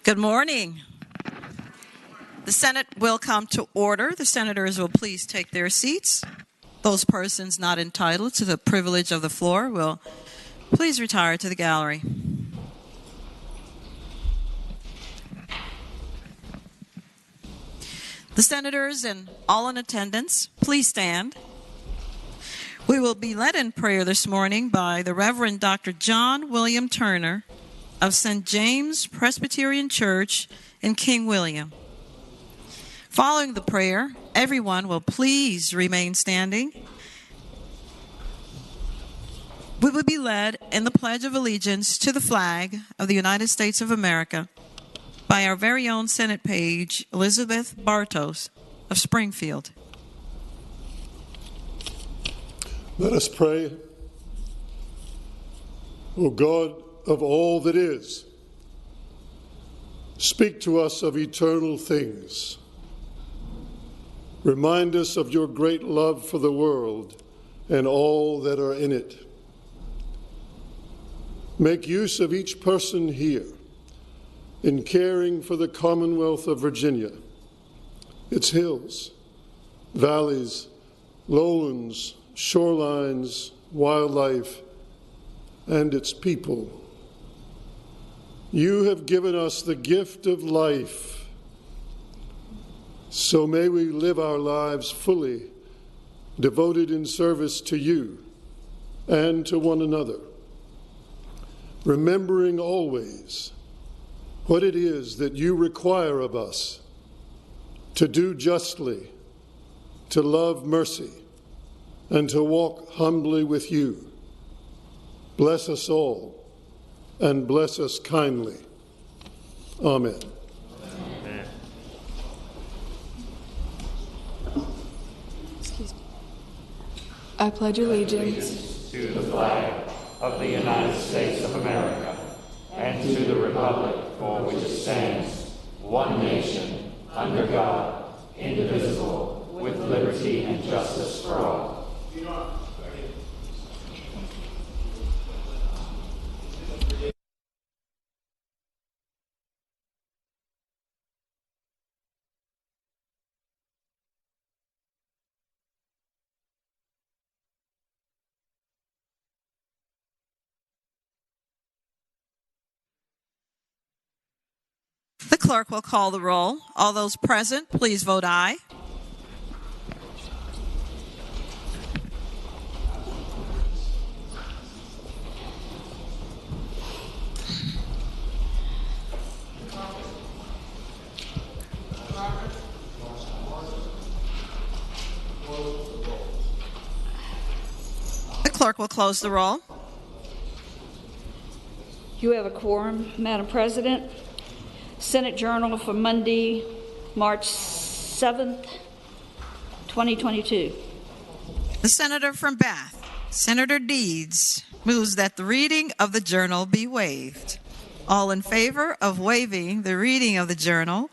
Good morning. The Senate will come to order. The senators will please take their seats. Those persons not entitled to the privilege of the floor will please retire to the gallery. The senators and all in attendance, please stand. We will be led in prayer this morning by the Reverend Dr. John William Turner of St. James Presbyterian Church in King William. Following the prayer, everyone will please remain standing. We will be led in the Pledge of Allegiance to the flag of the United States of America by our very own Senate page, Elizabeth Bartos of Springfield. Let us pray. O God of all that is, speak to us of eternal things. Remind us of your great love for the world and all that are in it. Make use of each person here in caring for the Commonwealth of Virginia, its hills, valleys, lowlands, shorelines, wildlife, and its people. You have given us the gift of life, so may we live our lives fully, devoted in service to you and to one another, remembering always what it is that you require of us: to do justly, to love mercy, and to walk humbly with you. Bless us all, and bless us kindly. Amen. Amen. Excuse me. I pledge allegiance to the flag of the United States of America and to the republic for which it stands, one nation, under God, indivisible, with liberty and justice for all. The clerk will call the roll. All those present, please vote aye. The clerk will close the roll. You have a quorum, Madam President. Senate Journal for Monday, March 7th, 2022. The senator from Bath, Senator Deeds, moves that the reading of the journal be waived. All in favor of waiving the reading of the journal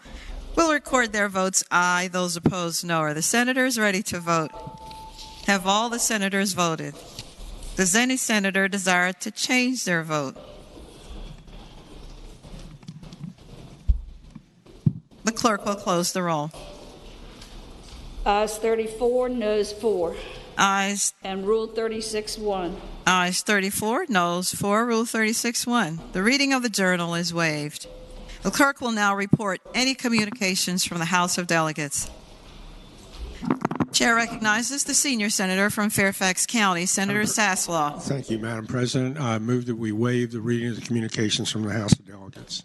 will record their votes aye. Those opposed, no. Are the senators ready to vote? Have all the senators voted? Does any senator desire to change their vote? The clerk will close the roll. Ayes 34, noes 4. Ayes. And Rule 36-1. Ayes 34, noes 4, Rule 36-1. The reading of the journal is waived. The clerk will now report any communications from the House of Delegates. Chair recognizes the senior senator from Fairfax County, Senator Saslaw. Thank you, Madam President. I move that we waive the reading of the communications from the House of Delegates.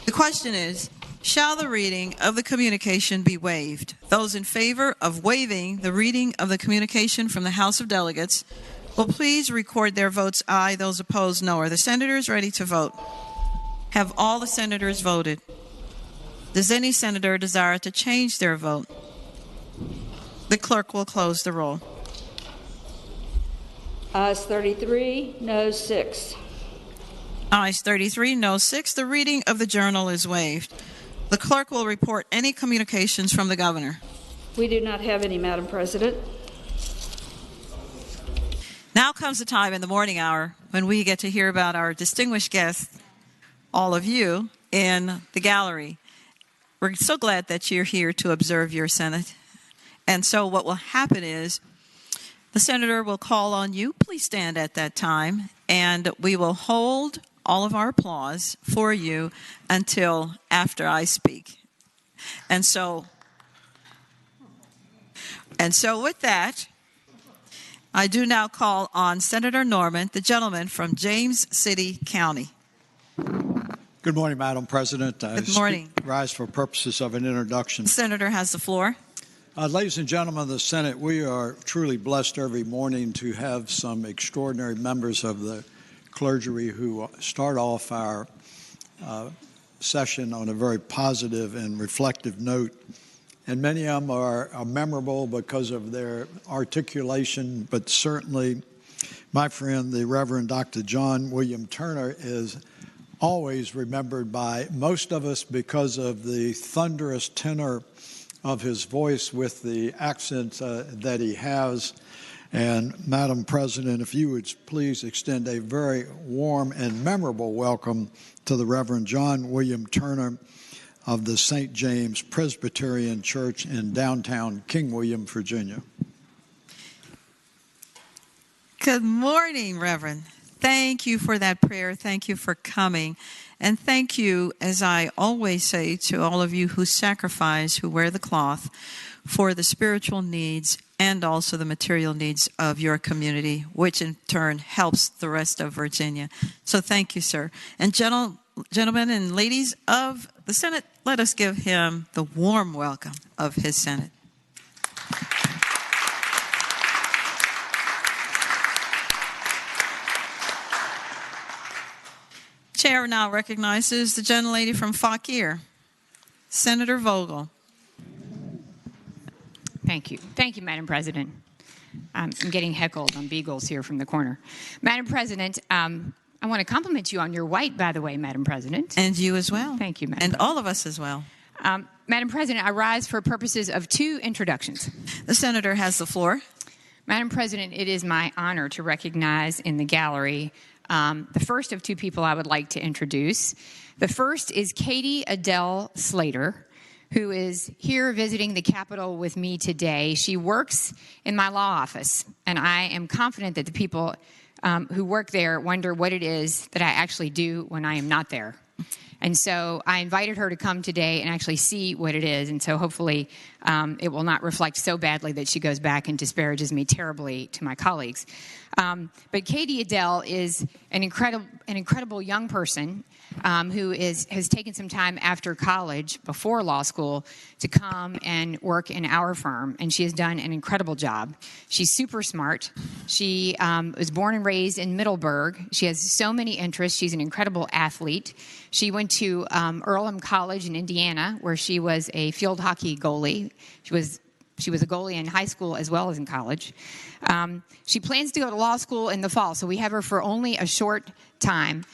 The question is, shall the reading of the communication be waived? Those in favor of waiving the reading of the communication from the House of Delegates will please record their votes aye. Those opposed, no. Are the senators ready to vote? Have all the senators voted? Does any senator desire to change their vote? The clerk will close the roll. Ayes 33, noes 6. Ayes 33, no 6. The reading of the journal is waived. The clerk will report any communications from the governor. We do not have any, Madam President. Now comes the time in the morning hour when we get to hear about our distinguished guests, all of you, in the gallery. We're so glad that you're here to observe your Senate. And so what will happen is the senator will call on you. Please stand at that time, and we will hold all of our applause for you until after I speak. And so with that, I do now call on Senator Norman, the gentleman from James City County. Good morning, Madam President. Good morning. Rise for purposes of an introduction. The senator has the floor. Ladies and gentlemen of the Senate, we are truly blessed every morning to have some extraordinary members of the clergy who start off our session on a very positive and reflective note. And many of them are memorable because of their articulation, but certainly my friend, the Reverend Dr. John William Turner, is always remembered by most of us because of the thunderous tenor of his voice with the accent that he has. And Madam President, if you would please extend a very warm and memorable welcome to the Reverend John William Turner of the St. James Presbyterian Church in downtown King William, Virginia. Good morning, Reverend. Thank you for that prayer. Thank you for coming. And thank you, as I always say, to all of you who sacrifice, who wear the cloth, for the spiritual needs and also the material needs of your community, which in turn helps the rest of Virginia. So thank you, sir. And gentlemen and ladies of the Senate, let us give him the warm welcome of his Senate. Chair now recognizes the gentlelady from Fauquier, Senator Vogel. Thank you. Thank you, Madam President. I'm getting heckled on beagles here from the corner. Madam President, I want to compliment you on your white, by the way, Madam President. And you as well. Thank you, Madam And President. all of us as well. Madam President, I rise for purposes of 2 introductions. The senator has the floor. Madam President, it is my honor to recognize in the gallery the first of 2 people I would like to introduce. The first is Katie Adele Slater, who is here visiting the Capitol with me today. She works in my law office, and I am confident that the people who work there wonder what it is that I actually do when I am not there. And so I invited her to come today and actually see what it is. And so hopefully it will not reflect so badly that she goes back and disparages me terribly to my colleagues. But Katie Adele is an incredible young person who has taken some time after college, before law school, to come and work in our firm. And she has done an incredible job. She's super smart. She was born and raised in Middleburg. She has so many interests. She's an incredible athlete. She went to Earlham College in Indiana, where she was a field hockey goalie. She was a goalie in high school as well as in college. She plans to go to law school in the fall, so we have her for only a short time.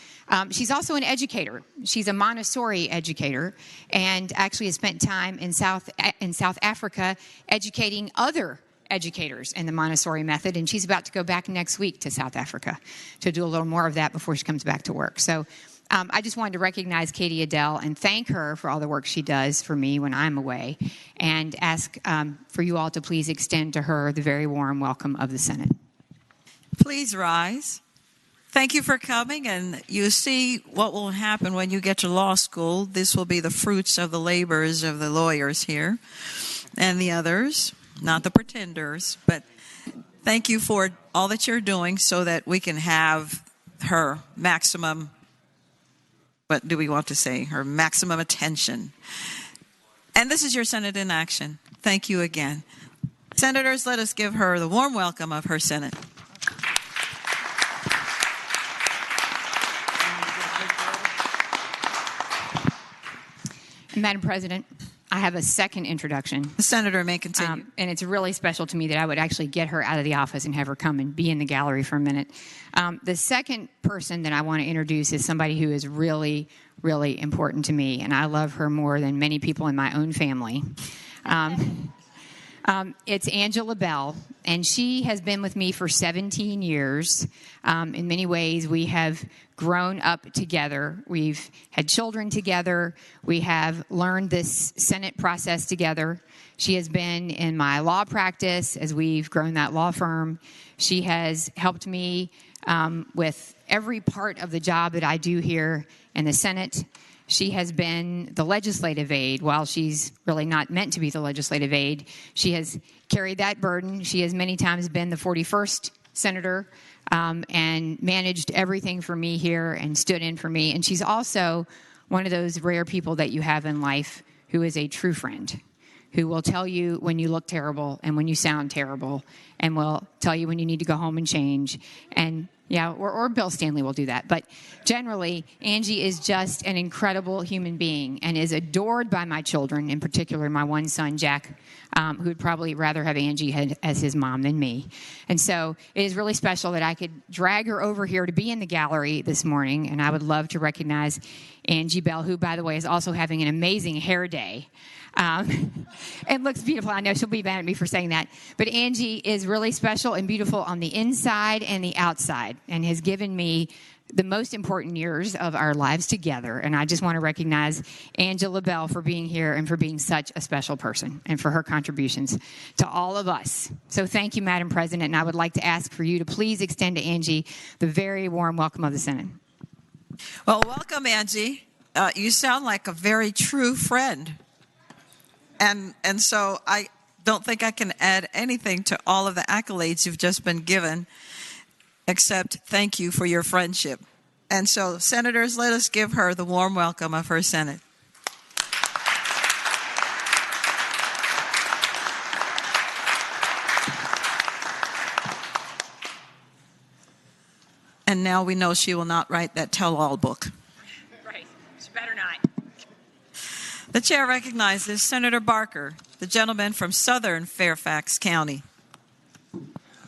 She's also an educator. She's a Montessori educator and actually has spent time in South Africa educating other educators in the Montessori method, and she's about to go back next week to South Africa to do a little more of that before she comes back to work. So I just wanted to recognize Katie Adele and thank her for all the work she does for me when I'm away, and ask for you all to please extend to her the very warm welcome of the Senate. Please rise. Thank you for coming, and you see what will happen when you get to law school. This will be the fruits of the labors of the lawyers here and the others, not the pretenders, but thank you for all that you're doing so that we can have her maximum, what do we want to say, her maximum attention. And this is your Senate in action. Thank you again. Senators, let us give her the warm welcome of her Senate. Madam President, I have a second introduction. The senator may continue. And it's really special to me that I would actually get her out of the office and have her come and be in the gallery for a minute. The second person that I want to introduce is somebody who is really, really important to me, and I love her more than many people in my own family. It's Angela Bell, and she has been with me for 17 years. In many ways, we have grown up together. We've had children together. We have learned this Senate process together. She has been in my law practice as we've grown that law firm. She has helped me with every part of the job that I do here in the Senate. She has been the legislative aide. While she's really not meant to be the legislative aide, she has carried that burden. She has many times been the 41st senator and managed everything for me here and stood in for me. And she's also one of those rare people that you have in life who is a true friend, who will tell you when you look terrible and when you sound terrible, and will tell you when you need to go home and change. And yeah, or Bill Stanley will do that. But generally, Angie is just an incredible human being and is adored by my children, in particular my one son, Jack, who would probably rather have Angie as his mom than me. And so it is really special that I could drag her over here to be in the gallery this morning, and I would love to recognize Angie Bell, who, by the way, is also having an amazing hair day. It looks beautiful. I know she'll be mad at me for saying that. But Angie is really special and beautiful on the inside and the outside, and has given me the most important years of our lives together. And I just want to recognize Angela Bell for being here and for being such a special person and for her contributions to all of us. So thank you, Madam President. And I would like to ask for you to please extend to Angie the very warm welcome of the Senate. Well, welcome, Angie. You sound like a very true friend. And so I don't think I can add anything to all of the accolades you've just been given, except thank you for your friendship. And so, Senators, let us give her the warm welcome of her Senate. And now we know she will not write that tell-all book. Right. She better not. The chair recognizes Senator Barker, the gentleman from southern Fairfax County.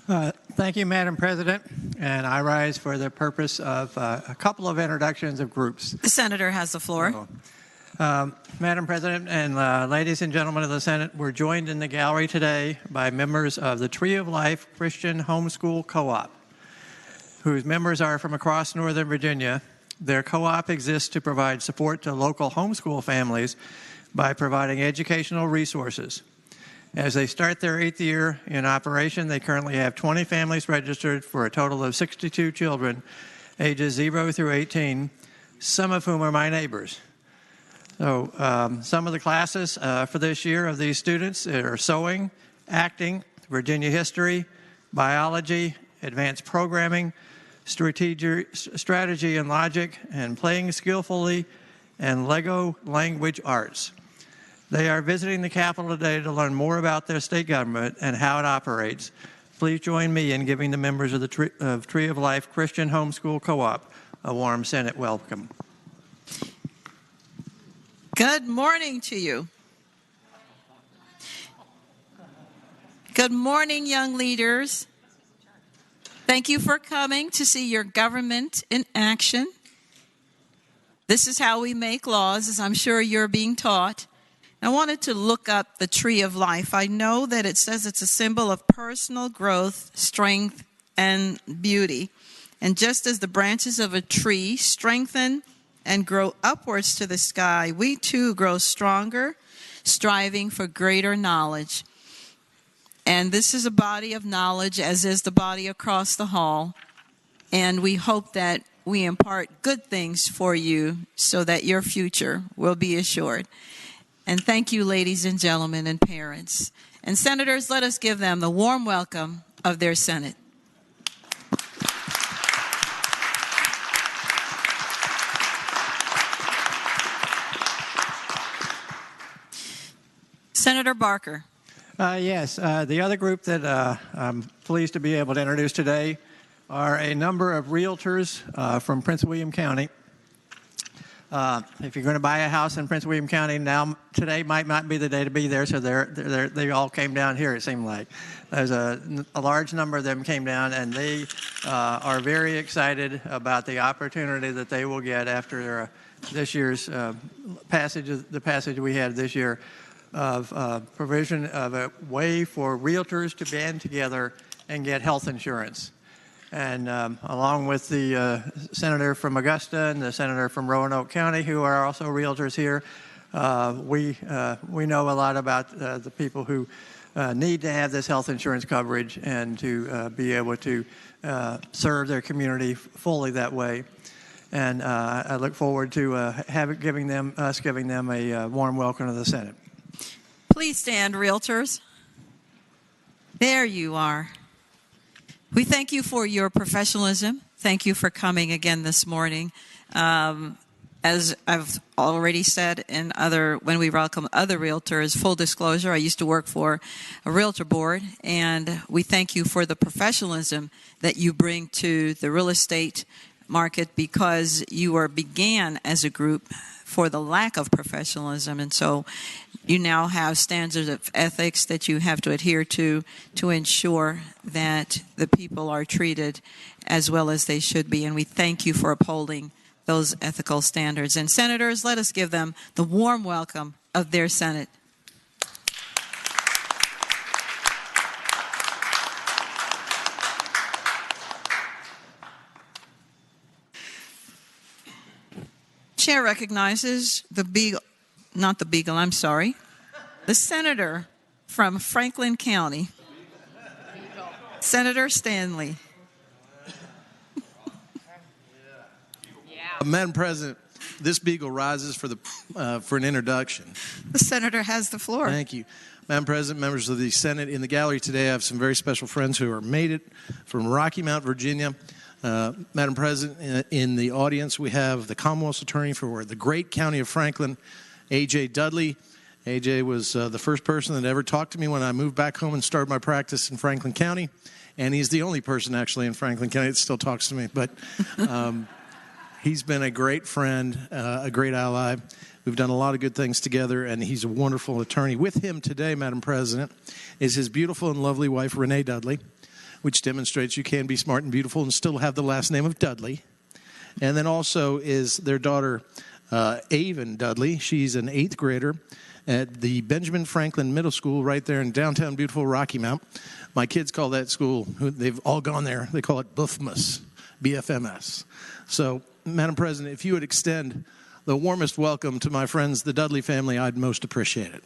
Thank you, Madam President. And I rise for the purpose of a couple of introductions of groups. The senator has the floor. Madam President and ladies and gentlemen of the Senate, we're joined in the gallery today by members of the Tree of Life Christian Homeschool Co-op, whose members are from across Northern Virginia. Their co-op exists to provide support to local homeschool families by providing educational resources. As they start their 8th year in operation, they currently have 20 families registered for a total of 62 children, ages 0 through 18, some of whom are my neighbors. So some of the classes for this year of these students are sewing, acting, Virginia history, biology, advanced programming, strategy and logic, and playing skillfully, and Lego language arts. They are visiting the Capitol today to learn more about their state government and how it operates. Please join me in giving the members of the Tree of Life Christian Homeschool Co-op a warm Senate welcome. Good morning to you. Good morning, young leaders. Thank you for coming to see your government in action. This is how we make laws, as I'm sure you're being taught. I wanted to look up the Tree of Life. I know that it says it's a symbol of personal growth, strength, and beauty. And just as the branches of a tree strengthen and grow upwards to the sky, we too grow stronger, striving for greater knowledge. And this is a body of knowledge, as is the body across the hall. And we hope that we impart good things for you so that your future will be assured. And thank you, ladies and gentlemen and parents. And senators, let us give them the warm welcome of their Senate. Senator Barker. Yes, the other group that I'm pleased to be able to introduce today are a number of realtors from Prince William County. If you're going to buy a house in Prince William County, today might not be the day to be there, so they all came down here, it seemed like. There's a large number of them came down, and they are very excited about the opportunity that they will get after this year's passage we had this year of provision of a way for realtors to band together and get health insurance. And along with the senator from Augusta and the senator from Roanoke County, who are also realtors here, we know a lot about the people who need to have this health insurance coverage and to be able to serve their community fully that way. And I look forward to giving them a warm welcome to the Senate. Please stand, realtors. There you are. We thank you for your professionalism. Thank you for coming again this morning. As I've already said when we welcome other realtors, full disclosure, I used to work for a realtor board, and we thank you for the professionalism that you bring to the real estate market, because you began as a group for the lack of professionalism, and so you now have standards of ethics that you have to adhere to ensure that the people are treated as well as they should be, and we thank you for upholding those ethical standards. And senators, let us give them the warm welcome of their Senate. Chair recognizes the senator from Franklin County, Senator Stanley. Madam President, this beagle rises for an introduction. The senator has the floor. Thank you. Madam President, members of the Senate, in the gallery today, I have some very special friends who are made it from Rocky Mount, Virginia. Madam President, in the audience, we have the Commonwealth's Attorney for the great county of Franklin, A.J. Dudley. A.J. was the first person that ever talked to me when I moved back home and started my practice in Franklin County. And he's the only person actually in Franklin County that still talks to me. But he's been a great friend, a great ally. We've done a lot of good things together, and he's a wonderful attorney. With him today, Madam President, is his beautiful and lovely wife, Renee Dudley, which demonstrates you can be smart and beautiful and still have the last name of Dudley. And then also is their daughter, Avon Dudley. She's an 8th grader at the Benjamin Franklin Middle School right there in downtown beautiful Rocky Mount. My kids call that school, they've all gone there, they call it BFMS, B-F-M-S. So, Madam President, if you would extend the warmest welcome to my friends, the Dudley family, I'd most appreciate it.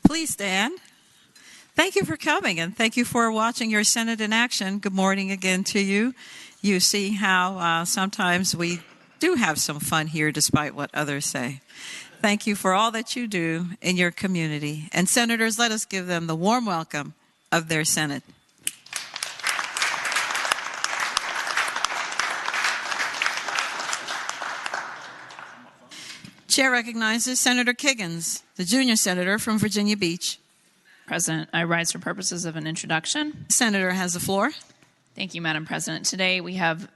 Please stand. Thank you for coming, and thank you for watching your Senate in action. Good morning again to you. You see how sometimes we do have some fun here despite what others say. Thank you for all that you do in your community. And senators, let us give them the warm welcome of their Senate. Chair recognizes Senator Kiggins, the junior senator from Virginia Beach. President, I rise for purposes of an introduction. Senator has the floor. Thank you, Madam President. Today we have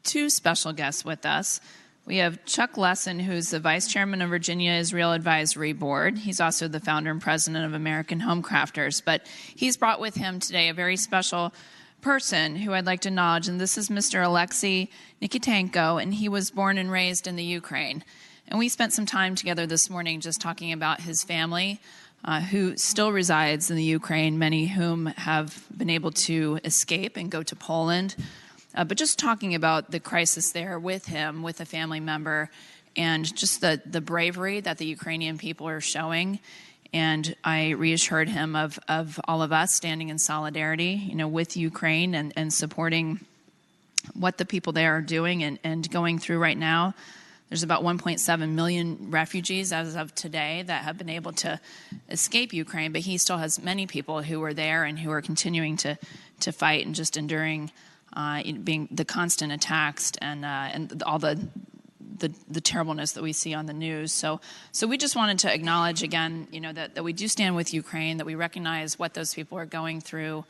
two special guests with us. We have Chuck Lesson, who's the Vice Chairman of Virginia Israel Advisory Board. He's also the founder and president of American Home Crafters. But he's brought with him today a very special person who I'd like to acknowledge, and this is Mr. Alexei Nikitenko, and he was born and raised in the Ukraine. And we spent some time together this morning just talking about his family, who still resides in the Ukraine, many whom have been able to escape and go to Poland. But just talking about the crisis there with him, with a family member, and just the bravery that the Ukrainian people are showing. And I reassured him of all of us standing in solidarity, with Ukraine and supporting what the people there are doing and going through right now. There's about 1.7 million refugees as of today that have been able to escape Ukraine, but he still has many people who are there and who are continuing to fight and just enduring being the constant attacks and all the terribleness that we see on the news. So we just wanted to acknowledge again, that we do stand with Ukraine, that we recognize what those people are going through.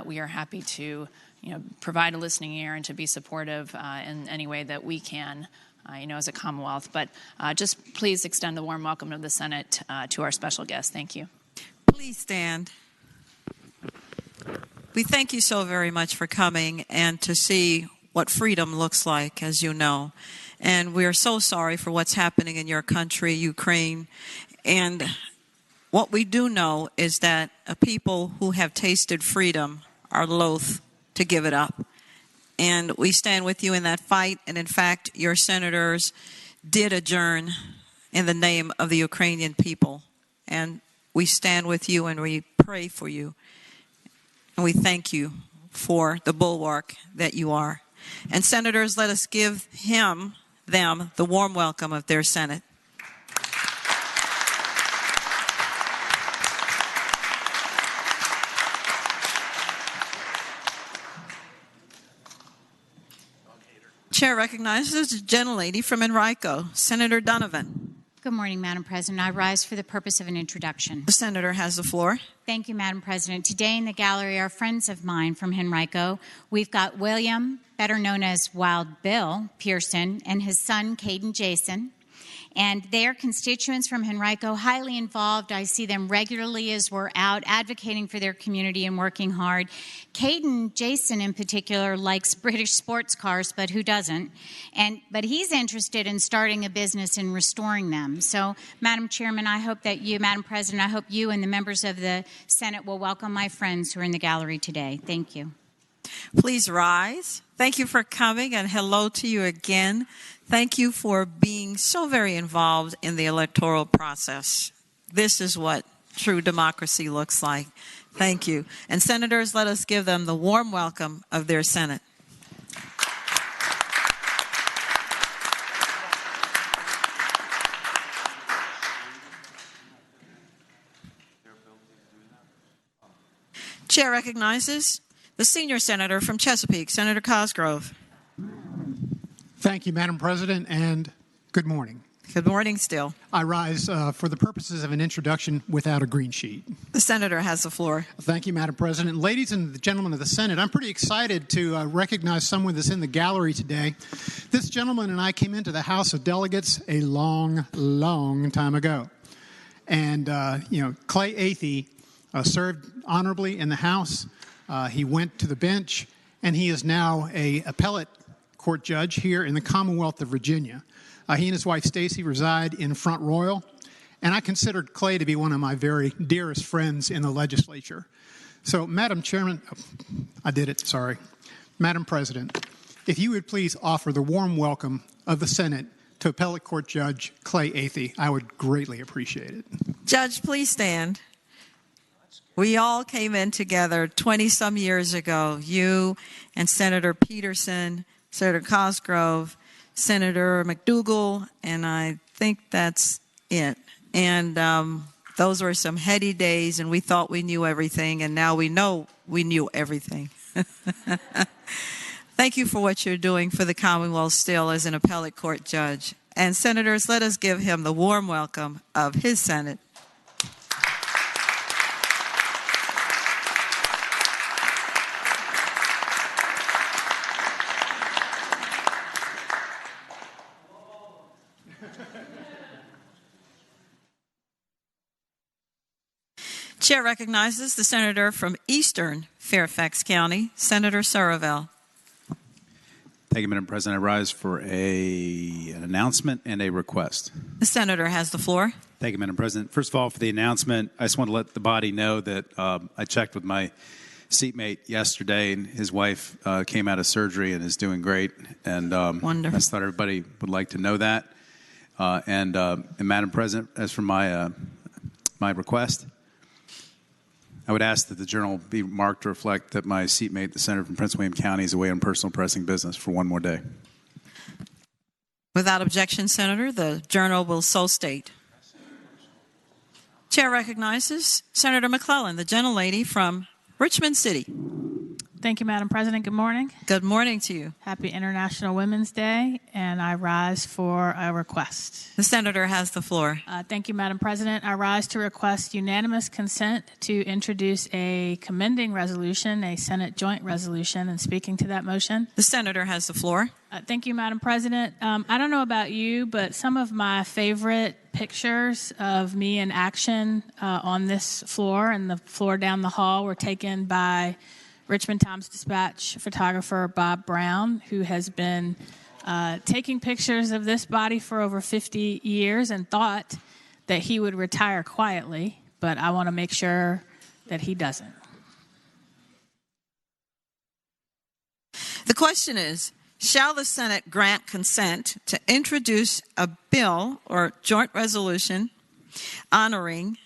We are happy to, provide a listening ear and to be supportive in any way that we can. As a Commonwealth. But just please extend the warm welcome of the Senate to our special guest. Thank you. Please stand. We thank you so very much for coming and to see what freedom looks like, as you know. And we are so sorry for what's happening in your country, Ukraine. And what we do know is that a people who have tasted freedom are loath to give it up. And we stand with you in that fight. And in fact, your senators did adjourn in the name of the Ukrainian people. And we stand with you and we pray for you. And we thank you for the bulwark that you are. And senators, let us give them the warm welcome of their Senate. Chair recognizes the gentlelady from Enrico, Senator Donovan. Good morning, Madam President. I rise for the purpose of an introduction. The senator has the floor. Thank you, Madam President. Today in the gallery are friends of mine from Henrico. We've got William, better known as Wild Bill Pearson, and his son, Caden Jason. And they are constituents from Henrico, highly involved. I see them regularly as we're out advocating for their community and working hard. Caden Jason, in particular, likes British sports cars, but who doesn't? But he's interested in starting a business and restoring them. So, Madam Chairman, Madam President, I hope you and the members of the Senate will welcome my friends who are in the gallery today. Thank you. Please rise. Thank you for coming, and hello to you again. Thank you for being so very involved in the electoral process. This is what true democracy looks like. Thank you. And senators, let us give them the warm welcome of their Senate. Chair recognizes the senior senator from Chesapeake, Senator Cosgrove. Thank you, Madam President, and good morning. Good morning still. I rise for the purposes of an introduction without a green sheet. The senator has the floor. Thank you, Madam President. Ladies and gentlemen of the Senate, I'm pretty excited to recognize someone that's in the gallery today. This gentleman and I came into the House of Delegates a long, long time ago. And, Clay Athey served honorably in the House. He went to the bench, and he is now an appellate court judge here in the Commonwealth of Virginia. He and his wife Stacy reside in Front Royal, and I considered Clay to be one of my very dearest friends in the legislature. So, Madam Chairman, Madam President, if you would please offer the warm welcome of the Senate to appellate court judge Clay Athey, I would greatly appreciate it. Judge, please stand. We all came in together 20-some years ago, you and Senator Peterson, Senator Cosgrove, Senator McDougal, and I think that's it. And those were some heady days, and we thought we knew everything, and now we know we knew everything. Thank you for what you're doing for the Commonwealth still as an appellate court judge. And senators, let us give him the warm welcome of his Senate. Chair recognizes the senator from Eastern Fairfax County, Senator Surraville. Thank you, Madam President. I rise for an announcement and a request. The senator has the floor. Thank you, Madam President. First of all, for the announcement, I just want to let the body know that I checked with my seatmate yesterday, and his wife came out of surgery and is doing great. And wonderful. I just thought everybody would like to know that. And Madam President, as for my request, I would ask that the journal be marked to reflect that my seatmate, the senator from Prince William County, is away on personal pressing business for one more day. Without objection, Senator, the journal will so state. Chair recognizes Senator McClellan, the gentlelady from Richmond City. Thank you, Madam President. Good morning. Good morning to you. Happy International Women's Day, and I rise for a request. The senator has the floor. Thank you, Madam President. I rise to request unanimous consent to introduce a commending resolution, a Senate joint resolution, and speaking to that motion. The senator has the floor. Thank you, Madam President. I don't know about you, but some of my favorite pictures of me in action on this floor and the floor down the hall were taken by Richmond Times-Dispatch photographer Bob Brown, who has been taking pictures of this body for over 50 years and thought that he would retire quietly, but I want to make sure that he doesn't. The question is, shall the Senate grant consent to introduce a bill or joint resolution honoring,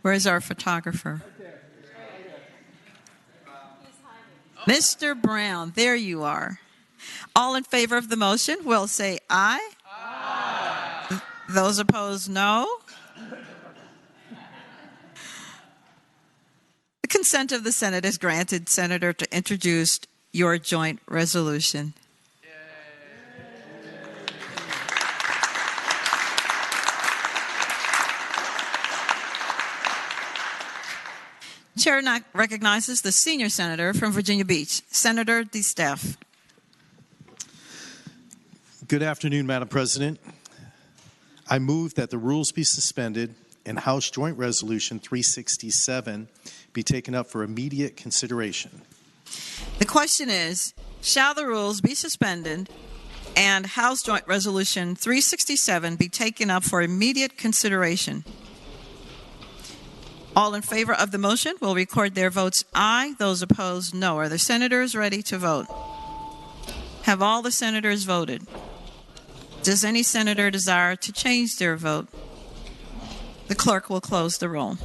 where's our photographer? Mr. Brown, there you are. All in favor of the motion will say aye. Aye. Those opposed, no. The consent of the Senate is granted, Senator, to introduce your joint resolution. Chair recognizes the senior senator from Virginia Beach, Senator b3ff. Good afternoon, Madam President. I move that the rules be suspended and House Joint Resolution 367 be taken up for immediate consideration. The question is, shall the rules be suspended and House Joint Resolution 367 be taken up for immediate consideration? All in favor of the motion will record their votes aye. Those opposed, no. Are the senators ready to vote? Have all the senators voted? Does any senator desire to change their vote? The clerk will close the roll.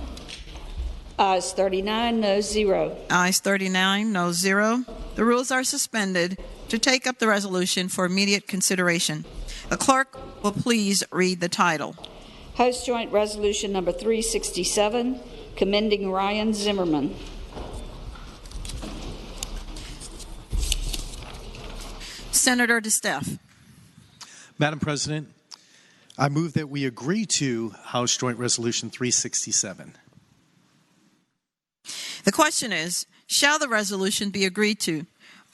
Ayes 39, no 0. Ayes 39, no 0. The rules are suspended to take up the resolution for immediate consideration. The clerk will please read the title. House Joint Resolution number 367, commending Ryan Zimmerman. Senator b3ff. Madam President, I move that we agree to House Joint Resolution 367. The question is, shall the resolution be agreed to?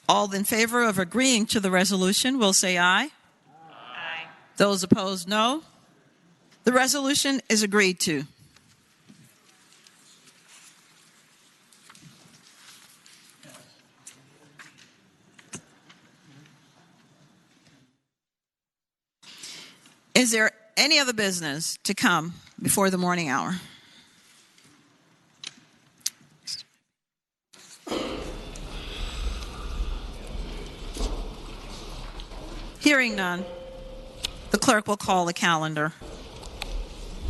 All in favor of agreeing to the resolution will say aye. Aye. Those opposed, no. The resolution is agreed to. Is there any other business to come before the morning hour? Hearing none, the clerk will call the calendar.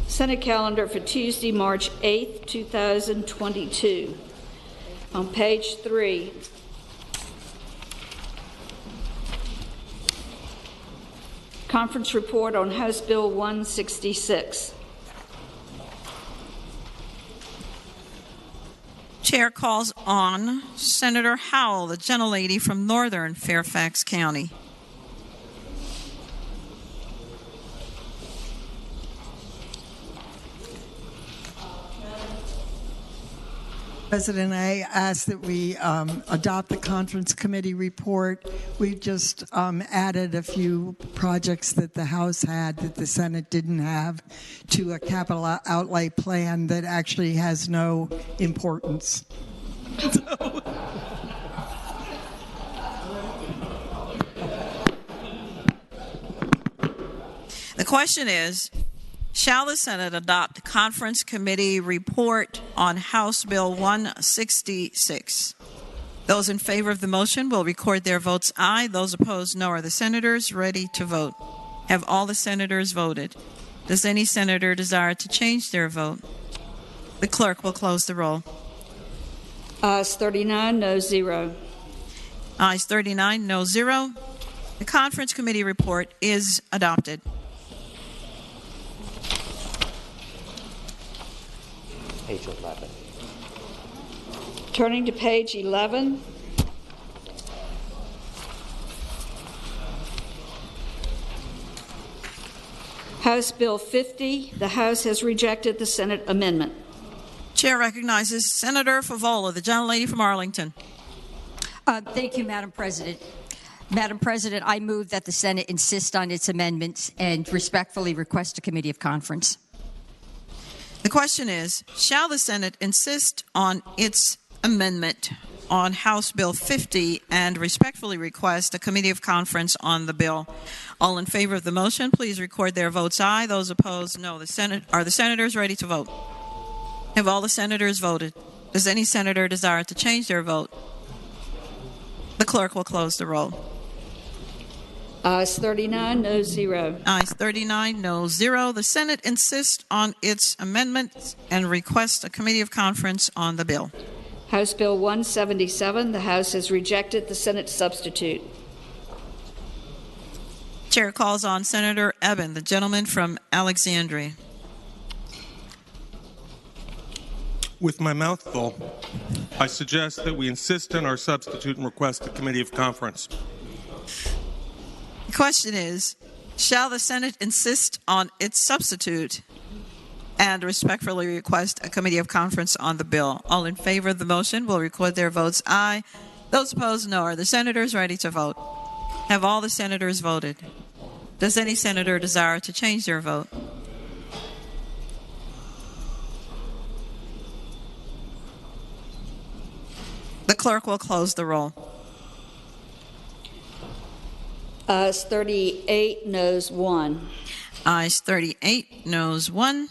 Senate calendar for Tuesday, March 8th, 2022. On page 3. Conference report on House Bill 166. Chair calls on Senator Howell, the gentlelady from Northern Fairfax County. President, I ask that we adopt the conference committee report. We've just added a few projects that the House had that the Senate didn't have to a capital outlay plan that actually has no importance. The question is, shall the Senate adopt the conference committee report on House Bill 166? Those in favor of the motion will record their votes aye. Those opposed, no. Are the senators ready to vote? Have all the senators voted? Does any senator desire to change their vote? The clerk will close the roll. Ayes 39, no 0. Ayes 39, no 0. The conference committee report is adopted. Page 11. Turning to page 11. House Bill 50. The House has rejected the Senate amendment. Chair recognizes Senator Favola, the gentlelady from Arlington. Thank you, Madam President. Madam President, I move that the Senate insist on its amendments and respectfully request a committee of conference. The question is, shall the Senate insist on its amendment on House Bill 50 and respectfully request a committee of conference on the bill? All in favor of the motion, please record their votes aye. Those opposed, no. Are the senators ready to vote? Have all the senators voted? Does any senator desire to change their vote? The clerk will close the roll. Ayes 39, no 0. Ayes 39, no 0. The Senate insists on its amendment and requests a committee of conference on the bill. House Bill 177, the House has rejected the Senate substitute. Chair calls on Senator Eben, the gentleman from Alexandria. With my mouth full, I suggest that we insist on our substitute and request a committee of conference. The question is, shall the Senate insist on its substitute and respectfully request a committee of conference on the bill? All in favor of the motion will record their votes aye. Those opposed, no. Are the senators ready to vote? Have all the senators voted? Does any senator desire to change their vote? The clerk will close the roll. Ayes 38, noes 1. Ayes 38, noes 1.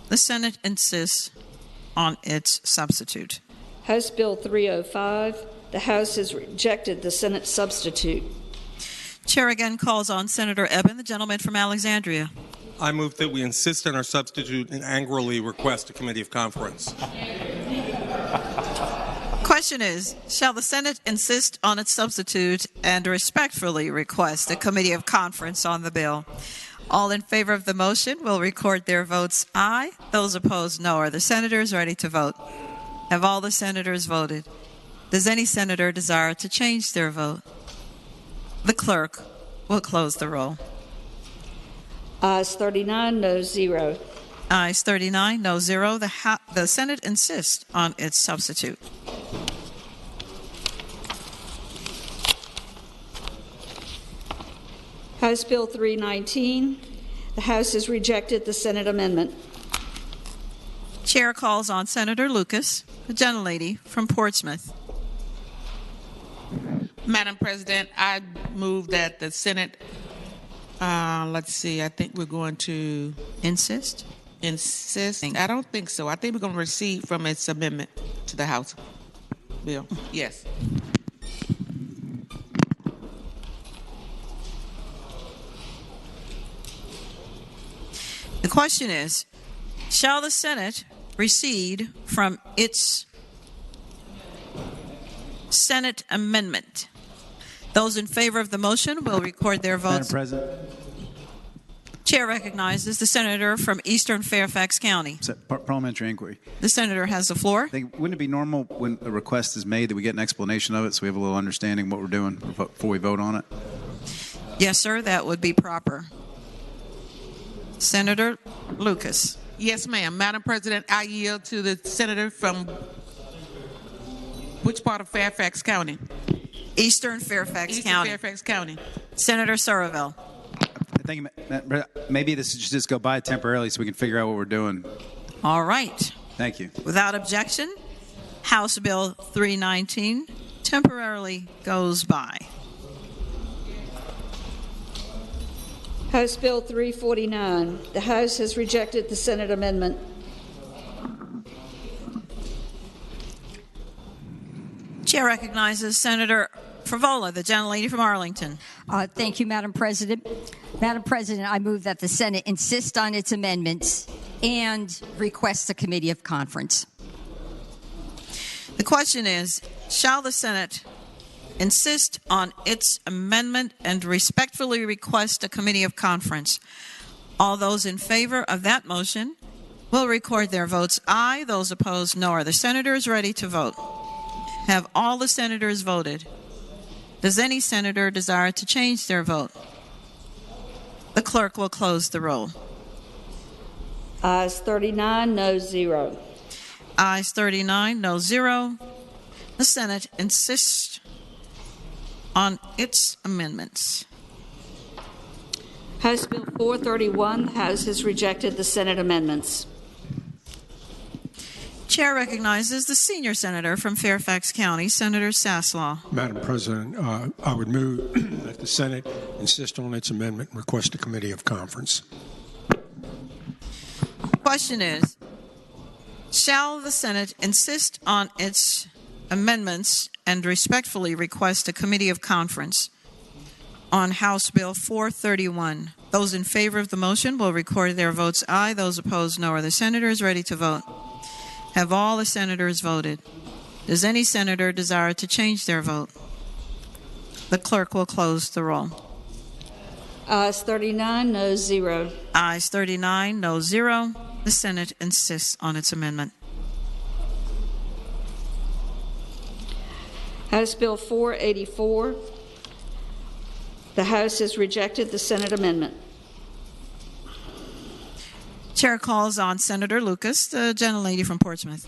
The Senate insists on its substitute. House Bill 305, the House has rejected the Senate substitute. Chair again calls on Senator Eben, the gentleman from Alexandria. I move that we insist on our substitute and angrily request a committee of conference. Question is, shall the Senate insist on its substitute and respectfully request a committee of conference on the bill? All in favor of the motion will record their votes aye. Those opposed, no. Are the senators ready to vote? Have all the senators voted? Does any senator desire to change their vote? The clerk will close the roll. Ayes 39, no 0. Ayes 39, no 0. The Senate insists on its substitute. House Bill 319, the House has rejected the Senate amendment. Chair calls on Senator Lucas, the gentlelady from Portsmouth. Madam President, I move that the Senate, I think we're going to... Insist? Insist? I don't think so. I think we're going to recede from its amendment to the House bill. Yes. The question is, shall the Senate recede from its Senate amendment? Those in favor of the motion will record their votes. Madam President. Chair recognizes the senator from Eastern Fairfax County. Parliamentary inquiry. The senator has the floor. Wouldn't it be normal when a request is made that we get an explanation of it so we have a little understanding of what we're doing before we vote on it? Yes, sir, that would be proper. Senator Lucas. Yes, ma'am. Madam President, I yield to the senator from which part of Fairfax County? Eastern Fairfax County. Fairfax County. Senator Surville. I think maybe this should just go by temporarily so we can figure out what we're doing. All right. Thank you. Without objection, House Bill 319 temporarily goes by. House Bill 349, the House has rejected the Senate amendment. Chair recognizes Senator Frivola, the gentlelady from Arlington. Thank you, Madam President. Madam President, I move that the Senate insist on its amendments and request a committee of conference. The question is, shall the Senate insist on its amendment and respectfully request a committee of conference? All those in favor of that motion will record their votes aye. Those opposed, no. Are the senators ready to vote? Have all the senators voted? Does any senator desire to change their vote? The clerk will close the roll. Ayes 39, no 0. Ayes 39, no 0. The Senate insists on its amendments. House Bill 431, the House has rejected the Senate amendments. Chair recognizes the senior senator from Fairfax County, Senator Saslaw. Madam President, I would move that the Senate insist on its amendment and request a committee of conference. The question is, Shall the Senate insist on its amendments and respectfully request a committee of conference on House Bill 431? Those in favor of the motion will record their votes aye. Those opposed, no. Are the senators ready to vote? Have all the senators voted? Does any senator desire to change their vote? The clerk will close the roll. Ayes 39, noes 0. Ayes 39, no 0. The Senate insists on its amendment. House Bill 484. The House has rejected the Senate amendment. Chair calls on Senator Lucas, the gentlelady from Portsmouth.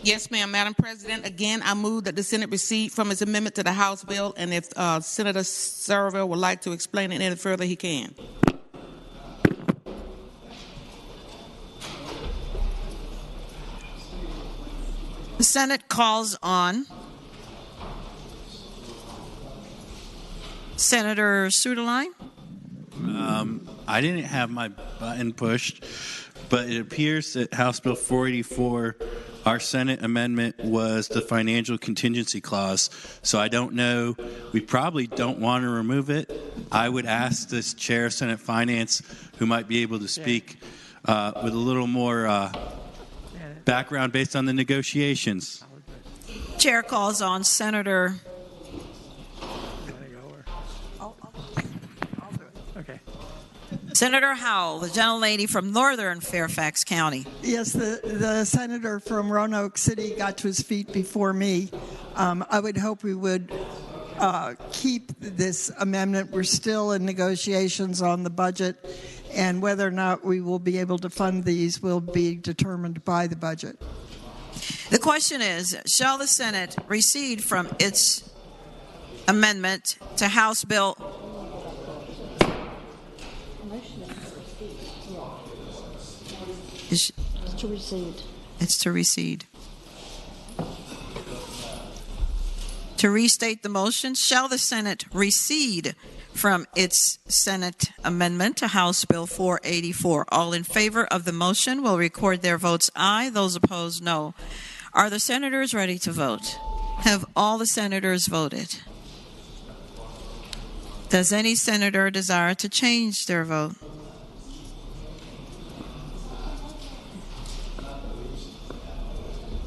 Yes, ma'am. Madam President, again, I move that the Senate recede from its amendment to the House bill, and if Senator Serrell would like to explain it any further, he can. The Senate calls on Senator Suderline. I didn't have my button pushed, but it appears that House Bill 484, our Senate amendment, was the financial contingency clause. So I don't know. We probably don't want to remove it. I would ask this Chair of Senate Finance, who might be able to speak with a little more background based on the negotiations. Chair calls on Senator. Senator Howell, the gentlelady from northern Fairfax County. Yes, the senator from Roanoke City got to his feet before me. I would hope we would keep this amendment. We're still in negotiations on the budget, and whether or not we will be able to fund these will be determined by the budget. The question is, shall the Senate recede from its amendment to House Bill It's to recede. It's to recede. To restate the motion, shall the Senate recede from its Senate amendment to House Bill 484? All in favor of the motion will record their votes aye. Those opposed, no. Are the senators ready to vote? Have all the senators voted? Does any senator desire to change their vote?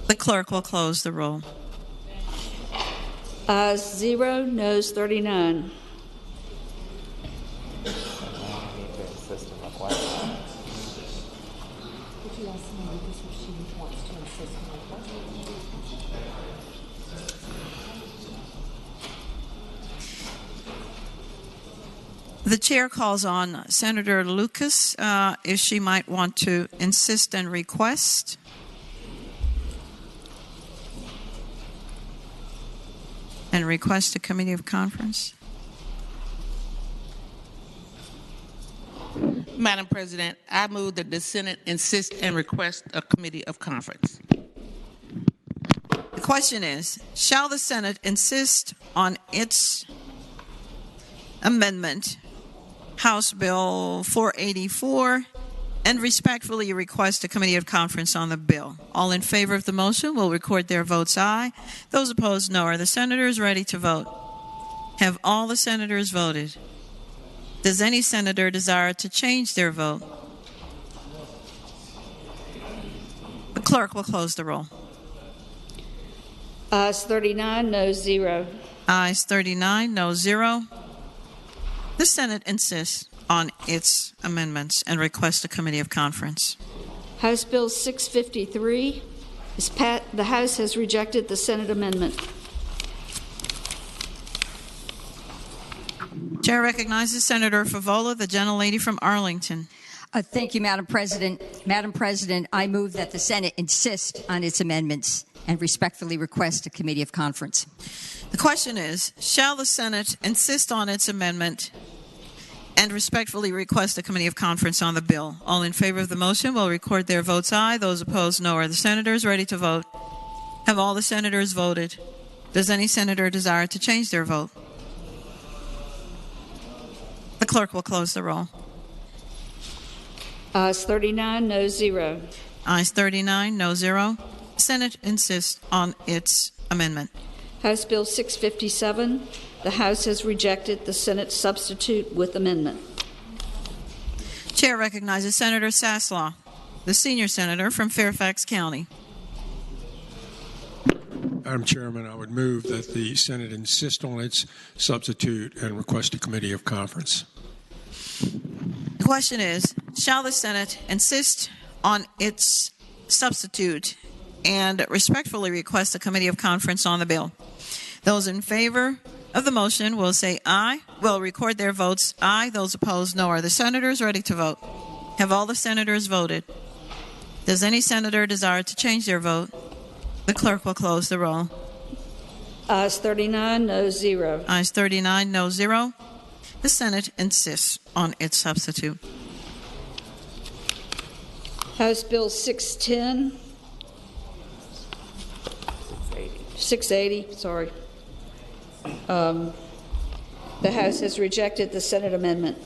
The clerk will close the roll. Ayes 0, noes 39. The chair calls on Senator Lucas if she might want to insist and request. And request a committee of conference. Madam President, I move that the Senate insist and request a committee of conference. The question is, shall the Senate insist on its amendment, House Bill 484, and respectfully request a committee of conference on the bill? All in favor of the motion will record their votes aye. Those opposed, no. Are the senators ready to vote? Have all the senators voted? Does any senator desire to change their vote? The clerk will close the roll. Ayes 39, noes 0. Ayes 39, no 0. The Senate insists on its amendments and request a committee of conference. House Bill 653 is the House has rejected the Senate amendment. Chair recognizes Senator Favola, the gentlelady from Arlington. Thank you, Madam President. Madam President, I move that the Senate insist on its amendments and respectfully request a committee of conference. The question is, shall the Senate insist on its amendment and respectfully request a committee of conference on the bill? All in favor of the motion will record their votes aye. Those opposed, no. Are the senators ready to vote? Have all the senators voted? Does any senator desire to change their vote? The clerk will close the roll. Ayes 39, noes 0. Ayes 39, no 0. Senate insists on its amendment. House Bill 657. The House has rejected the Senate substitute with amendment. Chair recognizes Senator Saslaw, the senior senator from Fairfax County. Madam Chairman, I would move that the Senate insist on its substitute and request a committee of conference. The question is, shall the Senate insist on its substitute and respectfully request a committee of conference on the bill? Those in favor of the motion will say aye, will record their votes aye. Those opposed, no. Are the senators ready to vote? Have all the senators voted? Does any senator desire to change their vote? The clerk will close the roll. Ayes 39, no 0. Ayes 39, no 0. The Senate insists on its substitute. House Bill 610. 680, sorry. The House has rejected the Senate amendment.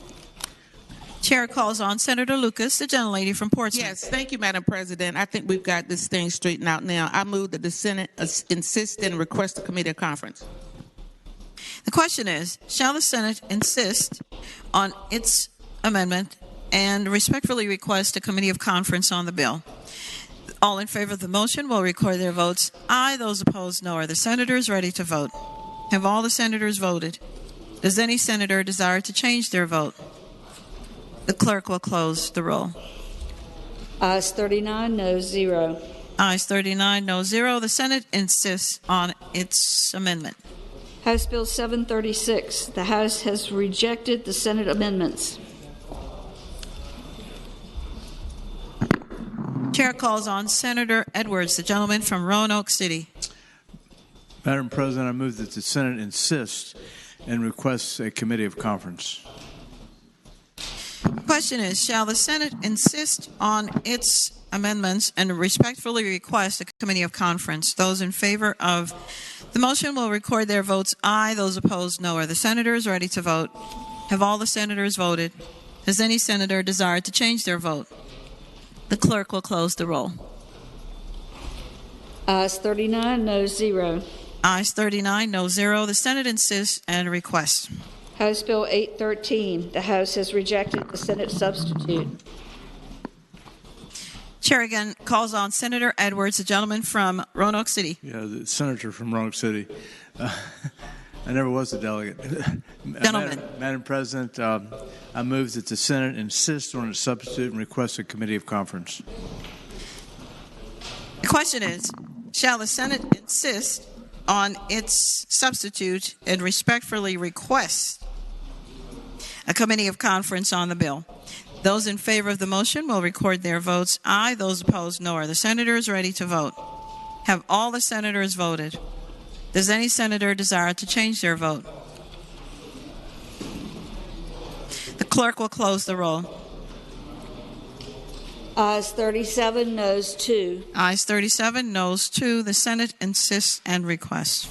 Chair calls on Senator Lucas, the gentlelady from Portsmouth. Yes, thank you, Madam President. I think we've got this thing straightened out now. I move that the Senate insist and request a committee of conference. The question is, shall the Senate insist on its amendment and respectfully request a committee of conference on the bill? All in favor of the motion will record their votes aye. Those opposed, no. Are the senators ready to vote? Have all the senators voted? Does any senator desire to change their vote? The clerk will close the roll. Ayes 39, no 0. Ayes 39, no 0. The Senate insists on its amendment. House Bill 736. The House has rejected the Senate amendments. Chair calls on Senator Edwards, the gentleman from Roanoke City. Madam President, I move that the Senate insist and requests a committee of conference. The question is, shall the Senate insist on its amendments and respectfully request a committee of conference? Those in favor of the motion will record their votes aye. Those opposed, no. Are the senators ready to vote? Have all the senators voted? Does any senator desire to change their vote? The clerk will close the roll. Ayes 39, no 0. Ayes 39, no 0. The Senate insists and requests. House Bill 813. The House has rejected the Senate substitute. Chair again calls on Senator Edwards, the gentleman from Roanoke City. Yeah, the senator from Roanoke City. I never was a delegate. Gentlemen. Madam President, I move that the Senate insist on its substitute and request a committee of conference. The question is, shall the Senate insist on its substitute and respectfully request a committee of conference on the bill? Those in favor of the motion will record their votes aye. Those opposed, no. Are the senators ready to vote? Have all the senators voted? Does any senator desire to change their vote? The clerk will close the roll. Ayes 37, noes 2. Ayes 37, noes 2. The Senate insists and requests.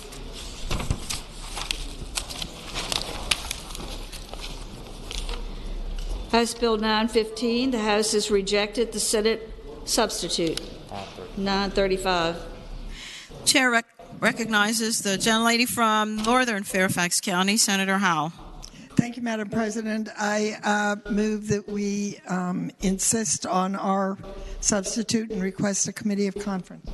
House Bill 915. The House has rejected the Senate substitute. 935. Chair recognizes the gentlelady from Northern Fairfax County, Senator Howell. Thank you, Madam President. I move that we insist on our substitute and request a committee of conference.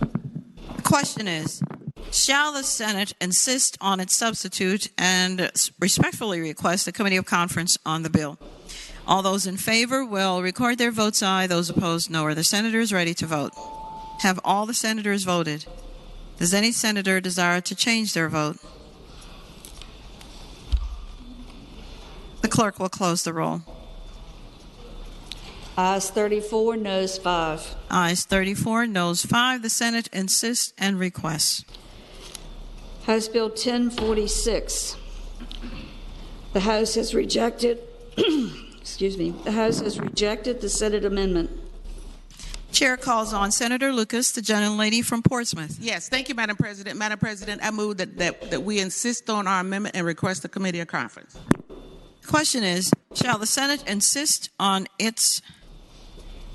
The question is, shall the Senate insist on its substitute and respectfully request a committee of conference on the bill? All those in favor will record their votes aye. Those opposed, no. Are the senators ready to vote? Have all the senators voted? Does any senator desire to change their vote? The clerk will close the roll. Ayes 34, noes 5. Ayes 34, noes 5. The Senate insists and requests. House Bill 1046. The House has rejected, excuse me, the House has rejected the Senate amendment. Chair calls on Senator Lucas, the gentlelady from Portsmouth. Yes, thank you, Madam President. Madam President, I move that we insist on our amendment and request a committee of conference. The question is, shall the Senate insist on its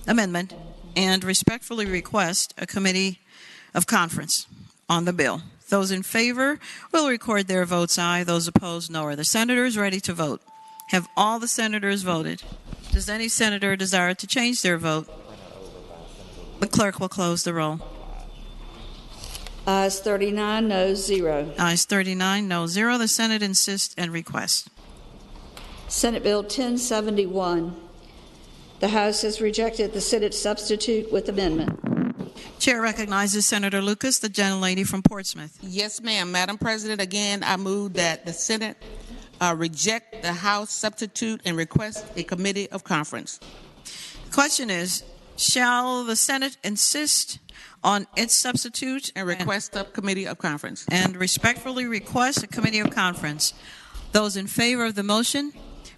amendment and respectfully request a committee of conference on the bill. Those in favor will record their votes aye. Those opposed, no. Are the senators ready to vote? Have all the senators voted? Does any senator desire to change their vote? The clerk will close the roll. Ayes 39, noes 0. Ayes 39, no 0. The Senate insists and requests. Senate Bill 1071. The House has rejected the Senate substitute with amendment. Chair recognizes Senator Lucas, the gentlelady from Portsmouth. Yes, ma'am. Madam President, again, I move that the Senate reject the House substitute and request a committee of conference. The question is, shall the Senate insist on its substitute and request a committee of conference? And respectfully request a committee of conference. Those in favor of the motion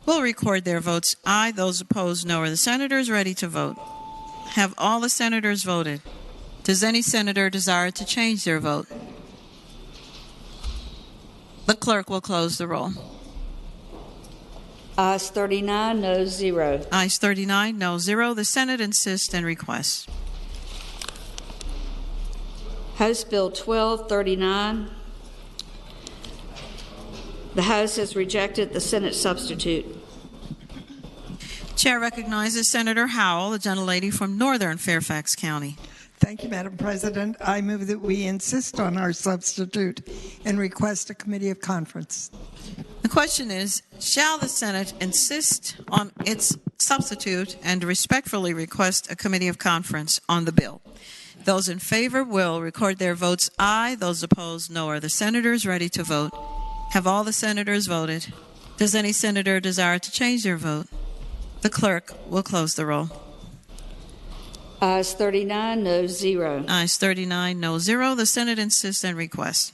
will record their votes aye. Those opposed, no. Are the senators ready to vote? Have all the senators voted? Does any senator desire to change their vote? The clerk will close the roll. Ayes 39, noes 0. Ayes 39, no 0. The Senate insists and requests. House Bill 1239. The House has rejected the Senate substitute. Chair recognizes Senator Howell, the gentlelady from Northern Fairfax County. Thank you, Madam President. I move that we insist on our substitute and request a committee of conference. The question is, shall the Senate insist on its substitute and respectfully request a committee of conference on the bill? Those in favor will record their votes aye. Those opposed, no. Are the senators ready to vote? Have all the senators voted? Does any senator desire to change their vote? The clerk will close the roll. Ayes 39, noes 0. Ayes 39, no 0. The Senate insists and requests.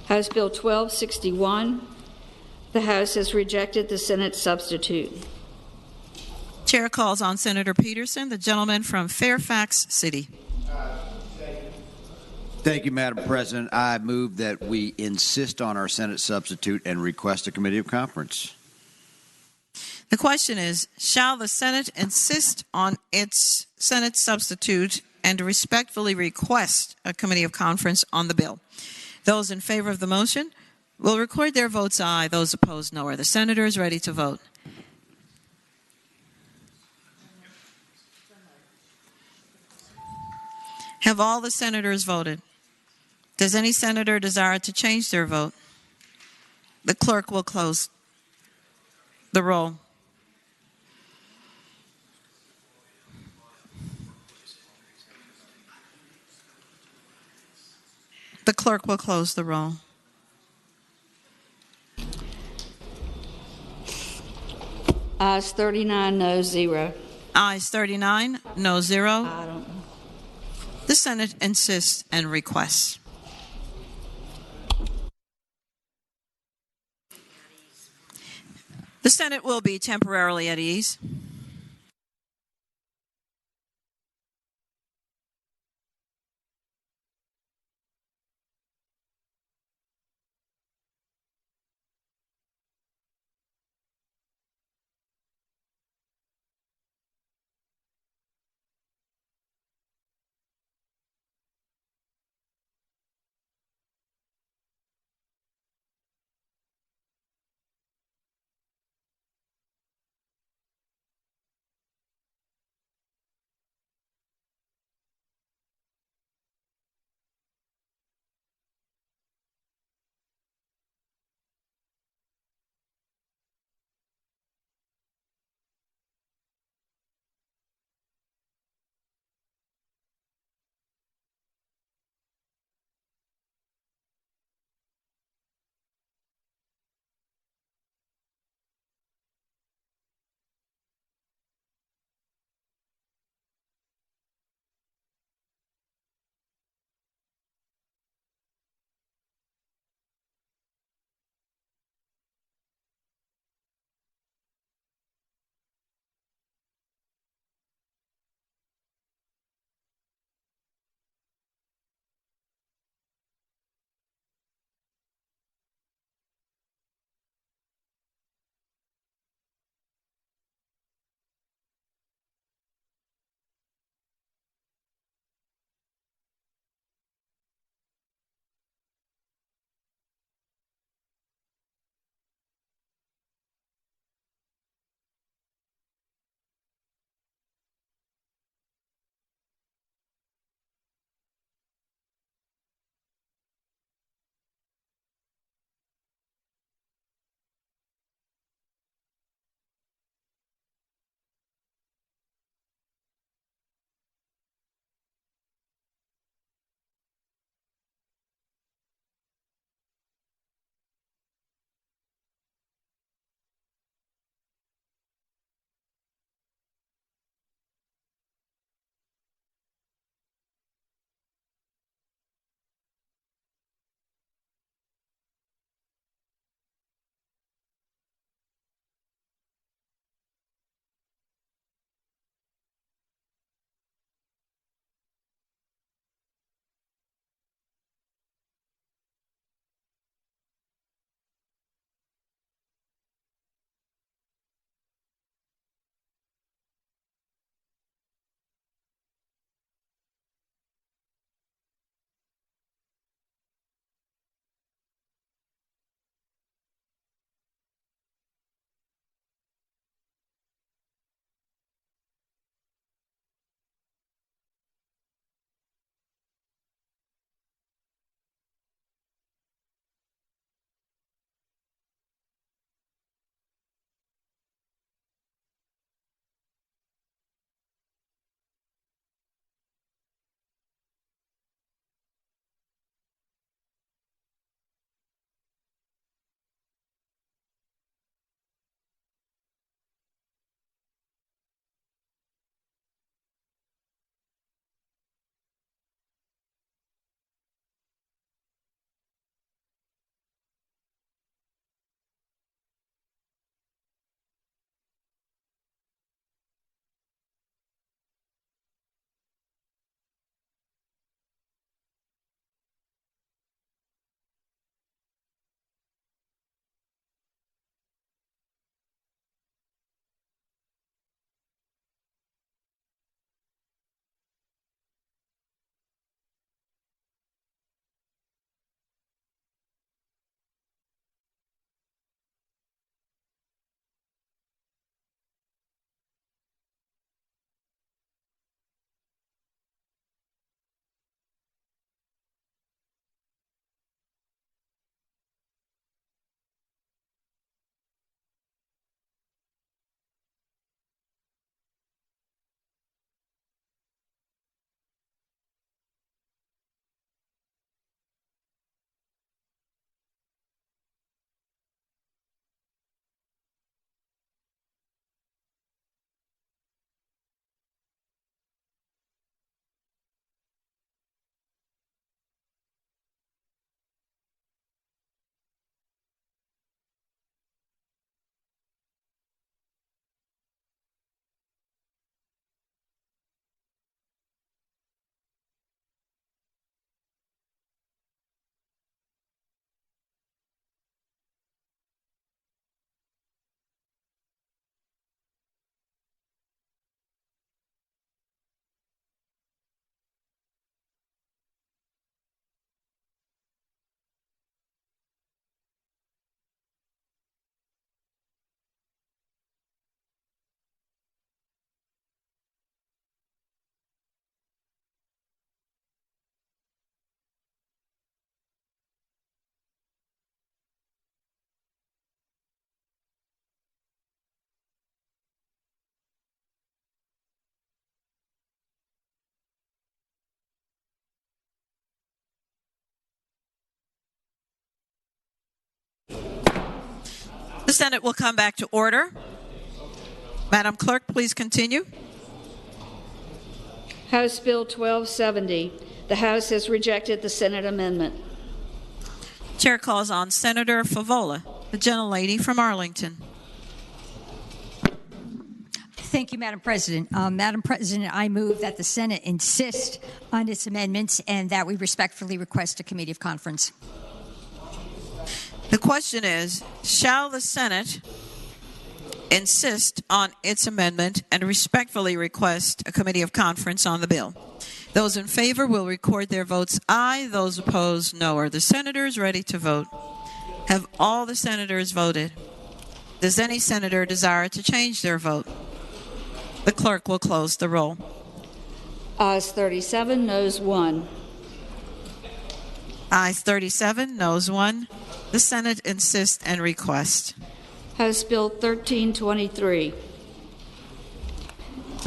House Bill 1261. The House has rejected the Senate substitute. Chair calls on Senator Peterson, the gentleman from Fairfax City. Thank you, Madam President. I move that we insist on our Senate substitute and request a committee of conference. The question is, shall the Senate insist on its Senate substitute and respectfully request a committee of conference on the bill? Those in favor of the motion will record their votes aye. Those opposed, no. Are the senators ready to vote? Have all the senators voted? Does any senator desire to change their vote? The clerk will close the roll. The clerk will close the roll. Ayes 39, no 0. Ayes 39, no 0. I don't know. The Senate insists and requests. The Senate will be temporarily at ease. The Senate will come back to order. Madam Clerk, please continue. House Bill 1270. The House has rejected the Senate amendment. Chair calls on Senator Favola, the gentlelady from Arlington. Thank you, Madam President. Madam President, I move that the Senate insist on its amendments and that we respectfully request a committee of conference. The question is, shall the Senate insist on its amendment and respectfully request a committee of conference on the bill? Those in favor will record their votes aye. Those opposed, no. Are the senators ready to vote? Have all the senators voted? Does any senator desire to change their vote? The clerk will close the roll. Ayes 37, noes 1. Ayes 37, noes 1. The Senate insists and requests. House Bill 1323.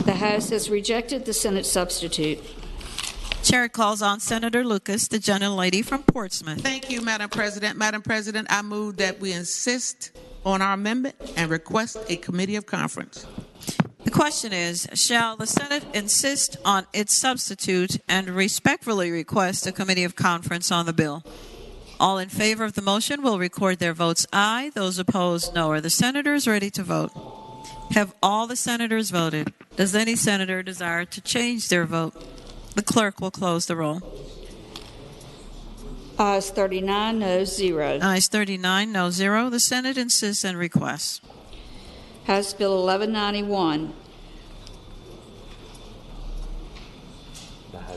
The House has rejected the Senate substitute. Chair calls on Senator Lucas, the gentlelady from Portsmouth. Thank you, Madam President. Madam President, I move that we insist on our amendment and request a committee of conference. The question is, shall the Senate insist on its substitute and respectfully request a committee of conference on the bill? All in favor of the motion will record their votes aye. Those opposed, no. Are the senators ready to vote? Have all the senators voted? Does any senator desire to change their vote? The clerk will close the roll. Ayes 39, noes 0. Ayes 39, no 0. The Senate insists and requests. House Bill 1191.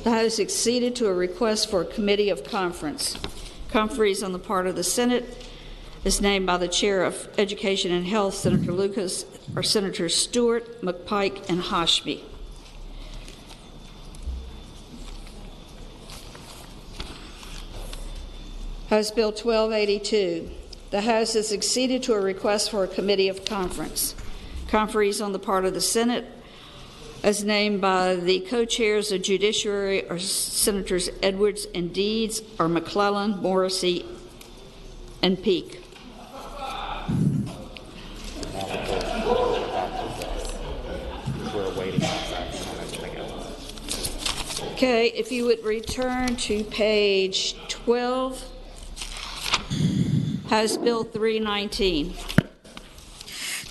The House acceded to a request for a committee of conference. Conferees on the part of the Senate is named by the Chair of Education and Health, Senator Lucas, or Senators Stewart, McPike, and Hashmi. House Bill 1282. The House has acceded to a request for a committee of conference. Conferees on the part of the Senate, as named by the co-chairs of Judiciary, are Senators Edwards and Deeds, or McClellan, Morrissey, and Peake. Okay, if you would return to page 12, House Bill 319.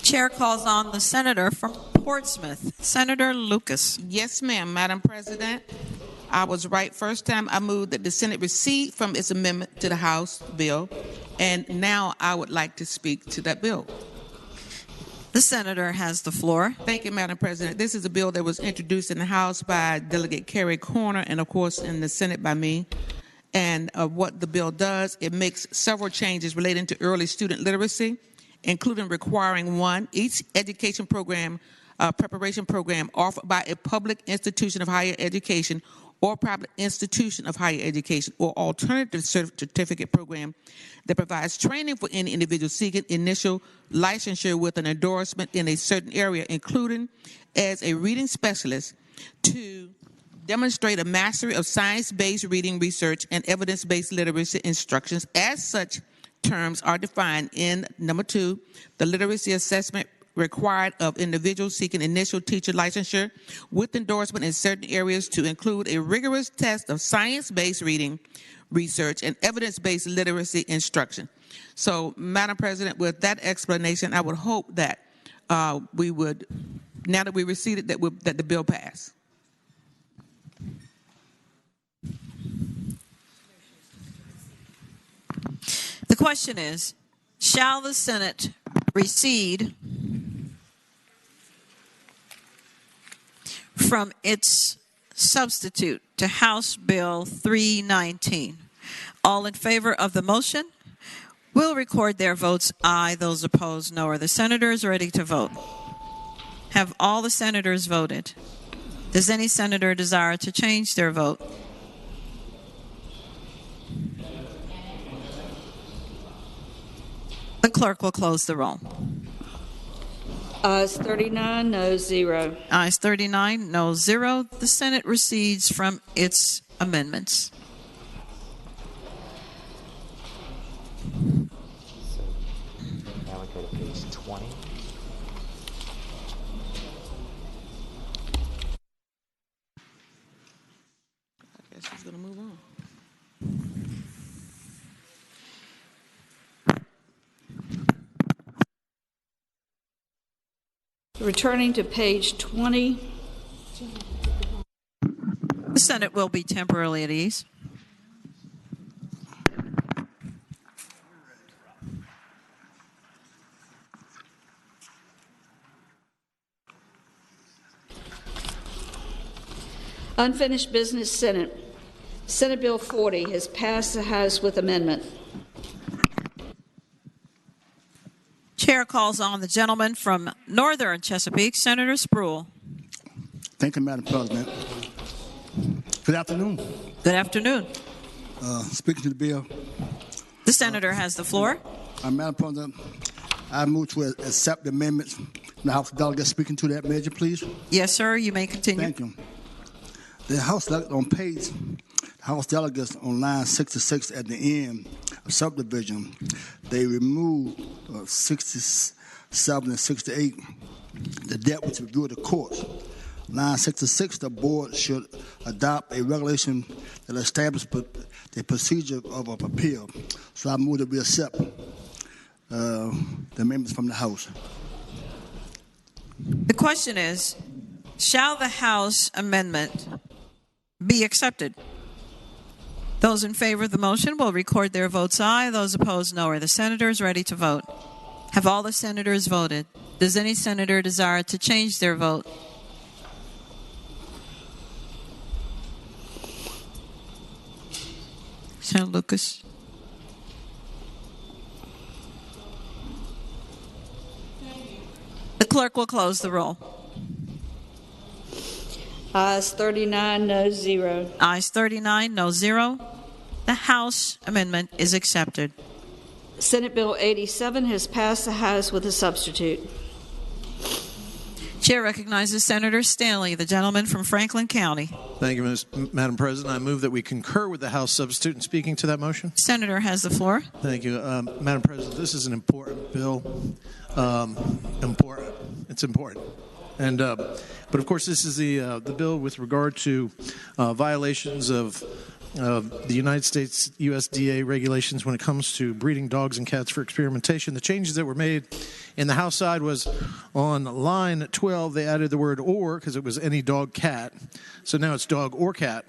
Chair calls on the senator from Portsmouth, Senator Lucas. Yes, ma'am, Madam President. I was right first time. I moved that the Senate recede from its amendment to the House bill, and now I would like to speak to that bill. The senator has the floor. Thank you, Madam President. This is a bill that was introduced in the House by Delegate Kerry Corner and, of course, in the Senate by me. And what the bill does, it makes several changes relating to early student literacy, including requiring each education program, preparation program offered by a public institution of higher education or private institution of higher education or alternative certificate program that provides training for any individual seeking initial licensure with an endorsement in a certain area, including as a reading specialist, to demonstrate a mastery of science-based reading research and evidence-based literacy instructions. As such terms are defined in number 2, the literacy assessment required of individuals seeking initial teacher licensure with endorsement in certain areas to include a rigorous test of science-based reading research and evidence-based literacy instruction. So, Madam President, with that explanation, I would hope that we would, now that we receded, that the bill pass. The question is, shall the Senate recede from its substitute to House Bill 319? All in favor of the motion will record their votes aye. Those opposed, no. Are the senators ready to vote? Have all the senators voted? Does any senator desire to change their vote? The clerk will close the roll. Ayes 39, no 0. Ayes 39, no 0. The Senate recedes from its amendments. Now we go to page 20. I guess he's going to move on. Returning to page 20. The Senate will be temporarily at ease. Unfinished business, Senate. Senate Bill 40 has passed the House with amendment. Chair calls on the gentleman from Northern Chesapeake, Senator Spruill. Thank you, Madam President. Good afternoon. Good afternoon. Speaking to the bill. The senator has the floor. Madam President, I move to accept the amendments from the House of Delegates. Speaking to that measure, please. Yes, sir. You may continue. Thank you. The House on page, House Delegates on line 66 at the end of subdivision, they removed 67 and 68, the debt which review of the courts. Line 66, the board should adopt a regulation that establishes the procedure of an appeal. So I move that we accept the amendments from the House. The question is, shall the House amendment be accepted? Those in favor of the motion will record their votes aye. Those opposed, no. Are the senators ready to vote? Have all the senators voted? Does any senator desire to change their vote? Senator Lucas. The clerk will close the roll. Ayes 39, no 0. Ayes 39, no 0. The House amendment is accepted. Senate Bill 87 has passed the House with a substitute. Chair recognizes Senator Stanley, the gentleman from Franklin County. Thank you, Madam President. I move that we concur with the House substitute in speaking to that motion. Senator has the floor. Thank you. Madam President, this is an important bill. It's important. And but of course, this is the bill with regard to violations of the United States USDA regulations when it comes to breeding dogs and cats for experimentation. The changes that were made in the House side was on line 12, they added the word or because it was any dog, cat. So now it's dog or cat.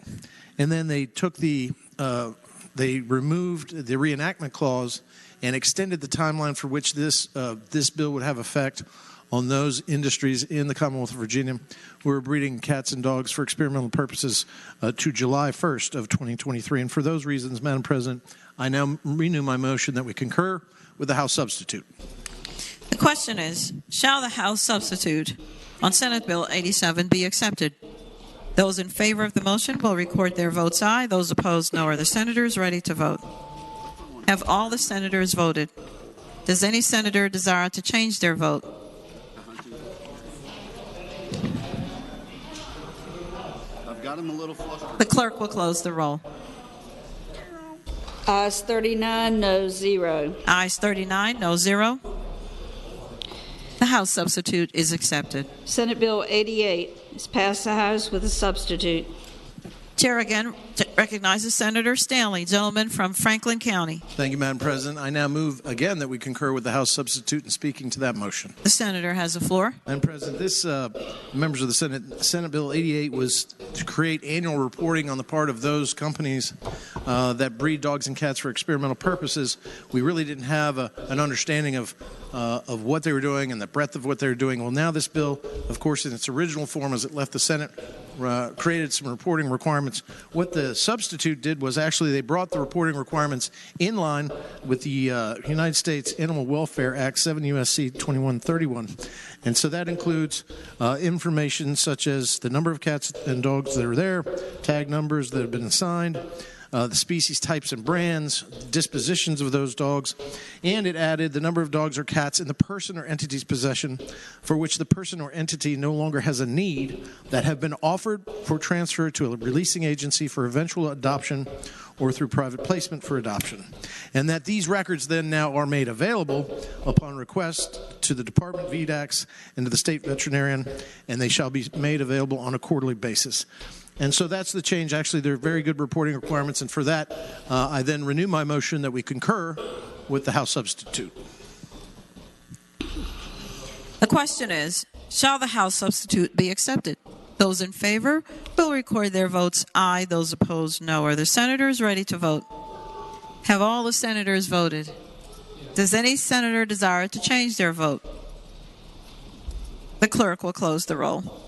And then they took they removed the reenactment clause and extended the timeline for which this bill would have effect on those industries in the Commonwealth of Virginia who are breeding cats and dogs for experimental purposes to July 1st of 2023. And for those reasons, Madam President, I now renew my motion that we concur with the House substitute. The question is, shall the House substitute on Senate Bill 87 be accepted? Those in favor of the motion will record their votes aye. Those opposed, no. Are the senators ready to vote? Have all the senators voted? Does any senator desire to change their vote? Got him a little flustered. The clerk will close the roll. Ayes 39, no 0. Ayes 39, no 0. The House substitute is accepted. Senate Bill 88 has passed the House with a substitute. Chair again recognizes Senator Stanley, gentleman from Franklin County. Thank you, Madam President. I now move again that we concur with the House substitute in speaking to that motion. The senator has the floor. Madam President, this members of the Senate Bill 88 was to create annual reporting on the part of those companies that breed dogs and cats for experimental purposes. We really didn't have an understanding of what they were doing and the breadth of what they were doing. Well, now this bill, of course, in its original form as it left the Senate, created some reporting requirements. What the substitute did was actually they brought the reporting requirements in line with the United States Animal Welfare Act, 7 U.S.C. 2131. And so that includes information such as the number of cats and dogs that are there, tag numbers that have been assigned, the species, types, and brands, dispositions of those dogs, and it added the number of dogs or cats in the person or entity's possession for which the person or entity no longer has a need that have been offered for transfer to a releasing agency for eventual adoption or through private placement for adoption, and that these records then now are made available upon request to the Department of VDACs and to the state veterinarian, and they shall be made available on a quarterly basis. And so that's the change. Actually, there are very good reporting requirements, and for that, I then renew my motion that we concur with the House substitute. The question is, shall the House substitute be accepted? Those in favor will record their votes aye. Those opposed, no. Are the senators ready to vote? Have all the senators voted? Does any senator desire to change their vote? The clerk will close the roll.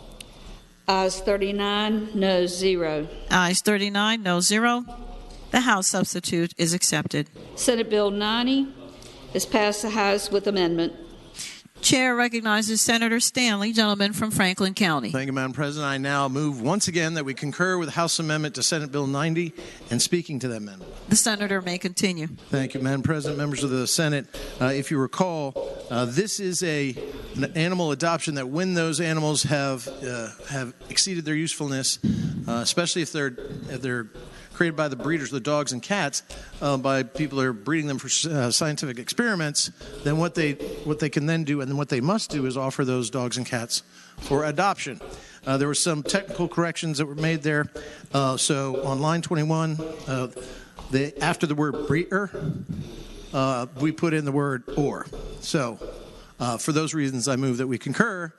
Ayes 39, noes 0. Ayes 39, no 0. The House substitute is accepted. Senate Bill 90 is passed the House with amendment. Chair recognizes Senator Stanley, gentleman from Franklin County. Thank you, Madam President. I now move once again that we concur with House Amendment to Senate Bill 90 and speaking to that amendment. The senator may continue. Thank you, Madam President, members of the Senate. If you recall, this is an animal adoption that when those animals have exceeded their usefulness, especially if they're created by the breeders, the dogs and cats, by people who are breeding them for scientific experiments, then what they can then do and then what they must do is offer those dogs and cats for adoption. There were some technical corrections that were made there. So on line 21, after the word breeder, we put in the word or. So for those reasons, I move that we concur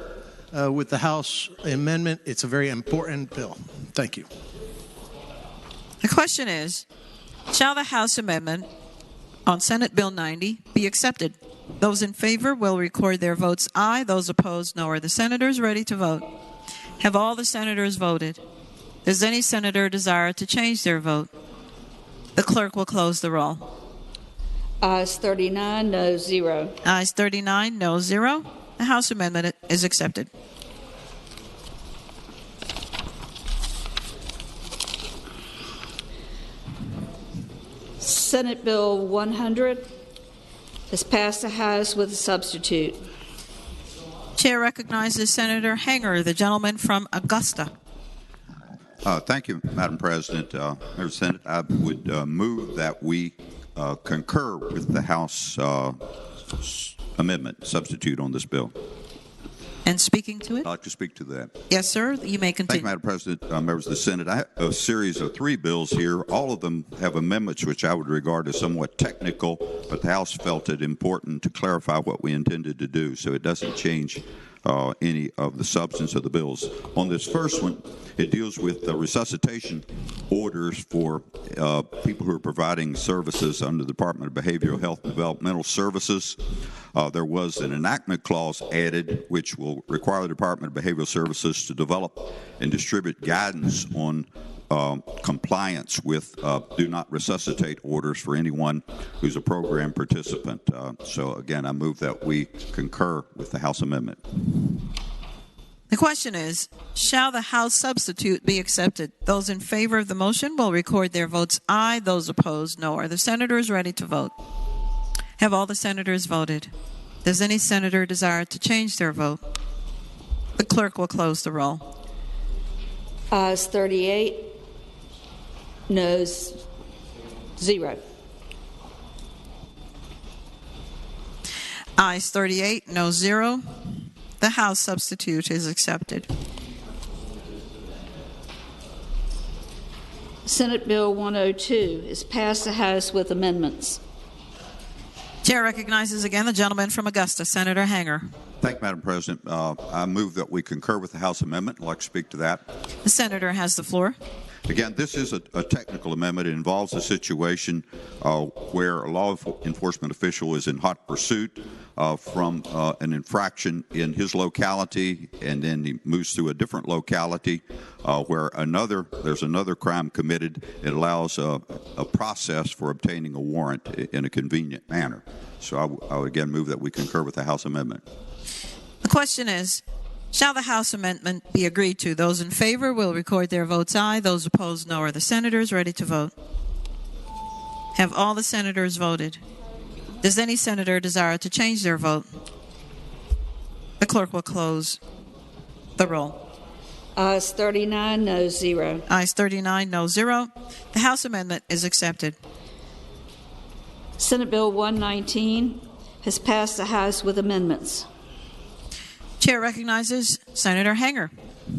with the House amendment. It's a very important bill. Thank you. The question is, shall the House amendment on Senate Bill 90 be accepted? Those in favor will record their votes aye. Those opposed, no. Are the senators ready to vote? Have all the senators voted? Does any senator desire to change their vote? The clerk will close the roll. Ayes 39, noes 0. Ayes 39, no 0. The House amendment is accepted. Senate Bill 100 is passed the House with a substitute. Chair recognizes Senator Hanger, the gentleman from Augusta. Thank you, Madam President. Members of the Senate, I would move that we concur with the House amendment substitute on this bill. And speaking to it? I'd like to speak to that. Yes, sir. You may continue. Thank you, Madam President. Members of the Senate, I have a series of 3 bills here. All of them have amendments which I would regard as somewhat technical, but the House felt it important to clarify what we intended to do, so it doesn't change any of the substance of the bills. On this first one, it deals with the resuscitation orders for people who are providing services under the Department of Behavioral Health and Developmental Services. There was an enactment clause added which will require the Department of Behavioral Services to develop and distribute guidance on compliance with do not resuscitate orders for anyone who's a program participant. So again, I move that we concur with the House amendment. The question is, shall the House substitute be accepted? Those in favor of the motion will record their votes aye. Those opposed, no. Are the senators ready to vote? Have all the senators voted? Does any senator desire to change their vote? The clerk will close the roll. Ayes 38, noes 0. Ayes 38, no 0. The House substitute is accepted. Senate Bill 102 is passed the House with amendments. Chair recognizes again the gentleman from Augusta, Senator Hanger. Thank you, Madam President. I move that we concur with the House amendment. I'd like to speak to that. The senator has the floor. Again, this is a technical amendment. It involves a situation where a law enforcement official is in hot pursuit from an infraction in his locality, and then he moves to a different locality where there's another crime committed. It allows a process for obtaining a warrant in a convenient manner. So I would again move that we concur with the House amendment. The question is, shall the House amendment be agreed to? Those in favor will record their votes aye. Those opposed, no. Are the senators ready to vote? Have all the senators voted? Does any senator desire to change their vote? The clerk will close the roll. Ayes 39, no 0. Ayes 39, no 0. The House amendment is accepted. Senate Bill 119 has passed the House with amendments. Chair recognizes Senator Hanger.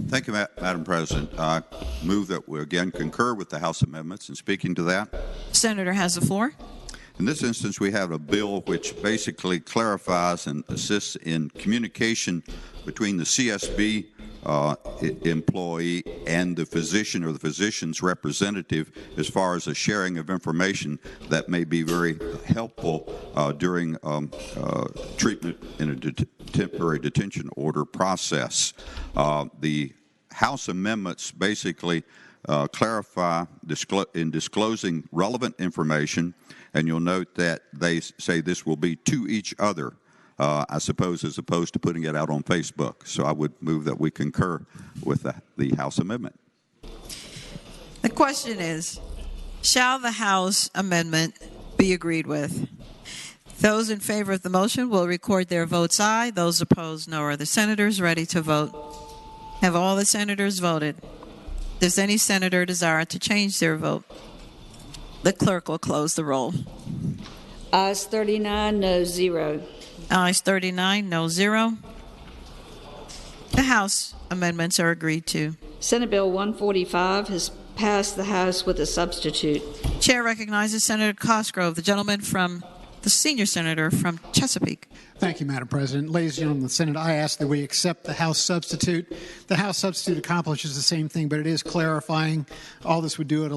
Thank you, Madam President. I move that we again concur with the House amendments. And speaking to that, Senator has the floor. in this instance, we have a bill which basically clarifies and assists in communication between the CSB employee and the physician or the physician's representative as far as a sharing of information that may be very helpful during treatment in a temporary detention order process. The House amendments basically clarify in disclosing relevant information, and you'll note that they say this will be to each other. I suppose, as opposed to putting it out on Facebook. So I would move that we concur with the House amendment. The question is, shall the House amendment be agreed with? Those in favor of the motion will record their votes aye. Those opposed, no. Are the senators ready to vote? Have all the senators voted? Does any senator desire to change their vote? The clerk will close the roll. Ayes 39, no 0. Ayes 39, no 0. The House amendments are agreed to. Senate Bill 145 has passed the House with a substitute. Chair recognizes Senator Cosgrove, the senior senator from Chesapeake. Thank you, Madam President. Ladies and gentlemen of the Senate, I ask that we accept the House substitute. The House substitute accomplishes the same thing, but it is clarifying. All this would do, it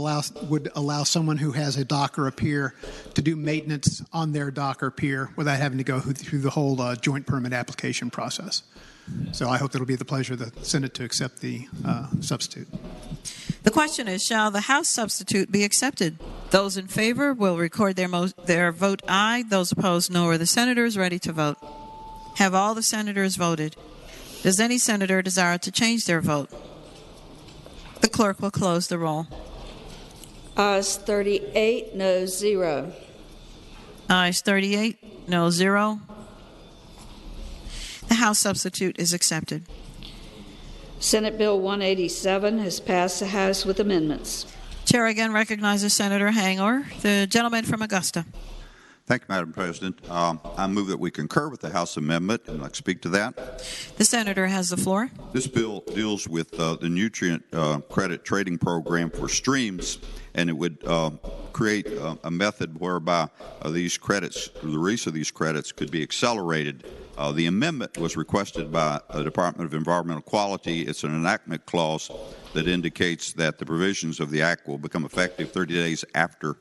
would allow someone who has a dock or a pier to do maintenance on their dock or pier without having to go through the whole joint permit application process. So I hope it'll be the pleasure of the Senate to accept the substitute. The question is, shall the House substitute be accepted? Those in favor will record their vote aye. Those opposed, no. Are the senators ready to vote? Have all the senators voted? Does any senator desire to change their vote? The clerk will close the roll. Ayes 38, no 0. Ayes 38, no 0. The House substitute is accepted. Senate Bill 187 has passed the House with amendments. Chair again recognizes Senator Hanger, the gentleman from Augusta. Thank you, Madam President. I move that we concur with the House amendment, and I'd like to speak to that. The senator has the floor. This bill deals with the nutrient credit trading program for streams, and it would create a method whereby these credits, the release of these credits, could be accelerated. The amendment was requested by the Department of Environmental Quality. It's an enactment clause that indicates that the provisions of the Act will become effective 30 days after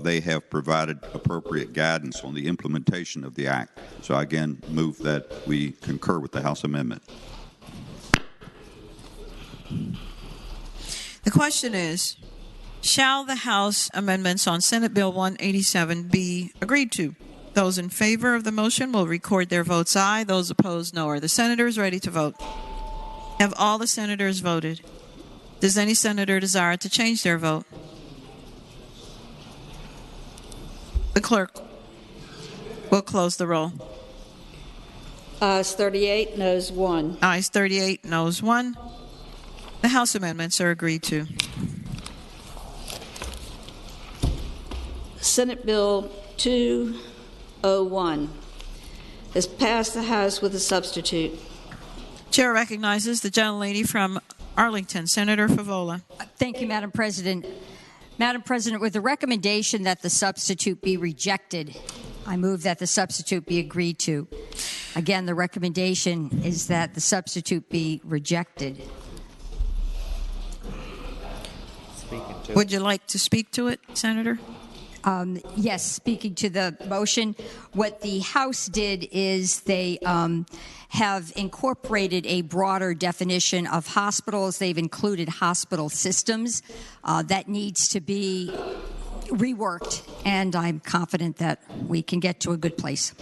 they have provided appropriate guidance on the implementation of the Act. So I again move that we concur with the House amendment. The question is, shall the House amendments on Senate Bill 187 be agreed to? Those in favor of the motion will record their votes aye. Those opposed, no. Are the senators ready to vote? Have all the senators voted? Does any senator desire to change their vote? The clerk will close the roll. Ayes 38, noes 1. Ayes 38, noes 1. The House amendments are agreed to. Senate Bill 201 has passed the House with a substitute. Chair recognizes the gentlelady from Arlington, Senator Favola. Thank you, Madam President. Madam President, with the recommendation that the substitute be rejected, I move that the substitute be agreed to. Again, the recommendation is that the substitute be rejected. Would you like to speak to it, Senator? Yes, speaking to the motion, what the House did is they have incorporated a broader definition of hospitals. They've included hospital systems. That needs to be reworked, and I'm confident that we can get to a good place.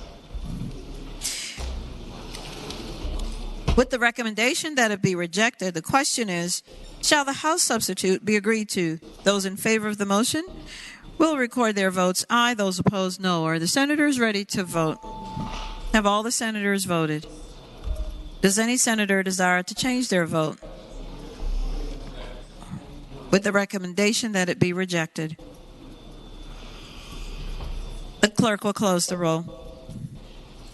With the recommendation that it be rejected, the question is, shall the House substitute be agreed to? Those in favor of the motion will record their votes aye. Those opposed, no. Are the senators ready to vote? Have all the senators voted? Does any senator desire to change their vote? With the recommendation that it be rejected. The clerk will close the roll.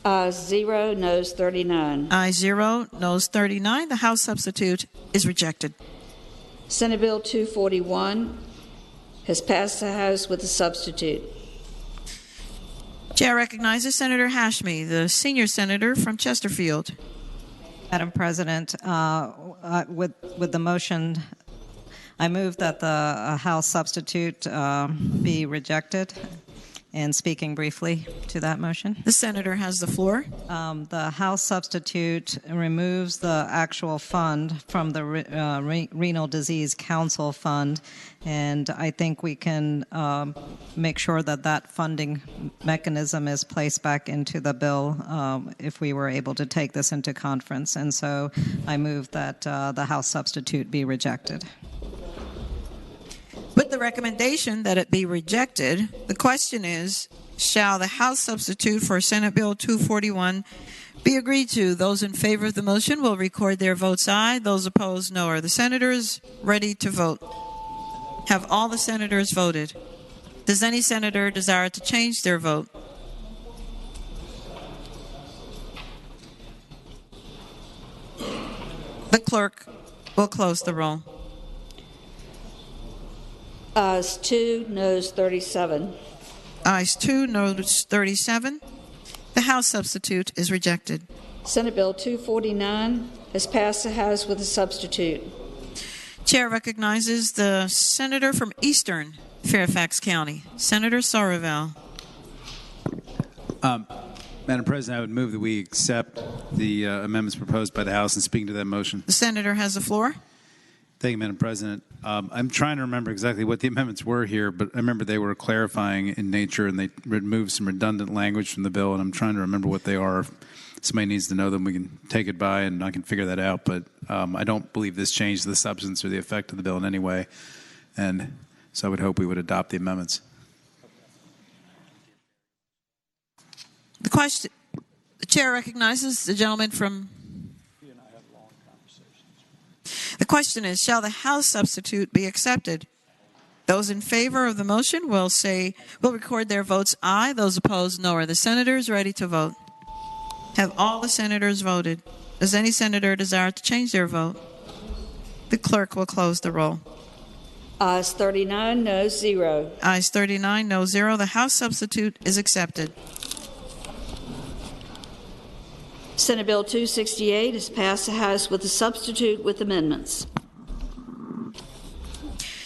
Ayes 0, noes 39. Ayes 0, noes 39. The House substitute is rejected. Senate Bill 241 has passed the House with a substitute. Chair recognizes Senator Hashmi, the senior senator from Chesterfield. Madam President, with the motion, I move that the House substitute be rejected. And speaking briefly to that motion. The senator has the floor. The House substitute removes the actual fund from the Renal Disease Council Fund, and I think we can make sure that that funding mechanism is placed back into the bill if we were able to take this into conference. And so I move that the House substitute be rejected. With the recommendation that it be rejected, the question is, shall the House substitute for Senate Bill 241 be agreed to? Those in favor of the motion will record their votes aye. Those opposed, no. Are the senators ready to vote? Have all the senators voted? Does any senator desire to change their vote? The clerk will close the roll. Ayes 2, noes 37. Ayes 2, noes 37. The House substitute is rejected. Senate Bill 249 has passed the House with a substitute. Chair recognizes the senator from Eastern Fairfax County, Senator Saravell. Madam President, I would move that we accept the amendments proposed by the House and speaking to that motion. The senator has the floor. Thank you, Madam President. I'm trying to remember exactly what the amendments were here, but I remember they were clarifying in nature and they removed some redundant language from the bill, and I'm trying to remember what they are. If somebody needs to know them, we can take it by and I can figure that out, but I don't believe this changed the substance or the effect of the bill in any way, and so I would hope we would adopt the amendments. The chair recognizes the gentleman from... The question is, shall the House substitute be accepted? Those in favor of the motion will record their votes aye. Those opposed, no. Are the senators ready to vote? Have all the senators voted? Does any senator desire to change their vote? The clerk will close the roll. Ayes 39, noes 0. Ayes 39, no 0. The House substitute is accepted. Senate Bill 268 has passed the House with a substitute with amendments.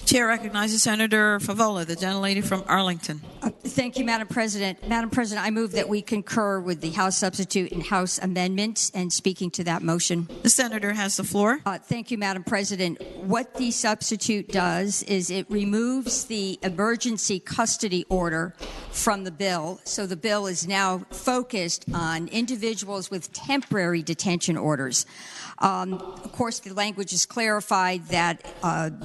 Chair recognizes Senator Favola, the gentlelady from Arlington. Thank you, Madam President. Madam President, I move that we concur with the House substitute and House amendments and speaking to that motion. The senator has the floor. Thank you, Madam President. What the substitute does is it removes the emergency custody order from the bill. So the bill is now focused on individuals with temporary detention orders. Of course, the language is clarified that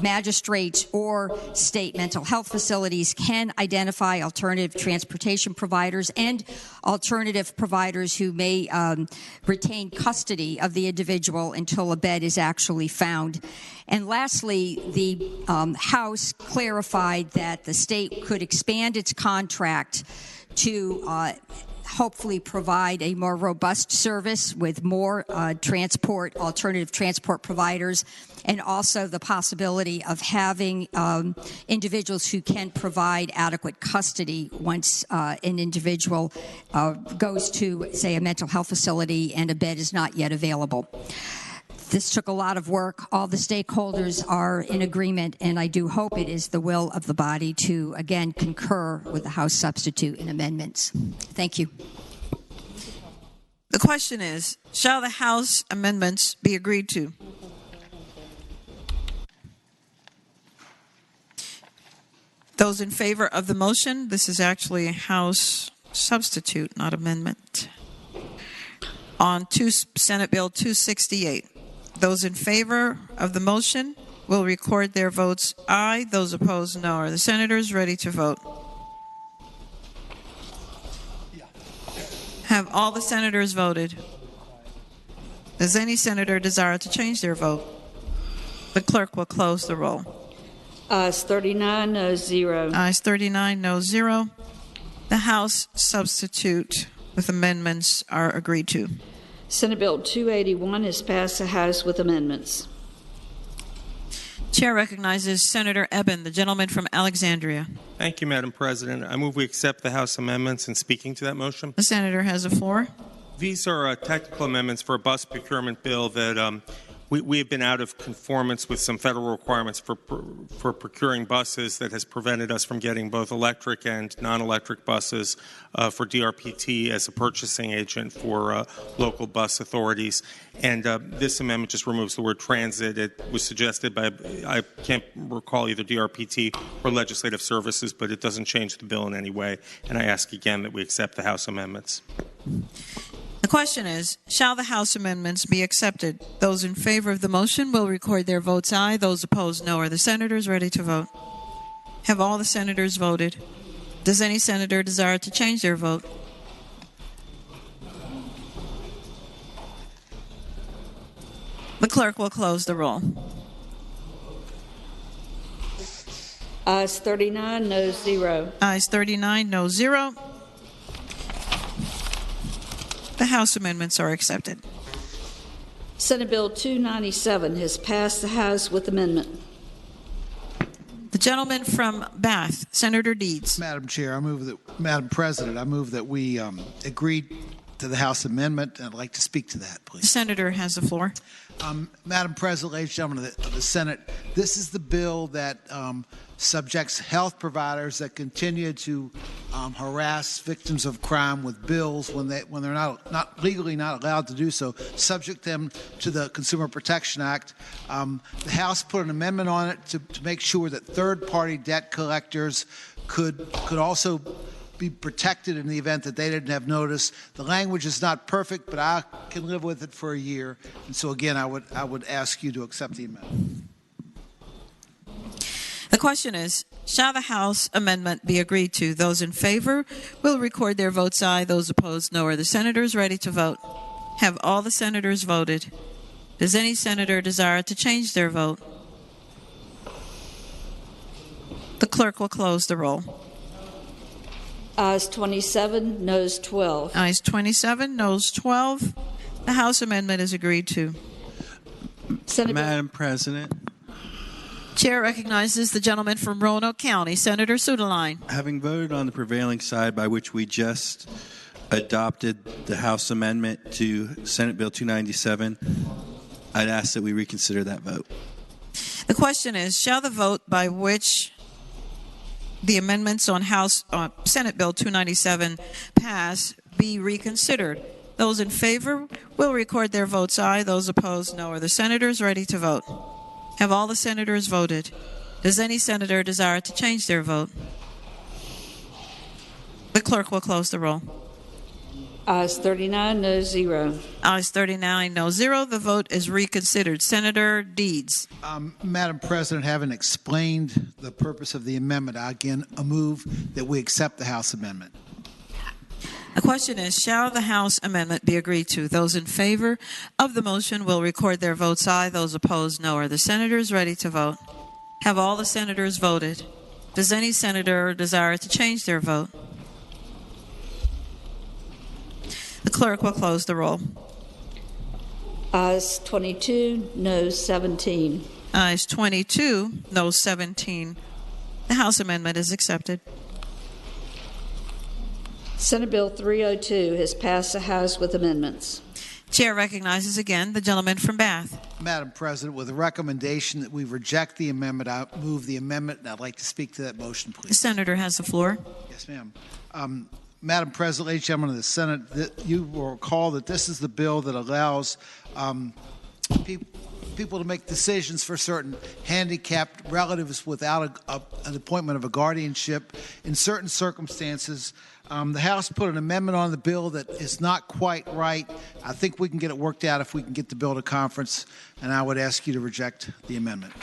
magistrates or state mental health facilities can identify alternative transportation providers and alternative providers who may retain custody of the individual until a bed is actually found. And lastly, the House clarified that the state could expand its contract to hopefully provide a more robust service with more alternative transport providers, and also the possibility of having individuals who can provide adequate custody once an individual goes to, say, a mental health facility and a bed is not yet available. This took a lot of work. All the stakeholders are in agreement, and I do hope it is the will of the body to, again, concur with the House substitute and amendments. Thank you. The question is, shall the House amendments be agreed to? Those in favor of the motion, this is actually a House substitute, not amendment, on Senate Bill 268. Those in favor of the motion will record their votes aye. Those opposed, no. Are the senators ready to vote? Have all the senators voted? Does any senator desire to change their vote? The clerk will close the roll. Ayes 39, no 0. Ayes 39, no 0. The House substitute with amendments are agreed to. Senate Bill 281 has passed the House with amendments. Chair recognizes Senator Eben, the gentleman from Alexandria. Thank you, Madam President. I move we accept the House amendments and speaking to that motion. The senator has the floor. These are technical amendments for a bus procurement bill that we have been out of conformance with some federal requirements for procuring buses that has prevented us from getting both electric and non-electric buses for DRPT as a purchasing agent for local bus authorities. And this amendment just removes the word transit. It was suggested by, I can't recall either DRPT or Legislative Services, but it doesn't change the bill in any way. And I ask again that we accept the House amendments. The question is, shall the House amendments be accepted? Those in favor of the motion will record their votes aye. Those opposed, no. Are the senators ready to vote? Have all the senators voted? Does any senator desire to change their vote? The clerk will close the roll. Ayes 39, no 0. Ayes 39, no 0. The House amendments are accepted. Senate Bill 297 has passed the House with amendment. The gentleman from Bath, Senator Deeds. Madam Chair, Madam President, I move that we agree to the House amendment, and I'd like to speak to that, please. The senator has the floor. Madam President, ladies and gentlemen of the Senate, this is the bill that subjects health providers that continue to harass victims of crime with bills when they're not legally not allowed to do so, subject them to the Consumer Protection Act. The House put an amendment on it to make sure that third-party debt collectors could also be protected in the event that they didn't have notice. The language is not perfect, but I can live with it for a year. And so again, I would ask you to accept the amendment. The question is, shall the House amendment be agreed to? Those in favor will record their votes aye. Those opposed, no. Are the senators ready to vote? Have all the senators voted? Does any senator desire to change their vote? The clerk will close the roll. Ayes 27, noes 12. Ayes 27, noes 12. The House amendment is agreed to. Madam President. Chair recognizes the gentleman from Roanoke County, Senator Sudeline. Having voted on the prevailing side by which we just adopted the House amendment to Senate Bill 297, I'd ask that we reconsider that vote. The question is, shall the vote by which the amendments on Senate Bill 297 pass be reconsidered? Those in favor will record their votes aye. Those opposed, no. Are the senators ready to vote? Have all the senators voted? Does any senator desire to change their vote? The clerk will close the roll. Ayes 39, no 0. Ayes 39, no 0. The vote is reconsidered. Senator Deeds. Madam President, having explained the purpose of the amendment, I again move that we accept the House amendment. The question is, shall the House amendment be agreed to? Those in favor of the motion will record their votes aye. Those opposed, no. Are the senators ready to vote? Have all the senators voted? Does any senator desire to change their vote? The clerk will close the roll. Ayes 22, noes 17. Ayes 22, noes 17. The House amendment is accepted. Senate Bill 302 has passed the House with amendments. Chair recognizes again the gentleman from Bath. Madam President, with a recommendation that we reject the amendment, I move the amendment, and I'd like to speak to that motion, please. The senator has the floor. Yes, ma'am. Madam President, ladies and gentlemen of the Senate, you will recall that this is the bill that allows people to make decisions for certain handicapped relatives without an appointment of a guardianship in certain circumstances. The House put an amendment on the bill that is not quite right. I think we can get it worked out if we can get the bill to conference, and I would ask you to reject the amendment.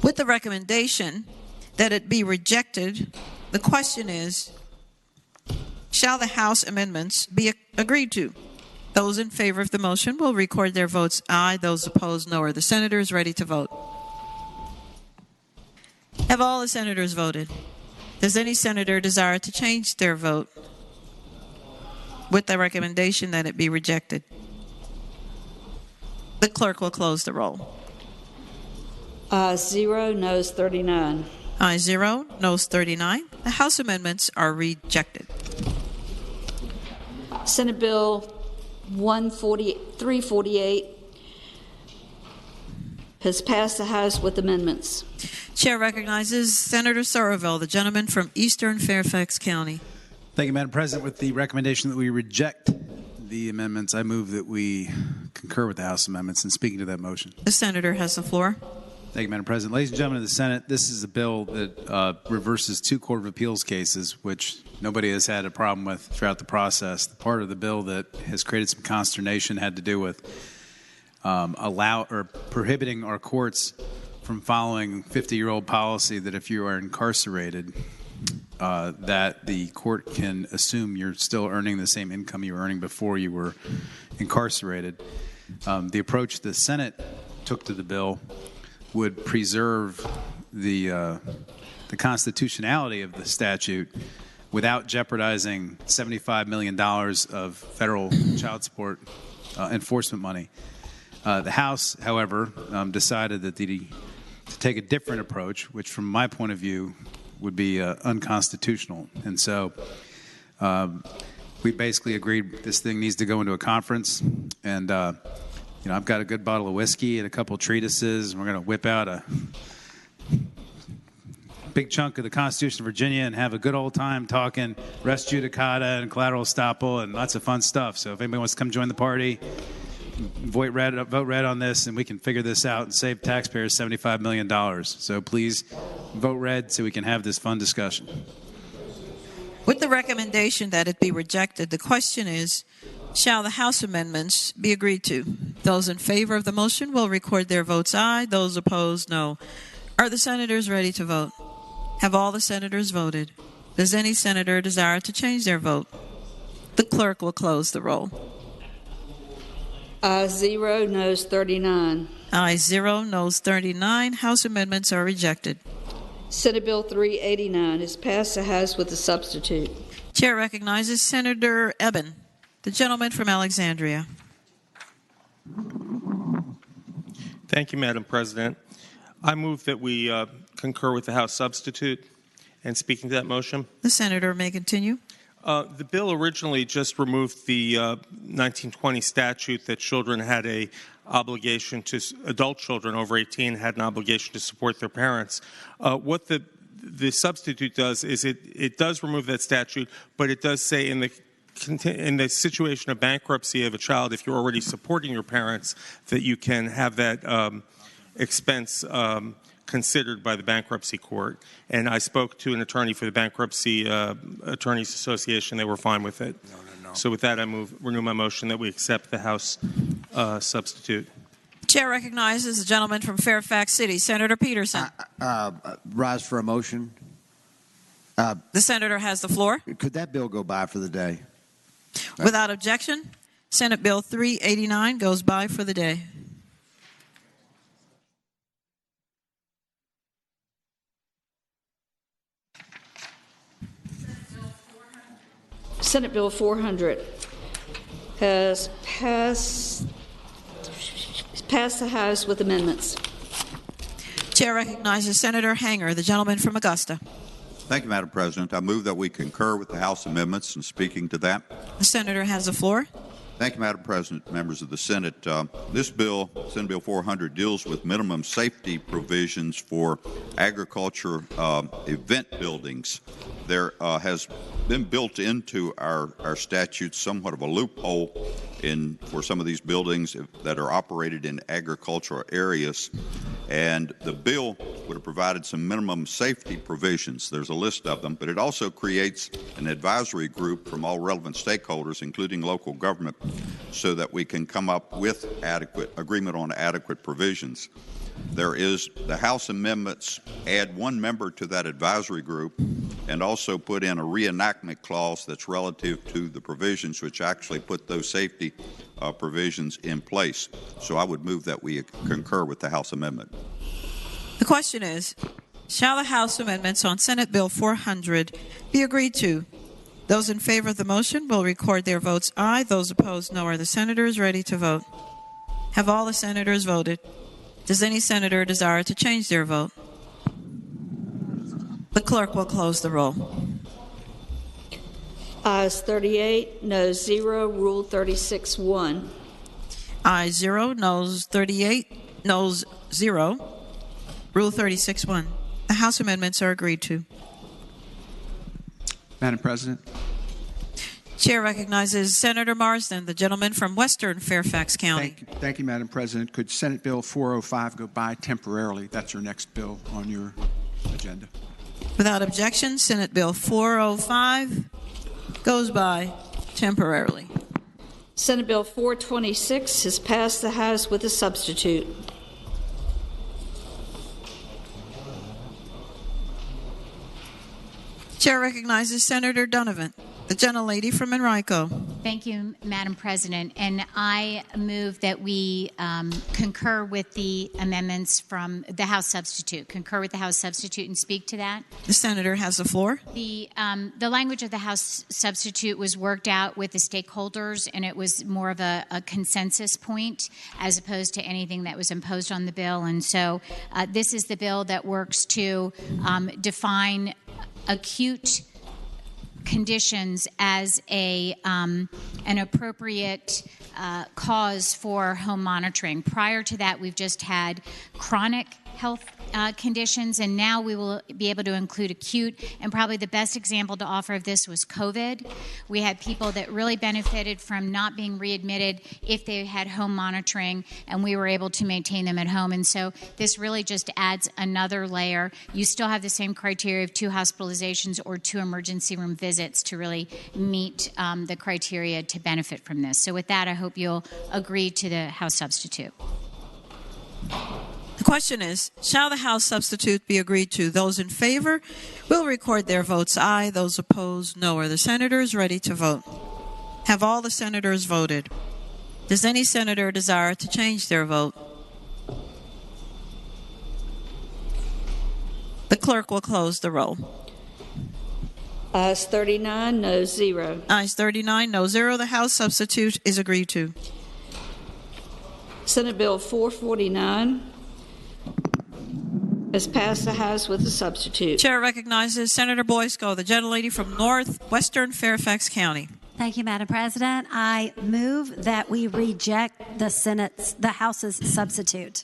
With the recommendation that it be rejected, the question is, shall the House amendments be agreed to? Those in favor of the motion will record their votes aye. Those opposed, no. Are the senators ready to vote? Have all the senators voted? Does any senator desire to change their vote? With the recommendation that it be rejected, the clerk will close the roll. 0, noes 39. Ayes 0, noes 39. The House amendments are rejected. Senate Bill 348 has passed the House with amendments. Chair recognizes Senator Sorovell, the gentleman from Eastern Fairfax County. Thank you, Madam President. With the recommendation that we reject the amendments, I move that we concur with the House amendments. And speaking to that motion. The senator has the floor. Thank you, Madam President. Ladies and gentlemen of the Senate, this is a bill that reverses 2 Court of Appeals cases, which nobody has had a problem with throughout the process. The part of the bill that has created some consternation had to do with prohibiting our courts from following 50-year-old policy that if you are incarcerated, that the court can assume you're still earning the same income you were earning before you were incarcerated. The approach the Senate took to the bill would preserve the constitutionality of the statute without jeopardizing $75 million of federal child support enforcement money. The House, however, decided that to take a different approach, which from my point of view would be unconstitutional. And so we basically agreed this thing needs to go into a conference. And, I've got a good bottle of whiskey and a couple treatises, and we're going to whip out a big chunk of the Constitution of Virginia and have a good old time talking res judicata and collateral estoppel and lots of fun stuff. So if anybody wants to come join the party, vote red on this, and we can figure this out and save taxpayers $75 million. So please vote red so we can have this fun discussion. With the recommendation that it be rejected, the question is, shall the House amendments be agreed to? Those in favor of the motion will record their votes aye. Those opposed, no. Are the senators ready to vote? Have all the senators voted? Does any senator desire to change their vote? The clerk will close the roll. 0, noes 39. Ayes 0, noes 39. House amendments are rejected. Senate Bill 389 has passed the House with a substitute. Chair recognizes Senator Eben, the gentleman from Alexandria. Thank you, Madam President. I move that we concur with the House substitute. And speaking to that motion, the senator may continue. The bill originally just removed the 1920 statute that children had a obligation to, adult children over 18 had an obligation to support their parents. What the substitute does is it does remove that statute, but it does say in the situation of bankruptcy of a child, if you're already supporting your parents, that you can have that expense considered by the bankruptcy court. And I spoke to an attorney for the Bankruptcy Attorneys Association. They were fine with it. No. So with that, I renew my motion that we accept the House substitute. Chair recognizes the gentleman from Fairfax City, Senator Peterson. Rise for a motion. The senator has the floor. Could that bill go by for the day? Without objection, Senate Bill 389 goes by for the day. Senate Bill 400 has passed the House with amendments. Chair recognizes Senator Hanger, the gentleman from Augusta. Thank you, Madam President. I move that we concur with the House amendments. And speaking to that, the senator has the floor. Thank you, Madam President, members of the Senate. This bill, Senate Bill 400, deals with minimum safety provisions for agriculture event buildings. There has been built into our statutes somewhat of a loophole for some of these buildings that are operated in agricultural areas. And the bill would have provided some minimum safety provisions. There's a list of them, but it also creates an advisory group from all relevant stakeholders, including local government, so that we can come up with adequate agreement on adequate provisions. There is the House amendments add one member to that advisory group and also put in a reenactment clause that's relative to the provisions which actually put those safety provisions in place. So I would move that we concur with the House amendment. The question is, shall the House amendments on Senate Bill 400 be agreed to? Those in favor of the motion will record their votes aye. Those opposed, no. Are the senators ready to vote? Have all the senators voted? Does any senator desire to change their vote? The clerk will close the roll. Ayes 38, noes 0, Rule 36-1. Ayes 0, noes 38, noes 0. Rule 36-1. The House amendments are agreed to. Madam President. Chair recognizes Senator Marsden, the gentleman from Western Fairfax County. Thank you, Madam President. Could Senate Bill 405 go by temporarily? That's your next bill on your agenda. Without objection, Senate Bill 405 goes by temporarily. Senate Bill 426 has passed the House with a substitute. Chair recognizes Senator Donovan, the gentlelady from Enrico. Thank you, Madam President. And I move that we concur with the amendments from the House substitute. Concur with the House substitute and speak to that. The senator has the floor. The language of the House substitute was worked out with the stakeholders, and it was more of a consensus point as opposed to anything that was imposed on the bill. And so this is the bill that works to define acute conditions as an appropriate cause for home monitoring. Prior to that, we've just had chronic health conditions, and now we will be able to include acute. And probably the best example to offer of this was COVID. We had people that really benefited from not being readmitted if they had home monitoring, and we were able to maintain them at home. And so this really just adds another layer. You still have the same criteria of 2 hospitalizations or 2 emergency room visits to really meet the criteria to benefit from this. So with that, I hope you'll agree to the House substitute. The question is, shall the House substitute be agreed to? Those in favor will record their votes aye. Those opposed, no. Are the senators ready to vote? Have all the senators voted? Does any senator desire to change their vote? The clerk will close the roll. Ayes 39, no 0. Ayes 39, no 0. The House substitute is agreed to. Senate Bill 449 has passed the House with a substitute. Chair recognizes Senator Boysko, the gentlelady from northwestern Fairfax County. Thank you, Madam President. I move that we reject the House's substitute.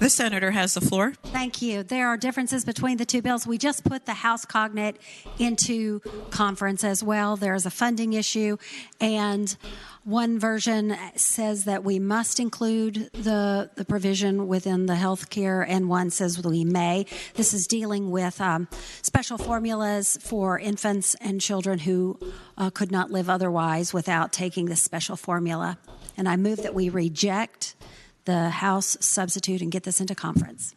The senator has the floor. Thank you. There are differences between the 2 bills. We just put the House Cognate into conference as well. There is a funding issue, and one version says that we must include the provision within the health care, and one says we may. This is dealing with special formulas for infants and children who could not live otherwise without taking this special formula. And I move that we reject the House substitute and get this into conference.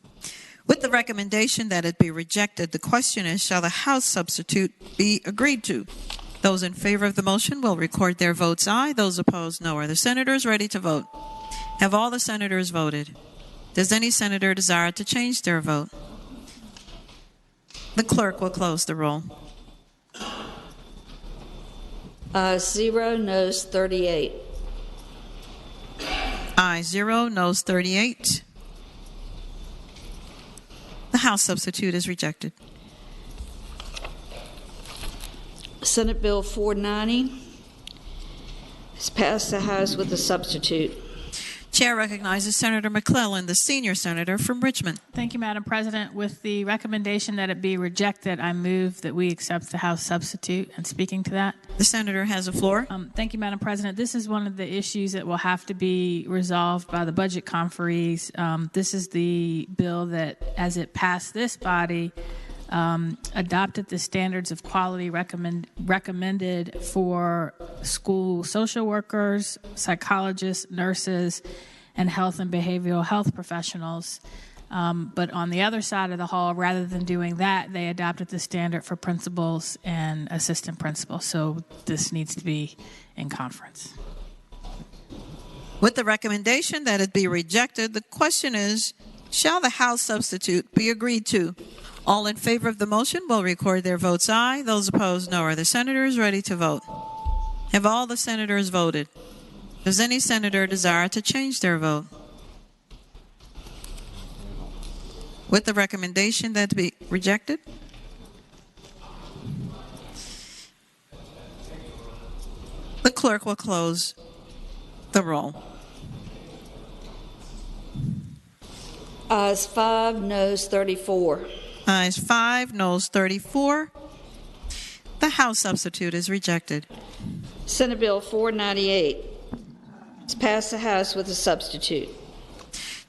With the recommendation that it be rejected, the question is, shall the House substitute be agreed to? Those in favor of the motion will record their votes aye. Those opposed, no. Are the senators ready to vote? Have all the senators voted? Does any senator desire to change their vote? The clerk will close the roll. Ayes 0, noes 38. Ayes 0, noes 38. The House substitute is rejected. Senate Bill 490 has passed the House with a substitute. Chair recognizes Senator McClellan, the senior senator from Richmond. Thank you, Madam President. With the recommendation that it be rejected, I move that we accept the House substitute. And speaking to that, the senator has the floor. Thank you, Madam President. This is one of the issues that will have to be resolved by the budget conferees. This is the bill that, as it passed this body, adopted the standards of quality recommended for school social workers, psychologists, nurses, and health and behavioral health professionals. But on the other side of the hall, rather than doing that, they adopted the standard for principals and assistant principals. So this needs to be in conference. With the recommendation that it be rejected, the question is, shall the House substitute be agreed to? All in favor of the motion will record their votes aye. Those opposed, no. Are the senators ready to vote? Have all the senators voted? Does any senator desire to change their vote? With the recommendation that to be rejected, the clerk will close the roll. Ayes 5, noes 34. Ayes 5, noes 34. The House substitute is rejected. Senate Bill 498 is passed the House with a substitute.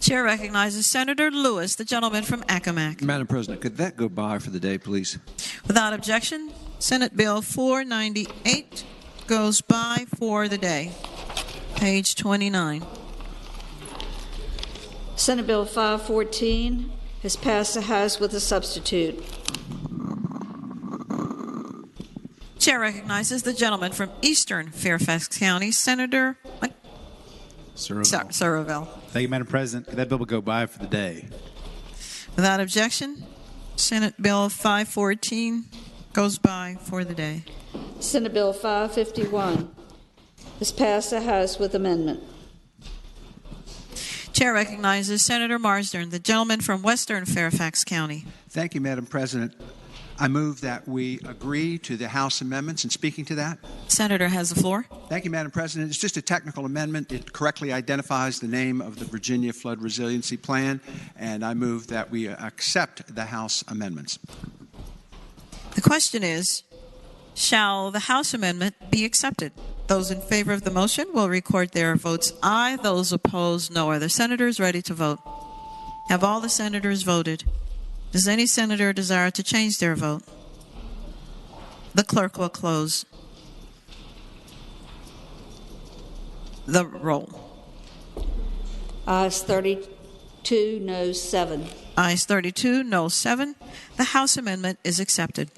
Chair recognizes Senator Lewis, the gentleman from Accomack. Madam President, could that go by for the day, please? Without objection, Senate Bill 498 goes by for the day. Page 29. Senate Bill 514 has passed the House with a substitute. Chair recognizes the gentleman from Eastern Fairfax County, Senator Surville. Thank you, Madam President. That bill will go by for the day. Without objection, Senate Bill 514 goes by for the day. Senate Bill 551 has passed the House with amendment. Chair recognizes Senator Marsden, the gentleman from Western Fairfax County. Thank you, Madam President. I move that we agree to the House amendments. And speaking to that, Senator has the floor. Thank you, Madam President. It's just a technical amendment. It correctly identifies the name of the Virginia Flood Resiliency Plan, and I move that we accept the House amendments. The question is, shall the House amendment be accepted? Those in favor of the motion will record their votes aye. Those opposed, no. Are the senators ready to vote? Have all the senators voted? Does any senator desire to change their vote? The clerk will close the roll. Ayes 32, noes 7. Ayes 32, no 7. The House amendment is accepted.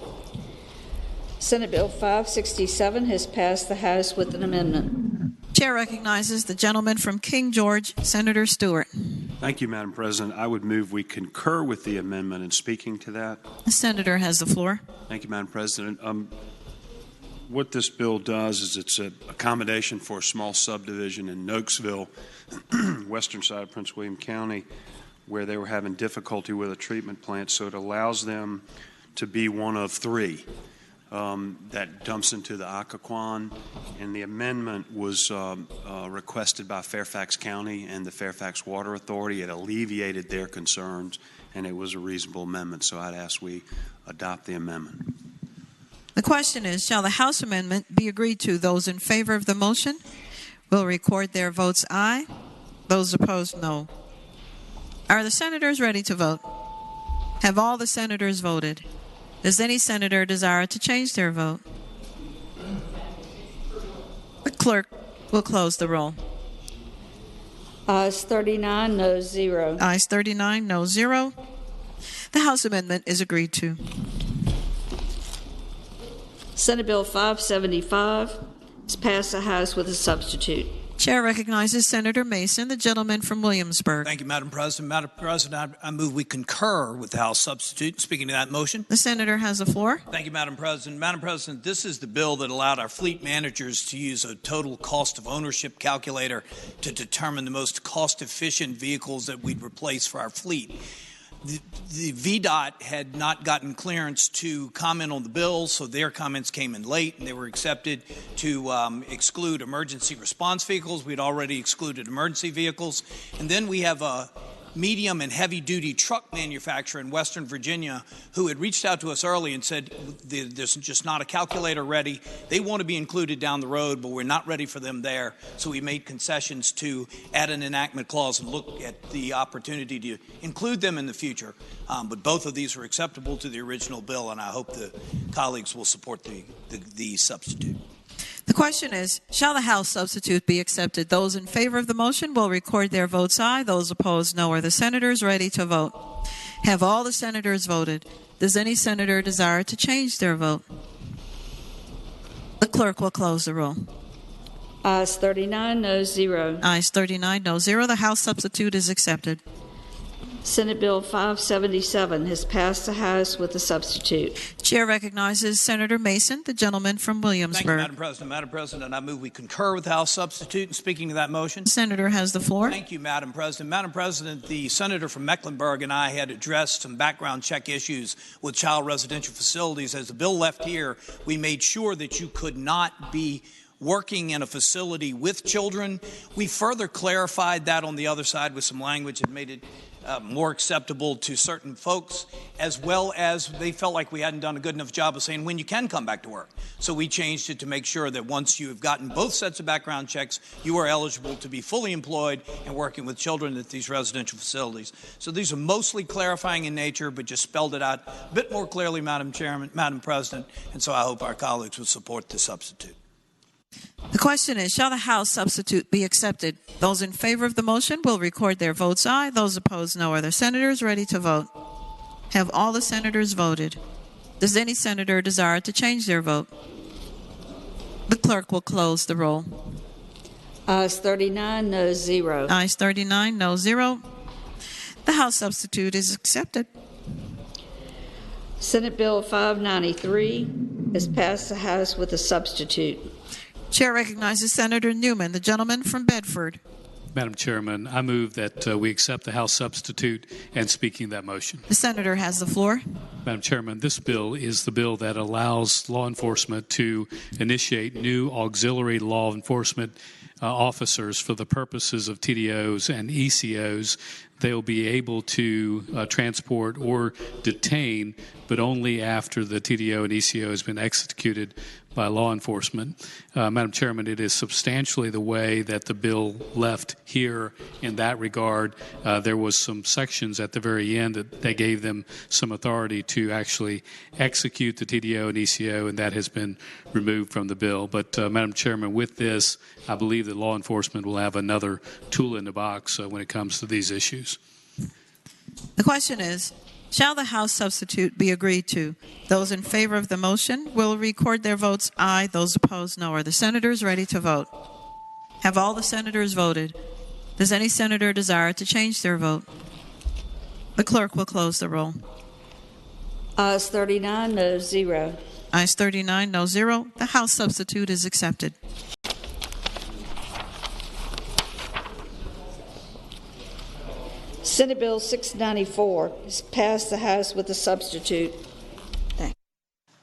Senate Bill 567 has passed the House with an amendment. Chair recognizes the gentleman from King George, Senator Stewart. Thank you, Madam President. I would move we concur with the amendment. And speaking to that, the senator has the floor. Thank you, Madam President. What this bill does is it's an accommodation for a small subdivision in Nokesville, western side of Prince William County, where they were having difficulty with a treatment plant. So it allows them to be one of three that dumps into the Occoquan, and the amendment was requested by Fairfax County and the Fairfax Water Authority. It alleviated their concerns, and it was a reasonable amendment, so I'd ask we adopt the amendment. The question is, shall the House amendment be agreed to? Those in favor of the motion will record their votes aye. Those opposed, no. Are the senators ready to vote? Have all the senators voted? Does any senator desire to change their vote? The clerk will close the roll. Ayes 39, noes 0. Ayes 39, no 0. The House amendment is agreed to. Senate Bill 575 has passed the House with a substitute. Chair recognizes Senator Mason, the gentleman from Williamsburg. Thank you, Madam President. Madam President, I move we concur with the House substitute. Speaking to that motion. The senator has the floor. Thank you, Madam President. Madam President, this is the bill that allowed our fleet managers to use a total cost of ownership calculator to determine the most cost-efficient vehicles that we'd replace for our fleet. the VDOT had not gotten clearance to comment on the bill, so their comments came in late, and they were accepted to exclude emergency response vehicles. We'd already excluded emergency vehicles. And then we have a medium and heavy-duty truck manufacturer in Western Virginia who had reached out to us early and said there's just not a calculator ready. They want to be included down the road, but we're not ready for them there. So we made concessions to add an enactment clause and look at the opportunity to include them in the future. But both of these are acceptable to the original bill, and I hope the colleagues will support the substitute. The question is, shall the House substitute be accepted? Those in favor of the motion will record their votes aye. Those opposed, no. Are the senators ready to vote? Have all the senators voted? Does any senator desire to change their vote? The clerk will close the roll. Ayes 39, no 0. Ayes 39, no 0. The House substitute is accepted. Senate Bill 577 has passed the House with a substitute. Chair recognizes Senator Mason, the gentleman from Williamsburg. Thank you, Madam President. Madam President, I move we concur with the House substitute. And speaking to that motion, the senator has the floor. Thank you, Madam President. Madam President, the senator from Mecklenburg and I had addressed some background check issues with child residential facilities. As the bill left here, we made sure that you could not be working in a facility with children. We further clarified that on the other side with some language that made it more acceptable to certain folks, as well as they felt like we hadn't done a good enough job of saying when you can come back to work. So we changed it to make sure that once you have gotten both sets of background checks, you are eligible to be fully employed and working with children at these residential facilities. So these are mostly clarifying in nature, but just spelled it out a bit more clearly, Madam President, and so I hope our colleagues would support the substitute. The question is, shall the House substitute be accepted? Those in favor of the motion will record their votes aye. Those opposed, no. Are the senators ready to vote? Have all the senators voted? Does any senator desire to change their vote? The clerk will close the roll. Ayes 39, no 0. Ayes 39, no 0. The House substitute is accepted. Senate Bill 593 has passed the House with a substitute. Chair recognizes Senator Newman, the gentleman from Bedford. Madam Chairman, I move that we accept the House substitute and speaking that motion. The senator has the floor. Madam Chairman, this bill is the bill that allows law enforcement to initiate new auxiliary law enforcement officers for the purposes of TDOs and ECOs. They'll be able to transport or detain, but only after the TDO and ECO has been executed by law enforcement. Madam Chairman, it is substantially the way that the bill left here in that regard. There was some sections at the very end that they gave them some authority to actually execute the TDO and ECO, and that has been removed from the bill. But Madam Chairman, with this, I believe that law enforcement will have another tool in the box when it comes to these issues. The question is, shall the House substitute be agreed to? Those in favor of the motion will record their votes aye. Those opposed, no. Are the senators ready to vote? Have all the senators voted? Does any senator desire to change their vote? The clerk will close the roll. Ayes 39, no 0. Ayes 39, no 0. The House substitute is accepted. Senate Bill 694 has passed the House with a substitute. Thank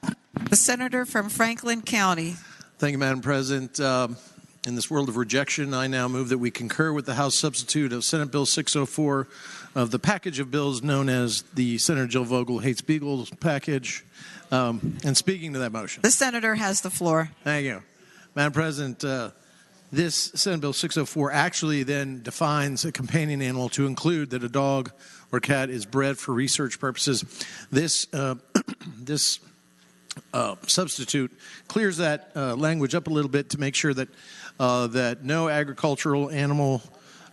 you. The senator from Franklin County. Thank you, Madam President. In this world of rejection, I now move that we concur with the House substitute of Senate Bill 604 of the package of bills known as the Senator Jill Vogel hates beagles package. And speaking to that motion. The senator has the floor. Thank you. Madam President, this Senate Bill 604 actually then defines a companion animal to include that a dog or cat is bred for research purposes. This substitute clears that language up a little bit to make sure that that no agricultural animal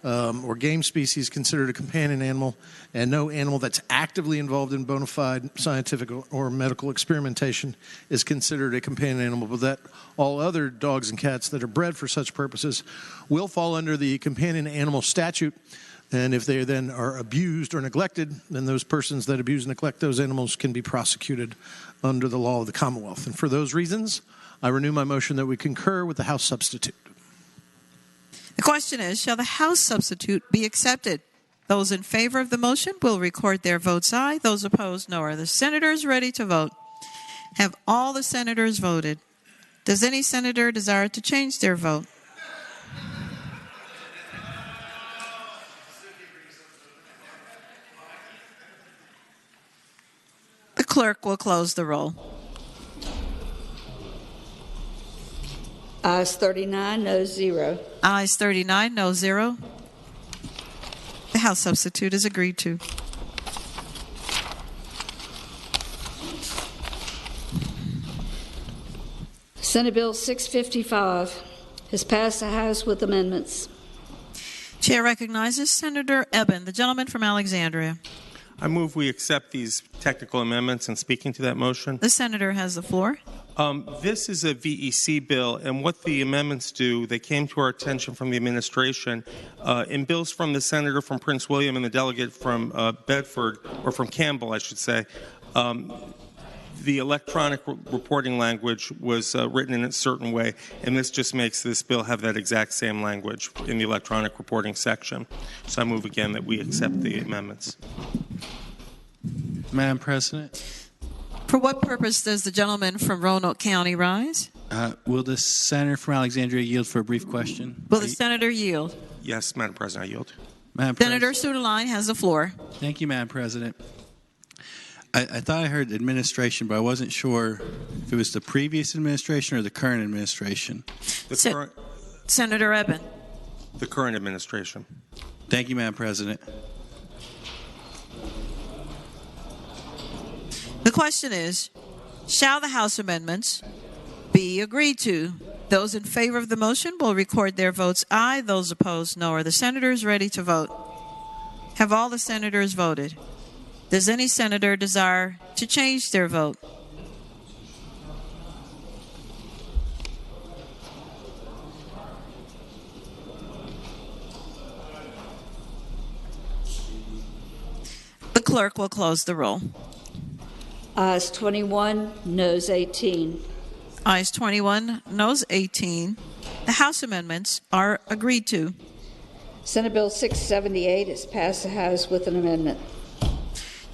or game species considered a companion animal, and no animal that's actively involved in bona fide scientific or medical experimentation is considered a companion animal, but that all other dogs and cats that are bred for such purposes will fall under the companion animal statute. And if they then are abused or neglected, then those persons that abuse and neglect those animals can be prosecuted under the law of the Commonwealth. And for those reasons, I renew my motion that we concur with the House substitute. The question is, shall the House substitute be accepted? Those in favor of the motion will record their votes aye. Those opposed, no. Are the senators ready to vote? Have all the senators voted? Does any senator desire to change their vote? The clerk will close the roll. Ayes 39, no 0. Ayes 39, no 0. The House substitute is agreed to. Senate Bill 655 has passed the House with amendments. Chair recognizes Senator Eben, the gentleman from Alexandria. I move we accept these technical amendments. And speaking to that motion, the senator has the floor. This is a VEC bill, and what the amendments do, they came to our attention from the administration in bills from the senator from Prince William and the delegate from Bedford, or from Campbell, I should say. The electronic reporting language was written in a certain way, and this just makes this bill have that exact same language in the electronic reporting section. So I move again that we accept the amendments. Madam President. For what purpose does the gentleman from Roanoke County rise? Will the senator from Alexandria yield for a brief question? Will the senator yield? Yes, Madam President, I yield. Senator Suderline has the floor. Thank you, Madam President. I thought I heard administration, but I wasn't sure if it was the previous administration or the current administration. Senator Eben. The current administration. Thank you, Madam President. The question is, shall the House amendments be agreed to? Those in favor of the motion will record their votes aye. Those opposed, no. Are the senators ready to vote? Have all the senators voted? Does any senator desire to change their vote? The clerk will close the roll. Ayes 21, noes 18. Ayes 21, noes 18. The House amendments are agreed to. Senate Bill 678 has passed the House with an amendment.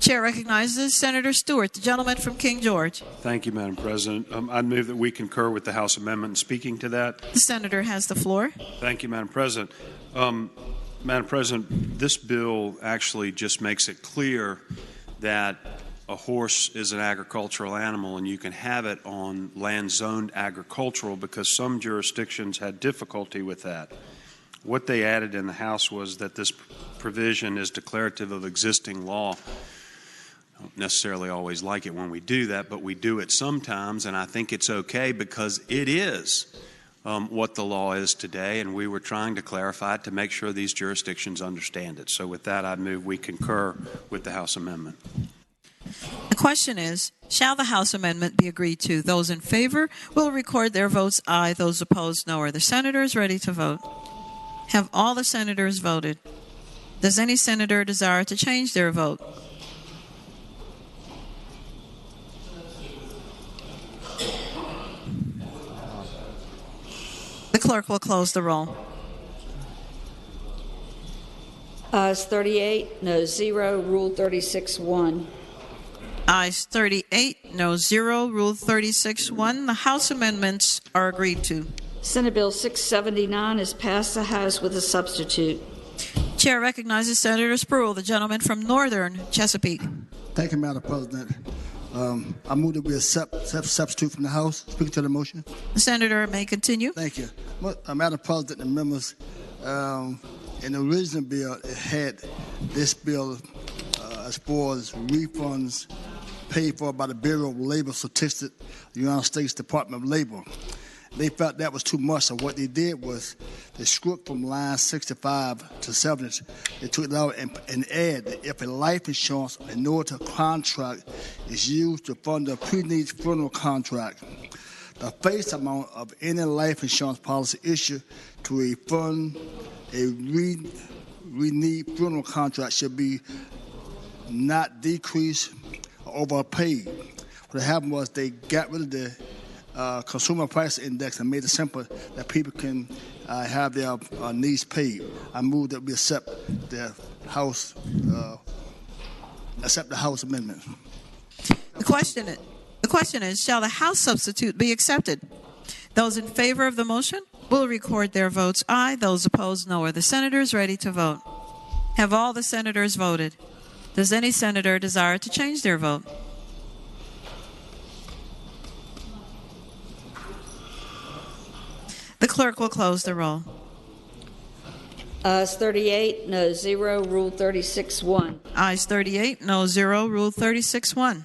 Chair recognizes Senator Stewart, the gentleman from King George. Thank you, Madam President. I move that we concur with the House amendment. And speaking to that, the senator has the floor. Thank you, Madam President. Madam President, this bill actually just makes it clear that a horse is an agricultural animal, and you can have it on land zoned agricultural, because some jurisdictions had difficulty with that. What they added in the House was that this provision is declarative of existing law. I don't necessarily always like it when we do that, but we do it sometimes, and I think it's okay because it is what the law is today, and we were trying to clarify it to make sure these jurisdictions understand it. So with that, I move we concur with the House amendment. The question is, shall the House amendment be agreed to? Those in favor will record their votes aye. Those opposed, no. Are the senators ready to vote? Have all the senators voted? Does any senator desire to change their vote? The clerk will close the roll. Ayes 38, noes 0, Rule 36-1. Ayes 38, no 0, Rule 36-1. The House amendments are agreed to. Senate Bill 679 has passed the House with a substitute. Chair recognizes Senator Spruill, the gentleman from Northern Chesapeake. Thank you, Madam President. I move that we accept substitute from the House. Speaking to the motion. The senator may continue. Thank you. Madam President and members, in the original bill, it had this bill as far as refunds paid for by the Bureau of Labor Statistics, the United States Department of Labor. They felt that was too much, so what they did was they screwed from line 65 to 70. They took it out and added that if a life insurance in order to contract is used to fund a pre-need funeral contract, the face amount of any life insurance policy issued to a fund a re-need funeral contract should be not decreased or overpaid. What happened was they got rid of the consumer price index and made it simple that people can have their needs paid. I move that we accept the House amendment. The question is, shall the House substitute be accepted? Those in favor of the motion will record their votes aye. Those opposed, no. Are the senators ready to vote? Have all the senators voted? Does any senator desire to change their vote? The clerk will close the roll. Ayes 38, no 0, Rule 36-1. Ayes 38, no 0, Rule 36-1.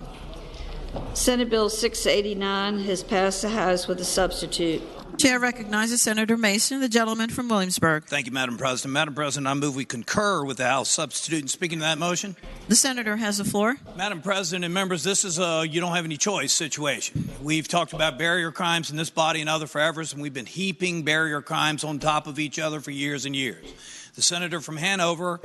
Senate Bill 689 has passed the House with a substitute. Chair recognizes Senator Mason, the gentleman from Williamsburg. Thank you, Madam President. Madam President, I move we concur with the House substitute. And speaking to that motion, the senator has the floor. Madam President and members, this is a you don't have any choice situation. We've talked about barrier crimes in this body and other forevers, and we've been heaping barrier crimes on top of each other for years and years. The senator from Hanover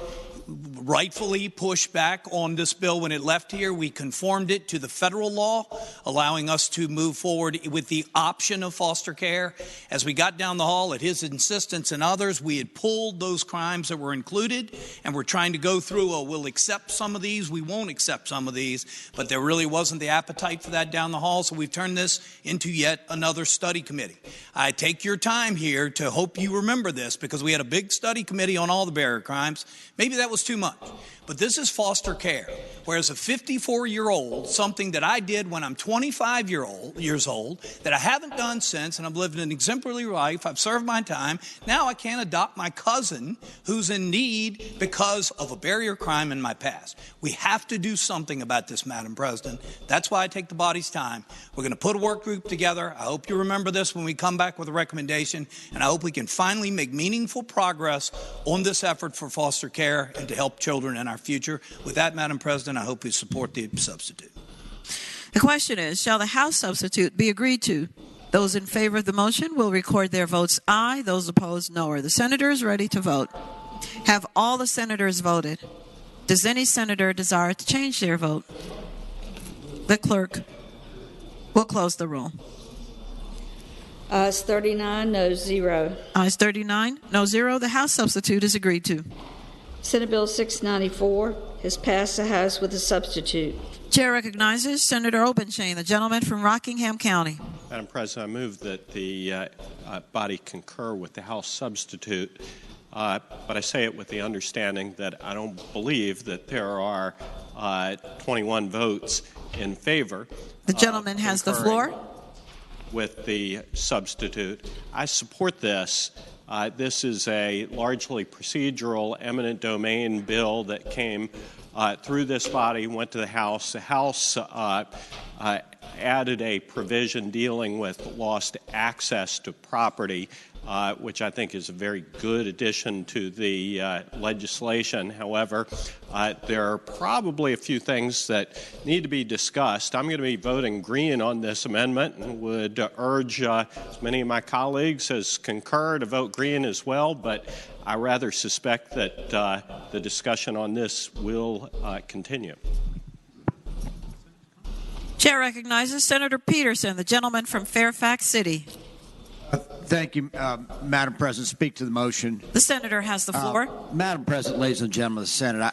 rightfully pushed back on this bill when it left here. We conformed it to the federal law, allowing us to move forward with the option of foster care. As we got down the hall, at his insistence and others, we had pulled those crimes that were included, and we're trying to go through, we'll accept some of these, we won't accept some of these, but there really wasn't the appetite for that down the hall, so we've turned this into yet another study committee. I take your time here to hope you remember this, because we had a big study committee on all the barrier crimes. Maybe that was too much. But this is foster care, whereas a 54-year-old, something that I did when I'm 25 years old, that I haven't done since, and I've lived an exemplary life, I've served my time, now I can't adopt my cousin who's in need because of a barrier crime in my past. We have to do something about this, Madam President. That's why I take the body's time. We're going to put a work group together. I hope you remember this when we come back with a recommendation, and I hope we can finally make meaningful progress on this effort for foster care and to help children in our future. With that, Madam President, I hope you support the substitute. The question is, shall the House substitute be agreed to? Those in favor of the motion will record their votes aye. Those opposed, no. Are the senators ready to vote? Have all the senators voted? Does any senator desire to change their vote? The clerk will close the roll. Ayes 39, no 0. Ayes 39, no 0. The House substitute is agreed to. Senate Bill 694 has passed the House with a substitute. Chair recognizes Senator Obenchain, the gentleman from Rockingham County. Madam President, I move that the body concur with the House substitute, but I say it with the understanding that I don't believe that there are 21 votes in favor. The gentleman has the floor. With the substitute. I support this. This is a largely procedural, eminent domain bill that came through this body, went to the House. The House added a provision dealing with lost access to property, which I think is a very good addition to the legislation. However, there are probably a few things that need to be discussed. I'm going to be voting green on this amendment and would urge as many of my colleagues as concur to vote green as well, but I rather suspect that the discussion on this will continue. Chair recognizes Senator Peterson, the gentleman from Fairfax City. Thank you, Madam President. Speak to the motion. The senator has the floor. Madam President, ladies and gentlemen of the Senate,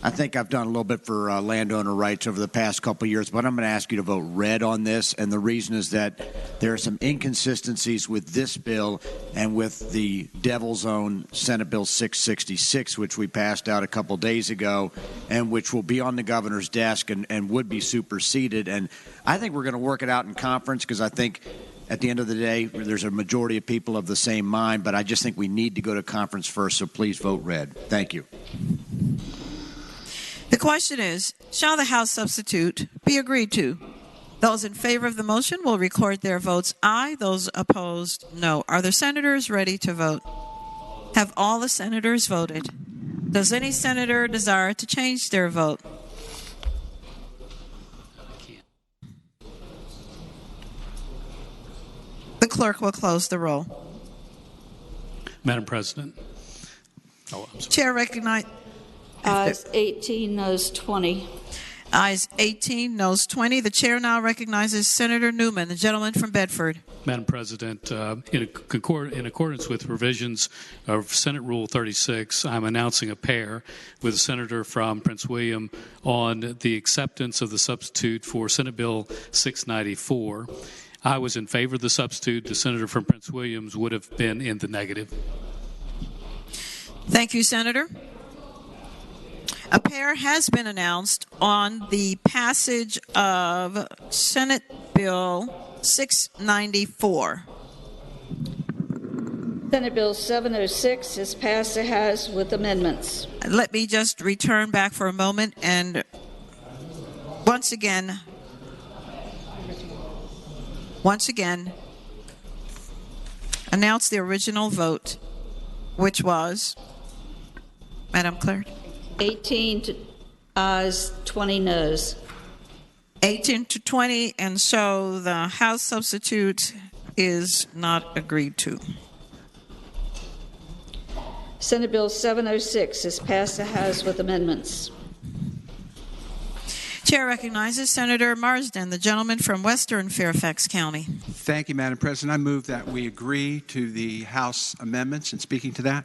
I think I've done a little bit for landowner rights over the past couple of years, but I'm going to ask you to vote red on this, and the reason is that there are some inconsistencies with this bill and with the Devil's Own Senate Bill 666, which we passed out a couple days ago, and which will be on the governor's desk and would be superseded. And I think we're going to work it out in conference, because I think at the end of the day, there's a majority of people of the same mind, but I just think we need to go to conference first, so please vote red. Thank you. The question is, shall the House substitute be agreed to? Those in favor of the motion will record their votes aye. Those opposed, no. Are the senators ready to vote? Have all the senators voted? Does any senator desire to change their vote? The clerk will close the roll. Madam President. Chair recognizes. Ayes 18, noes 20. Ayes 18, noes 20. The chair now recognizes Senator Newman, the gentleman from Bedford. Madam President, in accordance with provisions of Senate Rule 36, I'm announcing a pair with the senator from Prince William on the acceptance of the substitute for Senate Bill 694. I was in favor of the substitute. The senator from Prince Williams would have been in the negative. Thank you, Senator. A pair has been announced on the passage of Senate Bill 694. Senate Bill 706 is passed the House with amendments. Let me just return back for a moment and once again announce the original vote, which was, Madam Clerk? 18 to ayes, 20 noes. 18 to 20, and so the House substitute is not agreed to. Senate Bill 706 is passed the House with amendments. Chair recognizes Senator Marsden, the gentleman from Western Fairfax County. Thank you, Madam President. I move that we agree to the House amendments. And speaking to that,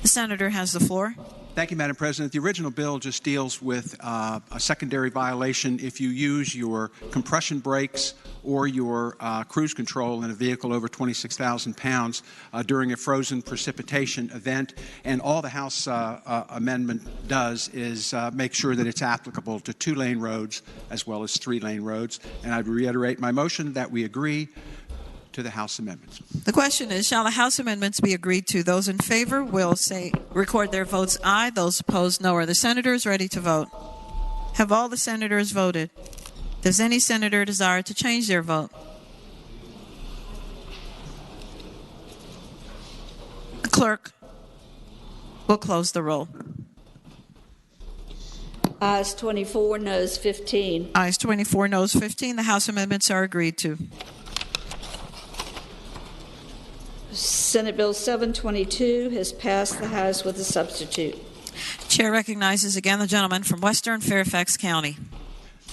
the senator has the floor. Thank you, Madam President. The original bill just deals with a secondary violation if you use your compression brakes or your cruise control in a vehicle over 26,000 pounds during a frozen precipitation event. And all the House amendment does is make sure that it's applicable to 2-lane roads as well as 3-lane roads. And I reiterate my motion that we agree to the House amendments. The question is, shall the House amendments be agreed to? Those in favor will record their votes aye. Those opposed, no. Are the senators ready to vote? Have all the senators voted? Does any senator desire to change their vote? The clerk will close the roll. Ayes 24, noes 15. Ayes 24, noes 15. The House amendments are agreed to. Senate Bill 722 has passed the House with a substitute. Chair recognizes again the gentleman from Western Fairfax County.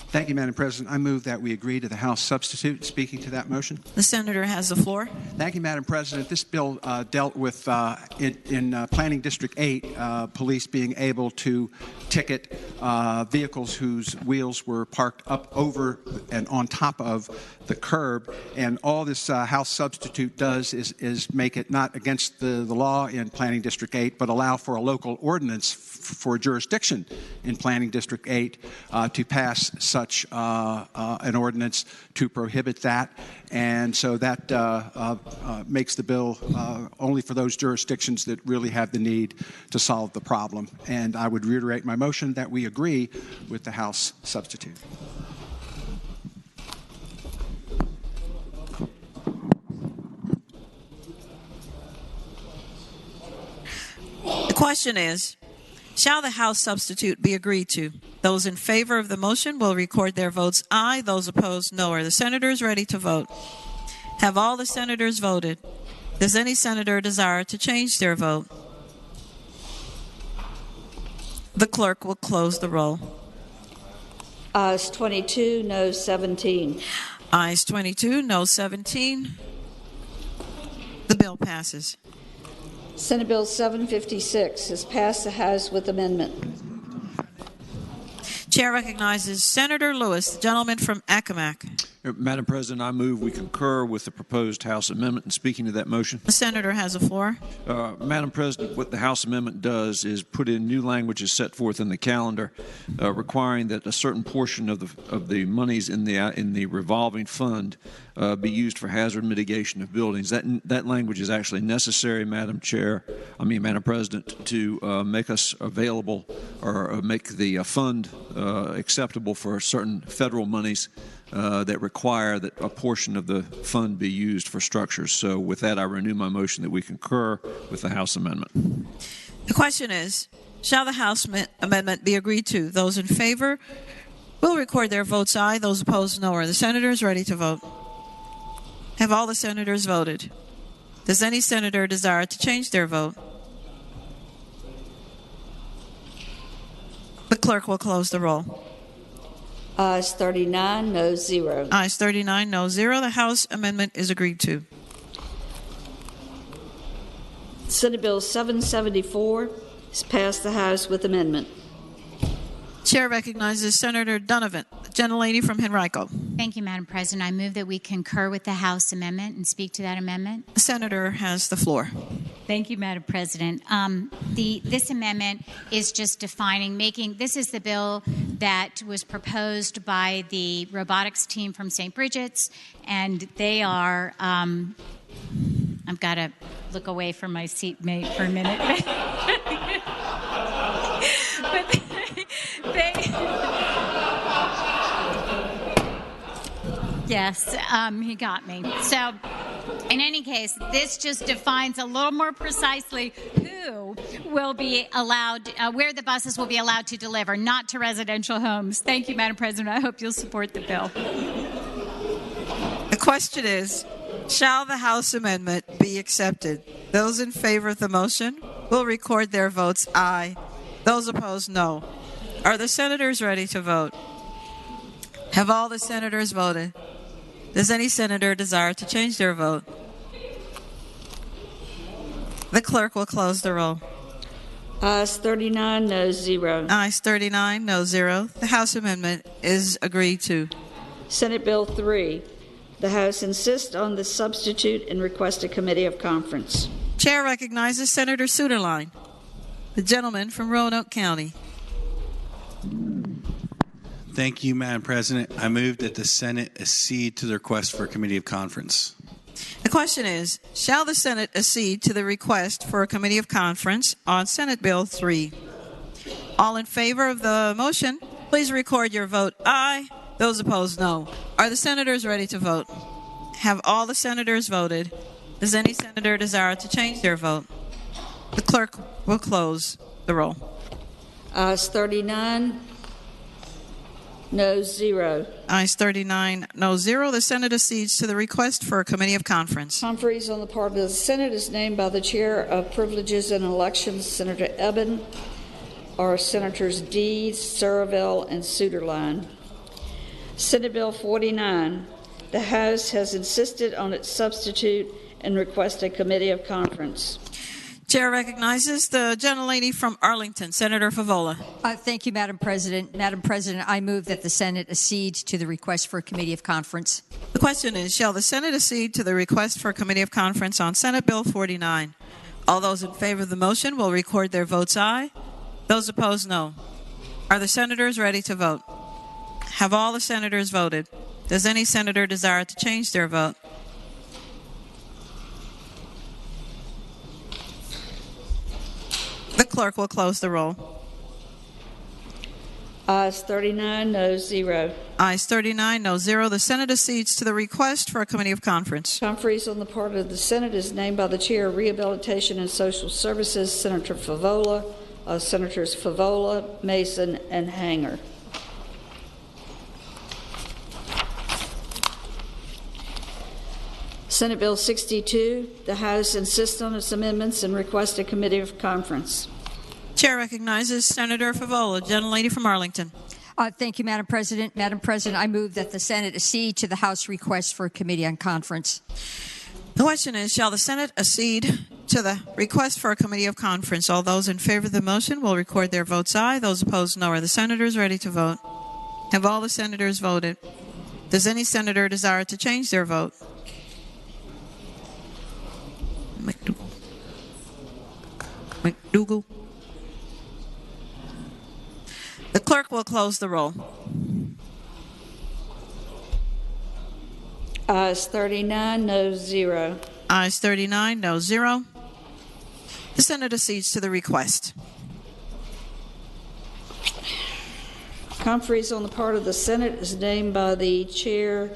Thank you, Madam President. I move that we agree to the House substitute. Speaking to that motion. The senator has the floor. Thank you, Madam President. This bill dealt with, in Planning District 8, police being able to ticket vehicles whose wheels were parked up over and on top of the curb. And all this House substitute does is make it not against the law in Planning District 8, but allow for a local ordinance for jurisdiction in Planning District 8 to pass such an ordinance to prohibit that. And so that makes the bill only for those jurisdictions that really have the need to solve the problem. And I would reiterate my motion that we agree with the House substitute. The question is, shall the House substitute be agreed to? Those in favor of the motion will record their votes aye. Those opposed, no. Are the senators ready to vote? Have all the senators voted? Does any senator desire to change their vote? The clerk will close the roll. Ayes 22, noes 17. Ayes 22, no 17. The bill passes. Senate Bill 756 has passed the House with amendment. Chair recognizes Senator Lewis, the gentleman from Accomack. Madam President, I move we concur with the proposed House amendment. And speaking to that motion, the senator has the floor. Madam President, what the House amendment does is put in new languages set forth in the calendar, requiring that a certain portion of the monies in the revolving fund be used for hazard mitigation of buildings. That language is actually necessary, Madam President, to make us available or make the fund acceptable for certain federal monies that require that a portion of the fund be used for structures. So with that, I renew my motion that we concur with the House amendment. The question is, shall the House amendment be agreed to? Those in favor will record their votes aye. Those opposed, no. Are the senators ready to vote? Have all the senators voted? Does any senator desire to change their vote? The clerk will close the roll. Ayes 39, no 0. Ayes 39, no 0. The House amendment is agreed to. Senate Bill 774 is passed the House with amendment. Chair recognizes Senator Donovan, the gentlelady from Henrico. Thank you, Madam President. I move that we concur with the House amendment and speak to that amendment. The senator has the floor. Thank you, Madam President. This amendment is just defining, this is the bill that was proposed by the robotics team from St. Bridget's, and they are, I've got to look away from my seatmate for a minute. But yes, he got me. So, in any case, this just defines a little more precisely who will be allowed, where the buses will be allowed to deliver, not to residential homes. Thank you, Madam President. I hope you'll support the bill. The question is, shall the House amendment be accepted? Those in favor of the motion will record their votes aye. Those opposed, no. Are the senators ready to vote? Have all the senators voted? Does any senator desire to change their vote? The clerk will close the roll. Ayes 39, no 0. Ayes 39, no 0. The House amendment is agreed to. Senate Bill 3. The House insists on the substitute and request a committee of conference. Chair recognizes Senator Suderline, the gentleman from Roanoke County. Thank you, Madam President. I move that the Senate accede to the request for a committee of conference. The question is, shall the Senate accede to the request for a committee of conference on Senate Bill 3? All in favor of the motion, please record your vote aye. Those opposed, no. Are the senators ready to vote? Have all the senators voted? Does any senator desire to change their vote? The clerk will close the roll. Ayes 39, no 0. Ayes 39, no 0. The Senate accedes to the request for a committee of conference. Conferees on the part of the Senate is named by the Chair of Privileges and Elections, Senator Eben, or Senators Deed, Surville, and Suderline. Senate Bill 49. The House has insisted on its substitute and request a committee of conference. Chair recognizes the gentlelady from Arlington, Senator Favola. Thank you, Madam President. Madam President, I move that the Senate accede to the request for a committee of conference. The question is, shall the Senate accede to the request for a committee of conference on Senate Bill 49? All those in favor of the motion will record their votes aye. Those opposed, no. Are the senators ready to vote? Have all the senators voted? Does any senator desire to change their vote? The clerk will close the roll. Ayes 39, no 0. Ayes 39, no 0. The Senate accedes to the request for a committee of conference. Conferees on the part of the Senate is named by the Chair of Rehabilitation and Social Services, Senator Favola, Senators Favola, Mason, and Hanger. Senate Bill 62. The House insists on its amendments and requests a committee of conference. Chair recognizes Senator Favola, gentlelady from Arlington. Thank you, Madam President. Madam President, I move that the Senate accede to the House request for a committee on conference. The question is, shall the Senate accede to the request for a committee of conference? All those in favor of the motion will record their votes aye. Those opposed, no. Are the senators ready to vote? Have all the senators voted? Does any senator desire to change their vote? McDougal. The clerk will close the roll. Ayes 39, no 0. Ayes 39, no 0. The Senate accedes to the request. Conferees on the part of the Senate is named by the chair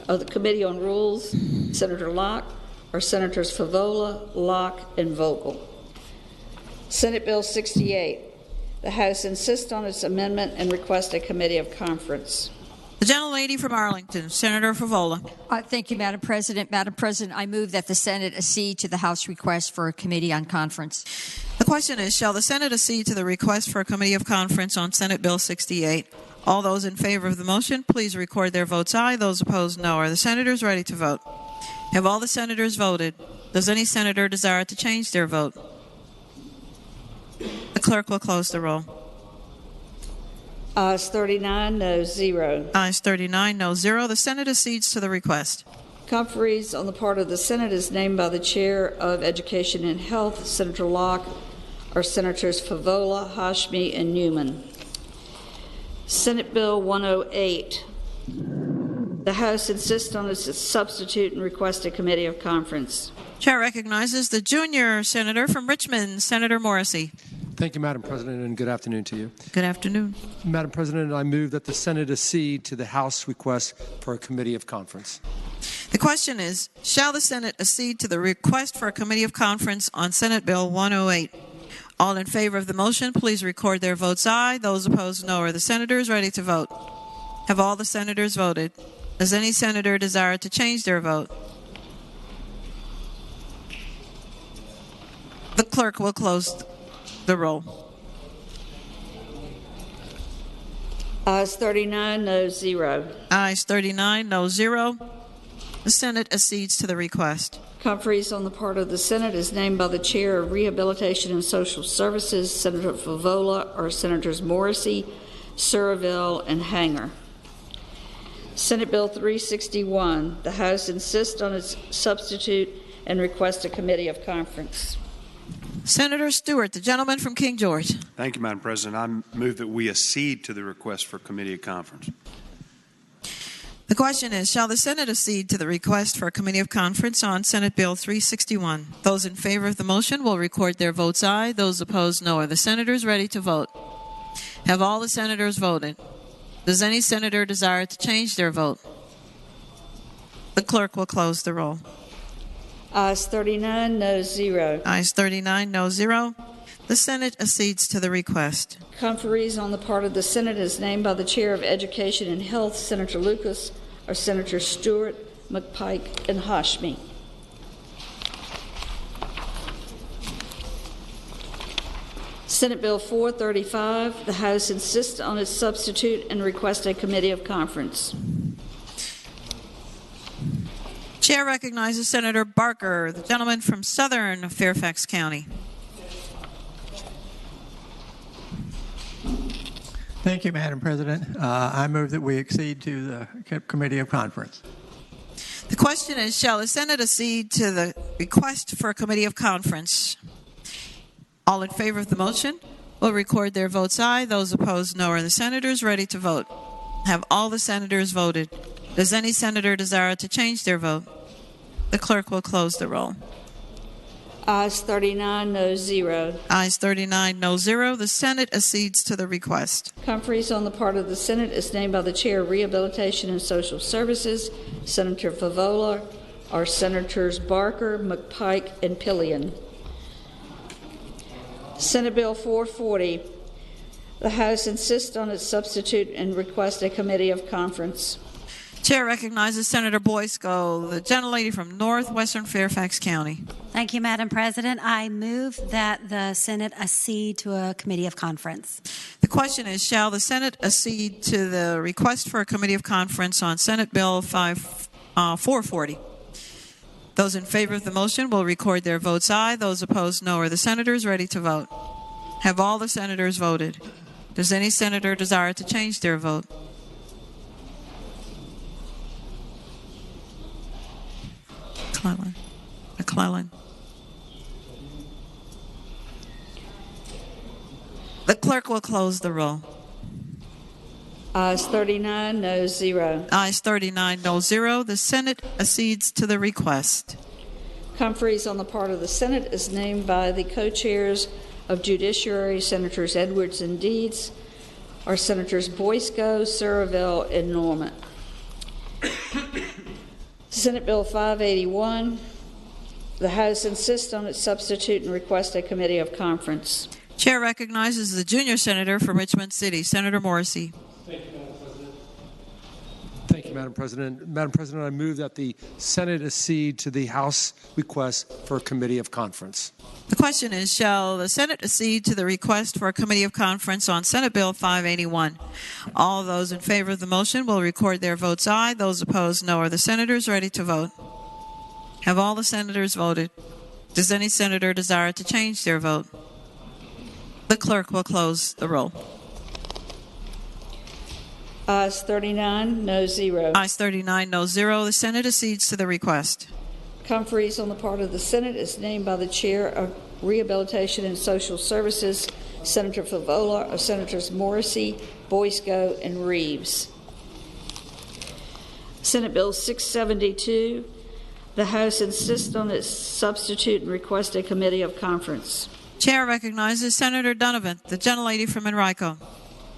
of the Committee on Rules, Senator Locke, or Senators Favola, Locke, and Vogel. Senate Bill 68. The House insists on its amendment and requests a committee of conference. The gentlelady from Arlington, Senator Favola. Thank you, Madam President. Madam President, I move that the Senate accede to the House request for a committee on conference. The question is, shall the Senate accede to the request for a committee of conference on Senate Bill 68? All those in favor of the motion, please record their votes aye. Those opposed, no. Are the senators ready to vote? Have all the senators voted? Does any senator desire to change their vote? The clerk will close the roll. Ayes 39, no 0. Ayes 39, no 0. The Senate accedes to the request. Conferees on the part of the Senate is named by the Chair of Education and Health, Senator Locke, or Senators Favola, Hashmi, and Newman. Senate Bill 108. The House insists on its substitute and requests a committee of conference. Chair recognizes the junior senator from Richmond, Senator Morrissey. Thank you, Madam President, and good afternoon to you. Good afternoon. Madam President, I move that the Senate accede to the House request for a committee of conference. The question is, shall the Senate accede to the request for a committee of conference on Senate Bill 108? All in favor of the motion, please record their votes aye. Those opposed, no. Are the senators ready to vote? Have all the senators voted? Does any senator desire to change their vote? The clerk will close the roll. Ayes 39, no 0. Ayes 39, no 0. The Senate accedes to the request. Conferees on the part of the Senate is named by the Chair of Rehabilitation and Social Services, Senator Favola, or Senators Morrissey, Surville, and Hanger. Senate Bill 361. The House insists on its substitute and requests a committee of conference. Senator Stewart, the gentleman from King George. Thank you, Madam President. I move that we accede to the request for committee of conference. The question is, shall the Senate accede to the request for a committee of conference on Senate Bill 361? Those in favor of the motion will record their votes aye. Those opposed, no. Are the senators ready to vote? Have all the senators voted? Does any senator desire to change their vote? The clerk will close the roll. Ayes 39, no 0. Ayes 39, no 0. The Senate accedes to the request. Conferees on the part of the Senate is named by the Chair of Education and Health, Senator Lucas, or Senator Stewart, McPike, and Hashmi. Senate Bill 435. The House insists on its substitute and requests a committee of conference. Chair recognizes Senator Barker, the gentleman from Southern Fairfax County. Thank you, Madam President. I move that we accede to the committee of conference. The question is, shall the Senate accede to the request for a committee of conference? All in favor of the motion will record their votes aye. Those opposed, no. Are the senators ready to vote? Have all the senators voted? Does any senator desire to change their vote? The clerk will close the roll. Ayes 39, no 0. Ayes 39, no 0. The Senate accedes to the request. Conferees on the part of the Senate is named by the Chair of Rehabilitation and Social Services, Senator Favola, or Senators Barker, McPike, and Pillion. Senate Bill 440. The House insists on its substitute and requests a committee of conference. Chair recognizes Senator Boysko, the gentlelady from northwestern Fairfax County. Thank you, Madam President. I move that the Senate accede to a committee of conference. The question is, shall the Senate accede to the request for a committee of conference on Senate Bill 440? Those in favor of the motion will record their votes aye. Those opposed, no. Are the senators ready to vote? Have all the senators voted? Does any senator desire to change their vote? McClellan. The clerk will close the roll. Ayes 39, no 0. Ayes 39, no 0. The Senate accedes to the request. Conferees on the part of the Senate is named by the co-chairs of Judiciary, Senators Edwards and Deeds, or Senators Boysko, Surville, and Norman. Senate Bill 581. The House insists on its substitute and requests a committee of conference. Chair recognizes the junior senator from Richmond City, Senator Morrissey. Thank you, Madam President. Thank you, Madam President. Madam President, I move that the Senate accede to the House request for a committee of conference. The question is, shall the Senate accede to the request for a committee of conference on Senate Bill 581? All those in favor of the motion will record their votes aye. Those opposed, no. Are the senators ready to vote? Have all the senators voted? Does any senator desire to change their vote? The clerk will close the roll. Ayes 39, no 0. Ayes 39, no 0. The Senate accedes to the request. Conferees on the part of the Senate is named by the Chair of Rehabilitation and Social Services, Senator Favola, of Senators Morrissey, Boysko, and Reeves. Senate Bill 672. The House insists on its substitute and request a committee of conference. Chair recognizes Senator Donovan, the gentlelady from Enrico.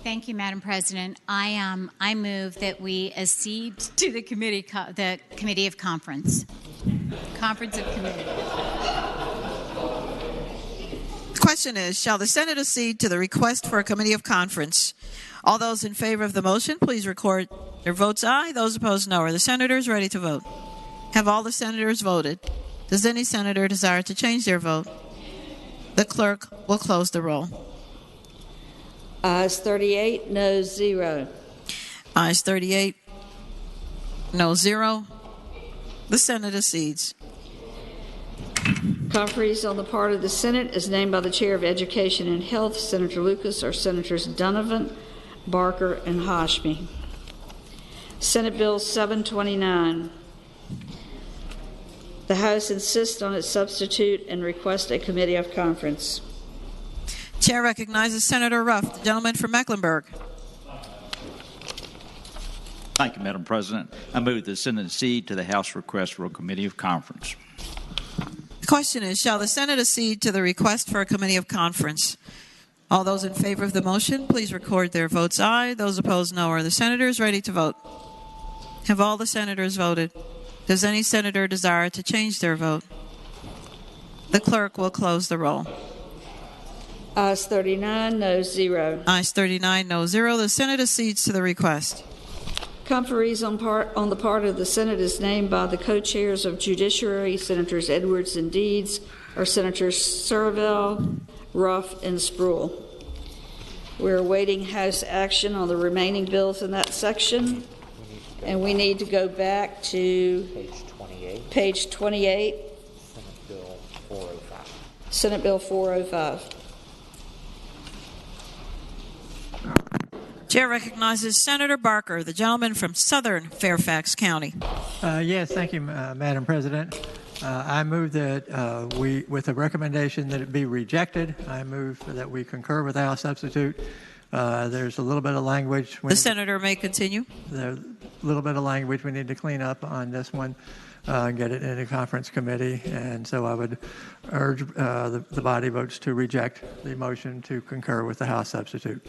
Thank you, Madam President. I move that we accede to the committee of conference. Conference of committee. The question is, shall the Senate accede to the request for a committee of conference? All those in favor of the motion, please record their votes aye. Those opposed, no. Are the senators ready to vote? Have all the senators voted? Does any senator desire to change their vote? The clerk will close the roll. Ayes 38, no 0. Ayes 38, no 0. The Senate accedes. Conferees on the part of the Senate is named by the Chair of Education and Health, Senator Lucas, or Senators Donovan, Barker, and Hashmi. Senate Bill 729. The House insists on its substitute and requests a committee of conference. Chair recognizes Senator Ruff, the gentleman from Mecklenburg. Thank you, Madam President. I move the Senate accede to the House request for a committee of conference. The question is, shall the Senate accede to the request for a committee of conference? All those in favor of the motion, please record their votes aye. Those opposed, no. Are the senators ready to vote? Have all the senators voted? Does any senator desire to change their vote? The clerk will close the roll. Ayes 39, no 0. Ayes 39, no 0. The Senate accedes to the request. Conferees on the part of the Senate is named by the co-chairs of Judiciary, Senators Edwards and Deeds, or Senators Servell, Ruff, and Spruill. We're awaiting House action on the remaining bills in that section, and we need to go back to page 28, Senate Bill 405. Chair recognizes Senator Barker, the gentleman from southern Fairfax County. Yes, thank you, Madam President. I move that with a recommendation that it be rejected, I move that we concur with our substitute. There's a little bit of language. The senator may continue. There's a little bit of language we need to clean up on this one and get it in a conference committee. And so I would urge the body votes to reject the motion to concur with the House substitute.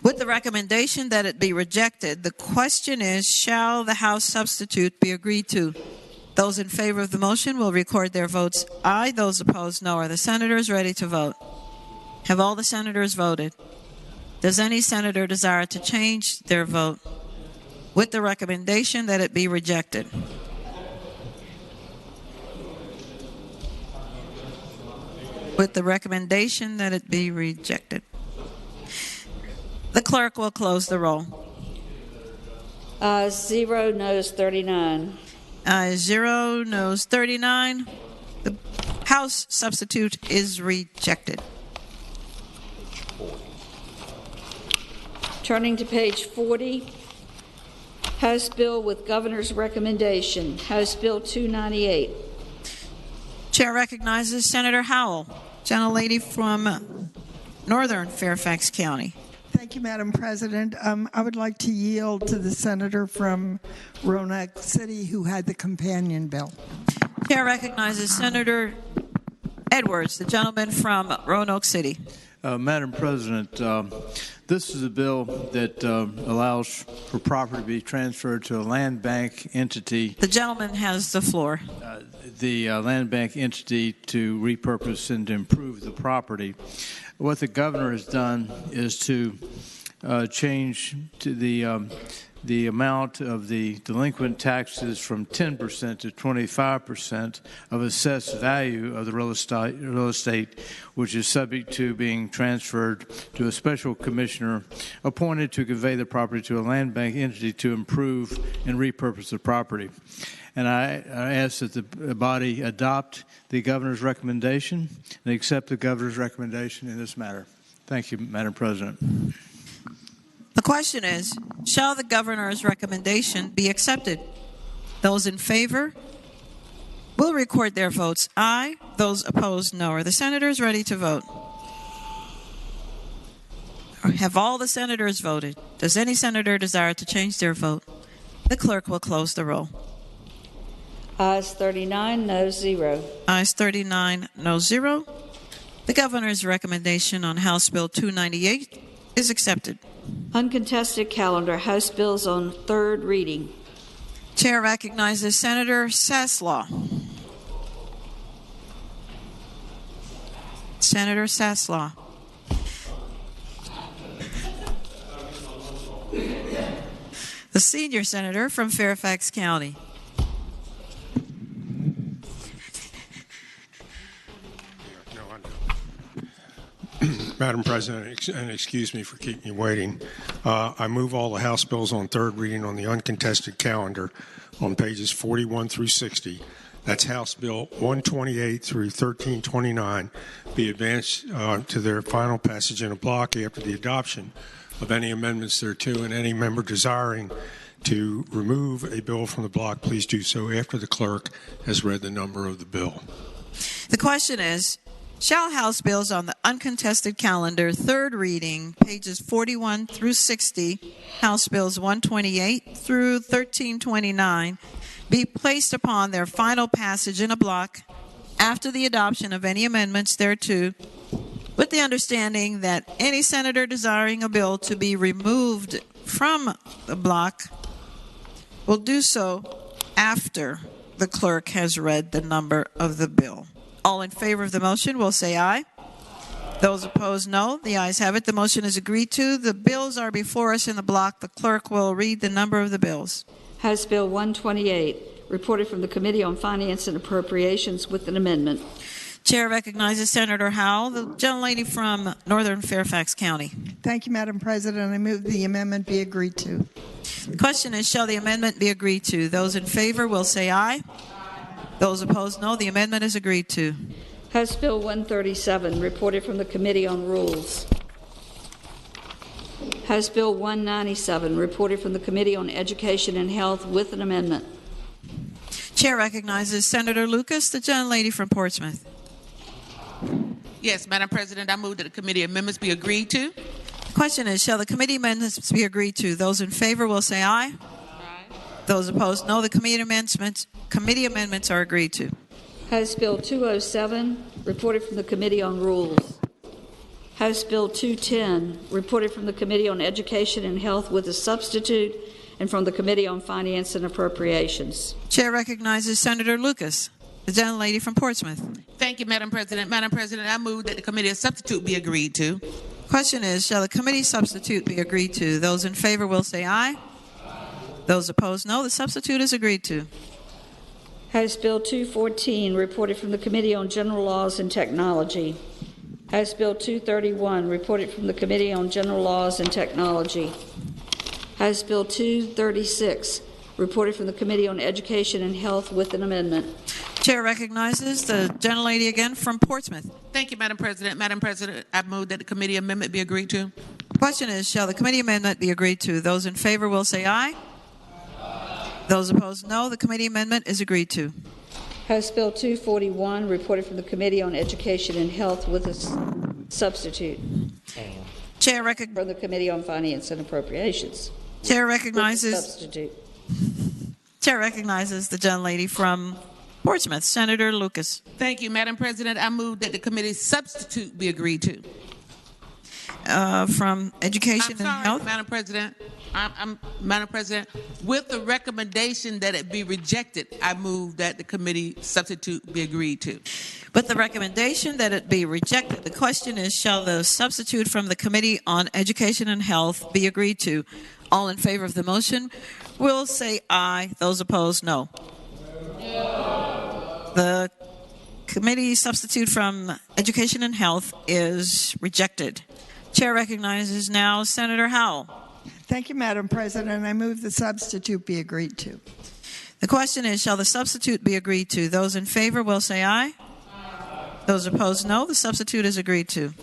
With the recommendation that it be rejected, the question is, shall the House substitute be agreed to? Those in favor of the motion will record their votes aye. Those opposed, no. Are the senators ready to vote? Have all the senators voted? Does any senator desire to change their vote? With the recommendation that it be rejected. With the recommendation that it be rejected. The clerk will close the roll. Ayes 0, noes 39. Ayes 0, noes 39. The House substitute is rejected. Turning to page 40, House Bill with Governor's recommendation, House Bill 298. Chair recognizes Senator Howell, gentlelady from northern Fairfax County. Thank you, Madam President. I would like to yield to the senator from Roanoke City who had the companion bill. Chair recognizes Senator Edwards, the gentleman from Roanoke City. Madam President, this is a bill that allows for property to be transferred to a land bank entity. The gentleman has the floor. The land bank entity to repurpose and to improve the property. What the governor has done is to change to the the amount of the delinquent taxes from 10% to 25% of assessed value of the real estate, which is subject to being transferred to a special commissioner appointed to convey the property to a land bank entity to improve and repurpose the property. And I ask that the body adopt the governor's recommendation and accept the governor's recommendation in this matter. Thank you, Madam President. The question is, shall the governor's recommendation be accepted? Those in favor will record their votes aye. Those opposed, no. Are the senators ready to vote? Have all the senators voted? Does any senator desire to change their vote? The clerk will close the roll. Ayes 39, no 0. Ayes 39, no 0. The governor's recommendation on House Bill 298 is accepted. Uncontested calendar, House bills on third reading. Chair recognizes Senator Saslaw. Senator Saslaw. The senior senator from Fairfax County. Madam President, and excuse me for keeping you waiting, I move all the House bills on third reading on the uncontested calendar on pages 41 through 60. That's House Bill 128 through 1329 be advanced to their final passage in a block after the adoption of any amendments thereto, and any member desiring to remove a bill from the block, please do so after the clerk has read the number of the bill. The question is, shall House bills on the uncontested calendar, third reading, pages 41 through 60, House bills 128 through 1329, be placed upon their final passage in a block after the adoption of any amendments thereto, with the understanding that any senator desiring a bill to be removed from the block will do so after the clerk has read the number of the bill. All in favor of the motion will say aye. Those opposed, no. The ayes have it. The motion is agreed to. The bills are before us in the block. The clerk will read the number of the bills. House Bill 128, reported from the Committee on Finance and Appropriations with an amendment. Chair recognizes Senator Howell, the gentlelady from Northern Fairfax County. Thank you, Madam President. I move the amendment be agreed to. The question is, shall the amendment be agreed to? Those in favor will say aye. Those opposed, no. The amendment is agreed to. House Bill 137, reported from the Committee on Rules. House Bill 197, reported from the Committee on Education and Health with an amendment. Chair recognizes Senator Lucas, the gentlelady from Portsmouth. Yes, Madam President, I move that the committee amendments be agreed to. The question is, shall the committee amendments be agreed to? Those in favor will say aye. Those opposed, no. The committee amendments are agreed to. House Bill 207, reported from the Committee on Rules. House Bill 210, reported from the Committee on Education and Health with a substitute and from the Committee on Finance and Appropriations. Chair recognizes Senator Lucas, the gentlelady from Portsmouth. Thank you, Madam President. Madam President, I move that the committee substitute be agreed to. Question is, shall the committee substitute be agreed to? Those in favor will say aye. Those opposed, no. The substitute is agreed to. House Bill 214, reported from the Committee on General Laws and Technology. House Bill 231, reported from the Committee on General Laws and Technology. House Bill 236, reported from the Committee on Education and Health with an amendment. Chair recognizes the gentlelady again from Portsmouth. Thank you, Madam President. Madam President, I move that the committee amendment be agreed to. Question is, shall the committee amendment be agreed to? Those in favor will say aye. Those opposed, no. The committee amendment is agreed to. House Bill 241, reported from the Committee on Education and Health with a substitute. Chair from the Committee on Finance and Appropriations. Chair recognizes substitute. Chair recognizes the gentlelady from Portsmouth, Senator Lucas. Thank you, Madam President. I move that the committee substitute be agreed to. From Education and Health. Madam President. Madam President, with the recommendation that it be rejected, I move that the committee substitute be agreed to. With the recommendation that it be rejected, the question is, shall the substitute from the Committee on Education and Health be agreed to? All in favor of the motion will say aye. Those opposed, no. The committee substitute from Education and Health is rejected. Chair recognizes now Senator Howell. Thank you, Madam President. I move the substitute be agreed to. The question is, shall the substitute be agreed to? Those in favor will say aye. Those opposed, no. The substitute is agreed to.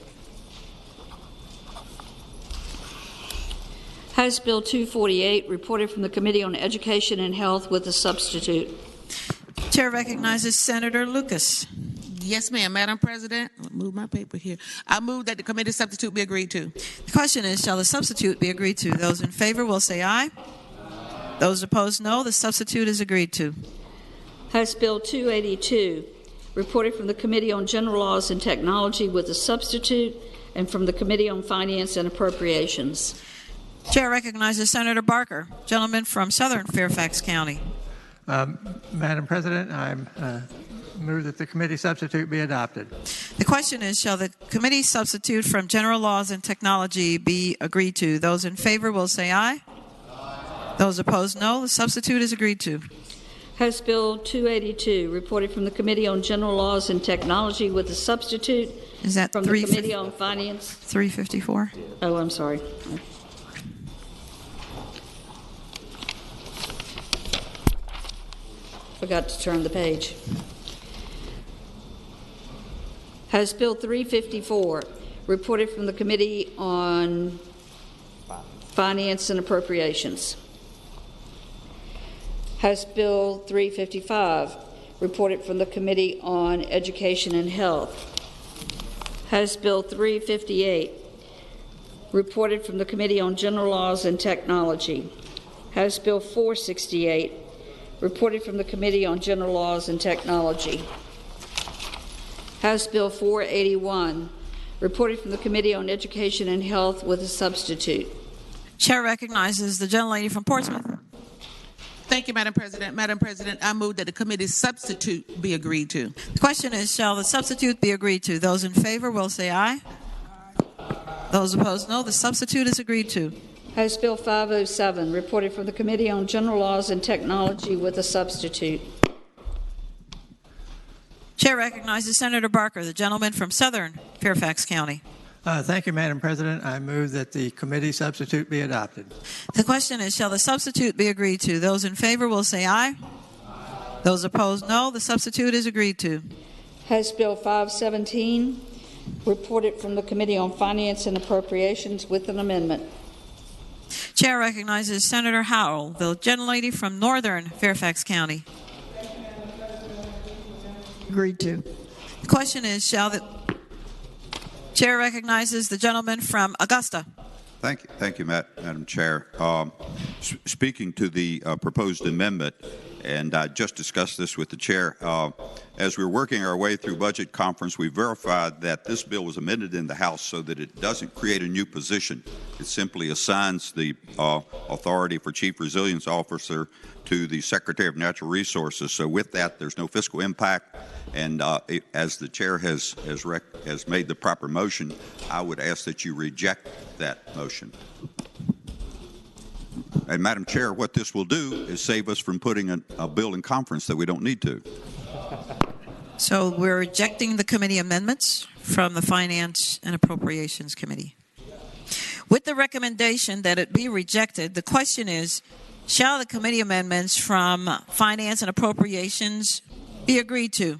House Bill 248, reported from the Committee on Education and Health with a substitute. Chair recognizes Senator Lucas. Yes, ma'am. Madam President, I'll move my paper here. I move that the committee substitute be agreed to. The question is, shall the substitute be agreed to? Those in favor will say aye. Those opposed, no. The substitute is agreed to. House Bill 282, reported from the Committee on General Laws and Technology with a substitute, and from the Committee on Finance and Appropriations. Chair recognizes Senator Barker, gentleman from Southern Fairfax County. Madam President, I move that the committee substitute be adopted. The question is, shall the committee substitute from General Laws and Technology be agreed to? Those in favor will say aye. Those opposed, no. The substitute is agreed to. House Bill 282, reported from the Committee on General Laws and Technology with a substitute. Is that from the Committee on Finance? 354. Oh, I'm sorry. Forgot to turn the page. House Bill 354, reported from the Committee on Finance and Appropriations. House Bill 355, reported from the Committee on Education and Health. House Bill 358, reported from the Committee on General Laws and Technology. House Bill 468, reported from the Committee on General Laws and Technology. House Bill 481, reported from the Committee on Education and Health with a substitute. Chair recognizes the gentlelady from Portsmouth. Thank you, Madam President. Madam President, I move that the committee substitute be agreed to. The question is, shall the substitute be agreed to? Those in favor will say aye. Those opposed, no. The substitute is agreed to. House Bill 507, reported from the Committee on General Laws and Technology with a substitute. Chair recognizes Senator Barker, the gentleman from Southern Fairfax County. Thank you, Madam President. I move that the committee substitute be adopted. The question is, shall the substitute be agreed to? Those in favor will say aye. Those opposed, no. The substitute is agreed to. House Bill 517, reported from the Committee on Finance and Appropriations with an amendment. Chair recognizes Senator Howell, the gentlelady from Northern Fairfax County. Agreed to. The question is, shall the Chair recognizes the gentleman from Augusta. Thank you, Madam Chair. Speaking to the proposed amendment, and I just discussed this with the chair, as we were working our way through budget conference, we verified that this bill was amended in the House so that it doesn't create a new position. It simply assigns the authority for Chief Resilience Officer to the Secretary of Natural Resources. So with that, there's no fiscal impact. And as the chair has made the proper motion, I would ask that you reject that motion. And Madam Chair, what this will do is save us from putting a bill in conference that we don't need to. So we're rejecting the committee amendments from the Finance and Appropriations Committee. With the recommendation that it be rejected, the question is, shall the committee amendments from Finance and Appropriations be agreed to?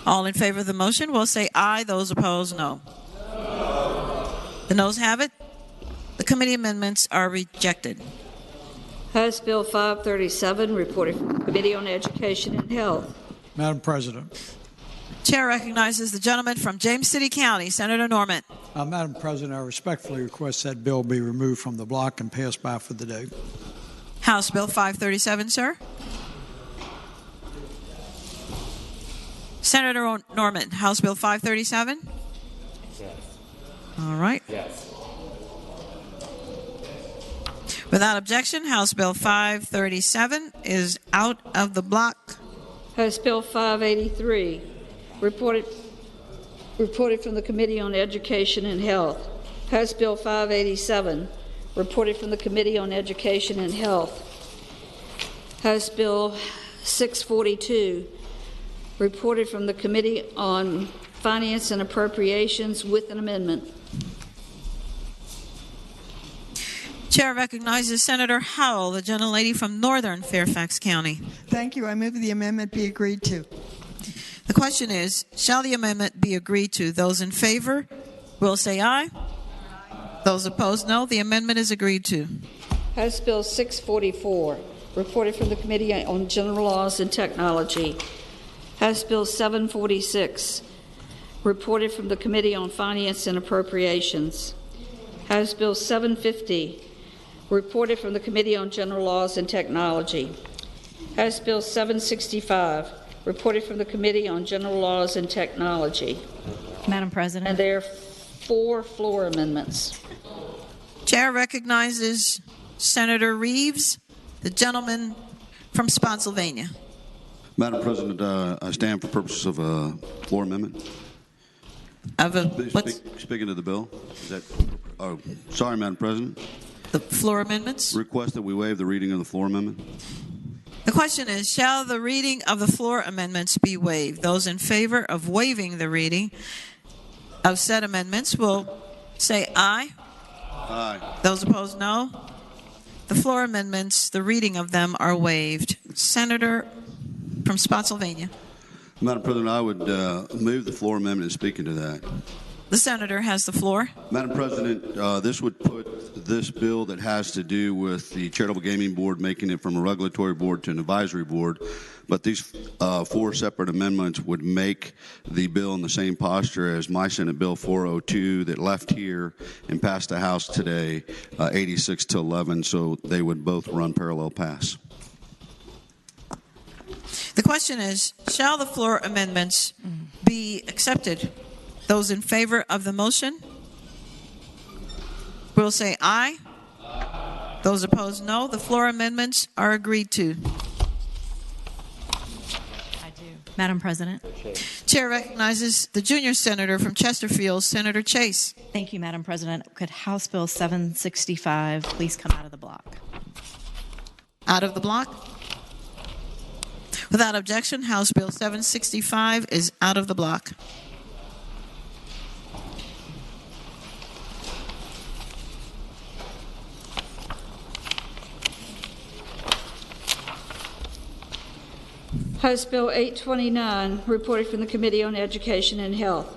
All in favor of the motion will say aye. Those opposed, no. The noes have it. The committee amendments are rejected. House Bill 537, reported from the Committee on Education and Health. Madam President. Chair recognizes the gentleman from James City County, Senator Norman. Madam President, I respectfully request that bill be removed from the block and passed by for the day. House Bill 537, sir. Senator Norman, House Bill 537? Yes. All right. Yes. Without objection, House Bill 537 is out of the block. House Bill 583, reported from the Committee on Education and Health. House Bill 587, reported from the Committee on Education and Health. House Bill 642, reported from the Committee on Finance and Appropriations with an amendment. Chair recognizes Senator Howell, the gentlelady from Northern Fairfax County. Thank you. I move the amendment be agreed to. The question is, shall the amendment be agreed to? Those in favor will say aye. Those opposed, no. The amendment is agreed to. House Bill 644, reported from the Committee on General Laws and Technology. House Bill 746, reported from the Committee on Finance and Appropriations. House Bill 750, reported from the Committee on General Laws and Technology. House Bill 765, reported from the Committee on General Laws and Technology. Madam President. And there are 4 floor amendments. Chair recognizes Senator Reeves, the gentleman from Spotsylvania. Madam President, I stand for purposes of a floor amendment. Speaking to the bill. Is that? Oh, sorry, Madam President. The floor amendments? Request that we waive the reading of the floor amendment. The question is, shall the reading of the floor amendments be waived? Those in favor of waiving the reading of said amendments will say aye. Aye. Those opposed, no. The floor amendments, the reading of them are waived. Senator from Spotsylvania. Madam President, I would move the floor amendment and speaking to that. The senator has the floor. Madam President, this would put this bill that has to do with the Charitable Gaming Board, making it from a regulatory board to an advisory board. But these 4 separate amendments would make the bill in the same posture as my Senate Bill 402 that left here and passed the House today, 86-11. So they would both run parallel paths. The question is, shall the floor amendments be accepted? Those in favor of the motion will say aye. Those opposed, no. The floor amendments are agreed to. I do. Madam President. Chair recognizes the junior senator from Chesterfield, Senator Chase. Thank you, Madam President. Could House Bill 765 please come out of the block? Out of the block? Without objection, House Bill 765 is out of the block. House Bill 829, reported from the Committee on Education and Health.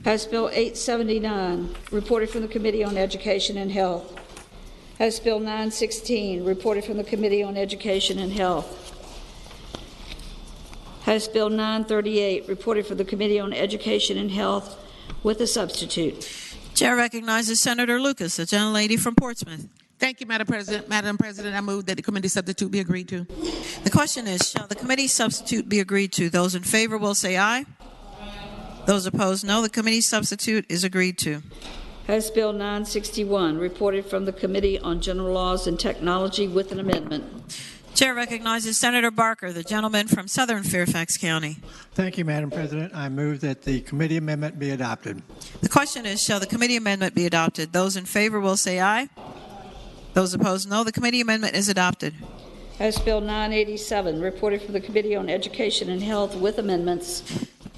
House Bill 879, reported from the Committee on Education and Health. House Bill 916, reported from the Committee on Education and Health. House Bill 938, reported from the Committee on Education and Health with a substitute. Chair recognizes Senator Lucas, the gentlelady from Portsmouth. Thank you, Madam President. Madam President, I move that the committee substitute be agreed to. The question is, shall the committee substitute be agreed to? Those in favor will say aye. Those opposed, no. The committee substitute is agreed to. House Bill 961, reported from the Committee on General Laws and Technology with an amendment. Chair recognizes Senator Barker, the gentleman from Southern Fairfax County. Thank you, Madam President. I move that the committee amendment be adopted. The question is, shall the committee amendment be adopted? Those in favor will say aye. Those opposed, no. The committee amendment is adopted. House Bill 987, reported from the Committee on Education and Health with amendments.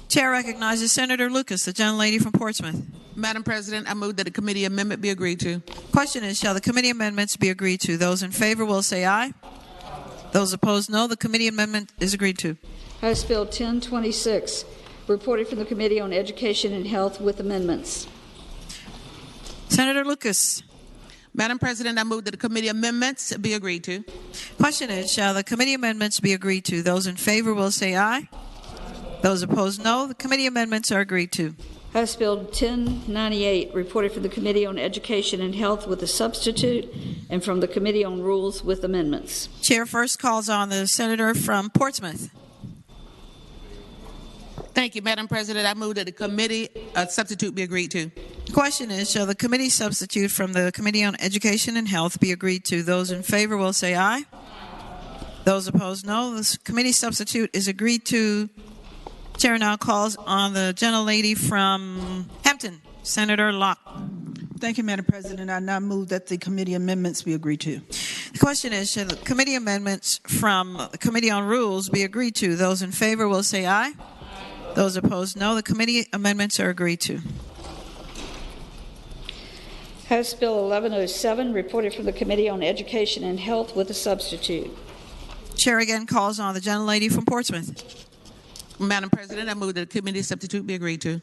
Chair recognizes Senator Lucas, the gentlelady from Portsmouth. Madam President, I move that the committee amendment be agreed to. Question is, shall the committee amendments be agreed to? Those in favor will say aye. Those opposed, no. The committee amendment is agreed to. House Bill 1026, reported from the Committee on Education and Health with amendments. Senator Lucas. Madam President, I move that the committee amendments be agreed to. Question is, shall the committee amendments be agreed to? Those in favor will say aye. Those opposed, no. The committee amendments are agreed to. House Bill 1098, reported from the Committee on Education and Health with a substitute, and from the Committee on Rules with amendments. Chair first calls on the senator from Portsmouth. Thank you, Madam President. I move that the committee substitute be agreed to. The question is, shall the committee substitute from the Committee on Education and Health be agreed to? Those in favor will say aye. Those opposed, no. The committee substitute is agreed to. Chair now calls on the gentlelady from Hampton, Senator Locke. Thank you, Madam President. I now move that the committee amendments be agreed to. The question is, should the committee amendments from the Committee on Rules be agreed to? Those in favor will say aye. Those opposed, no. The committee amendments are agreed to. House Bill 1107, reported from the Committee on Education and Health with a substitute. Chair again calls on the gentlelady from Portsmouth. Madam President, I move that the committee substitute be agreed to.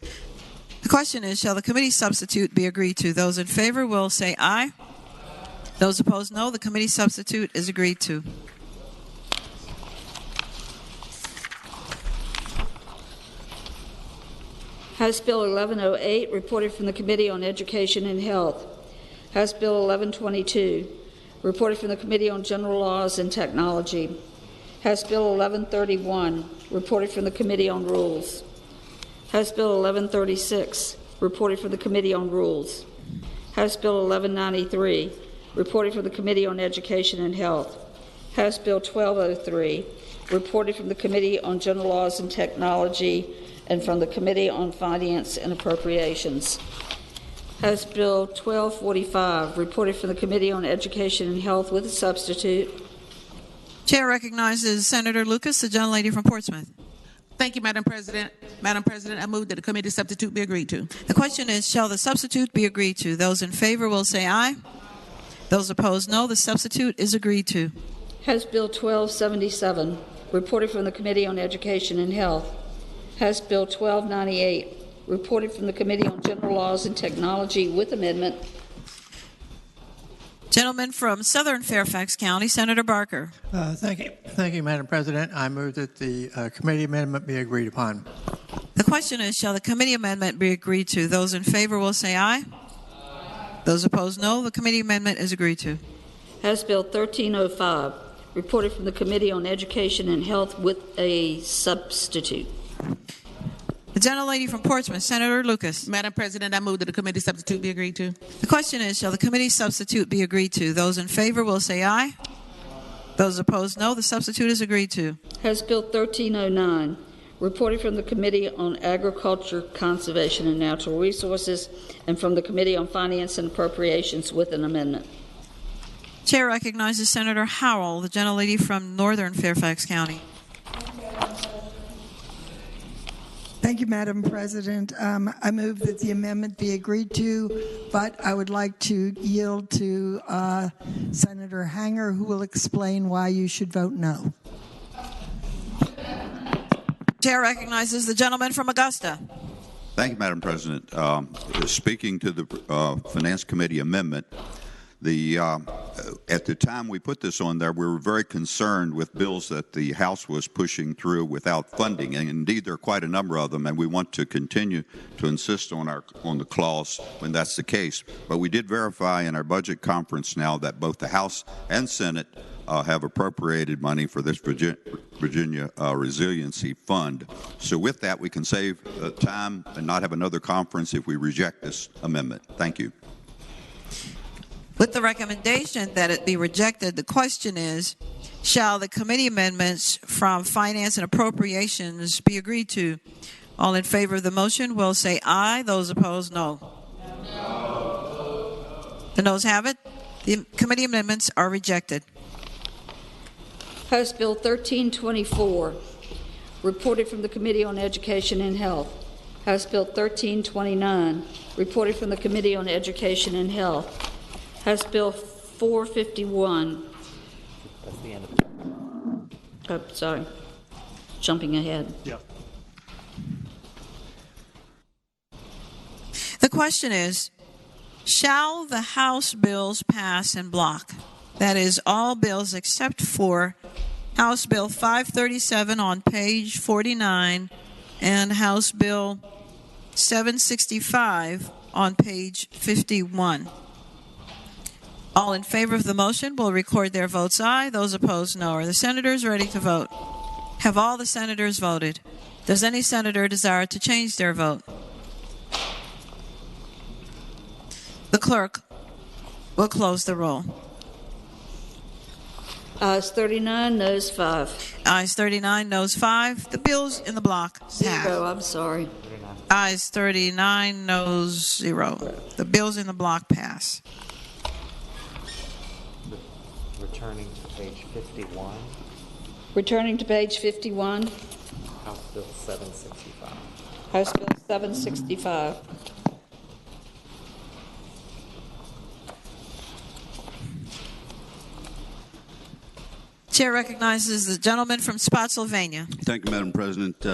The question is, shall the committee substitute be agreed to? Those in favor will say aye. Those opposed, no. The committee substitute is agreed to. House Bill 1108, reported from the Committee on Education and Health. House Bill 1122, reported from the Committee on General Laws and Technology. House Bill 1131, reported from the Committee on Rules. House Bill 1136, reported from the Committee on Rules. House Bill 1193, reported from the Committee on Education and Health. House Bill 1203, reported from the Committee on General Laws and Technology and from the Committee on Finance and Appropriations. House Bill 1245, reported from the Committee on Education and Health with a substitute. Chair recognizes Senator Lucas, the gentlelady from Portsmouth. Thank you, Madam President. Madam President, I move that the committee substitute be agreed to. The question is, shall the substitute be agreed to? Those in favor will say aye. Those opposed, no. The substitute is agreed to. House Bill 1277, reported from the Committee on Education and Health. House Bill 1298, reported from the Committee on General Laws and Technology with amendment. Gentleman from Southern Fairfax County, Senator Barker. Thank you, Madam President. I move that the committee amendment be agreed upon. The question is, shall the committee amendment be agreed to? Those in favor will say aye. Those opposed, no. The committee amendment is agreed to. House Bill 1305, reported from the Committee on Education and Health with a substitute. The gentlelady from Portsmouth, Senator Lucas. Madam President, I move that the committee substitute be agreed to. The question is, shall the committee substitute be agreed to? Those in favor will say aye. Those opposed, no. The substitute is agreed to. House Bill 1309, reported from the Committee on Agriculture, Conservation, and Natural Resources and from the Committee on Finance and Appropriations with an amendment. Chair recognizes Senator Howell, the gentlelady from Northern Fairfax County. Thank you, Madam President. I move that the amendment be agreed to, but I would like to yield to Senator Hanger, who will explain why you should vote no. Chair recognizes the gentleman from Augusta. Thank you, Madam President. Speaking to the Finance Committee amendment, at the time we put this on there, we were very concerned with bills that the House was pushing through without funding, and indeed there are quite a number of them, and we want to continue to insist on the clause when that's the case. But we did verify in our budget conference now that both the House and Senate have appropriated money for this Virginia Resiliency Fund. So with that, we can save time and not have another conference if we reject this amendment. Thank you. With the recommendation that it be rejected, the question is, shall the committee amendments from Finance and Appropriations be agreed to? All in favor of the motion will say aye. Those opposed, no. The noes have it. The committee amendments are rejected. House Bill 1324, reported from the Committee on Education and Health. House Bill 1329, reported from the Committee on Education and Health. House Bill 451. That's the end of it. Oh, sorry. Jumping ahead. Yeah. The question is, shall the House bills pass in block? That is, all bills except for House Bill 537 on page 49 and House Bill 765 on page 51. All in favor of the motion will record their votes aye. Those opposed, no. Are the senators ready to vote? Have all the senators voted? Does any senator desire to change their vote? The clerk will close the roll. Ayes 39, noes 5. Ayes 39, noes 5. The bills in the block pass. Zero, I'm sorry. 39. Ayes 39, noes 0. The bills in the block pass. Returning to page 51, Returning to page 51, House Bill 765. House Bill 765. Chair recognizes the gentleman from Spotsylvania. Thank you, Madam President.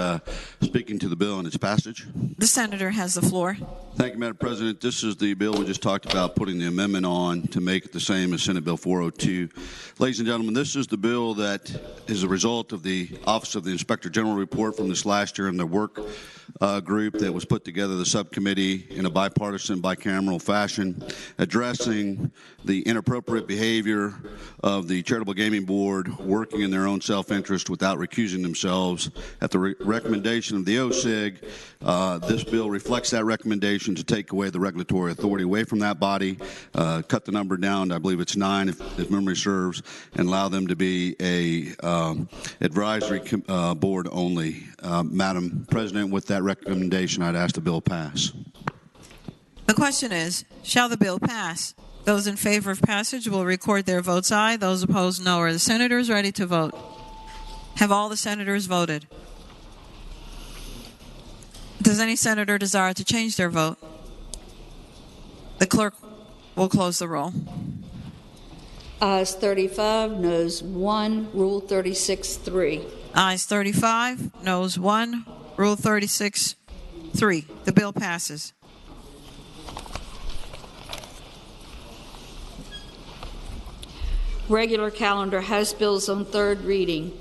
Speaking to the bill and its passage. The senator has the floor. Thank you, Madam President. This is the bill we just talked about putting the amendment on to make it the same as Senate Bill 402. Ladies and gentlemen, this is the bill that is a result of the Office of the Inspector General report from this last year and the work group that was put together, the subcommittee, in a bipartisan, bicameral fashion, addressing the inappropriate behavior of the Charitable Gaming Board working in their own self-interest without recusing themselves. At the recommendation of the OSIG, this bill reflects that recommendation to take away the regulatory authority away from that body, cut the number down to, I believe it's 9 if memory serves, and allow them to be a advisory board only. Madam President, with that recommendation, I'd ask the bill pass. The question is, shall the bill pass? Those in favor of passage will record their votes aye. Those opposed, no. Are the senators ready to vote? Have all the senators voted? Does any senator desire to change their vote? The clerk will close the roll. Ayes 35, noes 1, Rule 36-3. Ayes 35, noes 1, Rule 36-3. The bill passes. Regular calendar House bills on third reading.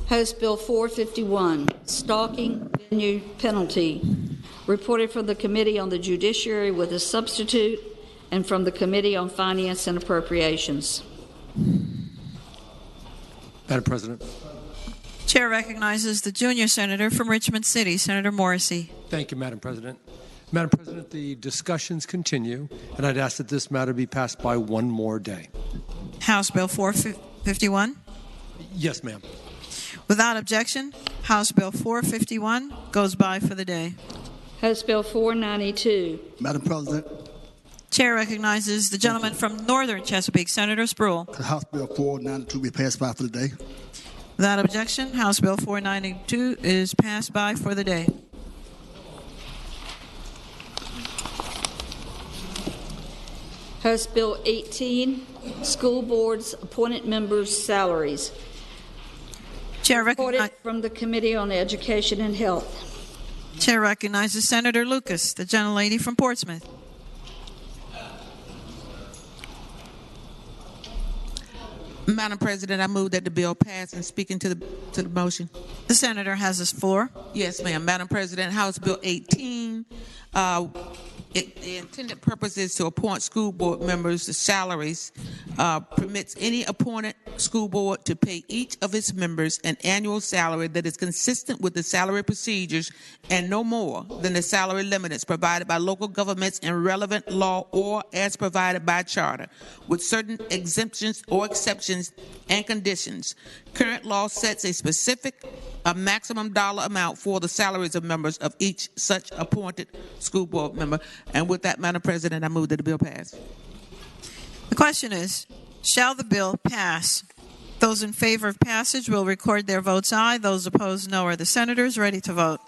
House Bill 451, stalking venue penalty, reported from the Committee on the Judiciary with a substitute and from the Committee on Finance and Appropriations. Madam President. Chair recognizes the junior senator from Richmond City, Senator Morrissey. Thank you, Madam President. Madam President, the discussions continue, and I'd ask that this matter be passed by one more day. House Bill 451? Yes, ma'am. Without objection, House Bill 451 goes by for the day. House Bill 492. Madam President. Chair recognizes the gentleman from Northern Chesapeake, Senator Spruill. Could House Bill 492 be passed by for the day? Without objection, House Bill 492 is passed by for the day. House Bill 18, School Board's appointed members' salaries. Chair reported from the Committee on Education and Health. Chair recognizes Senator Lucas, the gentlelady from Portsmouth. Madam President, I move that the bill pass. And speaking to the motion. The senator has his floor. Yes, ma'am. Madam President, House Bill 18. The intended purpose is to appoint school board members to salaries, permits any appointed school board to pay each of its members an annual salary that is consistent with the salary procedures and no more than the salary limits provided by local governments in relevant law or as provided by charter, with certain exemptions or exceptions and conditions. Current law sets a maximum dollar amount for the salaries of members of each such appointed school board member. And with that, Madam President, I move that the bill pass. The question is, shall the bill pass? Those in favor of passage will record their votes aye. Those opposed, no. Are the senators ready to vote?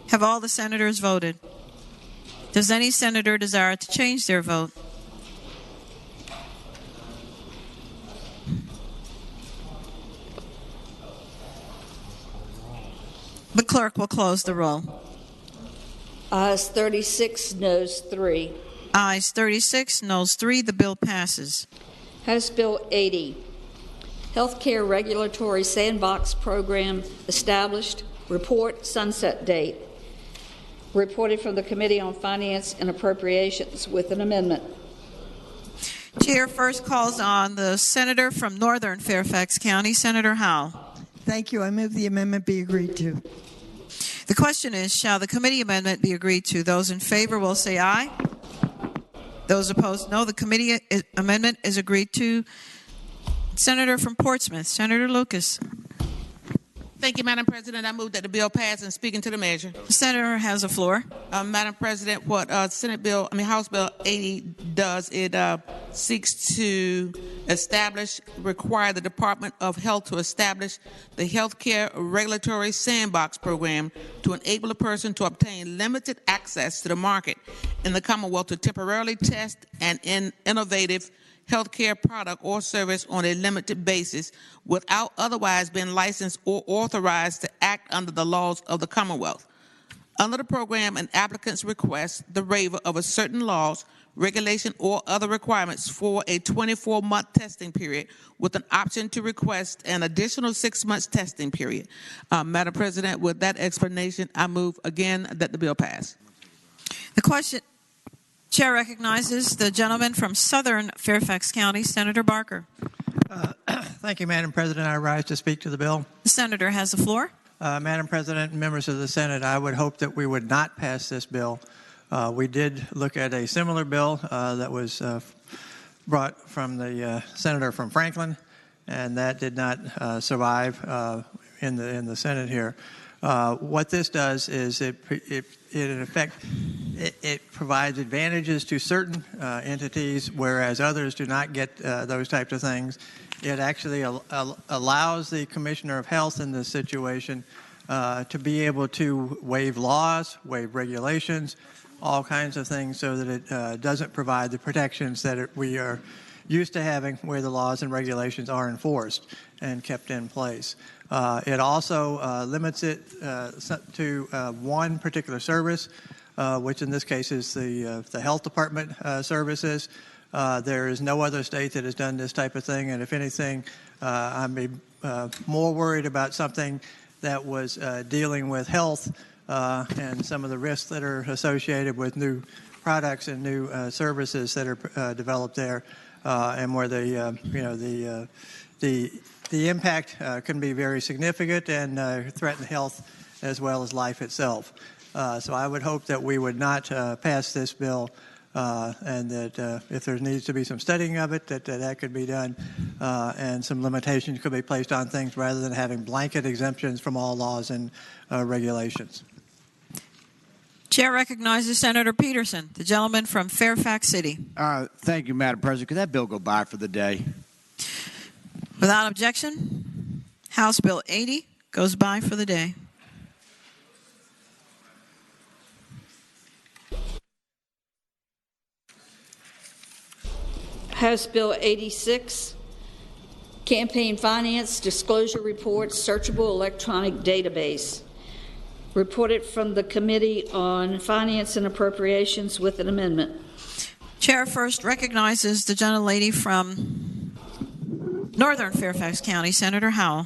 Have all the senators voted? Does any senator desire to change their vote? The clerk will close the roll. Ayes 36, noes 3. Ayes 36, noes 3. The bill passes. House Bill 80, Healthcare Regulatory Sandbox Program established, report sunset date. Reported from the Committee on Finance and Appropriations with an amendment. Chair first calls on the senator from Northern Fairfax County, Senator Howell. Thank you. I move the amendment be agreed to. The question is, shall the committee amendment be agreed to? Those in favor will say aye. Those opposed, no. The committee amendment is agreed to. Senator from Portsmouth, Senator Lucas. Thank you, Madam President. I move that the bill pass. And speaking to the measure. The senator has the floor. Madam President, what House Bill 80 does, it seeks to require the Department of Health to establish the Healthcare Regulatory Sandbox Program to enable a person to obtain limited access to the market in the Commonwealth to temporarily test an innovative healthcare product or service on a limited basis without otherwise being licensed or authorized to act under the laws of the Commonwealth. Under the program, an applicant's request the waiver of a certain laws, regulation, or other requirements for a 24-month testing period with an option to request an additional 6 months testing period. Madam President, with that explanation, I move again that the bill pass. The question. Chair recognizes the gentleman from Southern Fairfax County, Senator Barker. Thank you, Madam President. I rise to speak to the bill. The senator has the floor. Madam President and members of the Senate, I would hope that we would not pass this bill. We did look at a similar bill that was brought from the senator from Franklin, and that did not survive in the Senate here. What this does is it in effect provides advantages to certain entities, whereas others do not get those types of things. It actually allows the Commissioner of Health in this situation to be able to waive laws, waive regulations, all kinds of things, so that it doesn't provide the protections that we are used to having, where the laws and regulations are enforced and kept in place. It also limits it to one particular service, which in this case is the health department services. There is no other state that has done this type of thing, and if anything, I'm more worried about something that was dealing with health and some of the risks that are associated with new products and new services that are developed there, and where the impact can be very significant and threaten health as well as life itself. So I would hope that we would not pass this bill, and that if there needs to be some studying of it, that could be done, and some limitations could be placed on things rather than having blanket exemptions from all laws and regulations. Chair recognizes Senator Peterson, the gentleman from Fairfax City. Thank you, Madam President. Could that bill go by for the day? Without objection, House Bill 80 goes by for the day. House Bill 86, Campaign Finance Disclosure Reports Searchable Electronic Database. Reported from the Committee on Finance and Appropriations with an amendment. Chair first recognizes the gentlelady from Northern Fairfax County, Senator Howell.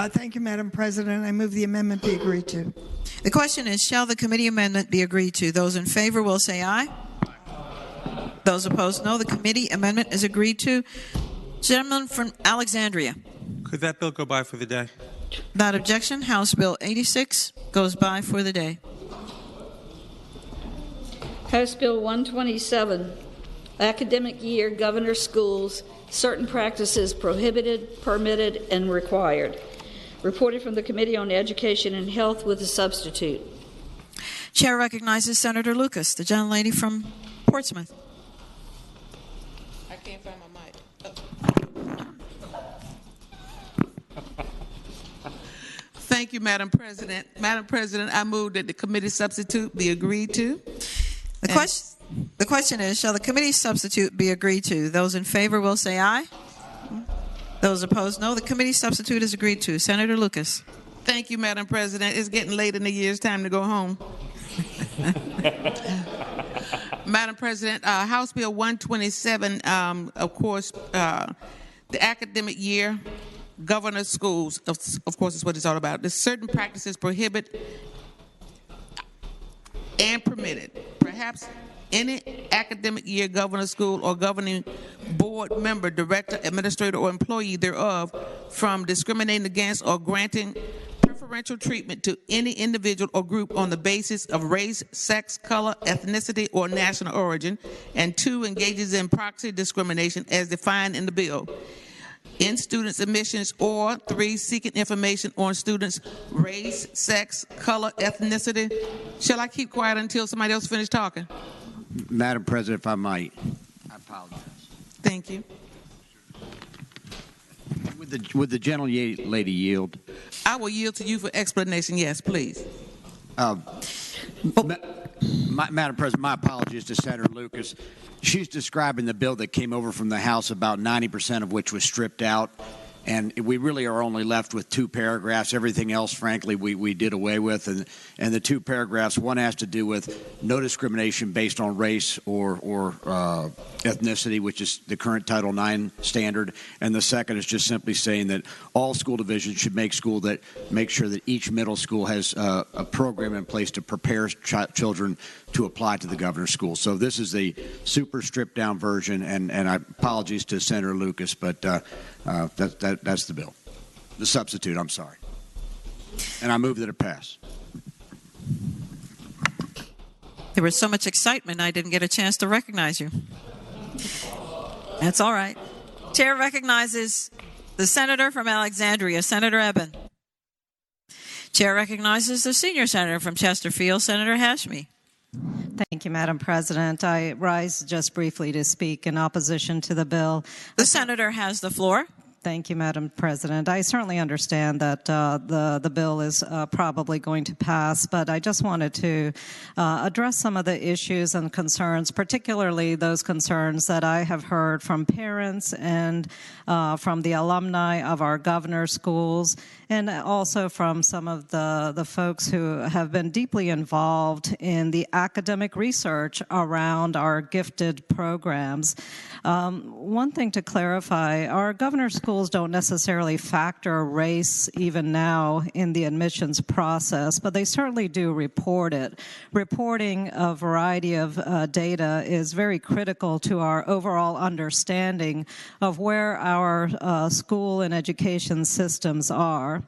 Thank you, Madam President. I move the amendment be agreed to. The question is, shall the committee amendment be agreed to? Those in favor will say aye. Those opposed, no. The committee amendment is agreed to. Gentleman from Alexandria. Could that bill go by for the day? Without objection, House Bill 86 goes by for the day. House Bill 127, Academic Year Governor Schools, Certain Practices Prohibited, Permitted, and Required. Reported from the Committee on Education and Health with a substitute. Chair recognizes Senator Lucas, the gentlelady from Portsmouth. I can't find my mic. Thank you, Madam President. Madam President, I move that the committee substitute be agreed to. The question is, shall the committee substitute be agreed to? Those in favor will say aye. Those opposed, no. The committee substitute is agreed to. Senator Lucas. Thank you, Madam President. It's getting late in the year. It's time to go home. Madam President, House Bill 127, of course, the academic year, governor schools, of course, is what it's all about. There's certain practices prohibit and permitted. Perhaps any academic year governor school or governing board member, director, administrator, or employee thereof from discriminating against or granting preferential treatment to any individual or group on the basis of race, sex, color, ethnicity, or national origin, and 2, engages in proxy discrimination as defined in the bill. in students' admissions, or 3, seeking information on students' race, sex, color, ethnicity. Shall I keep quiet until somebody else finishes talking? Madam President, if I might. I apologize. Thank you. Would the gentlelady yield? I will yield to you for explanation. Yes, please. Madam President, my apologies to Senator Lucas. She's describing the bill that came over from the House, about 90% of which was stripped out. And we really are only left with 2 paragraphs. Everything else, frankly, we did away with. And the 2 paragraphs, one has to do with no discrimination based on race or ethnicity, which is the current Title IX standard. And the second is just simply saying that all school divisions should make sure that each middle school has a program in place to prepare children to apply to the governor's school. So this is the super stripped down version, and I apologies to Senator Lucas, but that's the bill. The substitute, I'm sorry. And I move that it pass. There was so much excitement, I didn't get a chance to recognize you. That's all right. Chair recognizes the senator from Alexandria, Senator Eben. Chair recognizes the senior senator from Chesterfield, Senator Hashmi. Thank you, Madam President. I rise just briefly to speak in opposition to the bill. The senator has the floor. Thank you, Madam President. I certainly understand that the bill is probably going to pass, but I just wanted to address some of the issues and concerns, particularly those concerns that I have heard from parents and from the alumni of our governor's schools, and also from some of the folks who have been deeply involved in the academic research around our gifted programs. One thing to clarify, our governor's schools don't necessarily factor race even now in the admissions process, but they certainly do report it. Reporting a variety of data is very critical to our overall understanding of where our school and education systems are.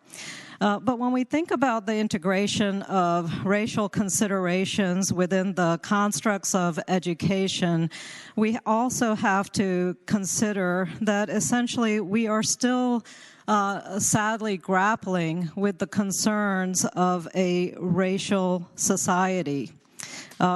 But when we think about the integration of racial considerations within the constructs of education, we also have to consider that essentially we are still sadly grappling with the concerns of a racial society.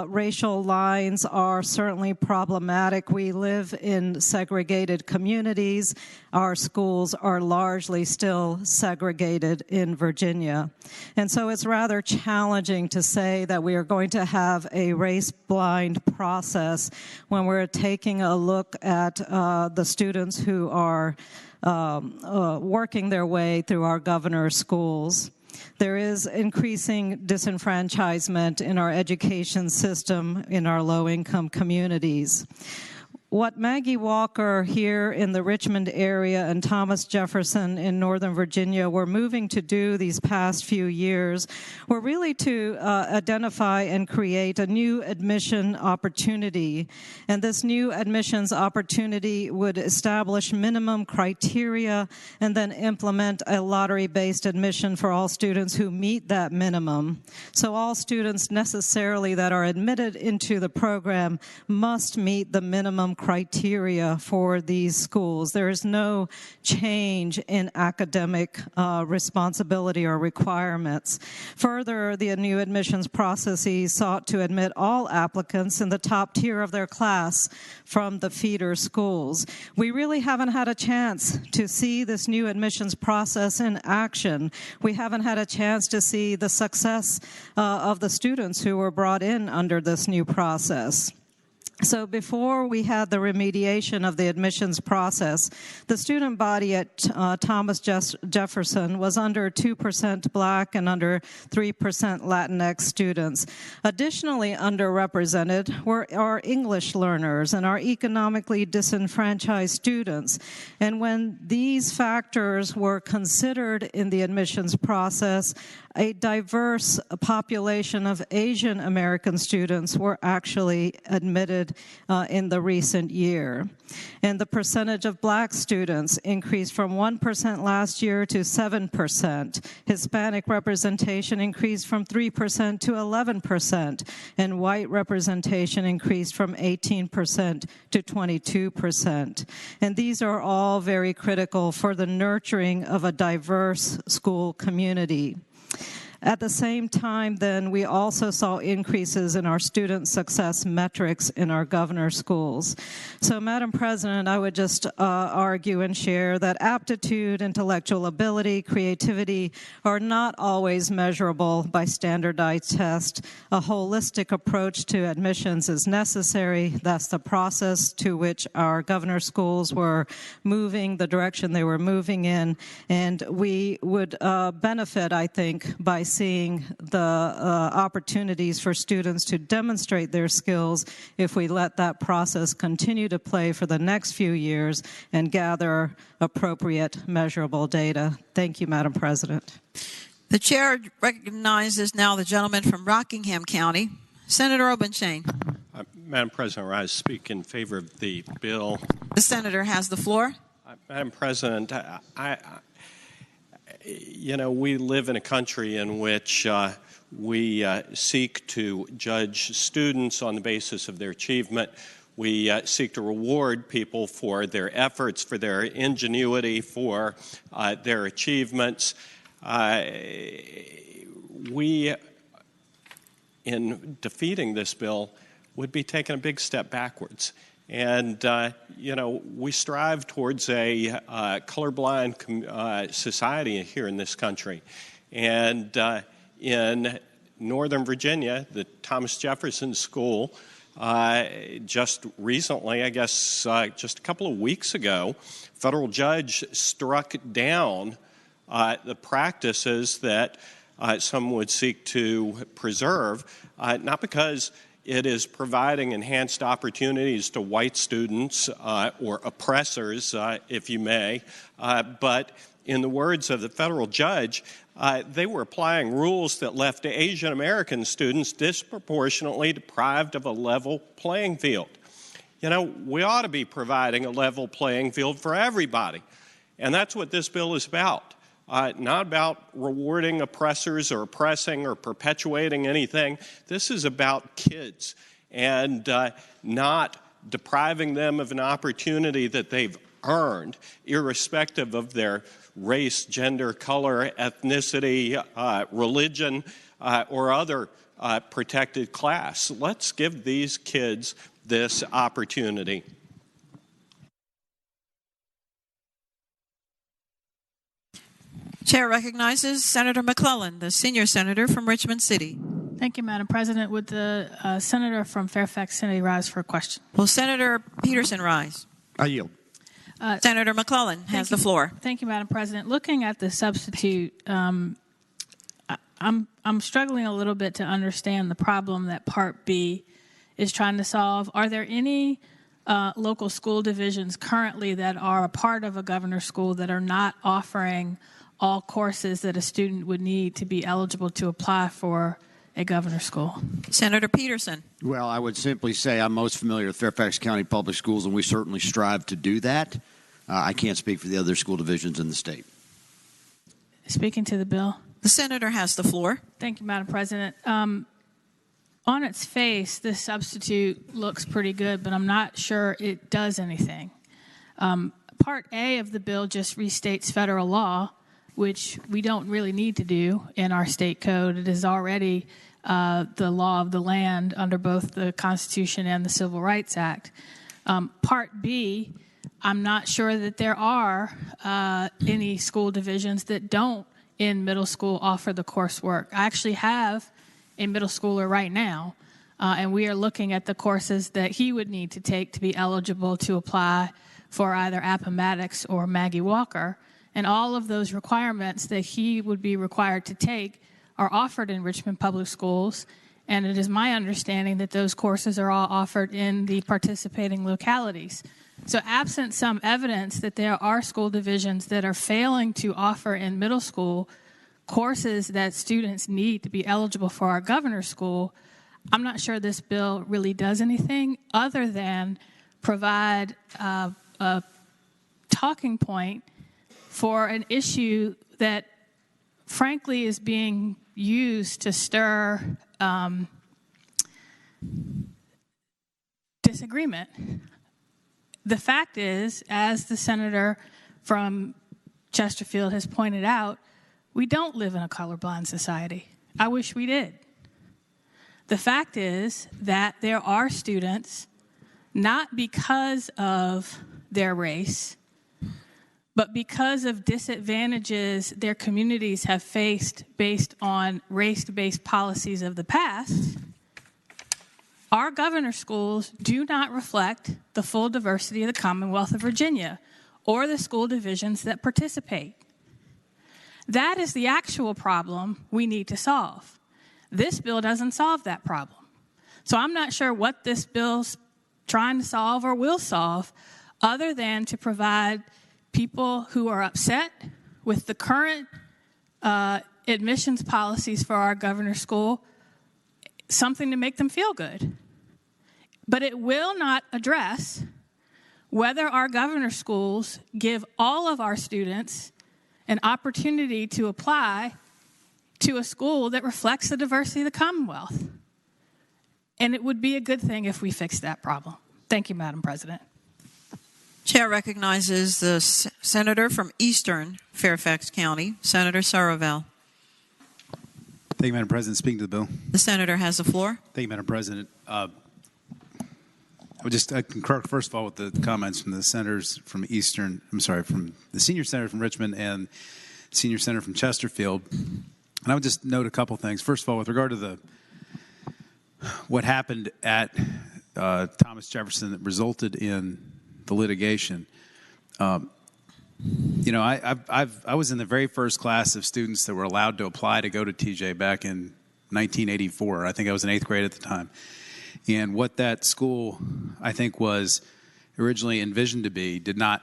Racial lines are certainly problematic. We live in segregated communities. Our schools are largely still segregated in Virginia. And so it's rather challenging to say that we are going to have a race-blind process when we're taking a look at the students who are working their way through our governor's schools. There is increasing disenfranchisement in our education system in our low-income communities. What Maggie Walker here in the Richmond area and Thomas Jefferson in Northern Virginia were moving to do these past few years were really to identify and create a new admission opportunity. And this new admissions opportunity would establish minimum criteria and then implement a lottery-based admission for all students who meet that minimum. So all students necessarily that are admitted into the program must meet the minimum criteria for these schools. There is no change in academic responsibility or requirements. Further, the new admissions processes sought to admit all applicants in the top tier of their class from the feeder schools. We really haven't had a chance to see this new admissions process in action. We haven't had a chance to see the success of the students who were brought in under this new process. So before we had the remediation of the admissions process, the student body at Thomas Jefferson was under 2% Black and under 3% Latinx students. Additionally underrepresented were our English learners and our economically disenfranchised students. And when these factors were considered in the admissions process, a diverse population of Asian American students were actually admitted reported in the recent year. And the percentage of black students increased from 1% last year to 7%. Hispanic representation increased from 3% to 11%, and white representation increased from 18% to 22%. And these are all very critical for the nurturing of a diverse school community. At the same time, then, we also saw increases in our student success metrics in our governor schools. So, Madam President, I would just argue and share that aptitude, intellectual ability, creativity are not always measurable by standardized tests. A holistic approach to admissions is necessary. That's the process to which our governor schools were moving, the direction they were moving in, and we would benefit, I think, by seeing the opportunities for students to demonstrate their skills if we let that process continue to play for the next few years and gather appropriate measurable data. Thank you, Madam President. The chair recognizes now the gentleman from Rockingham County, Senator Obenshain. Madam President, I speak in favor of the bill. The senator has the floor. Madam President, we live in a country in which we seek to judge students on the basis of their achievement. We seek to reward people for their efforts, for their ingenuity, for their achievements. We, in defeating this bill, would be taking a big step backwards. And, we strive towards a colorblind society here in this country. And in Northern Virginia, the Thomas Jefferson School, just recently, I guess just a couple of weeks ago, federal judge struck down the practices that some would seek to preserve, not because it is providing enhanced opportunities to white students or oppressors, if you may, but in the words of the federal judge, they were applying rules that left Asian American students disproportionately deprived of a level playing field. We ought to be providing a level playing field for everybody, and that's what this bill is about. Not about rewarding oppressors or oppressing or perpetuating anything. This is about kids and not depriving them of an opportunity that they've earned, irrespective of their race, gender, color, ethnicity, religion, or other protected class. Let's give these kids this opportunity. Chair recognizes Senator McClellan, the senior senator from Richmond City. Thank you, Madam President. Would the senator from Fairfax City rise for a question? Will Senator Peterson rise? I yield. Senator McClellan has the floor. Thank you, Madam President. Looking at the substitute, I'm struggling a little bit to understand the problem that Part B is trying to solve. Are there any local school divisions currently that are a part of a governor's school that are not offering all courses that a student would need to be eligible to apply for a governor's school? Senator Peterson. Well, I would simply say I'm most familiar with Fairfax County Public Schools, and we certainly strive to do that. I can't speak for the other school divisions in the state. Speaking to the bill. The senator has the floor. Thank you, Madam President. On its face, this substitute looks pretty good, but I'm not sure it does anything. Part A of the bill just restates federal law, which we don't really need to do in our state code. It is already the law of the land under both the Constitution and the Civil Rights Act. Part B, I'm not sure that there are any school divisions that don't in middle school offer the coursework. I actually have a middle schooler right now, and we are looking at the courses that he would need to take to be eligible to apply for either Appomattox or Maggie Walker. And all of those requirements that he would be required to take are offered in Richmond Public Schools, and it is my understanding that those courses are all offered in the participating localities. So absent some evidence that there are school divisions that are failing to offer in middle school courses that students need to be eligible for our governor's school, I'm not sure this bill really does anything other than provide a talking point for an issue that, frankly, is being used to stir disagreement. The fact is, as the senator from Chesterfield has pointed out, we don't live in a colorblind society. I wish we did. The fact is that there are students, not because of their race, but because of disadvantages their communities have faced based on race-based policies of the past, our governor schools do not reflect the full diversity of the Commonwealth of Virginia or the school divisions that participate. That is the actual problem we need to solve. This bill doesn't solve that problem. So I'm not sure what this bill's trying to solve or will solve other than to provide people who are upset with the current admissions policies for our governor's school something to make them feel good. But it will not address whether our governor's schools give all of our students an opportunity to apply to a school that reflects the diversity of the Commonwealth. And it would be a good thing if we fixed that problem. Thank you, Madam President. Chair recognizes the senator from Eastern Fairfax County, Senator Saravell. Thank you, Madam President. Speaking to the bill. The senator has the floor. Thank you, Madam President. I concur, first of all, with the comments from the senators from Eastern, from the senior senator from Richmond and senior senator from Chesterfield. And I would just note a couple things. First of all, with regard to what happened at Thomas Jefferson that resulted in the litigation, I was in the very first class of students that were allowed to apply to go to TJ back in 1984. I think I was in 8th grade at the time. And what that school, I think, was originally envisioned to be did not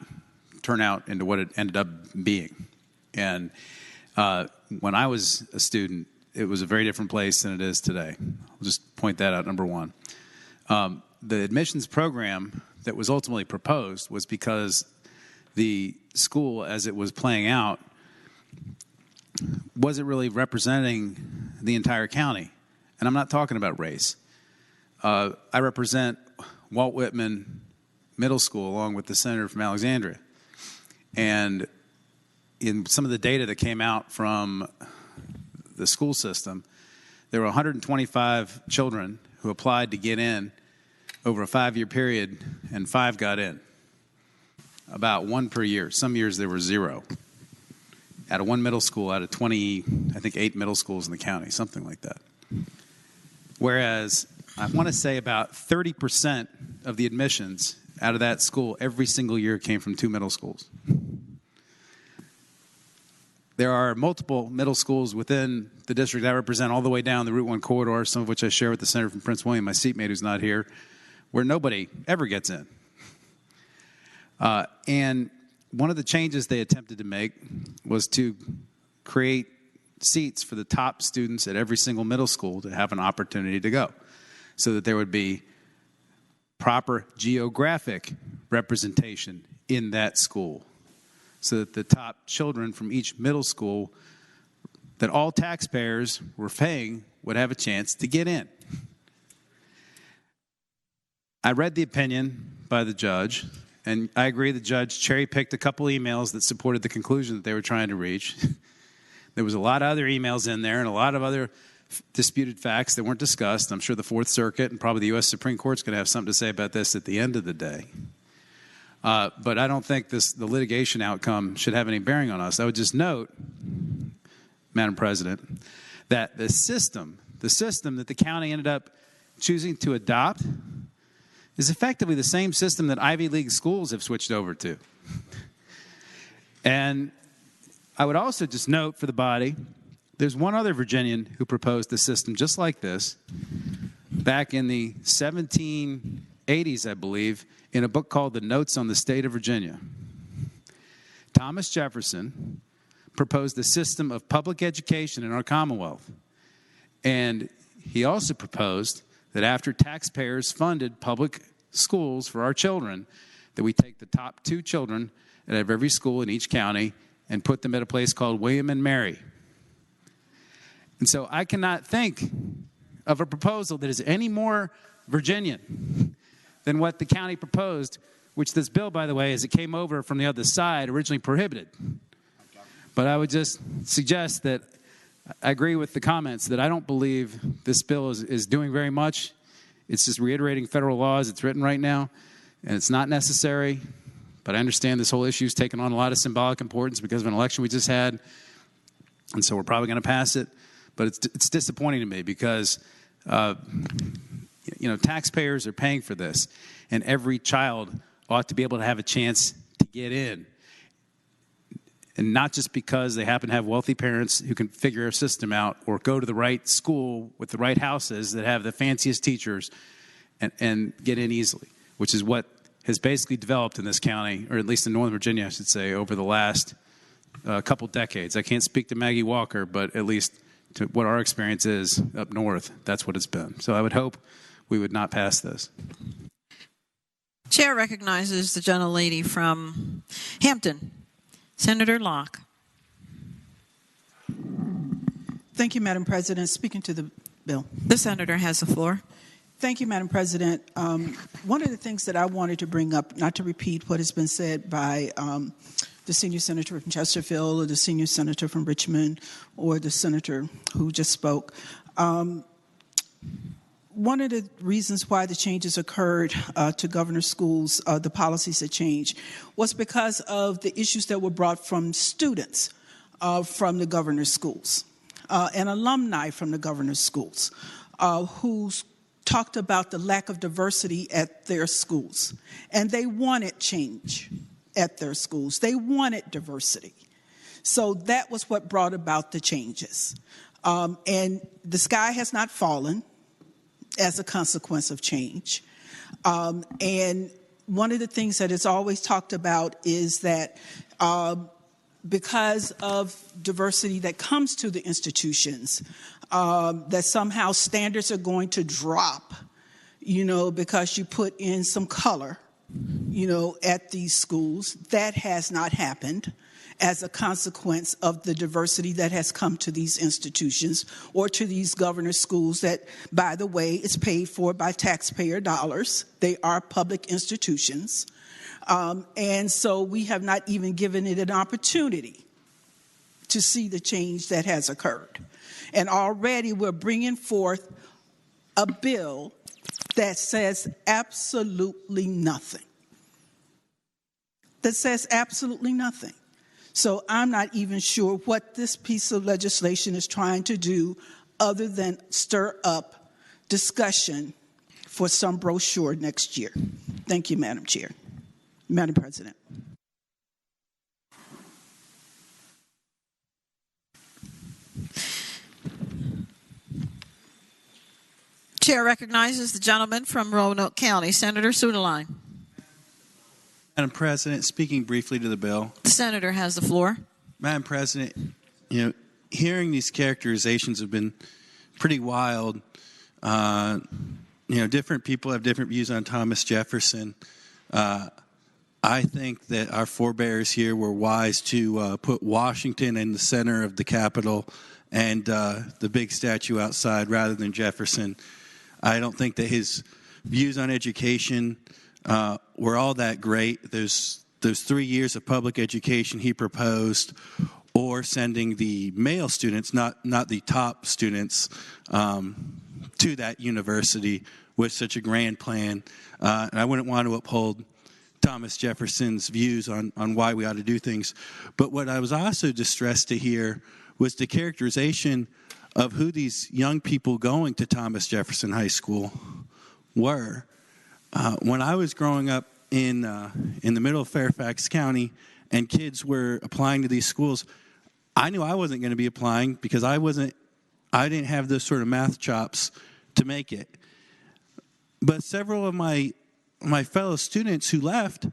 turn out into what it ended up being. And when I was a student, it was a very different place than it is today. I'll just point that out, number one. The admissions program that was ultimately proposed was because the school, as it was playing out, wasn't really representing the entire county. And I'm not talking about race. I represent Walt Whitman Middle School along with the senator from Alexandria. And in some of the data that came out from the school system, there were 125 children who applied to get in over a 5-year period, and 5 got in. About 1 per year. Some years there were 0. Out of 1 middle school, out of 20, I think 8 middle schools in the county, something like that. Whereas I want to say about 30% of the admissions out of that school every single year came from 2 middle schools. There are multiple middle schools within the district I represent all the way down the Route 1 corridor, some of which I share with the senator from Prince William, my seatmate who's not here, where nobody ever gets in. And one of the changes they attempted to make was to create seats for the top students at every single middle school to have an opportunity to go, so that there would be proper geographic representation in that school, so that the top children from each middle school that all taxpayers were paying would have a chance to get in. I read the opinion by the judge, and I agree the judge cherry-picked a couple emails that supported the conclusion that they were trying to reach. There was a lot of other emails in there and a lot of other disputed facts that weren't discussed. I'm sure the Fourth Circuit and probably the U.S. Supreme Court's going to have something to say about this at the end of the day. But I don't think the litigation outcome should have any bearing on us. I would just note, Madam President, that the system that the county ended up choosing to adopt is effectively the same system that Ivy League schools have switched over to. And I would also just note for the body, there's one other Virginian who proposed a system just like this back in the 1780s, I believe, in a book called The Notes on the State of Virginia. Thomas Jefferson proposed a system of public education in our Commonwealth. And he also proposed that after taxpayers funded public schools for our children, that we take the top 2 children out of every school in each county and put them at a place called William and Mary. And so I cannot think of a proposal that is any more Virginian than what the county proposed, which this bill, by the way, as it came over from the other side, originally prohibited. But I would just suggest that I agree with the comments that I don't believe this bill is doing very much. It's just reiterating federal laws. It's written right now, and it's not necessary. But I understand this whole issue is taken on a lot of symbolic importance because of an election we just had, and so we're probably going to pass it. But it's disappointing to me because taxpayers are paying for this, and every child ought to be able to have a chance to get in. And not just because they happen to have wealthy parents who can figure a system out or go to the right school with the right houses that have the fanciest teachers and get in easily, which is what has basically developed in this county, or at least in Northern Virginia, I should say, over the last couple decades. I can't speak to Maggie Walker, but at least to what our experience is up north, that's what it's been. So I would hope we would not pass this. Chair recognizes the gentlelady from Hampton, Senator Locke. Thank you, Madam President. Speaking to the bill. The senator has the floor. Thank you, Madam President. One of the things that I wanted to bring up, not to repeat what has been said by the senior senator from Chesterfield or the senior senator from Richmond or the senator who just spoke. One of the reasons why the changes occurred to governor schools, the policies that changed, was because of the issues that were brought from students from the governor's schools and alumni from the governor's schools who talked about the lack of diversity at their schools. And they wanted change at their schools. They wanted diversity. So that was what brought about the changes. And the sky has not fallen as a consequence of change. And one of the things that is always talked about is that because of diversity that comes to the institutions, that somehow standards are going to drop, because you put in some color, at these schools. That has not happened as a consequence of the diversity that has come to these institutions or to these governor schools that, by the way, is paid for by taxpayer dollars. They are public institutions. And so we have not even given it an opportunity to see the change that has occurred. And already we're bringing forth a bill that says absolutely nothing. That says absolutely nothing. So I'm not even sure what this piece of legislation is trying to do other than stir up discussion for some brochure next year. Thank you, Madam Chair. Madam President. Chair recognizes the gentleman from Roanoke County, Senator Suderline. Madam President, speaking briefly to the bill. The senator has the floor. Madam President, hearing these characterizations have been pretty wild. Different people have different views on Thomas Jefferson. I think that our forebears here were wise to put Washington in the center of the Capitol and the big statue outside rather than Jefferson. I don't think that his views on education were all that great. Those 3 years of public education he proposed, or sending the male students, not the top students, to that university was such a grand plan. And I wouldn't want to uphold Thomas Jefferson's views on why we ought to do things. But what I was also distressed to hear was the characterization of who these young people going to Thomas Jefferson High School were. When I was growing up in the middle of Fairfax County and kids were applying to these schools, I knew I wasn't going to be applying because I didn't have those sort of math chops to make it. But several of my fellow students who left,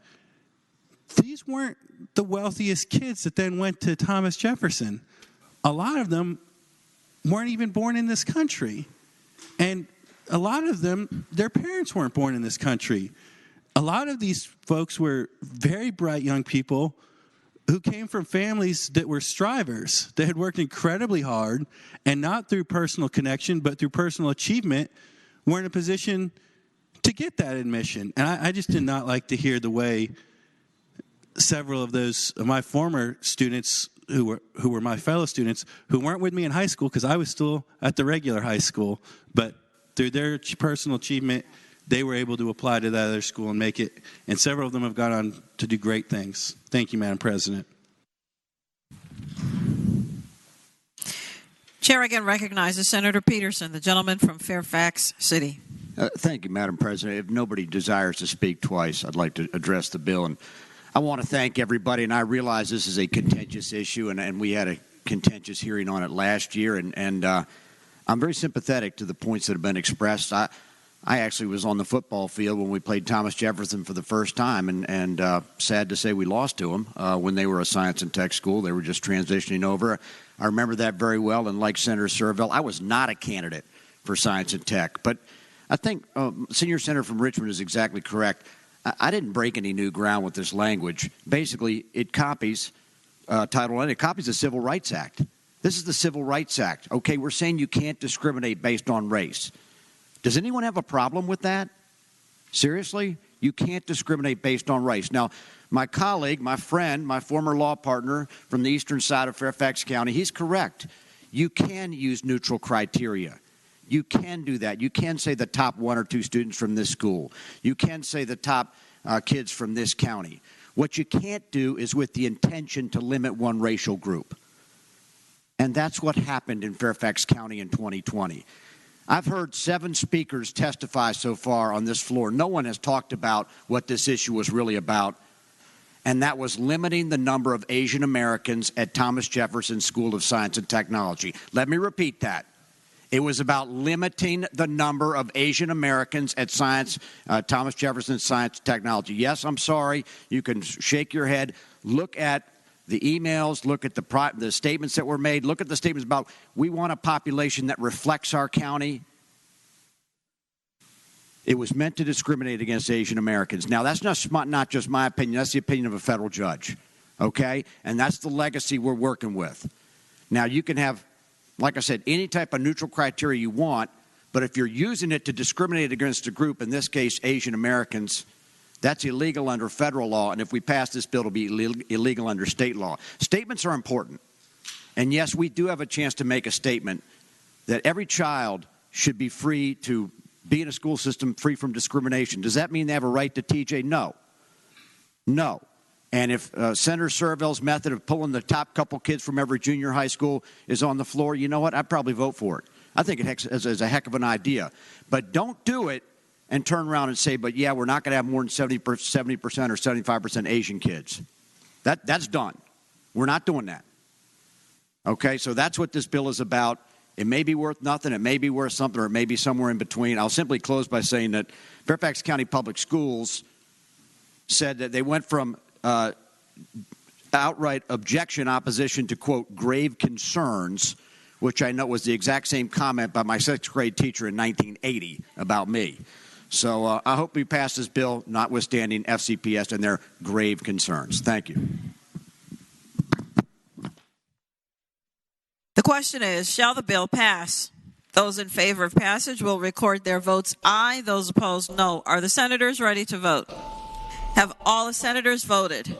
these weren't the wealthiest kids that then went to Thomas Jefferson. A lot of them weren't even born in this country. And a lot of them, their parents weren't born in this country. A lot of these folks were very bright young people who came from families that were strivers, that had worked incredibly hard, and not through personal connection, but through personal achievement, were in a position to get that admission. And I just did not like to hear the way several of those of my former students who were my fellow students who weren't with me in high school, because I was still at the regular high school, but through their personal achievement, they were able to apply to that other school and make it. And several of them have gone on to do great things. Thank you, Madam President. Chair again recognizes Senator Peterson, the gentleman from Fairfax City. Thank you, Madam President. If nobody desires to speak twice, I'd like to address the bill. And I want to thank everybody, and I realize this is a contentious issue, and we had a contentious hearing on it last year, and I'm very sympathetic to the points that have been expressed. I actually was on the football field when we played Thomas Jefferson for the first time, and sad to say we lost to them when they were a science and tech school. They were just transitioning over. I remember that very well, and like Senator Serville, I was not a candidate for science and tech. But I think Senior Senator from Richmond is exactly correct. I didn't break any new ground with this language. Basically, it copies Title IX. It copies the Civil Rights Act. This is the Civil Rights Act. Okay, we're saying you can't discriminate based on race. Does anyone have a problem with that? Seriously? You can't discriminate based on race. Now, my colleague, my friend, my former law partner from the eastern side of Fairfax County, he's correct. You can use neutral criteria. You can do that. You can say the top 1 or 2 students from this school. You can say the top kids from this county. What you can't do is with the intention to limit one racial group. And that's what happened in Fairfax County in 2020. I've heard 7 speakers testify so far on this floor. No one has talked about what this issue was really about, and that was limiting the number of Asian Americans at Thomas Jefferson School of Science and Technology. Let me repeat that. It was about limiting the number of Asian Americans at Thomas Jefferson Science and Technology. Yes, I'm sorry. You can shake your head. Look at the emails, look at the statements that were made, look at the statements about we want a population that reflects our county. It was meant to discriminate against Asian Americans. Now, that's not just my opinion. That's the opinion of a federal judge, okay? And that's the legacy we're working with. Now, you can have, like I said, any type of neutral criteria you want, but if you're using it to discriminate against a group, in this case Asian Americans, that's illegal under federal law, and if we pass this bill, it'll be illegal under state law. Statements are important. And yes, we do have a chance to make a statement that every child should be free to be in a school system free from discrimination. Does that mean they have a right to TJ? No. No. And if Senator Serville's method of pulling the top couple kids from every junior high school is on the floor, you know what? I'd probably vote for it. I think it is a heck of an idea. But don't do it and turn around and say, but yeah, we're not going to have more than 70% or 75% Asian kids. That's done. We're not doing that. Okay, so that's what this bill is about. It may be worth nothing, it may be worth something, or it may be somewhere in between. I'll simply close by saying that Fairfax County Public Schools said that they went from outright opposition to, quote, grave concerns, which I know was the exact same comment by my 6th grade teacher in 1980 about me. So I hope we pass this bill, notwithstanding FCPS and their grave concerns. Thank you. The question is, shall the bill pass? Those in favor of passage will record their votes aye. Those opposed, no. Are the senators ready to vote? Have all the senators voted?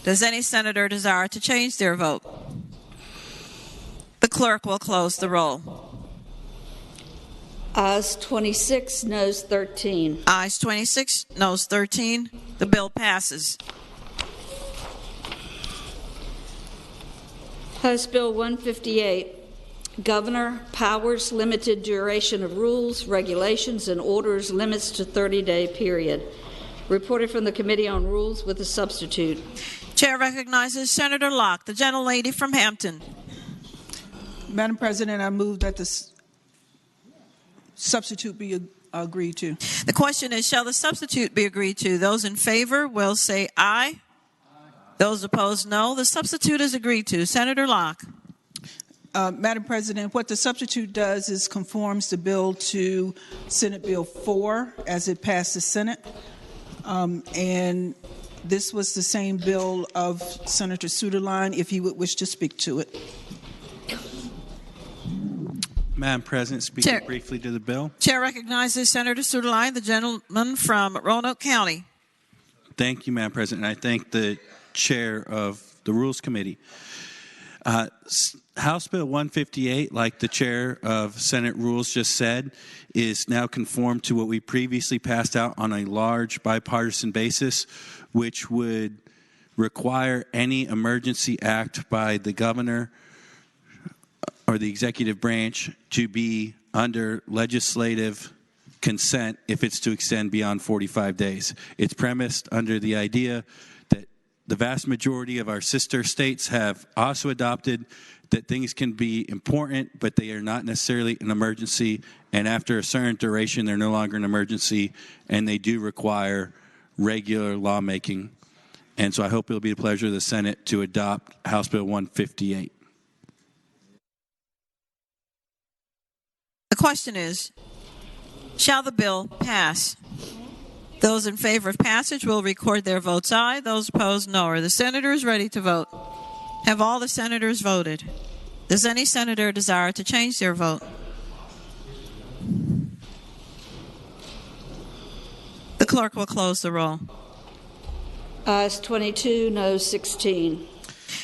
Does any senator desire to change their vote? The clerk will close the roll. Ayes 26, noes 13. Ayes 26, noes 13. The bill passes. House Bill 158, Governor Powers limited duration of rules, regulations, and orders limits to 30-day period. Reported from the Committee on Rules with a substitute. Chair recognizes Senator Locke, the gentlelady from Hampton. Madam President, I move that the substitute be agreed to. The question is, shall the substitute be agreed to? Those in favor will say aye. Those opposed, no. The substitute is agreed to. Senator Locke. Madam President, what the substitute does is conforms the bill to Senate Bill 4 as it passed the Senate. And this was the same bill of Senator Suderline, if he would wish to speak to it. Madam President, speaking briefly to the bill. Chair recognizes Senator Suderline, the gentleman from Roanoke County. Thank you, Madam President. I thank the chair of the Rules Committee. House Bill 158, like the chair of Senate Rules just said, is now conformed to what we previously passed out on a large bipartisan basis, which would require any emergency act by the governor or the executive branch to be under legislative consent if it's to extend beyond 45 days. It's premised under the idea that the vast majority of our sister states have also adopted that things can be important, but they are not necessarily an emergency, and after a certain duration, they're no longer an emergency, and they do require regular lawmaking. And so I hope it'll be the pleasure of the Senate to adopt House Bill 158. The question is, shall the bill pass? Those in favor of passage will record their votes aye. Those opposed, no. Are the senators ready to vote? Have all the senators voted? Does any senator desire to change their vote? The clerk will close the roll. Ayes 22, noes 16.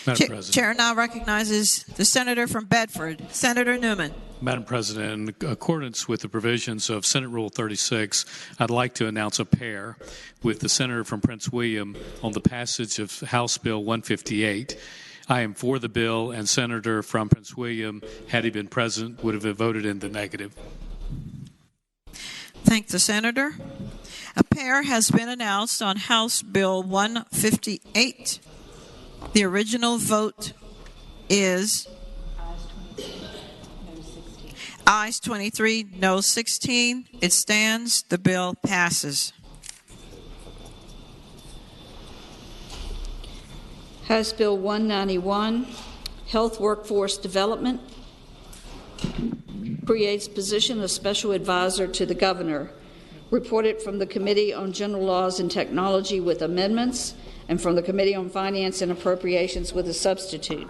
Madam President. Chair now recognizes the senator from Bedford, Senator Newman. Madam President, in accordance with the provisions of Senate Rule 36, I'd like to announce a pair with the senator from Prince William on the passage of House Bill 158. I am for the bill, and Senator from Prince William, had he been present, would have voted in the negative. Thank the senator. A pair has been announced on House Bill 158. The original vote is ayes 23, noes 16. It stands. The bill passes. House Bill 191, Health Workforce Development, creates position of Special Advisor to the Governor. Reported from the Committee on General Laws and Technology with amendments, and from the Committee on Finance and Appropriations with a substitute.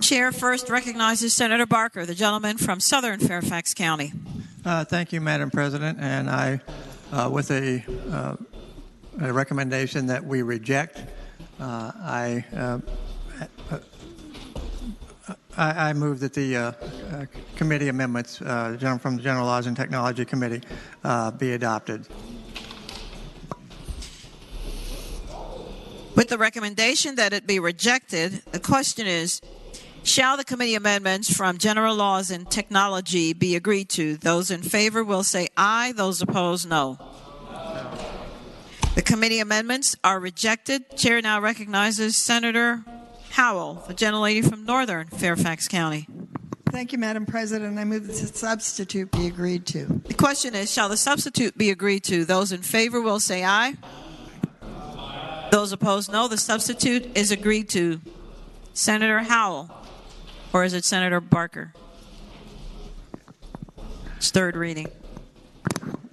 Chair first recognizes Senator Barker, the gentleman from Southern Fairfax County. Thank you, Madam President. And I, with a recommendation that we reject, I move that the committee amendments from the General Laws and Technology Committee be adopted. With the recommendation that it be rejected, the question is, shall the committee amendments from General Laws and Technology be agreed to? Those in favor will say aye. Those opposed, no. The committee amendments are rejected. Chair now recognizes Senator Howell, the gentlelady from Northern Fairfax County. Thank you, Madam President. I move that the substitute be agreed to. The question is, shall the substitute be agreed to? Those in favor will say aye. Those opposed, no. The substitute is agreed to. Senator Howell, or is it Senator Barker? It's third reading.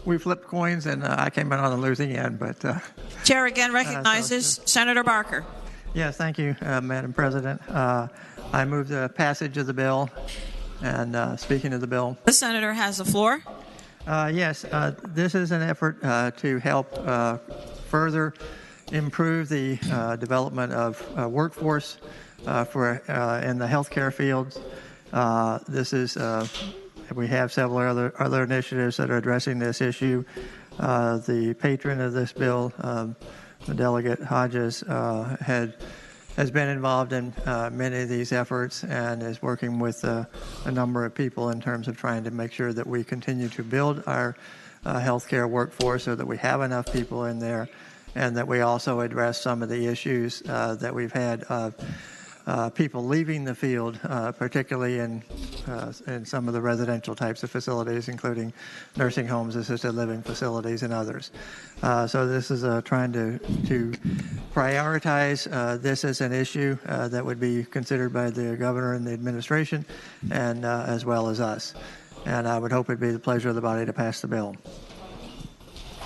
We flipped coins, and I came in on the losing end. But Chair again recognizes Senator Barker. Yes, thank you, Madam President. I move the passage of the bill. And speaking of the bill, the senator has the floor. Yes, this is an effort to help further improve the development of workforce for in the healthcare fields. This is we have several other initiatives that are addressing this issue. The patron of this bill, the Delegate Hodges, has been involved in many of these efforts and is working with a number of people in terms of trying to make sure that we continue to build our healthcare workforce so that we have enough people in there, and that we also address some of the issues that we've had of people leaving the field, particularly in some of the residential types of facilities, including nursing homes, assisted living facilities, and others. So this is trying to prioritize this as an issue that would be considered by the governor and the administration, and as well as us. And I would hope it'd be the pleasure of the body to pass the bill.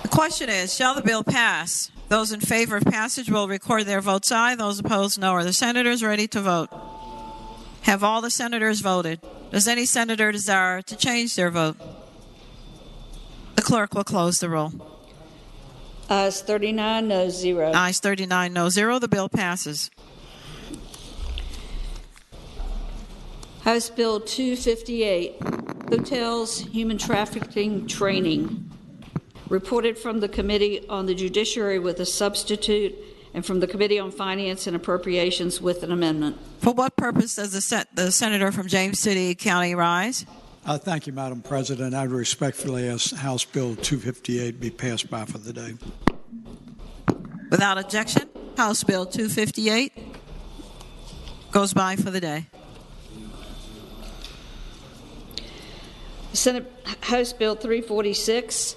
The question is, shall the bill pass? Those in favor of passage will record their votes aye. Those opposed, no. Are the senators ready to vote? Have all the senators voted? Does any senator desire to change their vote? The clerk will close the roll. Ayes 39, no 0. Ayes 39, no 0. The bill passes. House Bill 258, Hotels Human Trafficking Training. Reported from the Committee on the Judiciary with a substitute and from the Committee on Finance and Appropriations with an amendment. For what purpose does the senator from James City County rise? Thank you, Madam President. I would respectfully ask House Bill 258 be passed by for the day. Without objection, House Bill 258 goes by for the day. Senate House Bill 346,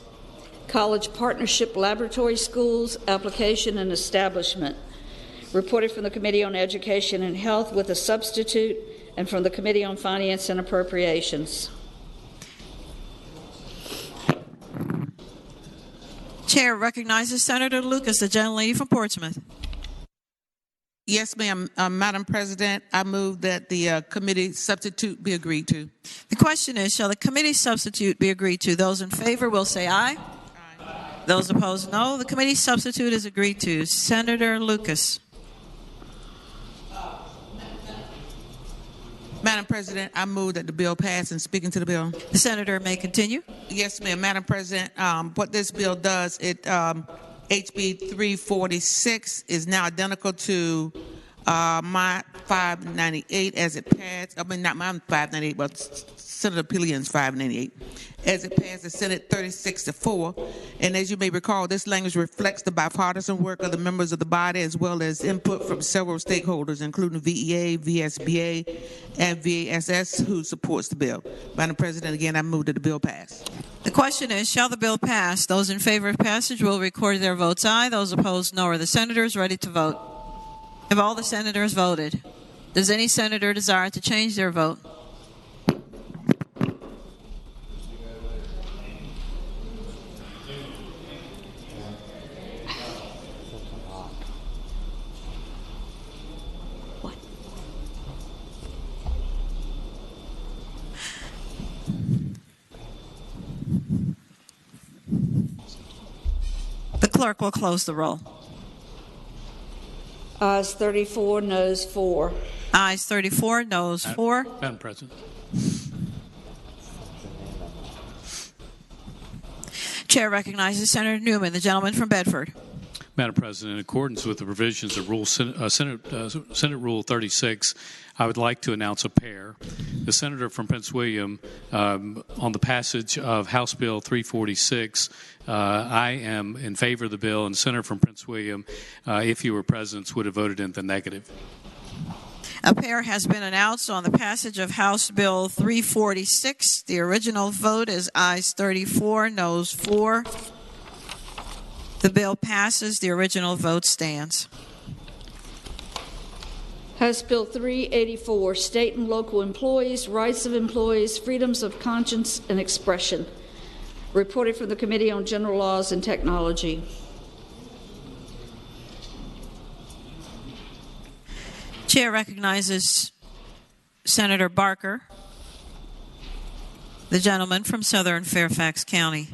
College Partnership Laboratory Schools, Application and Establishment. Reported from the Committee on Education and Health with a substitute and from the Committee on Finance and Appropriations. Chair recognizes Senator Lucas, the gentlelady from Portsmouth. Yes, ma'am. Madam President, I move that the committee substitute be agreed to. The question is, shall the committee substitute be agreed to? Those in favor will say aye. Those opposed, no. The committee substitute is agreed to. Senator Lucas. Madam President, I move that the bill pass. And speaking to the bill. The senator may continue. Yes, ma'am. Madam President, what this bill does, HB 346 is now identical to my 598 as it passed. I mean, not my 598, but Senator Pillion's 598, as it passed the Senate 36-4. And as you may recall, this language reflects the bipartisan work of the members of the body, as well as input from several stakeholders, including VEA, VSBA, and VASS, who supports the bill. Madam President, again, I move that the bill pass. The question is, shall the bill pass? Those in favor of passage will record their votes aye. Those opposed, no. Are the senators ready to vote? Have all the senators voted? Does any senator desire to change their vote? The clerk will close the roll. Ayes 34, noes 4. Ayes 34, noes 4. Madam President. Chair recognizes Senator Newman, the gentleman from Bedford. Madam President, in accordance with the provisions of Senate Rule 36, I would like to announce a pair. The senator from Prince William, on the passage of House Bill 346, I am in favor of the bill, and the senator from Prince William, if he were present, would have voted in the negative. A pair has been announced on the passage of House Bill 346. The original vote is ayes 34, noes 4. The bill passes. The original vote stands. House Bill 384, State and Local Employees, Rights of Employees, Freedoms of Conscience and Expression. Reported from the Committee on General Laws and Technology. Chair recognizes Senator Barker, the gentleman from Southern Fairfax County.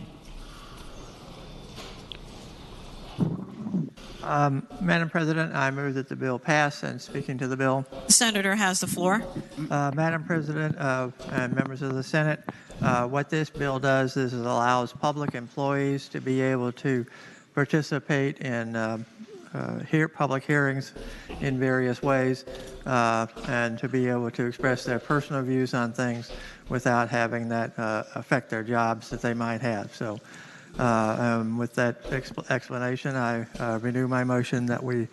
Madam President, I move that the bill pass. And speaking to the bill. The senator has the floor. Madam President and members of the Senate, what this bill does is it allows public employees to be able to participate in public hearings in various ways and to be able to express their personal views on things without having that affect their jobs that they might have. So with that explanation, I renew my motion that we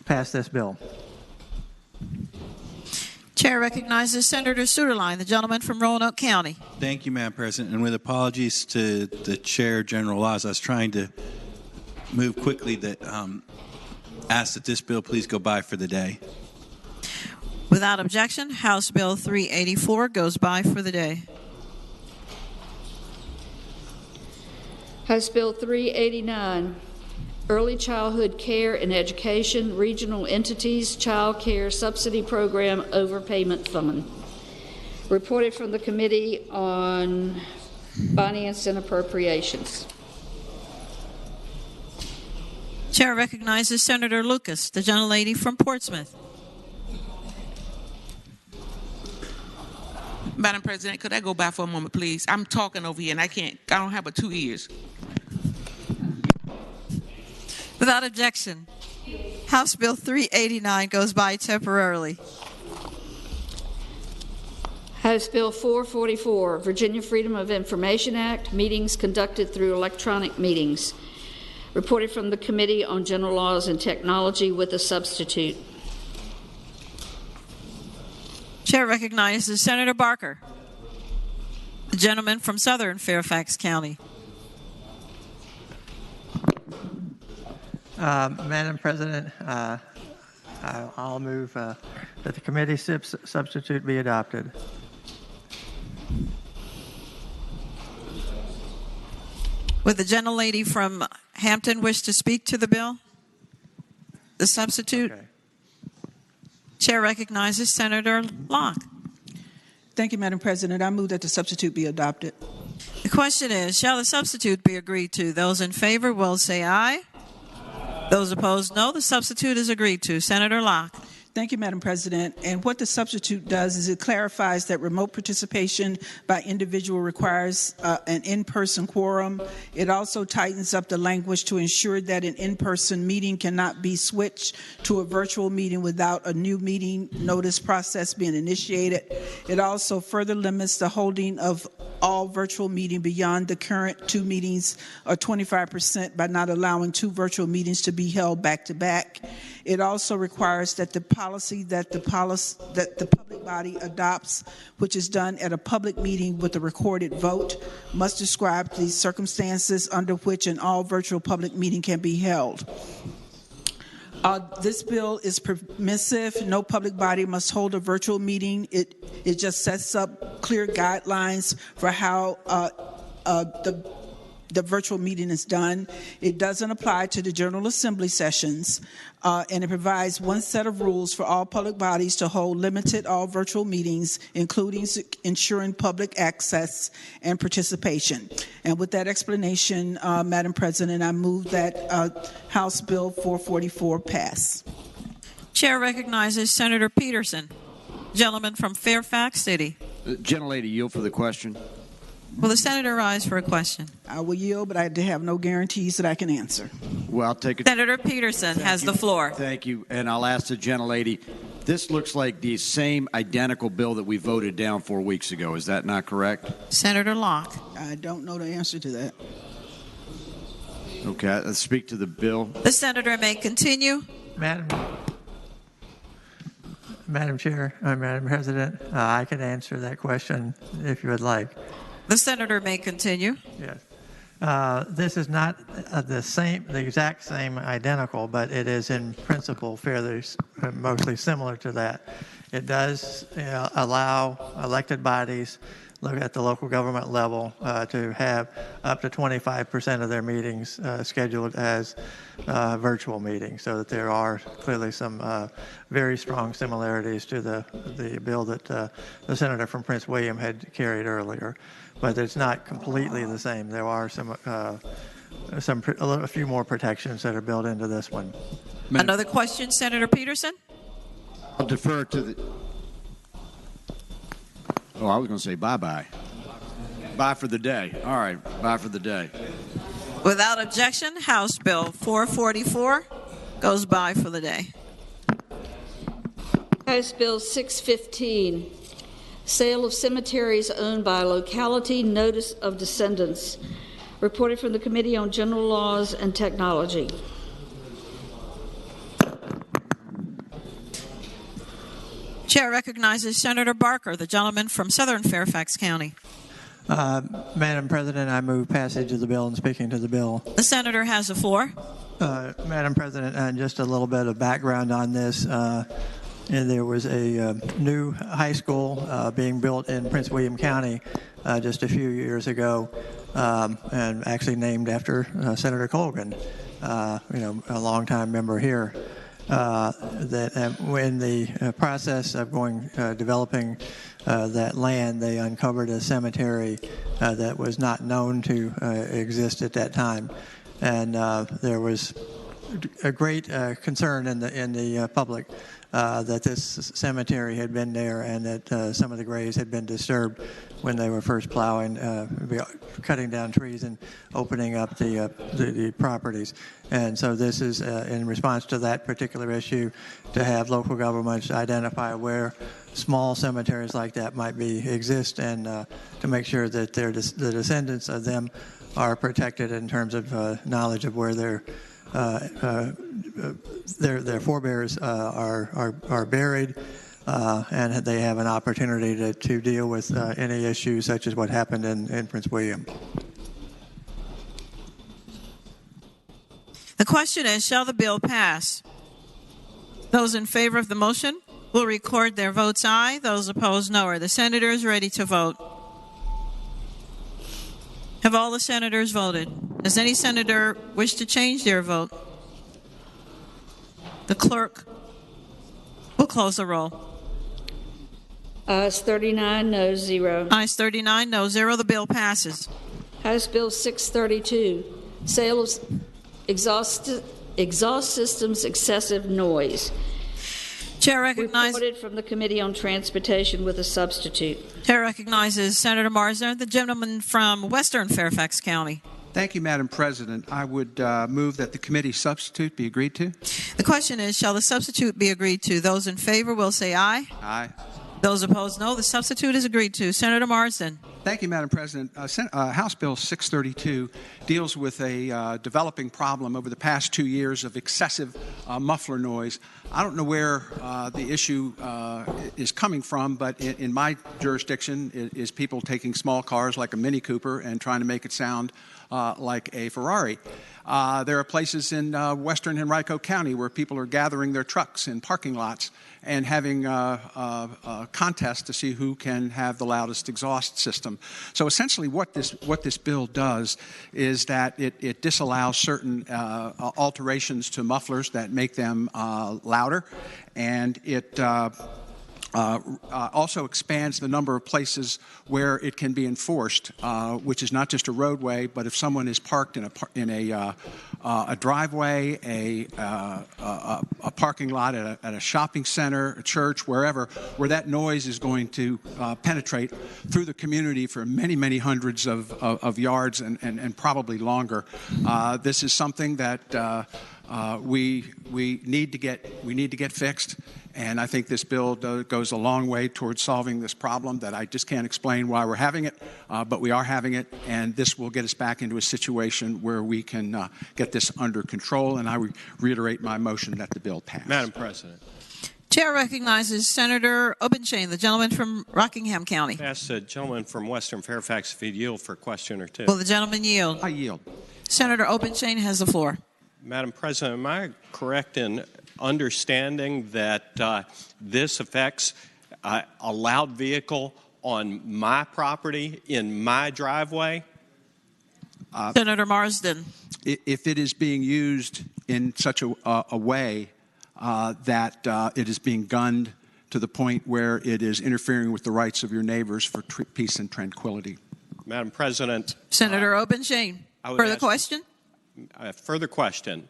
pass this bill. Chair recognizes Senator Suderline, the gentleman from Roanoke County. Thank you, Madam President. And with apologies to the Chair, General Laws, I was trying to move quickly that ask that this bill please go by for the day. Without objection, House Bill 384 goes by for the day. House Bill 389, Early Childhood Care and Education, Regional Entities, Child Care Subsidy Program Overpayment Fund. Reported from the Committee on Finance and Appropriations. Chair recognizes Senator Lucas, the gentlelady from Portsmouth. Madam President, could I go by for a moment, please? I'm talking over here, and I don't have but 2 ears. Without objection, House Bill 389 goes by temporarily. House Bill 444, Virginia Freedom of Information Act, meetings conducted through electronic meetings. Reported from the Committee on General Laws and Technology with a substitute. Chair recognizes Senator Barker, the gentleman from Southern Fairfax County. Madam President, I'll move that the committee substitute be adopted. Would the gentlelady from Hampton wish to speak to the bill? The substitute? Okay. Chair recognizes Senator Locke. Thank you, Madam President. I move that the substitute be adopted. The question is, shall the substitute be agreed to? Those in favor will say aye. Those opposed, no. The substitute is agreed to. Senator Locke. Thank you, Madam President. And what the substitute does is it clarifies that remote participation by individual requires an in-person quorum. It also tightens up the language to ensure that an in-person meeting cannot be switched to a virtual meeting without a new meeting notice process being initiated. It also further limits the holding of all virtual meeting beyond the current 2 meetings or 25% by not allowing 2 virtual meetings to be held back to back. It also requires that the policy that the public body adopts, which is done at a public meeting with a recorded vote, must describe the circumstances under which an all virtual public meeting can be held. This bill is permissive. No public body must hold a virtual meeting. It just sets up clear guidelines for how the virtual meeting is done. It doesn't apply to the General Assembly sessions, and it provides one set of rules for all public bodies to hold limited all virtual meetings, including ensuring public access and participation. And with that explanation, Madam President, I move that House Bill 444 pass. Chair recognizes Senator Peterson, gentleman from Fairfax City. Gentlelady, yield for the question. Will the senator rise for a question? I will yield, but I have no guarantees that I can answer. Well, I'll take it. Senator Peterson has the floor. Thank you. And I'll ask the gentlelady, this looks like the same identical bill that we voted down 4 weeks ago. Is that not correct? Senator Locke. I don't know the answer to that. Okay, let's speak to the bill. The senator may continue. Madam Chair, Madam President, I can answer that question if you would like. The senator may continue. Yes. This is not the exact same identical, but it is in principle fairly mostly similar to that. It does allow elected bodies, look at the local government level, to have up to 25% of their meetings scheduled as virtual meetings, so that there are clearly some very strong similarities to the bill that the senator from Prince William had carried earlier. But it's not completely the same. There are a few more protections that are built into this one. Another question, Senator Peterson? I'll defer to the... Oh, I was going to say bye-bye. Bye for the day. All right, bye for the day. Without objection, House Bill 444 goes by for the day. House Bill 615, Sale of Cemeteries Owned by Locality, Notice of Descendants. Reported from the Committee on General Laws and Chair recognizes Senator Barker, the gentleman from Southern Fairfax County. Madam President, I move passage of the bill and speaking to the bill. The senator has the floor. Madam President, just a little bit of background on this. There was a new high school being built in Prince William County just a few years ago, and actually named after Senator Colgan, a longtime member here. That in the process of developing that land, they uncovered a cemetery that was not known to exist at that time, and there was a great concern in the public that this cemetery had been there and that some of the graves had been disturbed when they were first plowing, cutting down trees and opening up the properties. And so this is in response to that particular issue, to have local governments identify where small cemeteries like that might exist, and to make sure that the descendants of them are protected in terms of knowledge of where their forebears are buried, and they have an opportunity to deal with any issues such as what happened in Prince William. The question is, shall the bill pass? Those in favor of the motion will record their votes aye. Those opposed, no. Are the senators ready to vote? Have all the senators voted? Does any senator wish to change their vote? The clerk will close the roll. Ayes 39, no 0. Ayes 39, no 0. The bill passes. House Bill 632, sale of exhaust systems excessive noise. Chair recognizes. Reported from the Committee on Transportation with a substitute. Chair recognizes Senator Marsden, the gentleman from Western Fairfax County. Thank you, Madam President. I would move that the committee substitute be agreed to. The question is, shall the substitute be agreed to? Those in favor will say aye. Aye. Those opposed, no. The substitute is agreed to. Senator Marsden. Thank you, Madam President. House Bill 632 deals with a developing problem over the past 2 years of excessive muffler noise. I don't know where the issue is coming from, but in my jurisdiction is people taking small cars like a Mini Cooper and trying to make it sound like a Ferrari. There are places in western Henrico County where people are gathering their trucks in parking lots and having a contest to see who can have the loudest exhaust system. So essentially what this bill does is that it disallows certain alterations to mufflers that make them louder, and it also expands the number of places where it can be enforced, which is not just a roadway, but if someone is parked in a driveway, a parking lot at a shopping center, a church, wherever, where that noise is going to penetrate through the community for many, many hundreds of yards and probably longer. This is something that we need to get fixed. And I think this bill goes a long way towards solving this problem that I just can't explain why we're having it, but we are having it, and this will get us back into a situation where we can get this under control, and I reiterate my motion that the bill pass. Madam President. Chair recognizes Senator Obenshain, the gentleman from Rockingham County. Ask the gentleman from Western Fairfax if he'd yield for a question or two. Will the gentleman yield? I yield. Senator Obenshain has the floor. Madam President, am I correct in understanding that this affects a loud vehicle on my property, in my driveway? Senator Marsden. If it is being used in such a way that it is being gunned to the point where it is interfering with the rights of your neighbors for peace and tranquility. Madam President. Senator Obenshain. Further question? Further question.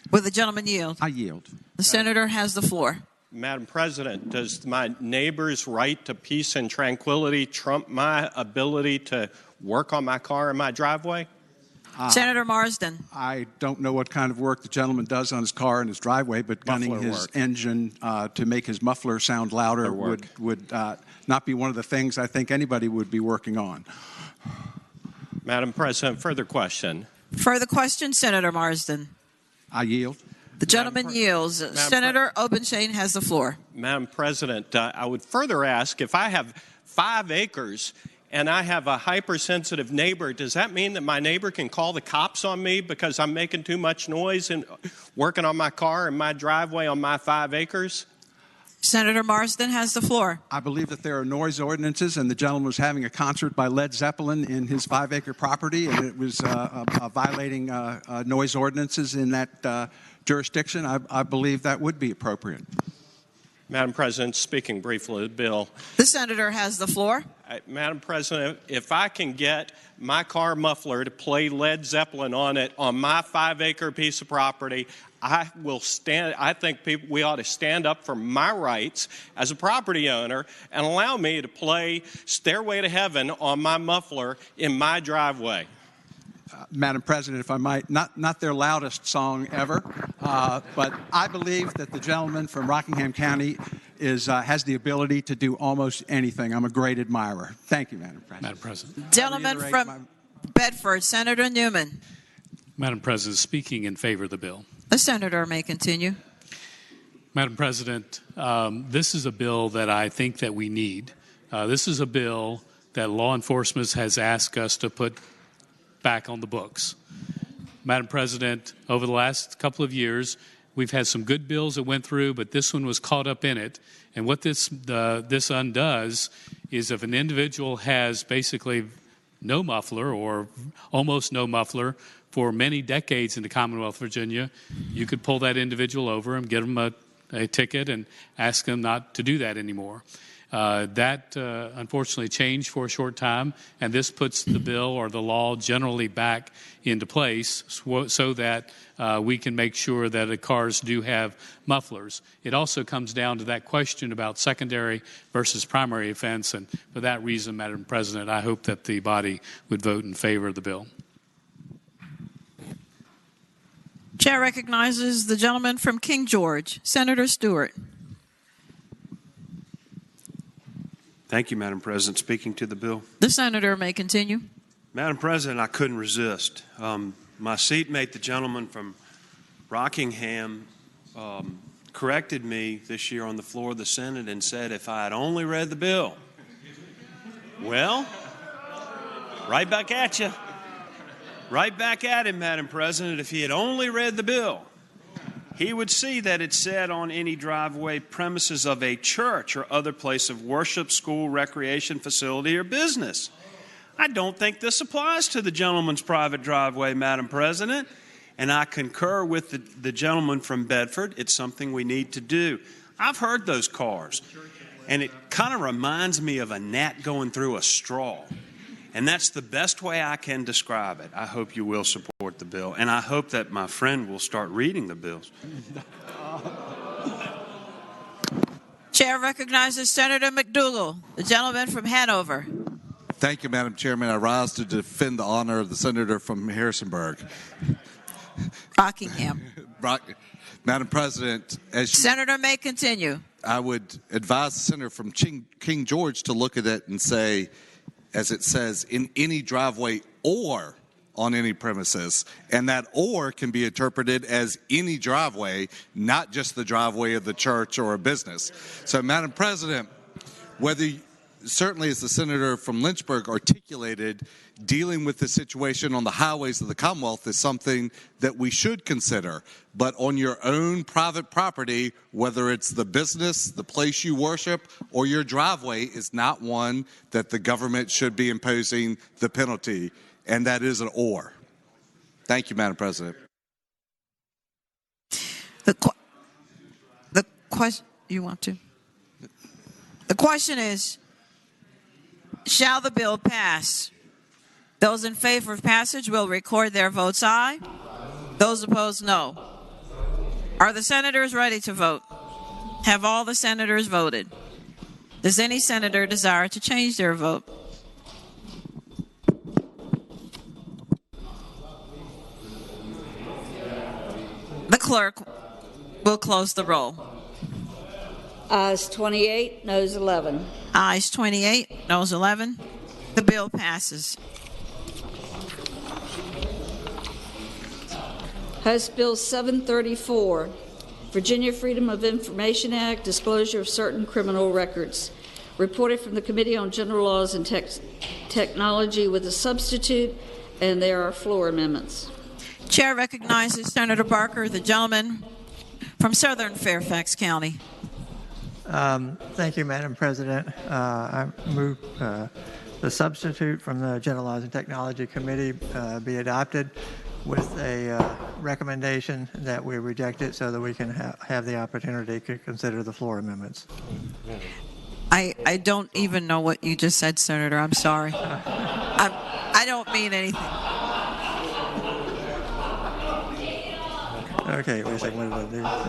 Will the gentleman yield? I yield. The senator has the floor. Madam President, does my neighbor's right to peace and tranquility trump my ability to work on my car in my driveway? Senator Marsden. I don't know what kind of work the gentleman does on his car in his driveway, but gunning his engine to make his muffler sound louder would not be one of the things I think anybody would be working on. Madam President, further question. Further question, Senator Marsden. I yield. The gentleman yields. Senator Obenshain has the floor. Madam President, I would further ask, if I have 5 acres and I have a hypersensitive neighbor, does that mean that my neighbor can call the cops on me because I'm making too much noise and working on my car in my driveway on my 5 acres? Senator Marsden has the floor. I believe that there are noise ordinances, and the gentleman was having a concert by Led Zeppelin in his 5-acre property, and it was violating noise ordinances in that jurisdiction. I believe that would be appropriate. Madam President, speaking briefly of the bill. The senator has the floor. Madam President, if I can get my car muffler to play Led Zeppelin on it on my 5-acre piece of property, I will stand. I think we ought to stand up for my rights as a property owner and allow me to play Stairway to Heaven on my muffler in my driveway. Madam President, if I might, not their loudest song ever, but I believe that the gentleman from Rockingham County has the ability to do almost anything. I'm a great admirer. Thank you, Madam President. Madam President. Gentleman from Bedford, Senator Newman. Madam President, speaking in favor of the bill. The senator may continue. Madam President, this is a bill that I think that we need. This is a bill that law enforcement has asked us to put back on the books. Madam President, over the last couple of years, we've had some good bills that went through, but this one was caught up in it. And what this undoes is if an individual has basically no muffler or almost no muffler for many decades in the Commonwealth of Virginia, you could pull that individual over and get them a ticket and ask them not to do that anymore. That unfortunately changed for a short time, and this puts the bill or the law generally back into place so that we can make sure that the cars do have mufflers. It also comes down to that question about secondary versus primary offense, and for that reason, Madam President, I hope that the body would vote in favor of the bill. Chair recognizes the gentleman from King George, Senator Stewart. Thank you, Madam President. Speaking to the bill. The senator may continue. Madam President, I couldn't resist. My seatmate, the gentleman from Rockingham, corrected me this year on the floor of the Senate and said if I had only read the bill. Well, right back at you. Right back at him, Madam President. If he had only read the bill, he would see that it said on any driveway premises of a church or other place of worship, school, recreation facility, or business. I don't think this applies to the gentleman's private driveway, Madam President, and I concur with the gentleman from Bedford. It's something we need to do. I've heard those cars, and it kind of reminds me of a gnat going through a straw. And that's the best way I can describe it. I hope you will support the bill, and I hope that my friend will start reading the bills. Chair recognizes Senator McDougal, the gentleman from Hanover. Thank you, Madam Chairman. I rise to defend the honor of the senator from Harrisonburg. Rockingham. Madam President, Senator may continue. I would advise the senator from King George to look at it and say, as it says, in any driveway or on any premises. And that or can be interpreted as any driveway, not just the driveway of the church or a business. So, Madam President, certainly as the senator from Lynchburg articulated, dealing with the situation on the highways of the Commonwealth is something that we should consider. But on your own private property, whether it's the business, the place you worship, or your driveway, is not one that the government should be imposing the penalty. And that is an or. Thank you, Madam President. The question is, shall the bill pass? Those in favor of passage will record their votes aye. Those opposed, no. Are the senators ready to vote? Have all the senators voted? Does any senator desire to change their vote? The clerk will close the roll. Ayes 28, noes 11. Ayes 28, noes 11. The bill passes. House Bill 734, Virginia Freedom of Information Act, disclosure of certain criminal records. Reported from the Committee on General Laws and Technology with a substitute, and there are floor amendments. Chair recognizes Senator Barker, the gentleman from Southern Fairfax County. Thank you, Madam President. I move the substitute from the General Laws and Technology Committee be adopted with a recommendation that we reject it so that we can have the opportunity to consider the floor amendments. I don't even know what you just said, Senator. I'm sorry. I don't mean anything. Okay, wait a second. What did I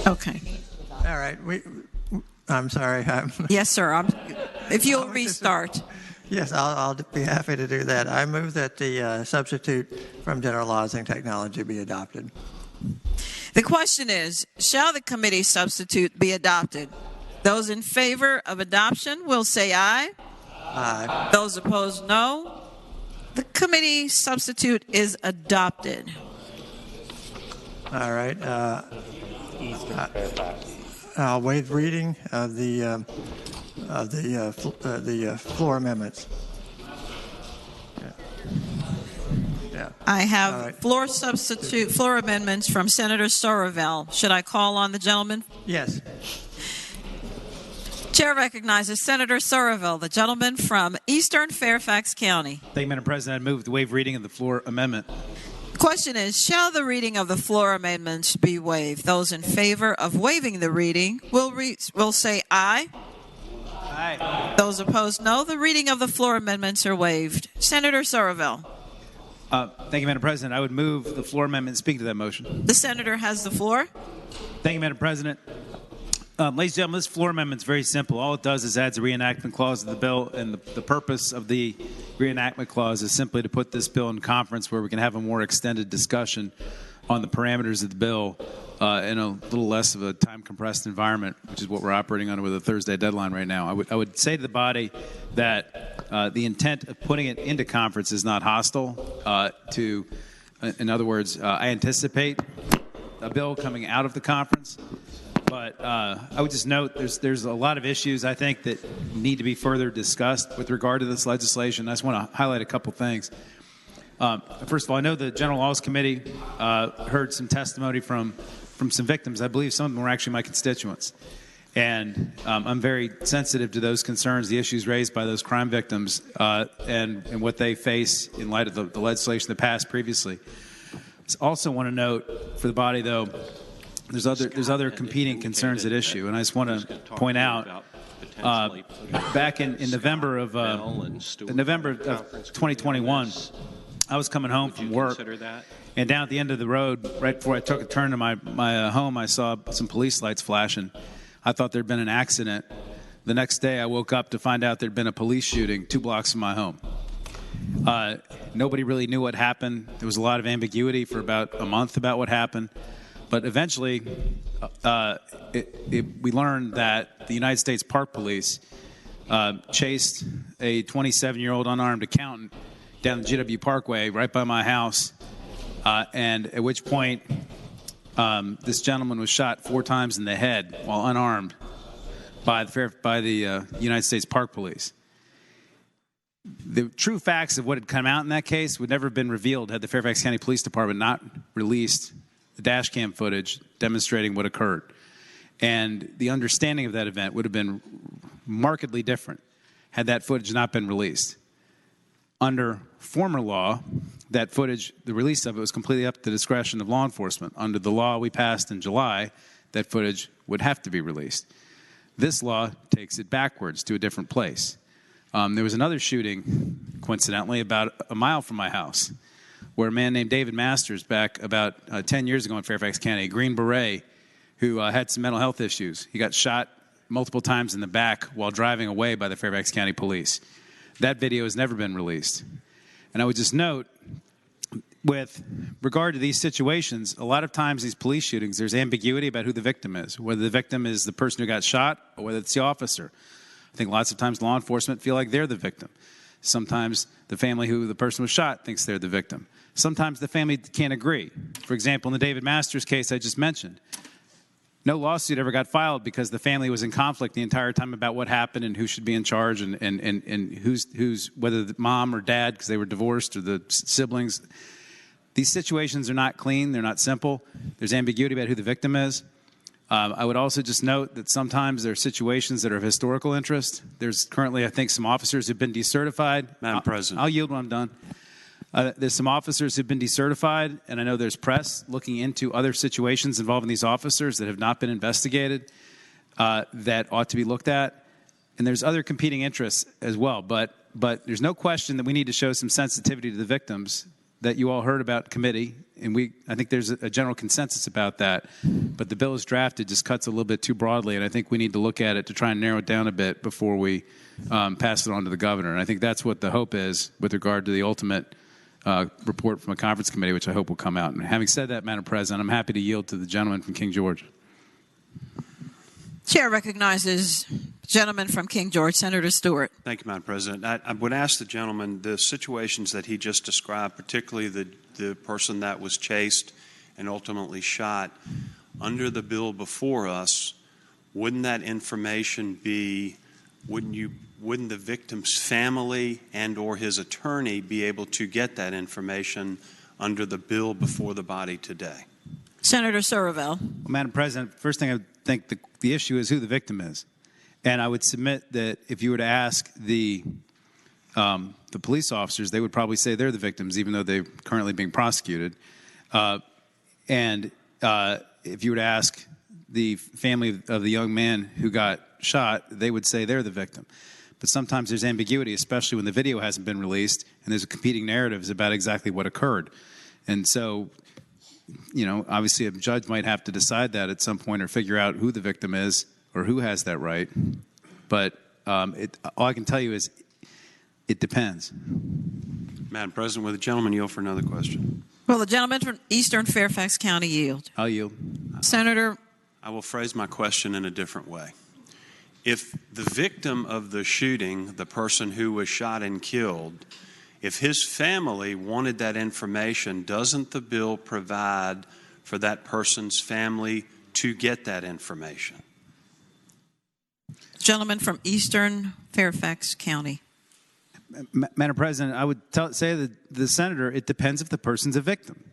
do? Okay. All right. I'm sorry. Yes, sir. If you'll restart. Yes, I'll be happy to do that. I move that the substitute from General Laws and Technology be adopted. The question is, shall the committee substitute be adopted? Those in favor of adoption will say aye. Aye. Those opposed, no. The committee substitute is adopted. All right. I'll waive reading of the floor amendments. Yeah. I have floor amendments from Senator Sorovel. Should I call on the gentleman? Yes. Chair recognizes Senator Sorovel, the gentleman from Eastern Fairfax County. Thank you, Madam President. I move the waive reading of the floor amendment. The question is, shall the reading of the floor amendments be waived? Those in favor of waiving the reading will say aye. Aye. Those opposed, no. The reading of the floor amendments are waived. Senator Sorovel. Thank you, Madam President. I would move the floor amendment and speak to that motion. The senator has the floor. Thank you, Madam President. Ladies and gentlemen, this floor amendment is very simple. All it does is adds a reenactment clause to the bill, and the purpose of the reenactment clause is simply to put this bill in conference where we can have a more extended discussion on the parameters of the bill in a little less of a time-compressed environment, which is what we're operating under with a Thursday deadline right now. I would say to the body that the intent of putting it into conference is not hostile to, in other words, I anticipate a bill coming out of the conference. But I would just note there's a lot of issues, I think, that need to be further discussed with regard to this legislation. I just want to highlight a couple things. First of all, I know the General Laws Committee heard some testimony from some victims. I believe some of them were actually my constituents. And I'm very sensitive to those concerns, the issues raised by those crime victims, and what they face in light of the legislation that passed previously. I also want to note for the body, though, there's other competing concerns at issue, and I just want to point out back in November of 2021, I was coming home from work, and down at the end of the road, right before I took a turn to my home, I saw some police lights flashing. I thought there'd been an accident. The next day, I woke up to find out there'd been a police shooting 2 blocks from my home. Nobody really knew what happened. There was a lot of ambiguity for about a month about what happened. But eventually, we learned that the United States Park Police chased a 27-year-old unarmed accountant down the GW Parkway right by my house, and at which point this gentleman was shot 4 times in the head while unarmed by the United States Park Police. The true facts of what had come out in that case would never have been revealed had the Fairfax County Police Department not released the dash cam footage demonstrating what occurred. And the understanding of that event would have been markedly different had that footage not been released. Under former law, that footage, the release of it was completely up to the discretion of law enforcement. Under the law we passed in July, that footage would have to be released. This law takes it backwards to a different place. There was another shooting, coincidentally, about a mile from my house, where a man named David Masters, back about 10 years ago in Fairfax County, a Green Beret, who had some mental health issues. He got shot multiple times in the back while driving away by the Fairfax County Police. That video has never been released. And I would just note, with regard to these situations, a lot of times these police shootings, there's ambiguity about who the victim is, whether the victim is the person who got shot or whether it's the officer. I think lots of times law enforcement feel like they're the victim. Sometimes the family who the person was shot thinks they're the victim. Sometimes the family can't agree. For example, in the David Masters case I just mentioned, no lawsuit ever got filed because the family was in conflict the entire time about what happened and who should be in charge and who's whether the mom or dad because they were divorced or the siblings. These situations are not clean. They're not simple. There's ambiguity about who the victim is. I would also just note that sometimes there are situations that are of historical interest. There's currently, I think, some officers who've been decertified. Madam President. I'll yield when I'm done. There's some officers who've been decertified, and I know there's press looking into other situations involving these officers that have not been investigated that ought to be looked at. And there's other competing interests as well. But there's no question that we need to show some sensitivity to the victims that you all heard about in committee, and I think there's a general consensus about that. But the bill as drafted just cuts a little bit too broadly, and I think we need to look at it to try and narrow it down a bit before we pass it on to the governor. And I think that's what the hope is with regard to the ultimate report from a conference committee, which I hope will come out. And having said that, Madam President, I'm happy to yield to the gentleman from King George. Chair recognizes the gentleman from King George, Senator Stewart. Thank you, Madam President. I would ask the gentleman, the situations that he just described, particularly the person that was chased and ultimately shot, under the bill before us, wouldn't that information be, wouldn't the victim's family and or his attorney be able to get that information under the bill before the body today? Senator Surville. Well, Madam President, first thing I think the issue is who the victim is. And I would submit that if you were to ask the police officers, they would probably say they're the victims, even though they're currently being prosecuted. And if you were to ask the family of the young man who got shot, they would say they're the victim. But sometimes there's ambiguity, especially when the video hasn't been released and there's competing narratives about exactly what occurred. And so, you know, obviously a judge might have to decide that at some point or figure out who the victim is or who has that right. But all I can tell you is it depends. Madam President, will the gentleman yield for another question? Will the gentleman from Eastern Fairfax County yield? I'll yield. Senator. I will phrase my question in a different way. If the victim of the shooting, the person who was shot and killed, if his family wanted that information, doesn't the bill provide for that person's family to get that information? Gentleman from Eastern Fairfax County. Madam President, I would say that the senator, it depends if the person's a victim.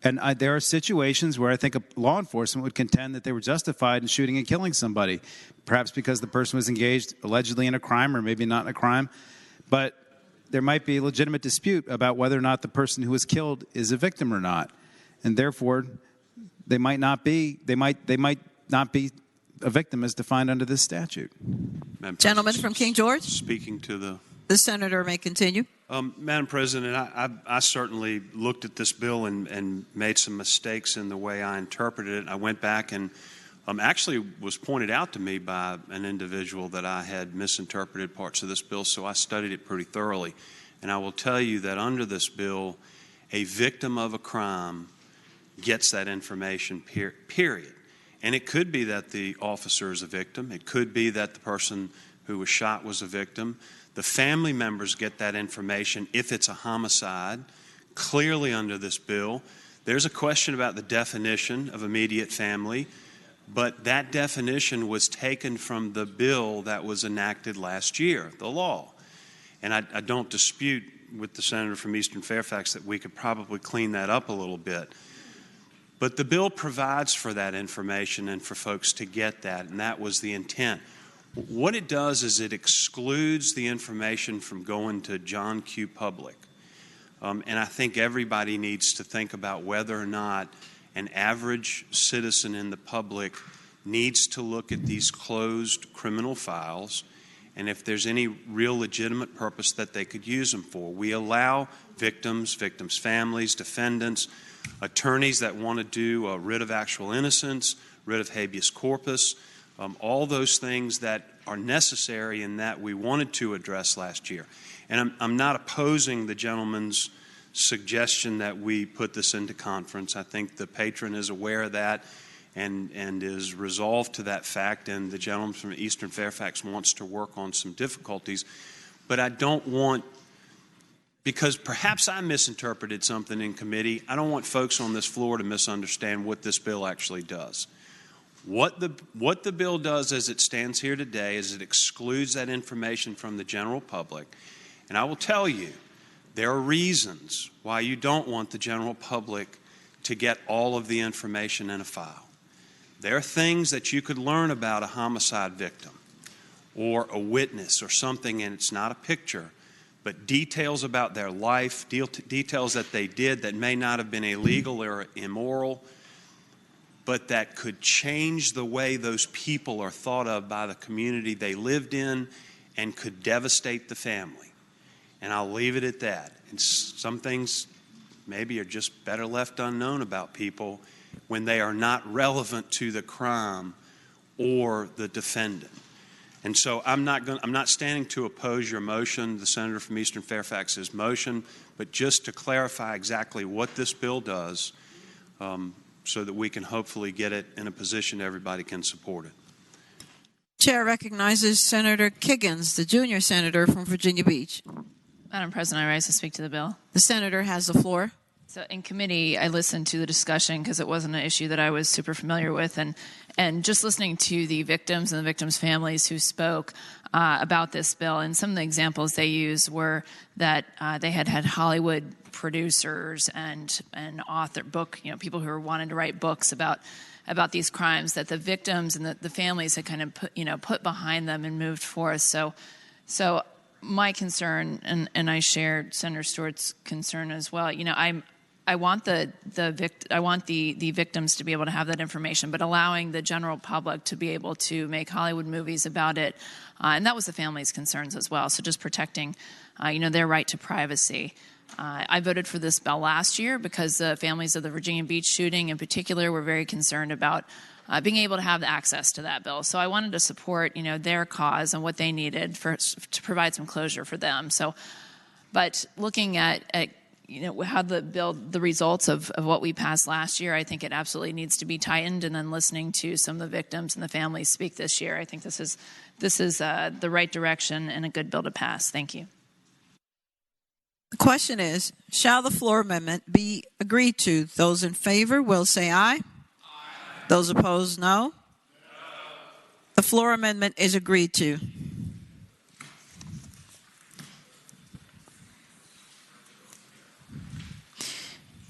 And there are situations where I think law enforcement would contend that they were justified in shooting and killing somebody, perhaps because the person was engaged allegedly in a crime or maybe not in a crime. But there might be a legitimate dispute about whether or not the person who was killed is a victim or not. And therefore, they might not be a victim as defined under this statute. Gentleman from King George. Speaking to the senator may continue. Madam President, I certainly looked at this bill and made some mistakes in the way I interpreted it. I went back and actually was pointed out to me by an individual that I had misinterpreted parts of this bill, so I studied it pretty thoroughly. And I will tell you that under this bill, a victim of a crime gets that information, period. And it could be that the officer is a victim. It could be that the person who was shot was a victim. The family members get that information if it's a homicide. Clearly under this bill, there's a question about the definition of immediate family, but that definition was taken from the bill that was enacted last year, the law. And I don't dispute with the senator from Eastern Fairfax that we could probably clean that up a little bit. But the bill provides for that information and for folks to get that, and that was the intent. What it does is it excludes the information from going to John Q. Public. And I think everybody needs to think about whether or not an average citizen in the public needs to look at these closed criminal files and if there's any real legitimate purpose that they could use them for. We allow victims, families, defendants, attorneys that want to do a writ of actual innocence, writ of habeas corpus, all those things that are necessary and that we wanted to address last year. And I'm not opposing the gentleman's suggestion that we put this into conference. I think the patron is aware of that and is resolved to that fact, and the gentleman from Eastern Fairfax wants to work on some difficulties. But I don't want because perhaps I misinterpreted something in committee. I don't want folks on this floor to misunderstand what this bill actually does. What the bill does as it stands here today is it excludes that information from the general public. And I will tell you, there are reasons why you don't want the general public to get all of the information in a file. There are things that you could learn about a homicide victim or a witness or something, and it's not a picture, but details about their life, details that they did that may not have been illegal or immoral, but that could change the way those people are thought of by the community they lived in and could devastate the family. And I'll leave it at that. And some things maybe are just better left unknown about people when they are not relevant to the crime or the defendant. And so I'm not standing to oppose your motion, the senator from Eastern Fairfax's motion, but just to clarify exactly what this bill does, so that we can hopefully get it in a position everybody can support it. Chair recognizes Senator Kiggins, the junior senator from Virginia Beach. Madam President, I rise to speak to the bill. The senator has the floor. So in committee, I listened to the discussion because it wasn't an issue that I was super familiar with, and just listening to the victims and the victims' families who spoke about this bill, and some of the examples they used were that they had Hollywood producers and people who were wanting to write books about these crimes that the victims and the families had kind of put behind them and moved forth. So my concern, and I shared Senator Stewart's concern as well. I want the victims to be able to have that information, but allowing the general public to be able to make Hollywood movies about it, and that was the family's concerns as well. So just protecting, their right to privacy. I voted for this bill last year because the families of the Virginia Beach shooting in particular were very concerned about being able to have access to that bill. So I wanted to support, their cause and what they needed to provide some closure for them. So, but looking at how the results of what we passed last year, I think it absolutely needs to be tightened. And then listening to some of the victims and the families speak this year, I think this is the right direction and a good bill to pass. Thank you. The question is, shall the floor amendment be agreed to? Those in favor will say aye. Aye. Those opposed, no. No. The floor amendment is agreed to.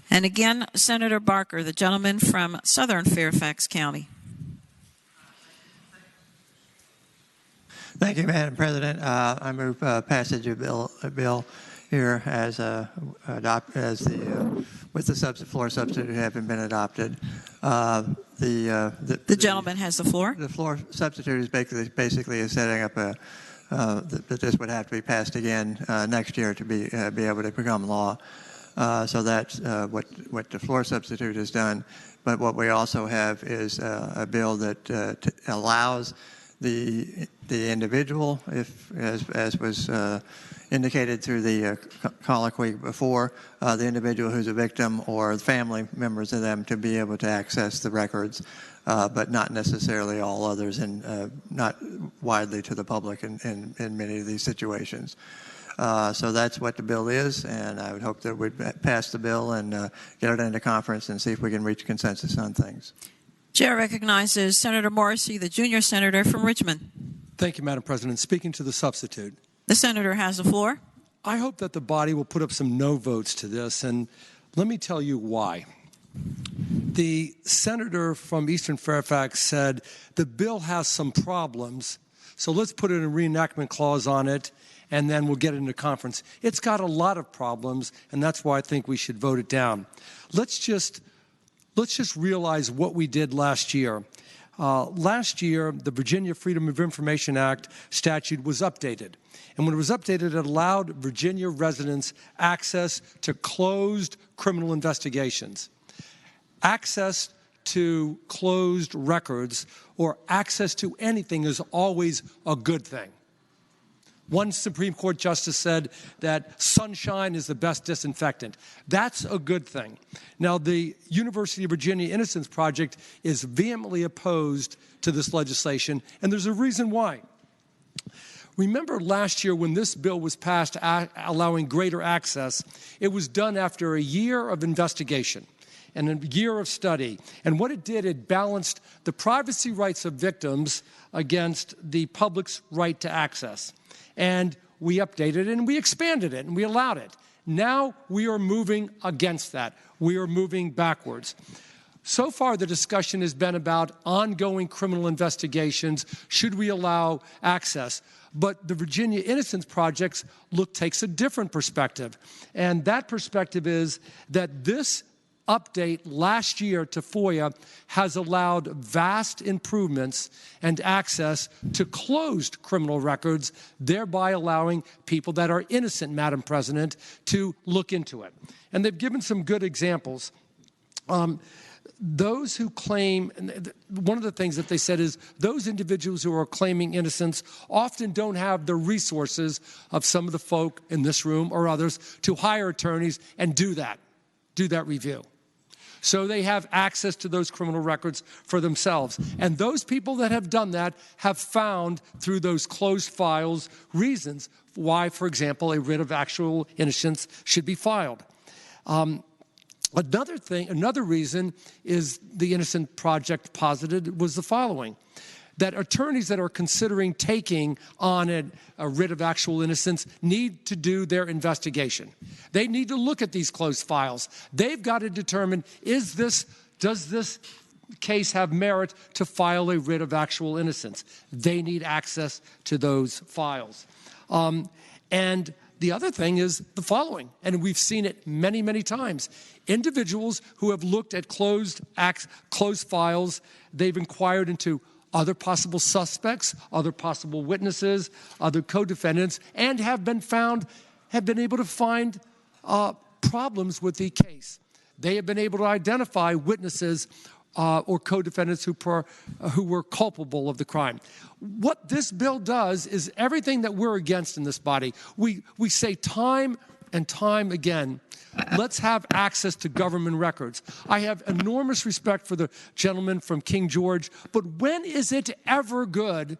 And again, Senator Barker, the gentleman from Southern Fairfax County. Thank you, Madam President. I move passage of bill here with the floor substitute having been adopted. The gentleman has the floor. The floor substitute is basically setting up that this would have to be passed again next year to be able to become law. So that's what the floor substitute has done. But what we also have is a bill that allows the individual, as was indicated through the colloquy before, the individual who's a victim or family members of them to be able to access the records, but not necessarily all others, and not widely to the public in many of these situations. So that's what the bill is, and I would hope that we'd pass the bill and get it into conference and see if we can reach consensus on things. Chair recognizes Senator Morrissey, the junior senator from Richmond. Thank you, Madam President. Speaking to the substitute. The senator has the floor. I hope that the body will put up some no votes to this, and let me tell you why. The senator from Eastern Fairfax said the bill has some problems, so let's put a reenactment clause on it, and then we'll get it into conference. It's got a lot of problems, and that's why I think we should vote it down. Let's just realize what we did last year. Last year, the Virginia Freedom of Information Act statute was updated. And when it was updated, it allowed Virginia residents access to closed criminal investigations. Access to closed records or access to anything is always a good thing. One Supreme Court justice said that sunshine is the best disinfectant. That's a good thing. Now, the University of Virginia Innocence Project is vehemently opposed to this legislation, and there's a reason why. Remember last year when this bill was passed allowing greater access, it was done after a year of investigation and a year of study. And what it did, it balanced the privacy rights of victims against the public's right to access. And we updated it and we expanded it and we allowed it. Now we are moving against that. We are moving backwards. So far, the discussion has been about ongoing criminal investigations. Should we allow access? But the Virginia Innocence Project takes a different perspective. And that perspective is that this update last year to FOIA has allowed vast improvements and access to closed criminal records, thereby allowing people that are innocent, Madam President, to look into it. And they've given some good examples. Those who claim, one of the things that they said is those individuals who are claiming innocence often don't have the resources of some of the folk in this room or others to hire attorneys and do that review. So they have access to those criminal records for themselves. And those people that have done that have found through those closed files reasons why, for example, a writ of actual innocence should be filed. Another reason is the Innocent Project posited was the following, that attorneys that are considering taking on a writ of actual innocence need to do their investigation. They need to look at these closed files. They've got to determine, does this case have merit to file a writ of actual innocence? They need access to those files. And the other thing is the following, and we've seen it many, many times. Individuals who have looked at closed files, they've inquired into other possible suspects, other possible witnesses, other co-defendants, and have been able to find problems with the case. They have been able to identify witnesses or co-defendants who were culpable of the crime. What this bill does is everything that we're against in this body. We say time and time again, let's have access to government records. I have enormous respect for the gentleman from King George, but when is it ever good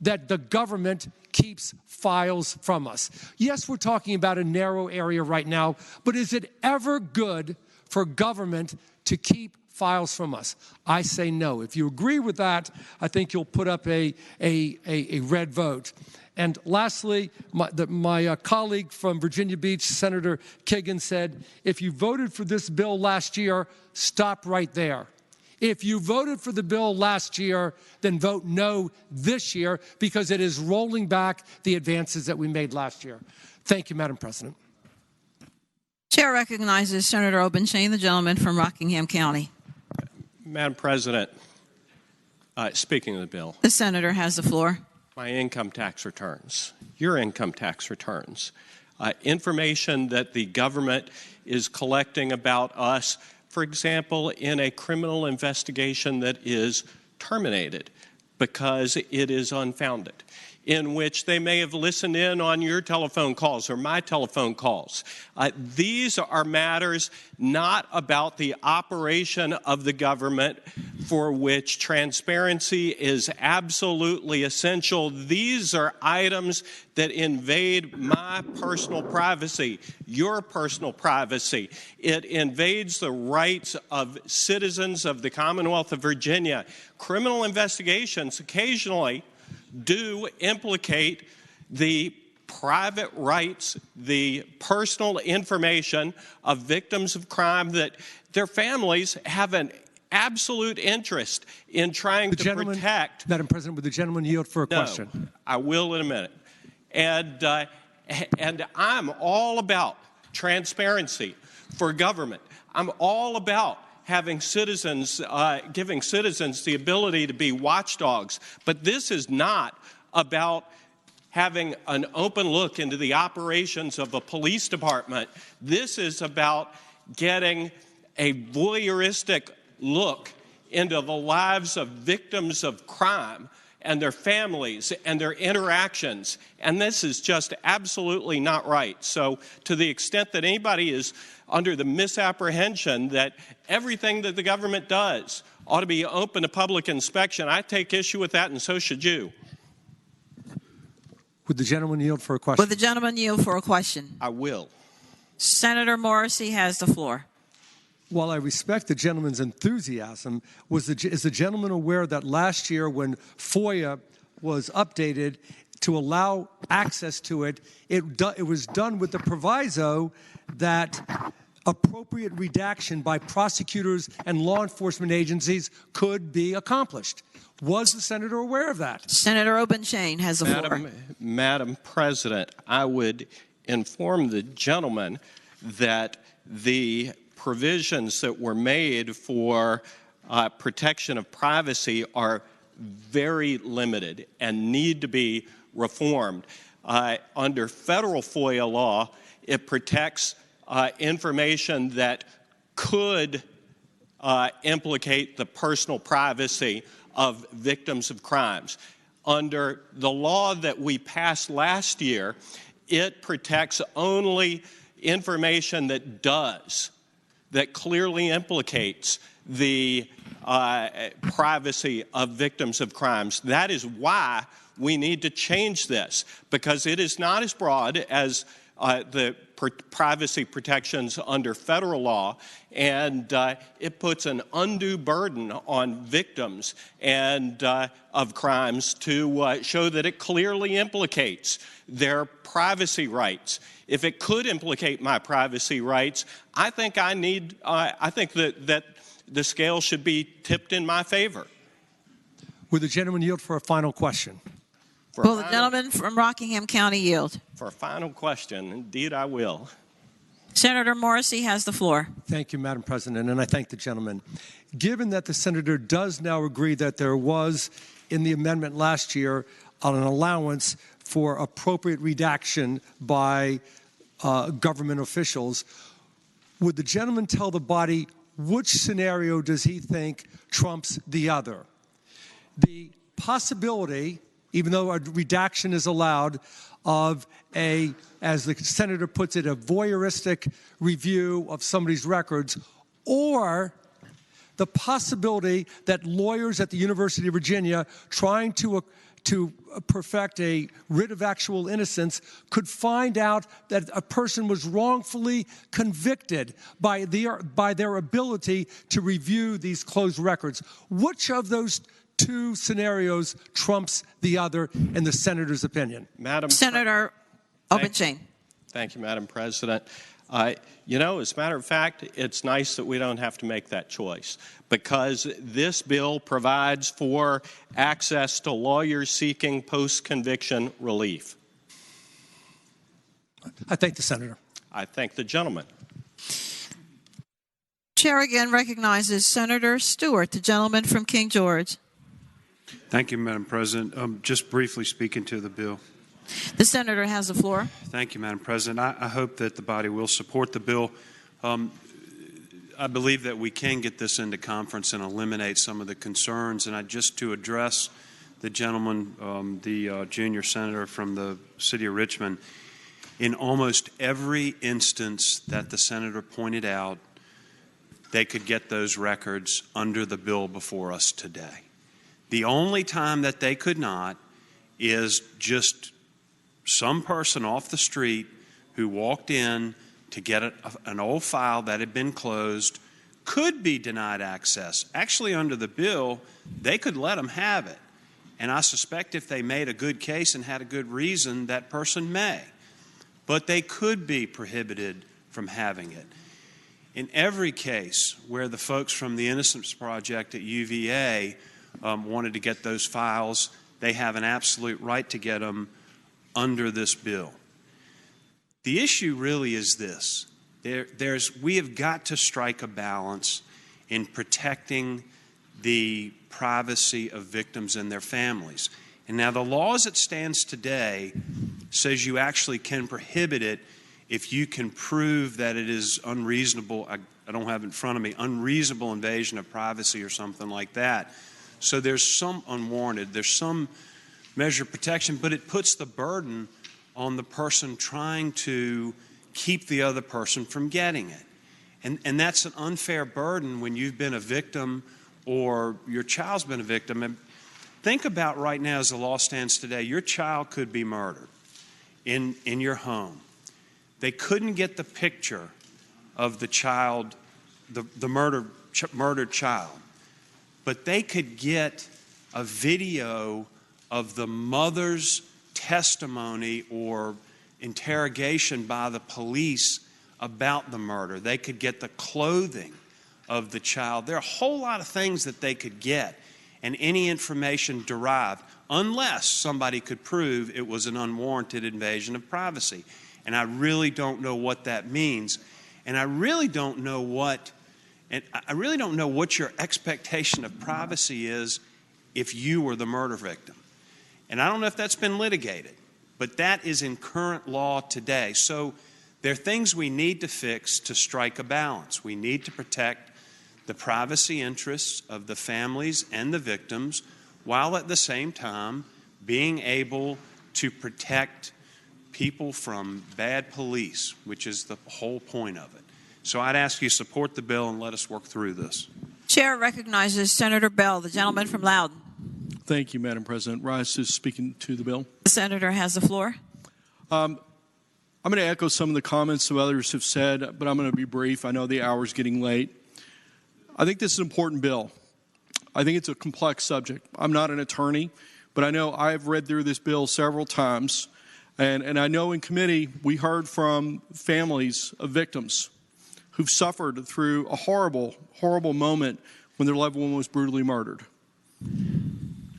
that the government keeps files from us? Yes, we're talking about a narrow area right now, but is it ever good for government to keep files from us? I say no. If you agree with that, I think you'll put up a red vote. And lastly, my colleague from Virginia Beach, Senator Kagan, said, if you voted for this bill last year, stop right there. If you voted for the bill last year, then vote no this year, because it is rolling back the advances that we made last year. Thank you, Madam President. Chair recognizes Senator Obenchain, the gentleman from Rockingham County. Madam President, speaking of the bill. The senator has the floor. My income tax returns, your income tax returns, information that the government is collecting about us, for example, in a criminal investigation that is terminated because it is unfounded, in which they may have listened in on your telephone calls or my telephone calls. These are matters not about the operation of the government, for which transparency is absolutely essential. These are items that invade my personal privacy, your personal privacy. It invades the rights of citizens of the Commonwealth of Virginia. Criminal investigations occasionally do implicate the private rights, the personal information of victims of crime that their families have an absolute interest in trying to protect. Madam President, would the gentleman yield for a question? I will in a minute. And I'm all about transparency for government. I'm all about having citizens, giving citizens the ability to be watchdogs. But this is not about having an open look into the operations of a police department. This is about getting a voyeuristic look into the lives of victims of crime and their families and their interactions. And this is just absolutely not right. So to the extent that anybody is under the misapprehension that everything that the government does ought to be open to public inspection, I take issue with that, and so should you. Would the gentleman yield for a question? Would the gentleman yield for a question? I will. Senator Morrissey has the floor. While I respect the gentleman's enthusiasm, is the gentleman aware that last year when FOIA was updated to allow access to it, it was done with the proviso that appropriate redaction by prosecutors and law enforcement agencies could be accomplished? Was the senator aware of that? Senator Obenshain has the floor. Madam President, I would inform the gentleman that the provisions that were made for protection of privacy are very limited and need to be reformed. Under federal FOIA law, it protects information that could implicate the personal privacy of victims of crimes. Under the law that we passed last year, it protects only information that clearly implicates the privacy of victims of crimes. That is why we need to change this, because it is not as broad as the privacy protections under federal law, and it puts an undue burden on victims and of crimes to show that it clearly implicates their privacy rights. If it could implicate my privacy rights, I think that the scale should be tipped in my favor. Would the gentleman yield for a final question? Will the gentleman from Rockingham County yield? For a final question, indeed I will. Senator Morrissey has the floor. Thank you, Madam President, and I thank the gentleman. Given that the senator does now agree that there was, in the amendment last year, an allowance for appropriate redaction by government officials, would the gentleman tell the body which scenario does he think trumps the other? The possibility, even though a redaction is allowed, of a, as the senator puts it, a voyeuristic review of somebody's records, or the possibility that lawyers at the University of Virginia trying to perfect a writ of actual innocence could find out that a person was wrongfully convicted by their ability to review these closed records. Which of those two scenarios trumps the other, in the senator's opinion? Senator Obenshain. Thank you, Madam President. You know, as a matter of fact, it's nice that we don't have to make that choice, because this bill provides for access to lawyers seeking post-conviction relief. I thank the senator. I thank the gentleman. Chair again recognizes Senator Stewart, the gentleman from King George. Thank you, Madam President. Just briefly speaking to the bill. The senator has the floor. Thank you, Madam President. I hope that the body will support the bill. I believe that we can get this into conference and eliminate some of the concerns. And just to address the gentleman, the junior senator from the city of Richmond, in almost every instance that the senator pointed out, they could get those records under the bill before us today. The only time that they could not is just some person off the street who walked in to get an old file that had been closed could be denied access. Actually, under the bill, they could let them have it. And I suspect if they made a good case and had a good reason, that person may. But they could be prohibited from having it. In every case where the folks from the Innocence Project at UVA wanted to get those files, they have an absolute right to get them under this bill. The issue really is this. We have got to strike a balance in protecting the privacy of victims and their families. And now the law as it stands today says you actually can prohibit it if you can prove that it is unreasonable. I don't have it in front of me, unreasonable invasion of privacy or something like that. So there's some unwarranted, there's some measure of protection, but it puts the burden on the person trying to keep the other person from getting it. And that's an unfair burden when you've been a victim or your child's been a victim. And think about right now as the law stands today, your child could be murdered. in your home. They couldn't get the picture of the child, the murdered child, but they could get a video of the mother's testimony or interrogation by the police about the murder. They could get the clothing of the child. There are a whole lot of things that they could get, and any information derived, unless somebody could prove it was an unwarranted invasion of privacy. And I really don't know what that means. And I really don't know what your expectation of privacy is if you were the murder victim. And I don't know if that's been litigated, but that is in current law today. So there are things we need to fix to strike a balance. We need to protect the privacy interests of the families and the victims, while at the same time being able to protect people from bad police, which is the whole point of it. So I'd ask you to support the bill and let us work through this. Chair recognizes Senator Bell, the gentleman from Loudoun. Thank you, Madam President. Rice is speaking to the bill. The senator has the floor. I'm going to echo some of the comments that others have said, but I'm going to be brief. I know the hour's getting late. I think this is an important bill. I think it's a complex subject. I'm not an attorney, but I know I've read through this bill several times, and I know in committee we heard from families of victims who've suffered through a horrible, horrible moment when their loved one was brutally murdered.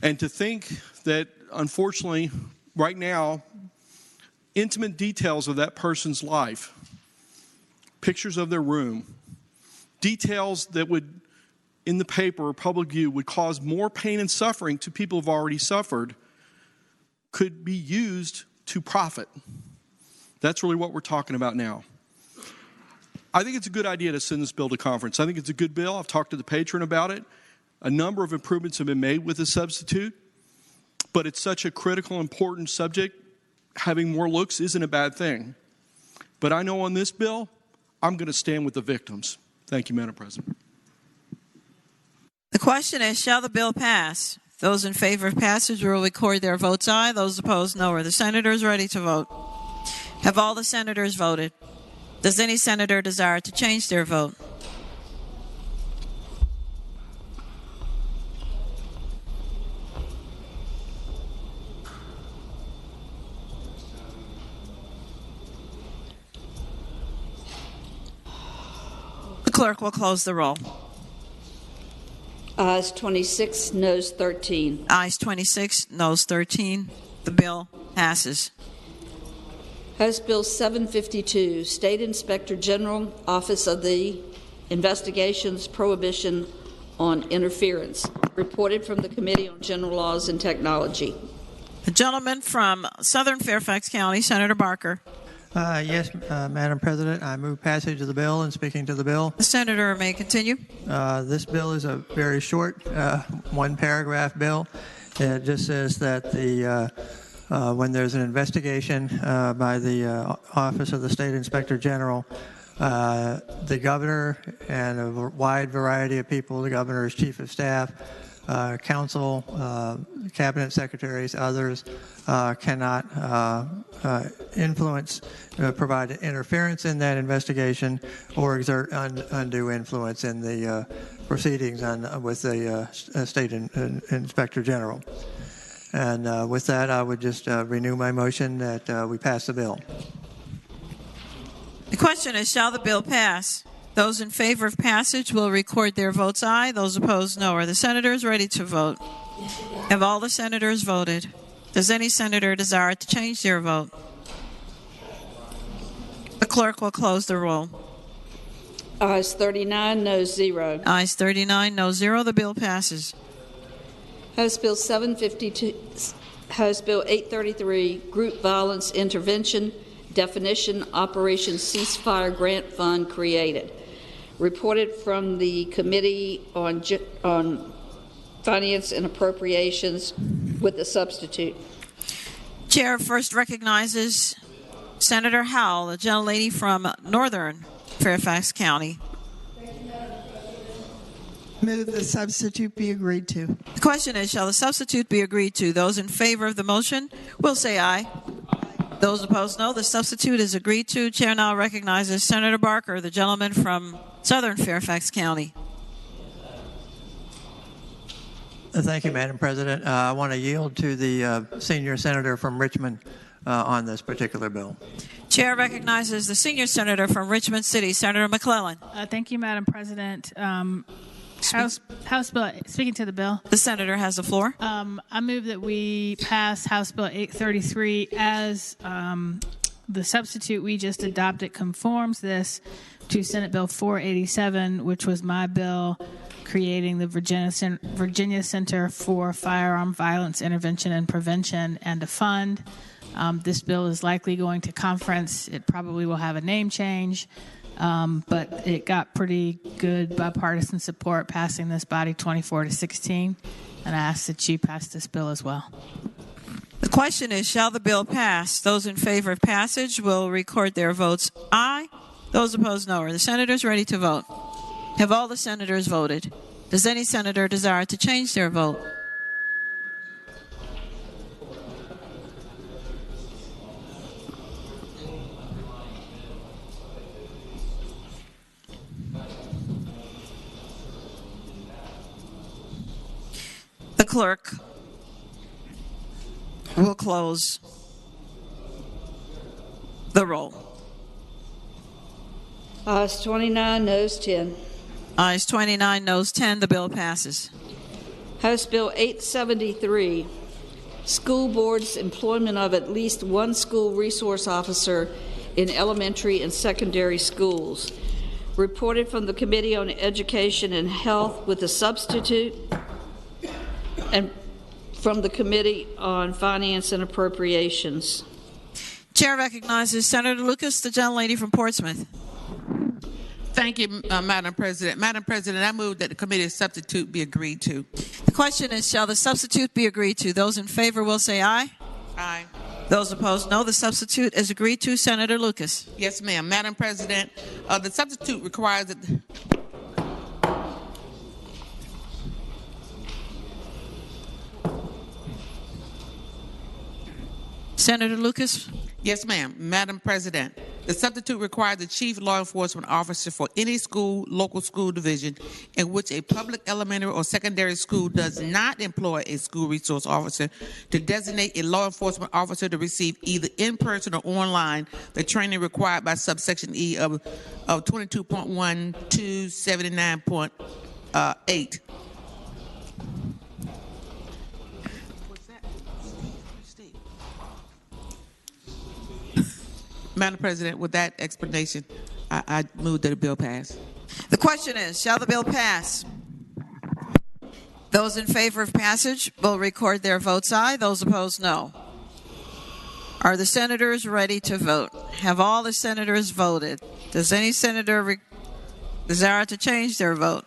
And to think that, unfortunately, right now, intimate details of that person's life, pictures of their room, details that would, in the paper or public view, would cause more pain and suffering to people who've already suffered, could be used to profit. That's really what we're talking about now. I think it's a good idea to send this bill to conference. I think it's a good bill. I've talked to the patron about it. A number of improvements have been made with the substitute, but it's such a critical, important subject. Having more looks isn't a bad thing. But I know on this bill, I'm going to stand with the victims. Thank you, Madam President. The question is, shall the bill pass? Those in favor of passage will record their votes aye. Those opposed, no. Are the senators ready to vote? Have all the senators voted? Does any senator desire to change their vote? The clerk will close the roll. Ayes 26, noes 13. Ayes 26, noes 13. The bill passes. House Bill 752, State Inspector General, Office of the Investigations Prohibition on Interference, reported from the Committee on General Laws and Technology. The gentleman from Southern Fairfax County, Senator Barker. Yes, Madam President, I move passage of the bill and speaking to the bill. The senator may continue. This bill is a very short, one-paragraph bill. It just says that when there's an investigation by the Office of the State Inspector General, the governor and a wide variety of people, the governor's chief of staff, council, cabinet secretaries, others, cannot influence, provide interference in that investigation or exert undue influence in the proceedings with the State Inspector General. And with that, I would just renew my motion that we pass the bill. The question is, shall the bill pass? Those in favor of passage will record their votes aye. Those opposed, no. Are the senators ready to vote? Have all the senators voted? Does any senator desire to change their vote? The clerk will close the roll. Ayes 39, noes 0. Ayes 39, no 0. The bill passes. House Bill 752, House Bill 833, Group Violence Intervention, Definition, Operation Ceasefire Grant Fund created. Reported from the Committee on Finance and Appropriations with the substitute. Chair first recognizes Senator Howell, a gentlelady from Northern Fairfax County. Move the substitute be agreed to. The question is, shall the substitute be agreed to? Those in favor of the motion will say aye. Those opposed, no. The substitute is agreed to. Chair now recognizes Senator Barker, the gentleman from Southern Fairfax County. Thank you, Madam President. I want to yield to the senior senator from Richmond on this particular bill. Chair recognizes the senior senator from Richmond City, Senator McClellan. Thank you, Madam President. House Bill, speaking to the bill. The senator has the floor. I move that we pass House Bill 833 as the substitute we just adopted conforms this to Senate Bill 487, which was my bill creating the Virginia Center for Firearm Violence Intervention and Prevention and a fund. This bill is likely going to conference. It probably will have a name change. But it got pretty good bipartisan support passing this body 24-16, and I ask that you pass this bill as well. The question is, shall the bill pass? Those in favor of passage will record their votes aye. Those opposed, no. Are the senators ready to vote? Have all the senators voted? Does any senator desire to change their vote? The clerk will close the roll. Ayes 29, noes 10. Ayes 29, noes 10. The bill passes. House Bill 873, school board's employment of at least one school resource officer in elementary and secondary schools. Reported from the Committee on Education and Health with a substitute, and from the Committee on Finance and Appropriations. Chair recognizes Senator Lucas, the gentlelady from Portsmouth. Thank you, Madam President. Madam President, I move that the committee substitute be agreed to. The question is, shall the substitute be agreed to? Those in favor will say aye. Aye. Those opposed, no. The substitute is agreed to. Senator Lucas. Yes, ma'am. Madam President, the substitute requires that Senator Lucas. Yes, ma'am. Madam President, the substitute requires the chief law enforcement officer for any school, local school division in which a public elementary or secondary school does not employ a school resource officer to designate a law enforcement officer to receive either in person or online the training required by subsection E of 22.1279.8. Madam President, with that explanation, I move that the bill pass. The question is, shall the bill pass? Those in favor of passage will record their votes aye. Those opposed, no. Are the senators ready to vote? Have all the senators voted? Does any senator desire to change their vote?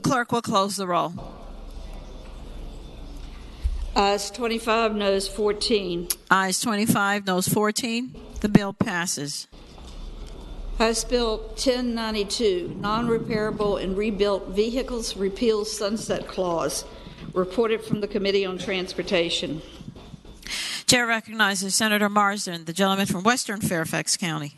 Clerk will close the roll. Ayes 25, noes 14. Ayes 25, noes 14. The bill passes. House Bill 1092, non-repairable and rebuilt vehicles repeals sunset clause. Reported from the Committee on Transportation. Chair recognizes Senator Marsden, the gentleman from Western Fairfax County.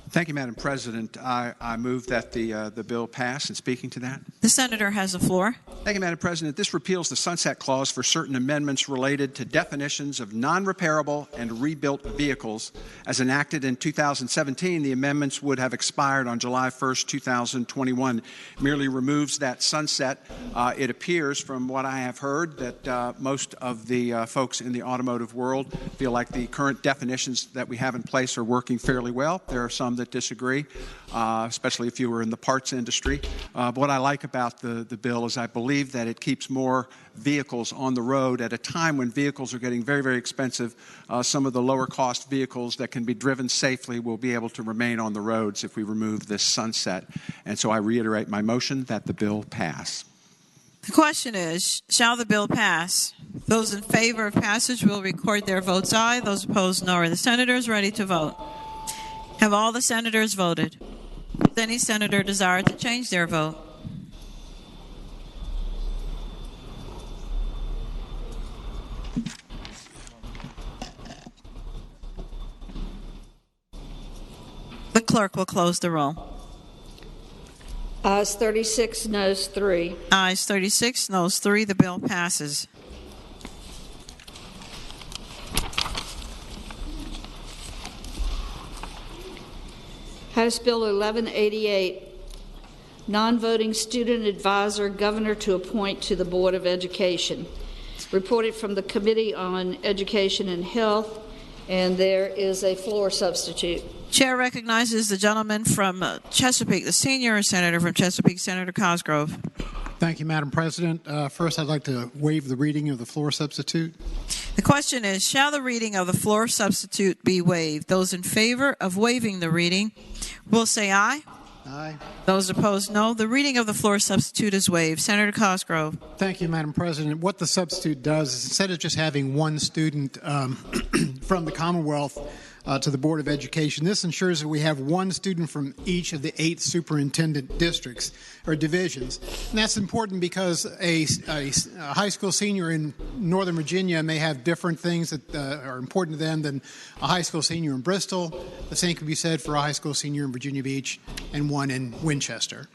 Thank you, Madam President. I move that the bill pass. And speaking to that, the senator has the floor. Thank you, Madam President. This repeals the sunset clause for certain amendments related to definitions of non-repairable and rebuilt vehicles. As enacted in 2017, the amendments would have expired on July 1st, 2021. Merely removes that sunset. It appears, from what I have heard, that most of the folks in the automotive world feel like the current definitions that we have in place are working fairly well. There are some that disagree, especially if you were in the parts industry. But what I like about the bill is I believe that it keeps more vehicles on the road at a time when vehicles are getting very, very expensive. Some of the lower cost vehicles that can be driven safely will be able to remain on the roads if we remove this sunset. And so I reiterate my motion that the bill pass. The question is, shall the bill pass? Those in favor of passage will record their votes aye. Those opposed, no. Are the senators ready to vote? Have all the senators voted? Does any senator desire to change their vote? The clerk will close the roll. Ayes 36, noes 3. Ayes 36, noes 3. The bill passes. House Bill 1188, non-voting student advisor governor to appoint to the Board of Education. Reported from the Committee on Education and Health, and there is a floor substitute. Chair recognizes the gentleman from Chesapeake, the senior senator from Chesapeake, Senator Cosgrove. Thank you, Madam President. First, I'd like to waive the reading of the floor substitute. The question is, shall the reading of the floor substitute be waived? Those in favor of waiving the reading will say aye. Aye. Those opposed, no. The reading of the floor substitute is waived. Senator Cosgrove. Thank you, Madam President. What the substitute does is, instead of just having one student from the Commonwealth to the Board of Education, this ensures that we have one student from each of the 8 superintendent districts or divisions. And that's important because a high school senior in Northern Virginia may have different things that are important to them than a high school senior in Bristol. The same can be said for a high school senior in Virginia Beach and one in Winchester.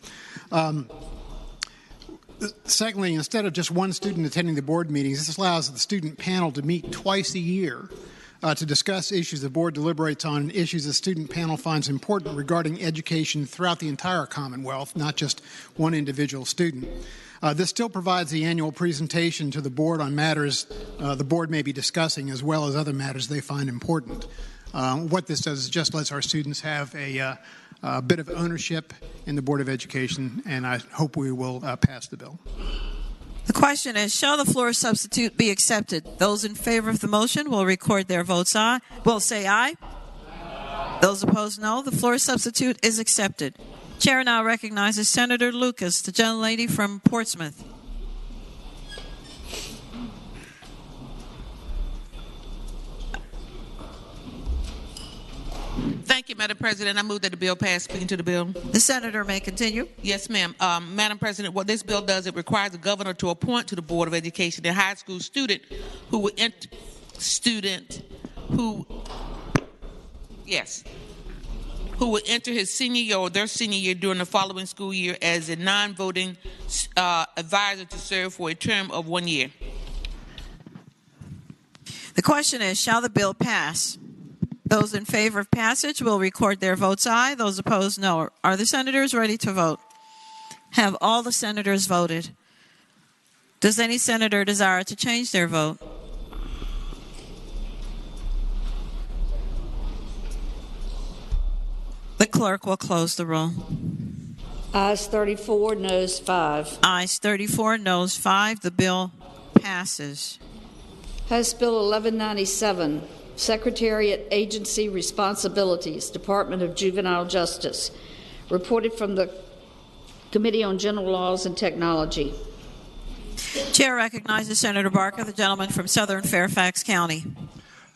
Secondly, instead of just one student attending the board meetings, this allows the student panel to meet twice a year to discuss issues the board deliberates on and issues the student panel finds important regarding education throughout the entire Commonwealth, not just one individual student. This still provides the annual presentation to the board on matters the board may be discussing, as well as other matters they find important. What this does is just lets our students have a bit of ownership in the Board of Education, and I hope we will pass the bill. The question is, shall the floor substitute be accepted? Those in favor of the motion will record their votes aye. Will say aye. Those opposed, no. The floor substitute is accepted. Chair now recognizes Senator Lucas, the gentlelady from Portsmouth. Thank you, Madam President. I move that the bill pass. Speaking to the bill. The senator may continue. Yes, ma'am. Madam President, what this bill does, it requires the governor to appoint to the Board of Education a high school student who would enter his senior year or their senior year during the following school year as a non-voting advisor to serve for a term of 1 year. The question is, shall the bill pass? Those in favor of passage will record their votes aye. Those opposed, no. Are the senators ready to vote? Have all the senators voted? Does any senator desire to change their vote? The clerk will close the roll. Ayes 34, noes 5. Ayes 34, noes 5. The bill passes. House Bill 1197, Secretariat Agency Responsibilities, Department of Juvenile Justice. Reported from the Committee on General Laws and Technology. Chair recognizes Senator Barker, the gentleman from Southern Fairfax County.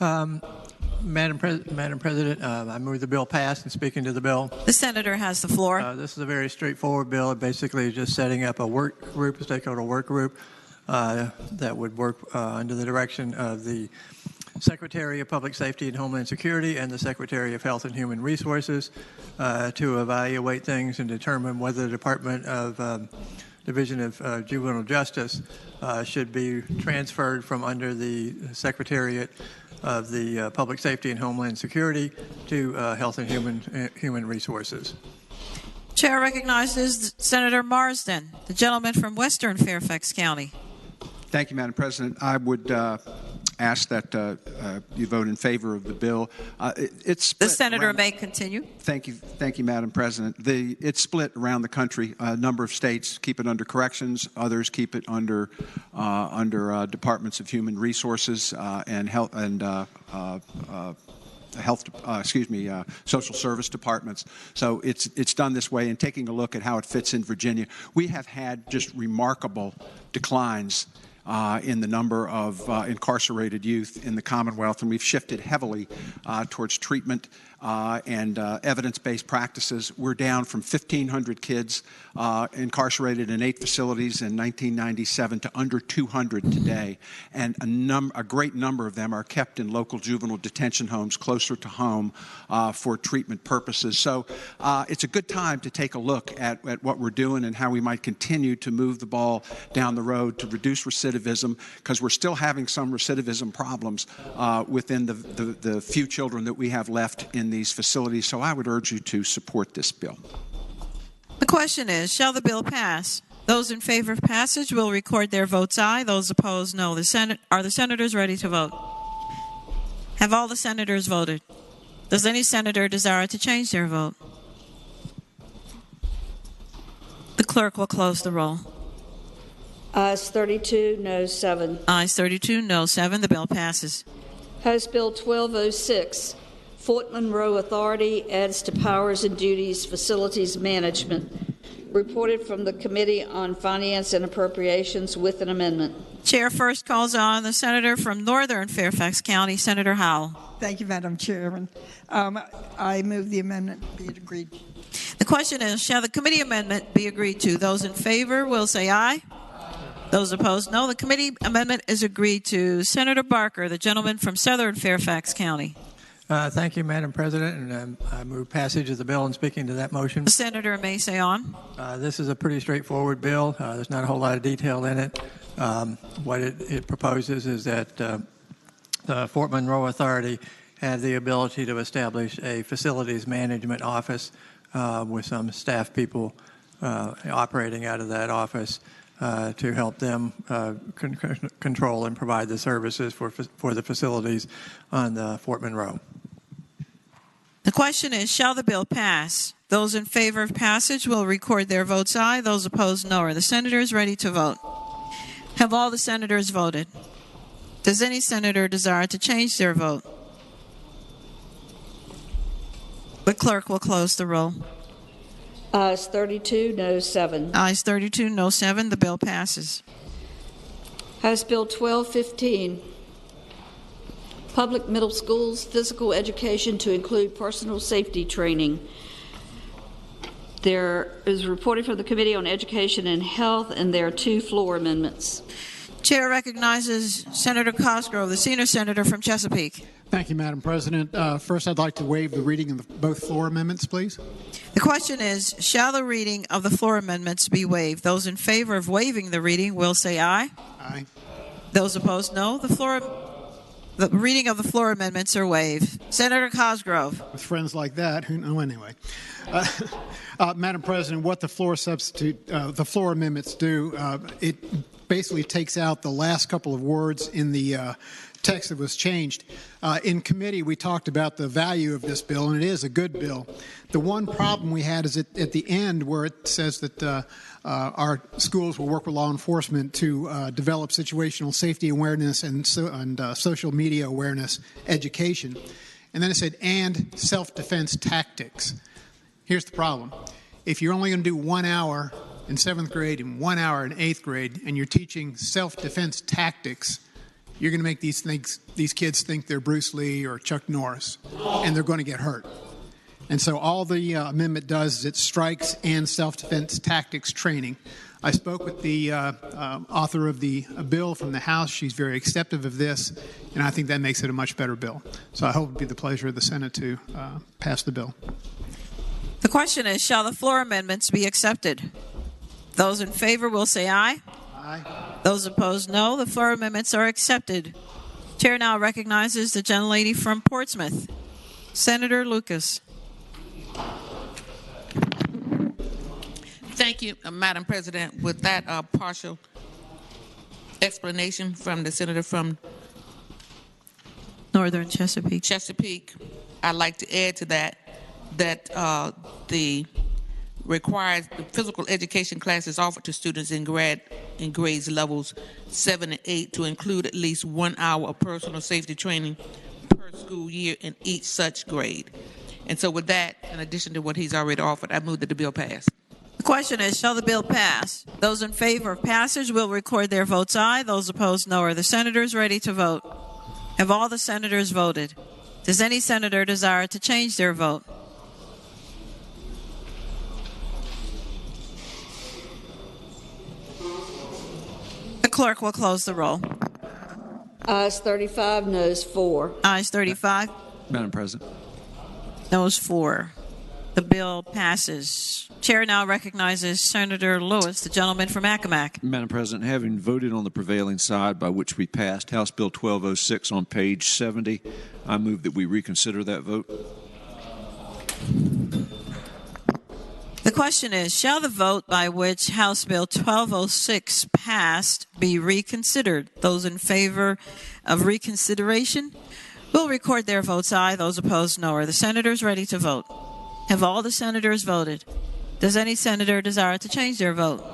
Madam President, I move the bill pass, and speaking to the bill. The senator has the floor. This is a very straightforward bill. It basically is just setting up a work group, a stakeholder work group that would work under the direction of the Secretary of Public Safety and Homeland Security and the Secretary of Health and Human Resources to evaluate things and determine whether the Department of Division of Juvenile Justice should be transferred from under the Secretariat of the Public Safety and Homeland Security to Health and Human Resources. Chair recognizes Senator Marsden, the gentleman from Western Fairfax County. Thank you, Madam President. I would ask that you vote in favor of the bill. The senator may continue. Thank you, Madam President. It's split around the country. A number of states keep it under corrections. Others keep it under departments of human resources and health and social service departments. So it's done this way, and taking a look at how it fits in Virginia, we have had just remarkable declines in the number of incarcerated youth in the Commonwealth, and we've shifted heavily towards treatment and evidence-based practices. We're down from 1,500 kids incarcerated in 8 facilities in 1997 to under 200 today, and a great number of them are kept in local juvenile detention homes closer to home for treatment purposes. So it's a good time to take a look at what we're doing and how we might continue to move the ball down the road to reduce recidivism, because we're still having some recidivism problems within the few children that we have left in these facilities. So I would urge you to support this bill. The question is, shall the bill pass? Those in favor of passage will record their votes aye. Those opposed, no. Are the senators ready to vote? Have all the senators voted? Does any senator desire to change their vote? The clerk will close the roll. Ayes 32, no 7. Ayes 32, no 7. The bill passes. House Bill 1206, Fort Monroe Authority adds to powers and duties facilities management. Reported from the Committee on Finance and Appropriations with an amendment. Chair first calls on the senator from Northern Fairfax County, Senator Howell. Thank you, Madam Chairman. I move the amendment be agreed to. The question is, shall the committee amendment be agreed to? Those in favor will say aye. Those opposed, no. The committee amendment is agreed to. Senator Barker, the gentleman from Southern Fairfax County. Thank you, Madam President, and I move passage of the bill. And speaking to that motion, the senator may say on. This is a pretty straightforward bill. There's not a whole lot of detail in it. What it proposes is that the Fort Monroe Authority had the ability to establish a facilities management office with some staff people operating out of that office to help them control and provide the services for the facilities on the Fort Monroe. The question is, shall the bill pass? Those in favor of passage will record their votes aye. Those opposed, no. Are the senators ready to vote? Have all the senators voted? Does any senator desire to change their vote? The clerk will close the roll. Ayes 32, no 7. Ayes 32, no 7. The bill passes. House Bill 1215, Public Middle Schools Physical Education to include personal safety training. There is reported from the Committee on Education and Health, and there are 2 floor amendments. Chair recognizes Senator Cosgrove, the senior senator from Chesapeake. Thank you, Madam President. First, I'd like to waive the reading of both floor amendments, please. The question is, shall the reading of the floor amendments be waived? Those in favor of waiving the reading will say aye. Aye. Those opposed, no. The reading of the floor amendments are waived. Senator Cosgrove. With friends like that, who know anyway. Madam President, what the floor amendments do, it basically takes out the last couple of words in the text that was changed. In committee, we talked about the value of this bill, and it is a good bill. The one problem we had is at the end where it says that our schools will work with law enforcement to develop situational safety awareness and social media awareness education. And then it said, and self-defense tactics. Here's the problem. If you're only going to do 1 hour in 7th grade and 1 hour in 8th grade, and you're teaching self-defense tactics, you're going to make these kids think they're Bruce Lee or Chuck Norris, and they're going to get hurt. And so all the amendment does is it strikes and self-defense tactics training. I spoke with the author of the bill from the House. She's very acceptive of this, and I think that makes it a much better bill. So I hope it will be the pleasure of the Senate to pass the bill. The question is, shall the floor amendments be accepted? Those in favor will say aye. Aye. Those opposed, no. The floor amendments are accepted. Chair now recognizes the gentlelady from Portsmouth, Senator Lucas. Thank you, Madam President. With that partial explanation from the senator from Northern Chesapeake, I'd like to add to that the physical education classes offered to students in grades levels 7 and 8 to include at least 1 hour of personal safety training per school year in each such grade. And so with that, in addition to what he's already offered, I move that the bill pass. The question is, shall the bill pass? Those in favor of passage will record their votes aye. Those opposed, no. Are the senators ready to vote? Have all the senators voted? Does any senator desire to change their vote? The clerk will close the roll. Ayes 35, noes 4. Ayes 35. Madam President. Noes 4. The bill passes. Chair now recognizes Senator Lewis, the gentleman from Accomack. Madam President, having voted on the prevailing side by which we passed House Bill 1206 on page 70, I move that we reconsider that vote. The question is, shall the vote by which House Bill 1206 passed be reconsidered? Those in favor of reconsideration will record their votes aye. Those opposed, no. Are the senators ready to vote? Have all the senators voted? Does any senator desire to change their vote?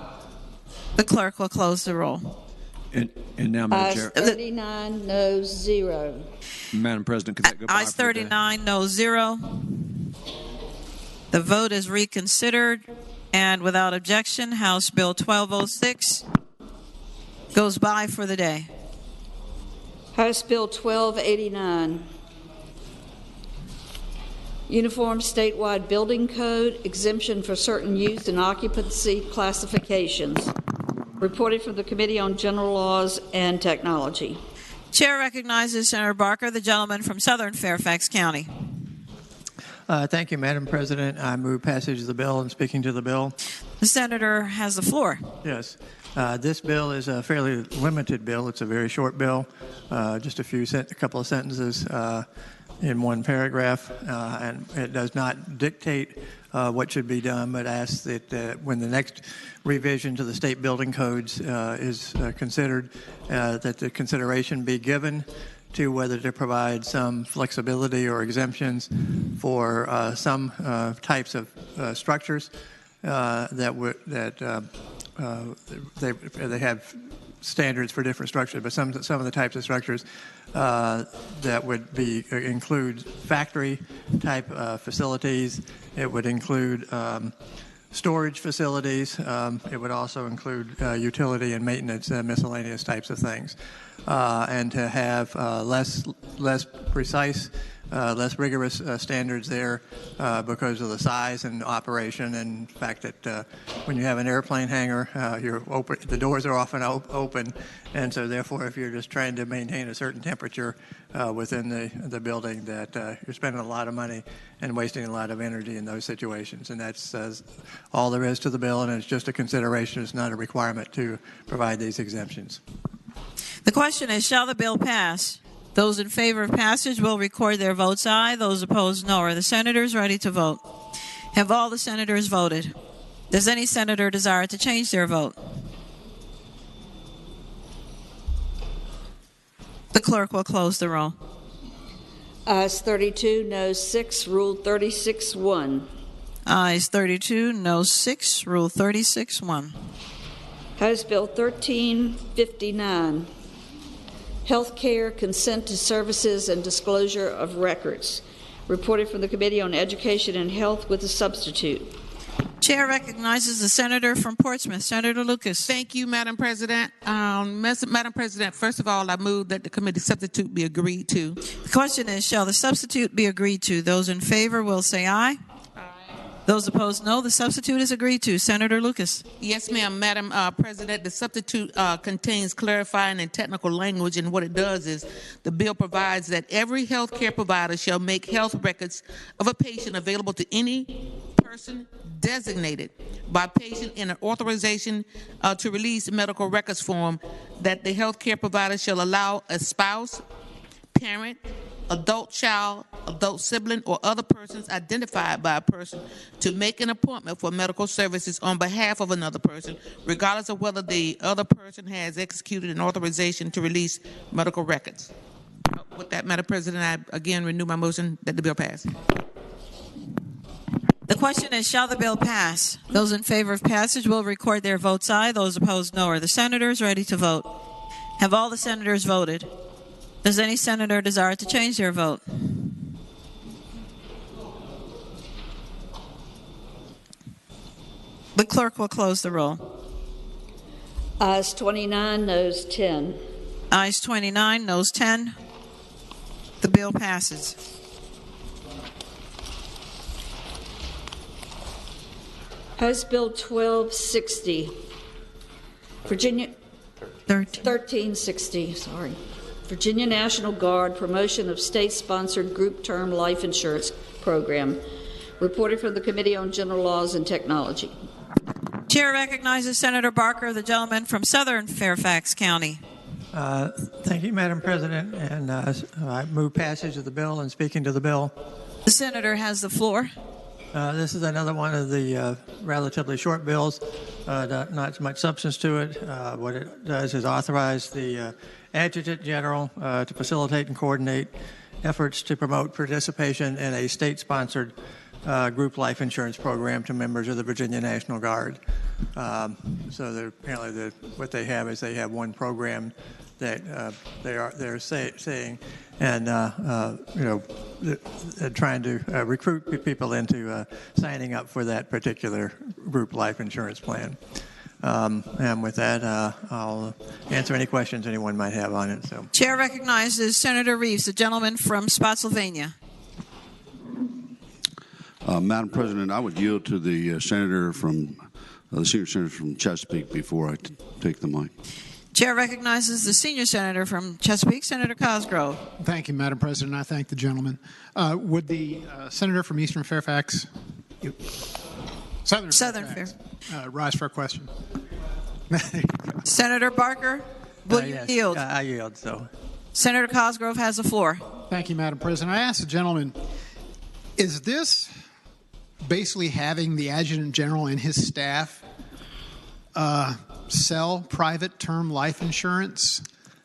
The clerk will close the roll. And now, Madam Ayes Chair. 39, noes 0. Madam President, could that go by Ayes 39, no 0. The vote is reconsidered, and without objection, House Bill 1206 goes by for the day. House Bill 1289. Uniform Statewide Building Code, exemption for certain use and occupancy classifications. Reported from the Committee on General Laws and Technology. Chair recognizes Senator Barker, the gentleman from Southern Fairfax County. Thank you, Madam President. I move passage of the bill and speaking to the bill. The senator has the floor. Yes. This bill is a fairly limited bill. It's a very short bill, just a couple of sentences in one paragraph, and it does not dictate what should be done, but asks that when the next revision to the state building codes is considered, that the consideration be given to whether to provide some flexibility or exemptions for some types of structures they have standards for different structures, but some of the types of structures that would include factory type facilities. It would include storage facilities. It would also include utility and maintenance, miscellaneous types of things, and to have less precise, less rigorous standards there because of the size and operation, and the fact that when you have an airplane hangar, the doors are often open, and so therefore if you're just trying to maintain a certain temperature within the building, that you're spending a lot of money and wasting a lot of energy in those situations. And that's all there is to the bill, and it's just a consideration. It's not a requirement to provide these exemptions. The question is, shall the bill pass? Those in favor of passage will record their votes aye. Those opposed, no. Are the senators ready to vote? Have all the senators voted? Does any senator desire to change their vote? The clerk will close the roll. Ayes 32, noes 6, Rule 36-1. Ayes 32, no 6, Rule 36-1. House Bill 1359. Healthcare, consent to services, and disclosure of records. Reported from the Committee on Education and Health with a substitute. Chair recognizes the senator from Portsmouth, Senator Lucas. Thank you, Madam President. Madam President, first of all, I move that the committee substitute be agreed to. The question is, shall the substitute be agreed to? Those in favor will say aye. Those opposed, no. The substitute is agreed to. Senator Lucas. Yes, ma'am. Madam President, the substitute contains clarifying and technical language, and what it does is the bill provides that every health care provider shall make health records of a patient available to any person designated by patient in an authorization to release medical records form, that the health care provider shall allow a spouse, parent, adult child, adult sibling, or other persons identified by a person to make an appointment for medical services on behalf of another person, regardless of whether the other person has executed an authorization to release medical records. With that, Madam President, I again renew my motion that the bill pass. The question is, shall the bill pass? Those in favor of passage will record their votes aye. Those opposed, no. Are the senators ready to vote? Have all the senators voted? Does any senator desire to change their vote? The clerk will close the roll. Ayes 29, noes 10. Ayes 29, noes 10. The bill passes. House Bill 1260. Virginia 1360, sorry. Virginia National Guard promotion of state-sponsored group term life insurance program. Reported from the Committee on General Laws and Technology. Chair recognizes Senator Barker, the gentleman from Southern Fairfax County. Thank you, Madam President, and I move passage of the bill and speaking to the bill. The senator has the floor. This is another one of the relatively short bills, not much substance to it. What it does is authorize the Adjutant General to facilitate and coordinate efforts to promote participation in a state-sponsored group life insurance program to members of the Virginia National Guard. So apparently what they have is they have one program that they're saying, and they're trying to recruit people into signing up for that particular group life insurance plan. And with that, I'll answer any questions anyone might have on it. So, Chair recognizes Senator Reeves, the gentleman from Spotsylvania. Madam President, I would yield to the senator from the senior senator from Chesapeake before I take the mic. Chair recognizes the senior senator from Chesapeake, Senator Cosgrove. Thank you, Madam President. I thank the gentleman. Would the senator from Eastern Fairfax, Southern Fairfax, rise for a question? Senator Barker, will you yes, yield? I yield. So, Senator Cosgrove has the floor. Thank you, Madam President. I asked the gentleman, is this basically having the Adjutant General and his staff sell private term life insurance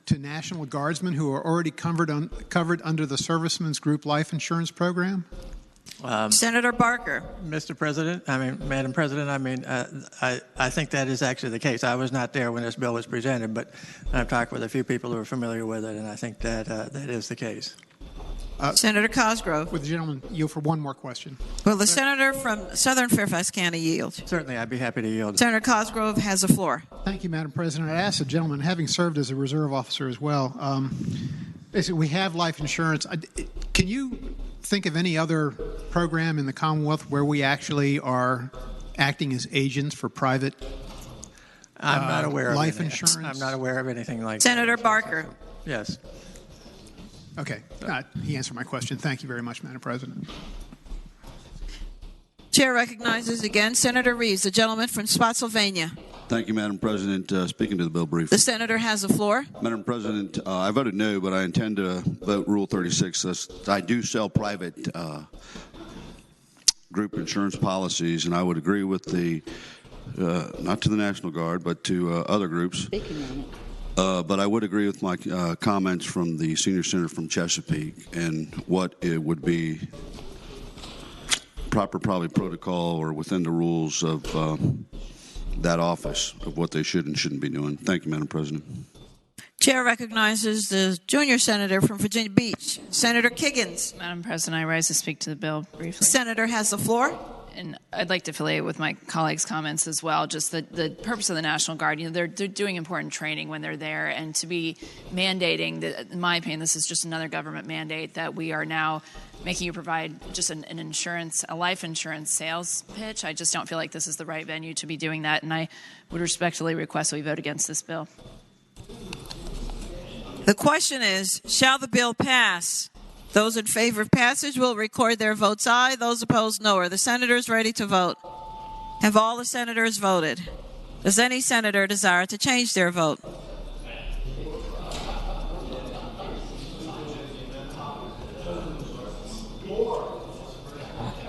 to National Guardsmen who are already covered under the Servicemen's Group Life Insurance Program? Senator Barker. Mr. President, Madam President, I think that is actually the case. I was not there when this bill was presented, but I've talked with a few people who are familiar with it, and I think that that is the case. Senator Cosgrove. Would the gentleman yield for one more question? Will the senator from Southern Fairfax County yield? Certainly, I'd be happy to yield. Senator Cosgrove has the floor. Thank you, Madam President. I asked the gentleman, having served as a reserve officer as well, basically we have life insurance. Can you think of any other program in the Commonwealth where we actually are acting as agents for private I'm not aware of life any. insurance? I'm not aware of anything like Senator that. Barker. Yes. Okay. He answered my question. Thank you very much, Madam President. Chair recognizes again Senator Reeves, the gentleman from Spotsylvania. Thank you, Madam President. Speaking to the bill briefly. The senator has the floor. Madam President, I voted no, but I intend to vote Rule 36. I do sell private group insurance policies, and I would agree with the, not to the National Guard, but to other groups. Speaking on it. But I would agree with my comments from the senior senator from Chesapeake and what it would be proper, probably protocol or within the rules of that office of what they should and shouldn't be doing. Thank you, Madam President. Chair recognizes the junior senator from Virginia Beach, Senator Kiggins. Madam President, I rise to speak to the bill briefly. Senator has the floor. And I'd like to affiliate with my colleagues' comments as well. Just the purpose of the National Guard, they're doing important training when they're there, and to be mandating, in my opinion, this is just another government mandate that we are now making you provide just an insurance, a life insurance sales pitch. I just don't feel like this is the right venue to be doing that, and I would respectfully request we vote against this bill. The question is, shall the bill pass? Those in favor of passage will record their votes aye. Those opposed, no. Are the senators ready to vote? Have all the senators voted? Does any senator desire to change their vote?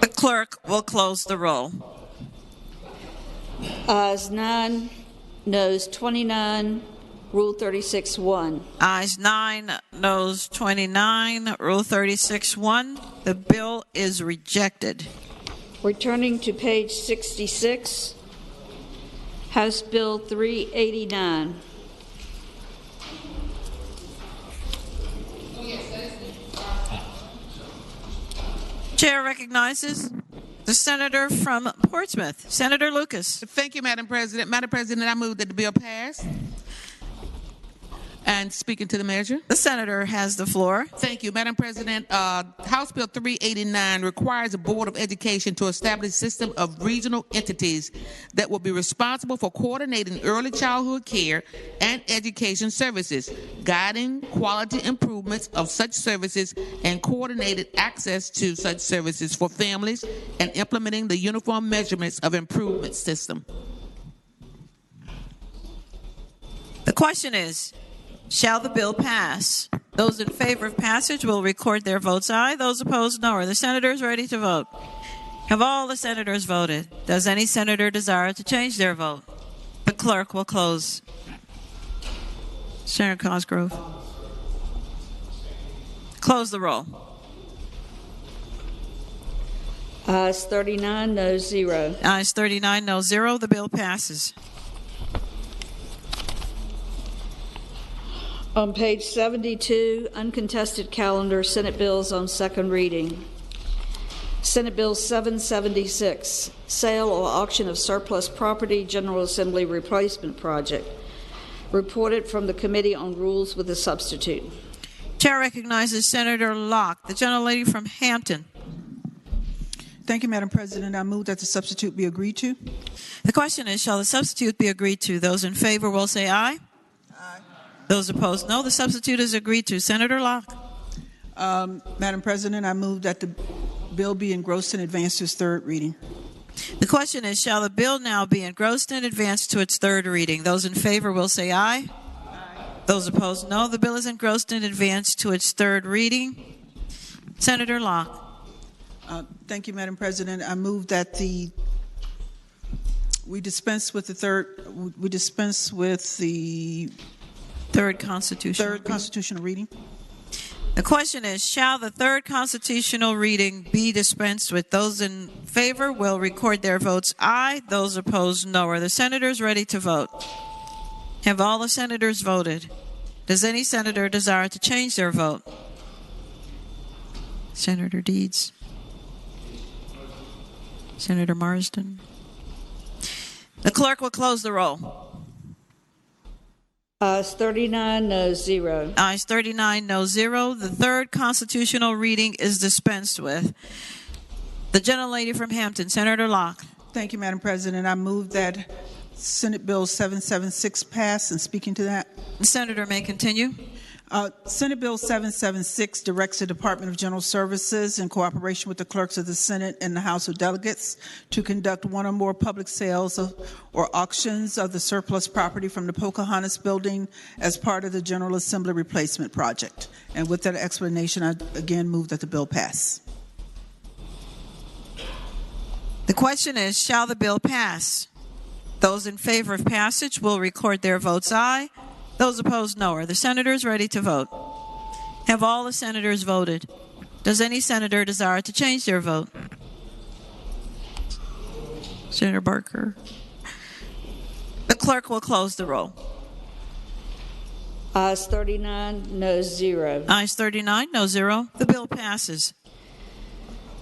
The clerk will close the roll. Ayes 9, noes 29. Rule 36-1. Ayes 9, noes 29. Rule 36-1. The bill is rejected. Returning to page 66, House Bill 389. Chair recognizes the senator from Portsmouth, Senator Lucas. Thank you, Madam President. Madam President, I move that the bill pass. And speaking to the measure. The senator has the floor. Thank you, Madam President. House Bill 389 requires a Board of Education to establish a system of regional entities that will be responsible for coordinating early childhood care and education services, guiding quality improvements of such services, and coordinated access to such services for families, and implementing the uniform measurements of improvement system. The question is, shall the bill pass? Those in favor of passage will record their votes aye. Those opposed, no. Are the senators ready to vote? Have all the senators voted? Does any senator desire to change their vote? The clerk will close. Senator Cosgrove. Close the roll. Ayes 39, no 0. Ayes 39, no 0. The bill passes. On page 72, uncontested calendar, Senate bills on second reading. Senate Bill 776, sale or auction of surplus property, General Assembly replacement project. Reported from the Committee on Rules with a substitute. Chair recognizes Senator Locke, the gentlelady from Hampton. Thank you, Madam President. I move that the substitute be agreed to. The question is, shall the substitute be agreed to? Those in favor will say aye. Those opposed, no. The substitute is agreed to. Senator Locke. Madam President, I move that the bill be engrossed and advanced to its third reading. The question is, shall the bill now be engrossed and advanced to its third reading? Those in favor will say aye. Those opposed, no. The bill is engrossed and advanced to its third reading. Senator Locke. Thank you, Madam President. I move that we dispense with the third constitutional reading. The question is, shall the third constitutional reading be dispensed with? Those in favor will record their votes aye. Those opposed, no. Are the senators ready to vote? Have all the senators voted? Does any senator desire to change their vote? Senator Deeds. Senator Marsden. The clerk will close the roll. Ayes 39, no 0. Ayes 39, no 0. The third constitutional reading is dispensed with. The gentlelady from Hampton, Senator Locke. Thank you, Madam President. I move that Senate Bill 776 pass, and speaking to that. The senator may continue. Senate Bill 776 directs the Department of General Services, in cooperation with the clerks of the Senate and the House of Delegates, to conduct one or more public sales or auctions of the surplus property from the Pocahontas Building as part of the General Assembly replacement project. And with that explanation, I again move that the bill pass. The question is, shall the bill pass? Those in favor of passage will record their votes aye. Those opposed, no. Are the senators ready to vote? Have all the senators voted? Does any senator desire to change their vote? Senator Barker. The clerk will close the roll. Ayes 39, no 0. Ayes 39, no 0. The bill passes.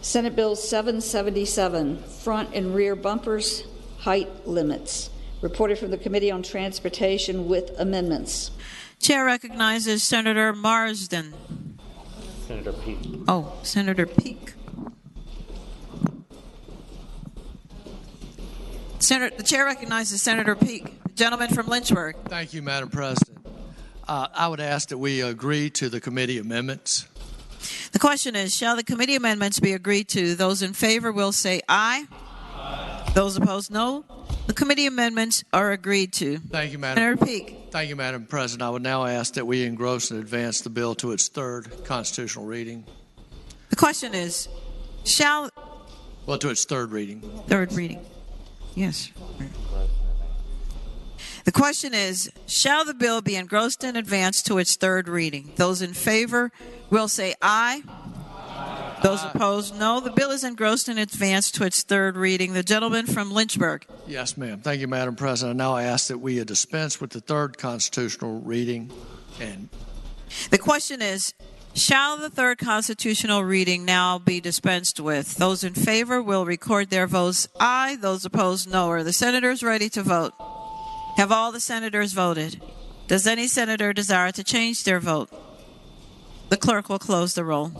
Senate Bill 777, front and rear bumpers, height limits. Reported from the Committee on Transportation with amendments. Chair recognizes Senator Marsden. Senator Peake. Oh, Senator Peake. The chair recognizes Senator Peake, gentleman from Lynchburg. Thank you, Madam President. I would ask that we agree to the committee amendments. The question is, shall the committee amendments be agreed to? Those in favor will say aye. Aye. Those opposed, no. The committee amendments are agreed to. Thank you, Madam. Senator Peake. Thank you, Madam President. I would now ask that we engross and advance the bill to its third constitutional reading. The question is, shall... Well, to its third reading. Third reading. Yes. The question is, shall the bill be engrossed and advanced to its third reading? Those in favor will say aye. Those opposed, no. The bill is engrossed and advanced to its third reading. The gentleman from Lynchburg. Yes, ma'am. Thank you, Madam President. Now I ask that we dispense with the third constitutional reading. And the question is, Shall the third constitutional reading now be dispensed with? Those in favor will record their votes aye. Those opposed, no. Are the senators ready to vote? Have all the senators voted? Does any senator desire to change their vote? The clerk will close the roll.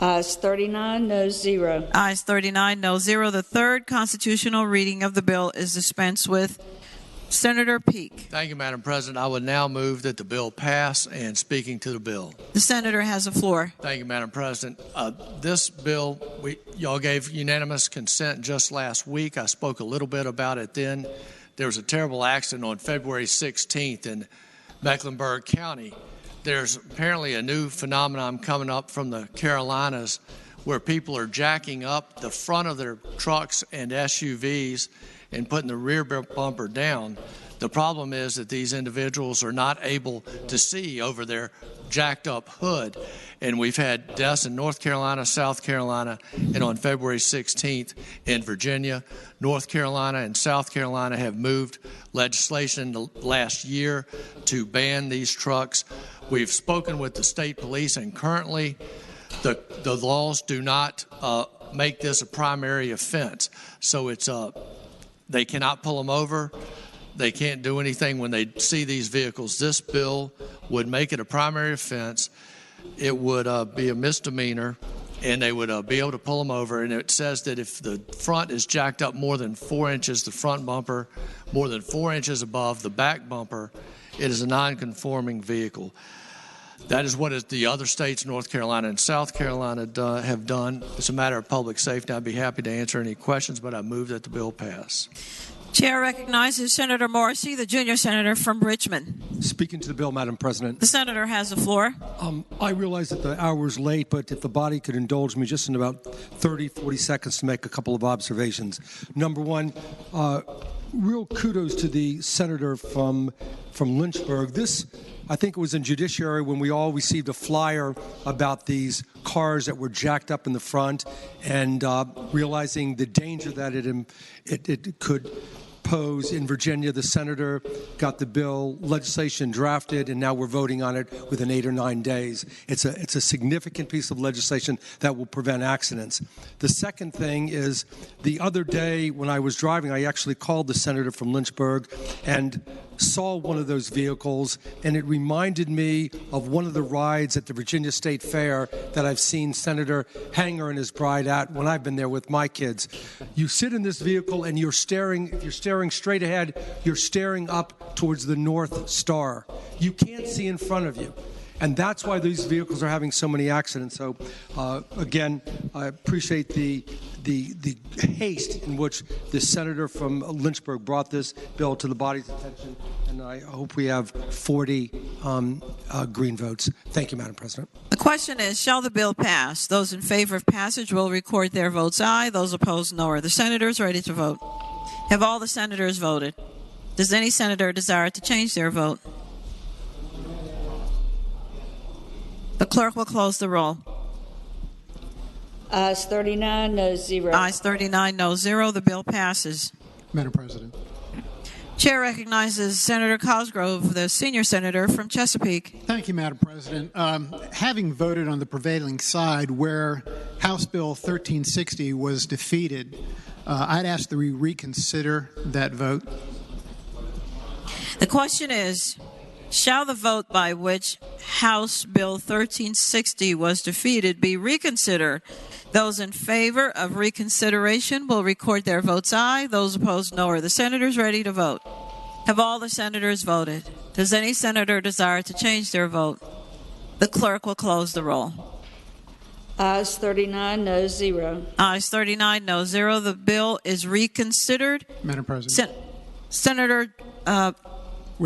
Ayes 39, noes 0. Ayes 39, no 0. The third constitutional reading of the bill is dispensed with. Senator Peake. Thank you, Madam President. I would now move that the bill pass, and speaking to the bill. The senator has the floor. Thank you, Madam President. This bill, y'all gave unanimous consent just last week. I spoke a little bit about it then. There was a terrible accident on February 16th in Mecklenburg County. There's apparently a new phenomenon coming up from the Carolinas where people are jacking up the front of their trucks and SUVs and putting the rear bumper down. The problem is that these individuals are not able to see over their jacked up hood. And we've had deaths in North Carolina, South Carolina, and on February 16th in Virginia. North Carolina and South Carolina have moved legislation the last year to ban these trucks. We've spoken with the state police, and currently the laws do not make this a primary offense. So it's they cannot pull them over. They can't do anything when they see these vehicles. This bill would make it a primary offense. It would be a misdemeanor, and they would be able to pull them over. And it says that if the front is jacked up more than 4 inches, the front bumper, more than 4 inches above the back bumper, it is a non-conforming vehicle. That is what the other states, North Carolina and South Carolina, have done. It's a matter of public safety. I'd be happy to answer any questions, but I move that the bill pass. Chair recognizes Senator Morrissey, the junior senator from Richmond. Speaking to the bill, Madam President. The senator has the floor. I realize that the hour is late, but if the body could indulge me just in about 30, 40 seconds to make a couple of observations. Number one, real kudos to the senator from Lynchburg. This, I think it was in Judiciary when we all received a flyer about these cars that were jacked up in the front, and realizing the danger that it could pose in Virginia. The senator got the bill legislation drafted, and now we're voting on it within 8 or 9 days. It's a significant piece of legislation that will prevent accidents. The second thing is, the other day when I was driving, I actually called the senator from Lynchburg and saw one of those vehicles, and it reminded me of one of the rides at the Virginia State Fair that I've seen Senator Hanger and his bride at when I've been there with my kids. You sit in this vehicle and if you're staring straight ahead, you're staring up towards the North Star. You can't see in front of you. And that's why these vehicles are having so many accidents. So, again, I appreciate the haste in which the senator from Lynchburg brought this bill to the body's attention, and I hope we have 40 green votes. Thank you, Madam President. The question is, shall the bill pass? Those in favor of passage will record their votes aye. Those opposed, no. Are the senators ready to vote? Have all the senators voted? Does any senator desire to change their vote? The clerk will close the roll. Ayes 39, noes 0. Ayes 39, no 0. The bill passes. Madam President. Chair recognizes Senator Cosgrove, the senior senator from Chesapeake. Thank you, Madam President. Having voted on the prevailing side where House Bill 1360 was defeated, I'd ask that we reconsider that vote. The question is, shall the vote by which House Bill 1360 was defeated be reconsidered? Those in favor of reconsideration will record their votes aye. Those opposed, no. Are the senators ready to vote? Have all the senators voted? Does any senator desire to change their vote? The clerk will close the roll. Ayes 39, noes 0. Ayes 39, no 0. The bill is reconsidered. Madam President. Senator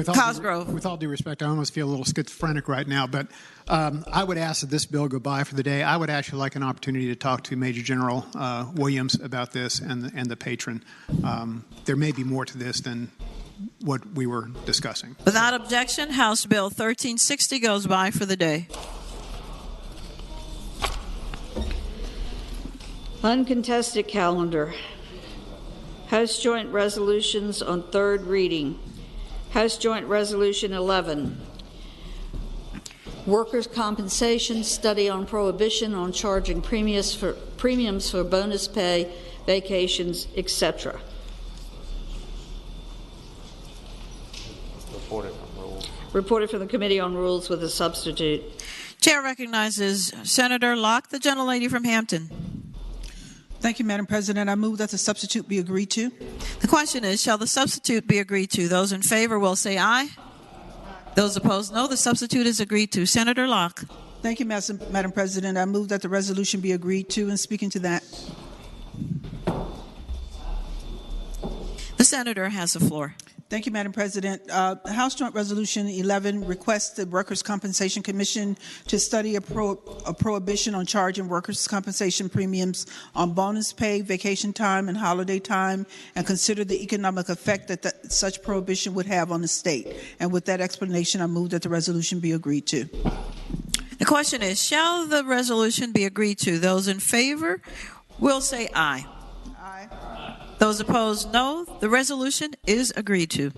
Cosgrove. With all due respect, I almost feel a little schizophrenic right now, but I would ask that this bill go by for the day. I would actually like an opportunity to talk to Major General Williams about this and the patron. There may be more to this than what we were discussing. Without objection, House Bill 1360 goes by for the day. Uncontested calendar. House Joint Resolutions on third reading. House Joint Resolution 11. Workers' compensation, study on prohibition on charging premiums for bonus pay, vacations, etc. Reported from the Committee on Rules with a substitute. Chair recognizes Senator Locke, the gentlelady from Hampton. Thank you, Madam President. I move that the substitute be agreed to. The question is, shall the substitute be agreed to? Those in favor will say aye. Those opposed, no. The substitute is agreed to. Senator Locke. Thank you, Madam President. I move that the resolution be agreed to, and speaking to that. The senator has the floor. Thank you, Madam President. House Joint Resolution 11 requests the Workers' Compensation Commission to study a prohibition on charging workers' compensation premiums on bonus pay, vacation time, and holiday time, and consider the economic effect that such prohibition would have on the state. And with that explanation, I move that the resolution be agreed to. The question is, shall the resolution be agreed to? Those in favor will say aye. Aye. Those opposed, no. The resolution is agreed to.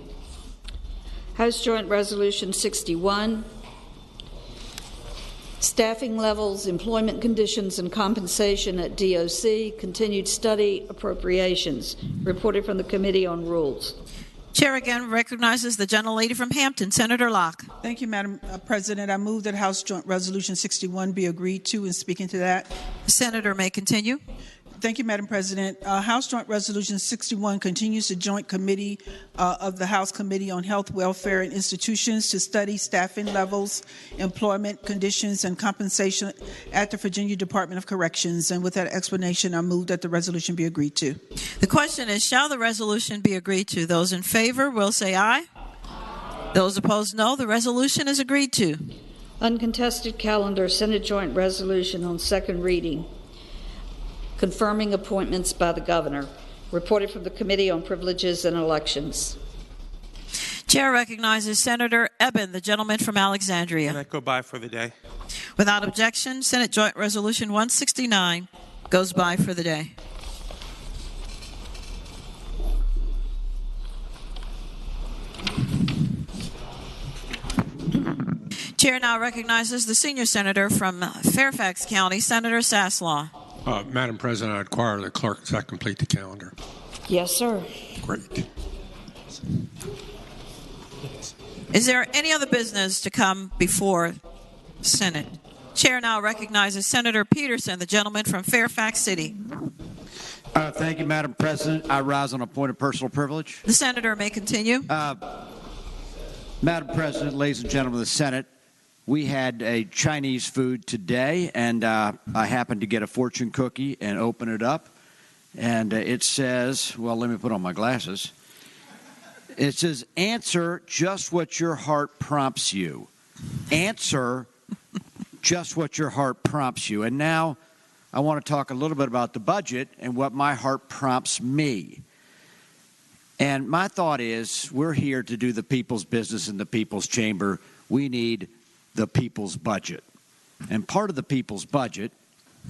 House Joint Resolution 61, staffing levels, employment conditions, and compensation at DOC, continued study, appropriations. Reported from the Committee on Rules. Chair again recognizes the gentlelady from Hampton, Senator Locke. Thank you, Madam President. I move that House Joint Resolution 61 be agreed to, and speaking to that. The senator may continue. Thank you, Madam President. House Joint Resolution 61 continues the joint committee of the House Committee on Health, Welfare, and Institutions to study staffing levels, employment conditions, and compensation at the Virginia Department of Corrections. And with that explanation, I move that the resolution be agreed to. The question is, shall the resolution be agreed to? Those in favor will say aye. Those opposed, no. The resolution is agreed to. Uncontested calendar, Senate Joint Resolution on second reading. Confirming appointments by the governor. Reported from the Committee on Privileges and Elections. Chair recognizes Senator Eben, the gentleman from Alexandria. Can I go by for the day? Without objection, Senate Joint Resolution 169 goes by for the day. Chair now recognizes the senior senator from Fairfax County, Senator Saslaw. Madam President, I require the clerk to complete the calendar. Yes, sir. Great. Is there any other business to come before Senate? Chair now recognizes Senator Peterson, the gentleman from Fairfax City. Thank you, Madam President. I rise on a point of personal privilege. The senator may continue. Madam President, ladies and gentlemen of the Senate, we had a Chinese food today, and I happened to get a fortune cookie and open it up, and it says, well, let me put on my glasses. It says, answer just what your heart prompts you. Answer just what your heart prompts you. And now I want to talk a little bit about the budget and what my heart prompts me. And my thought is, we're here to do the people's business in the people's chamber. We need the people's budget. And part of the people's budget,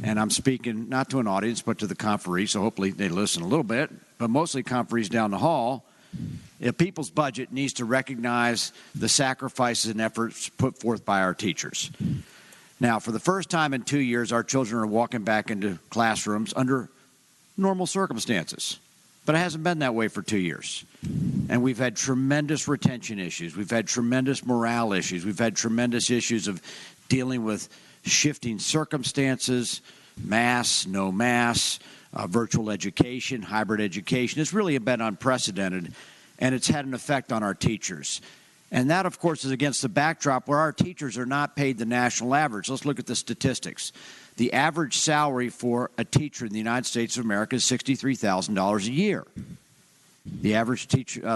and I'm speaking not to an audience but to the conferees, so hopefully they listen a little bit, but mostly conferees down the hall, a people's budget needs to recognize the sacrifices and efforts put forth by our teachers. Now, for the first time in 2 years, our children are walking back into classrooms under normal circumstances. But it hasn't been that way for 2 years. And we've had tremendous retention issues. We've had tremendous morale issues. We've had tremendous issues of dealing with shifting circumstances, mass, no mass, virtual education, hybrid education. It's really been unprecedented, and it's had an effect on our teachers. And that, of course, is against the backdrop where our teachers are not paid the national average. Let's look at the statistics. The average salary for a teacher in the United States of America is $63,000 a year. The average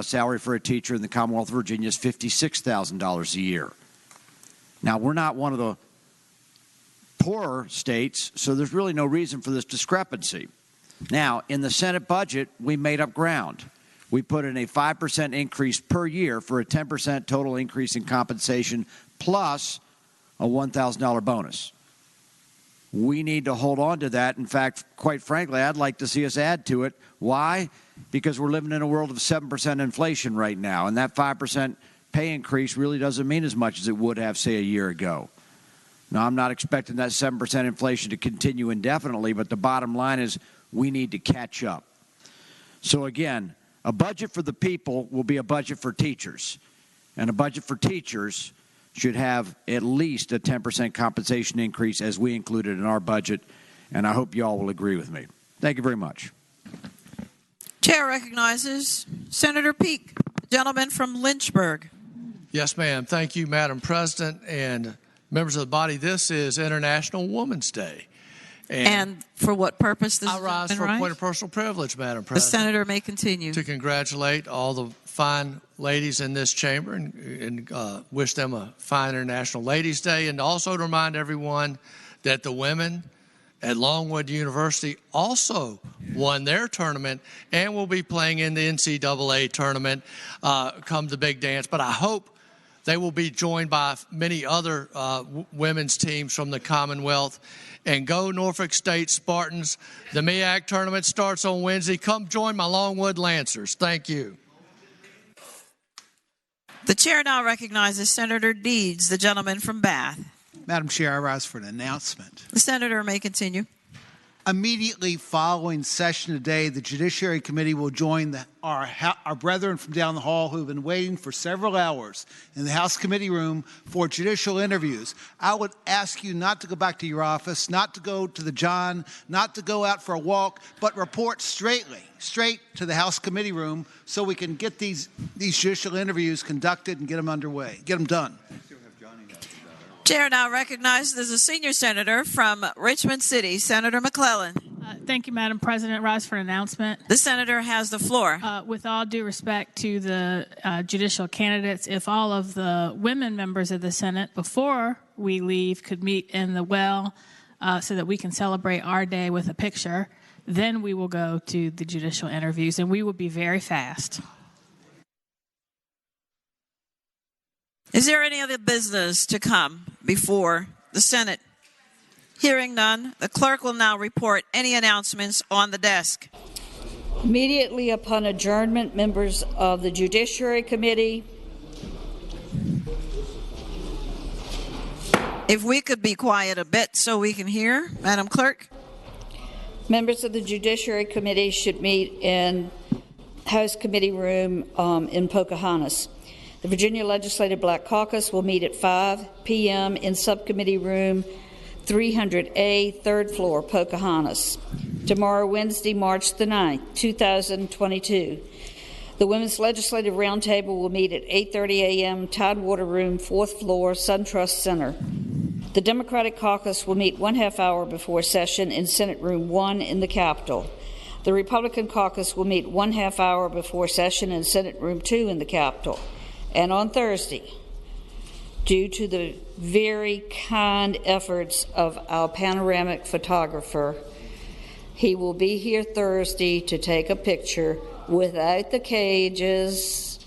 salary for a teacher in the Commonwealth of Virginia is $56,000 a year. Now, we're not one of the poorer states, so there's really no reason for this discrepancy. Now, in the Senate budget, we made up ground. We put in a 5% increase per year for a 10% total increase in compensation plus a $1,000 bonus. We need to hold on to that. In fact, quite frankly, I'd like to see us add to it. Why? Because we're living in a world of 7% inflation right now, and that 5% pay increase really doesn't mean as much as it would have, say, a year ago. Now, I'm not expecting that 7% inflation to continue indefinitely, but the bottom line is we need to catch up. So again, a budget for the people will be a budget for teachers. And a budget for teachers should have at least a 10% compensation increase as we included in our budget. And I hope you all will agree with me. Thank you very much. Chair recognizes Senator Peake, the gentleman from Lynchburg. Yes, ma'am. Thank you, Madam President and members of the body. This is International Women's Day. And for what purpose does I rise for a point of personal privilege, Madam President. The senator may continue. To congratulate all the fine ladies in this chamber and wish them a fine International Ladies' Day, and also to remind everyone that the women at Longwood University also won their tournament and will be playing in the NCAA tournament come the big dance. But I hope they will be joined by many other women's teams from the Commonwealth. And go Norfolk State Spartans. The MEAC tournament starts on Wednesday. Come join my Longwood Lancers. Thank you. The chair now recognizes Senator Deeds, the gentleman from Bath. Madam Chair, I rise for an announcement. The senator may continue. Immediately following session today, the Judiciary Committee will join our brethren from down the hall who have been waiting for several hours in the House Committee room for judicial interviews. I would ask you not to go back to your office, not to go to the John, not to go out for a walk, but report straight to the House Committee room so we can get these judicial interviews conducted and get them underway, get them done. Chair now recognizes a senior senator from Richmond City, Senator McClellan. Thank you, Madam President. Rise for an announcement. The senator has the floor. With all due respect to the judicial candidates, if all of the women members of the Senate before we leave could meet in the well so that we can celebrate our day with a picture, then we will go to the judicial interviews, and we will be very fast. Is there any other business to come before the Senate? Hearing none, the clerk will now report any announcements on the desk. Immediately upon adjournment, members of the Judiciary Committee. If we could be quiet a bit so we can hear, Madam Clerk. Members of the Judiciary Committee should meet in House Committee room in Pocahontas. The Virginia Legislative Black Caucus will meet at 5 p.m. in Subcommittee Room 300A, 3rd floor, Pocahontas. Tomorrow, Wednesday, March the 9th, 2022. The Women's Legislative Roundtable will meet at 8:30 a.m., Tidewater Room, 4th floor, SunTrust Center. The Democratic Caucus will meet 1/2 hour before session in Senate Room 1 in the Capitol. The Republican Caucus will meet 1/2 hour before session in Senate Room 2 in the Capitol. And on Thursday, due to the very kind efforts of our panoramic photographer, he will be here Thursday to take a picture without the cages.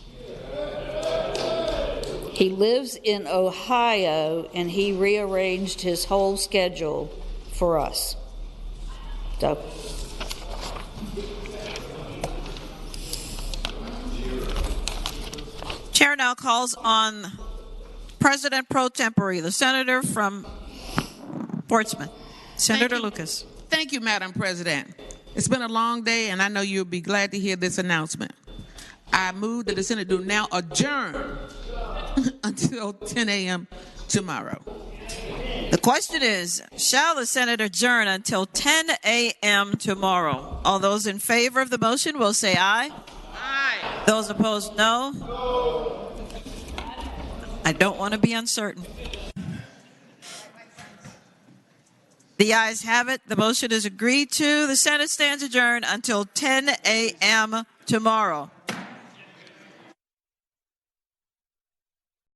He lives in Ohio, and he rearranged his whole schedule for us. So. Chair now calls on President Pro Tempore, the senator from Portsmouth, Senator Lucas. Thank you, Madam President. It's been a long day, and I know you'll be glad to hear this announcement. I move that the Senate do now adjourn until 10 a.m. tomorrow. The question is, shall the Senate adjourn until 10 a.m. tomorrow? All those in favor of the motion will say aye. Aye. Those opposed, no. I don't want to be uncertain. The ayes have it. The motion is agreed to. The Senate stands adjourned until 10 a.m. tomorrow.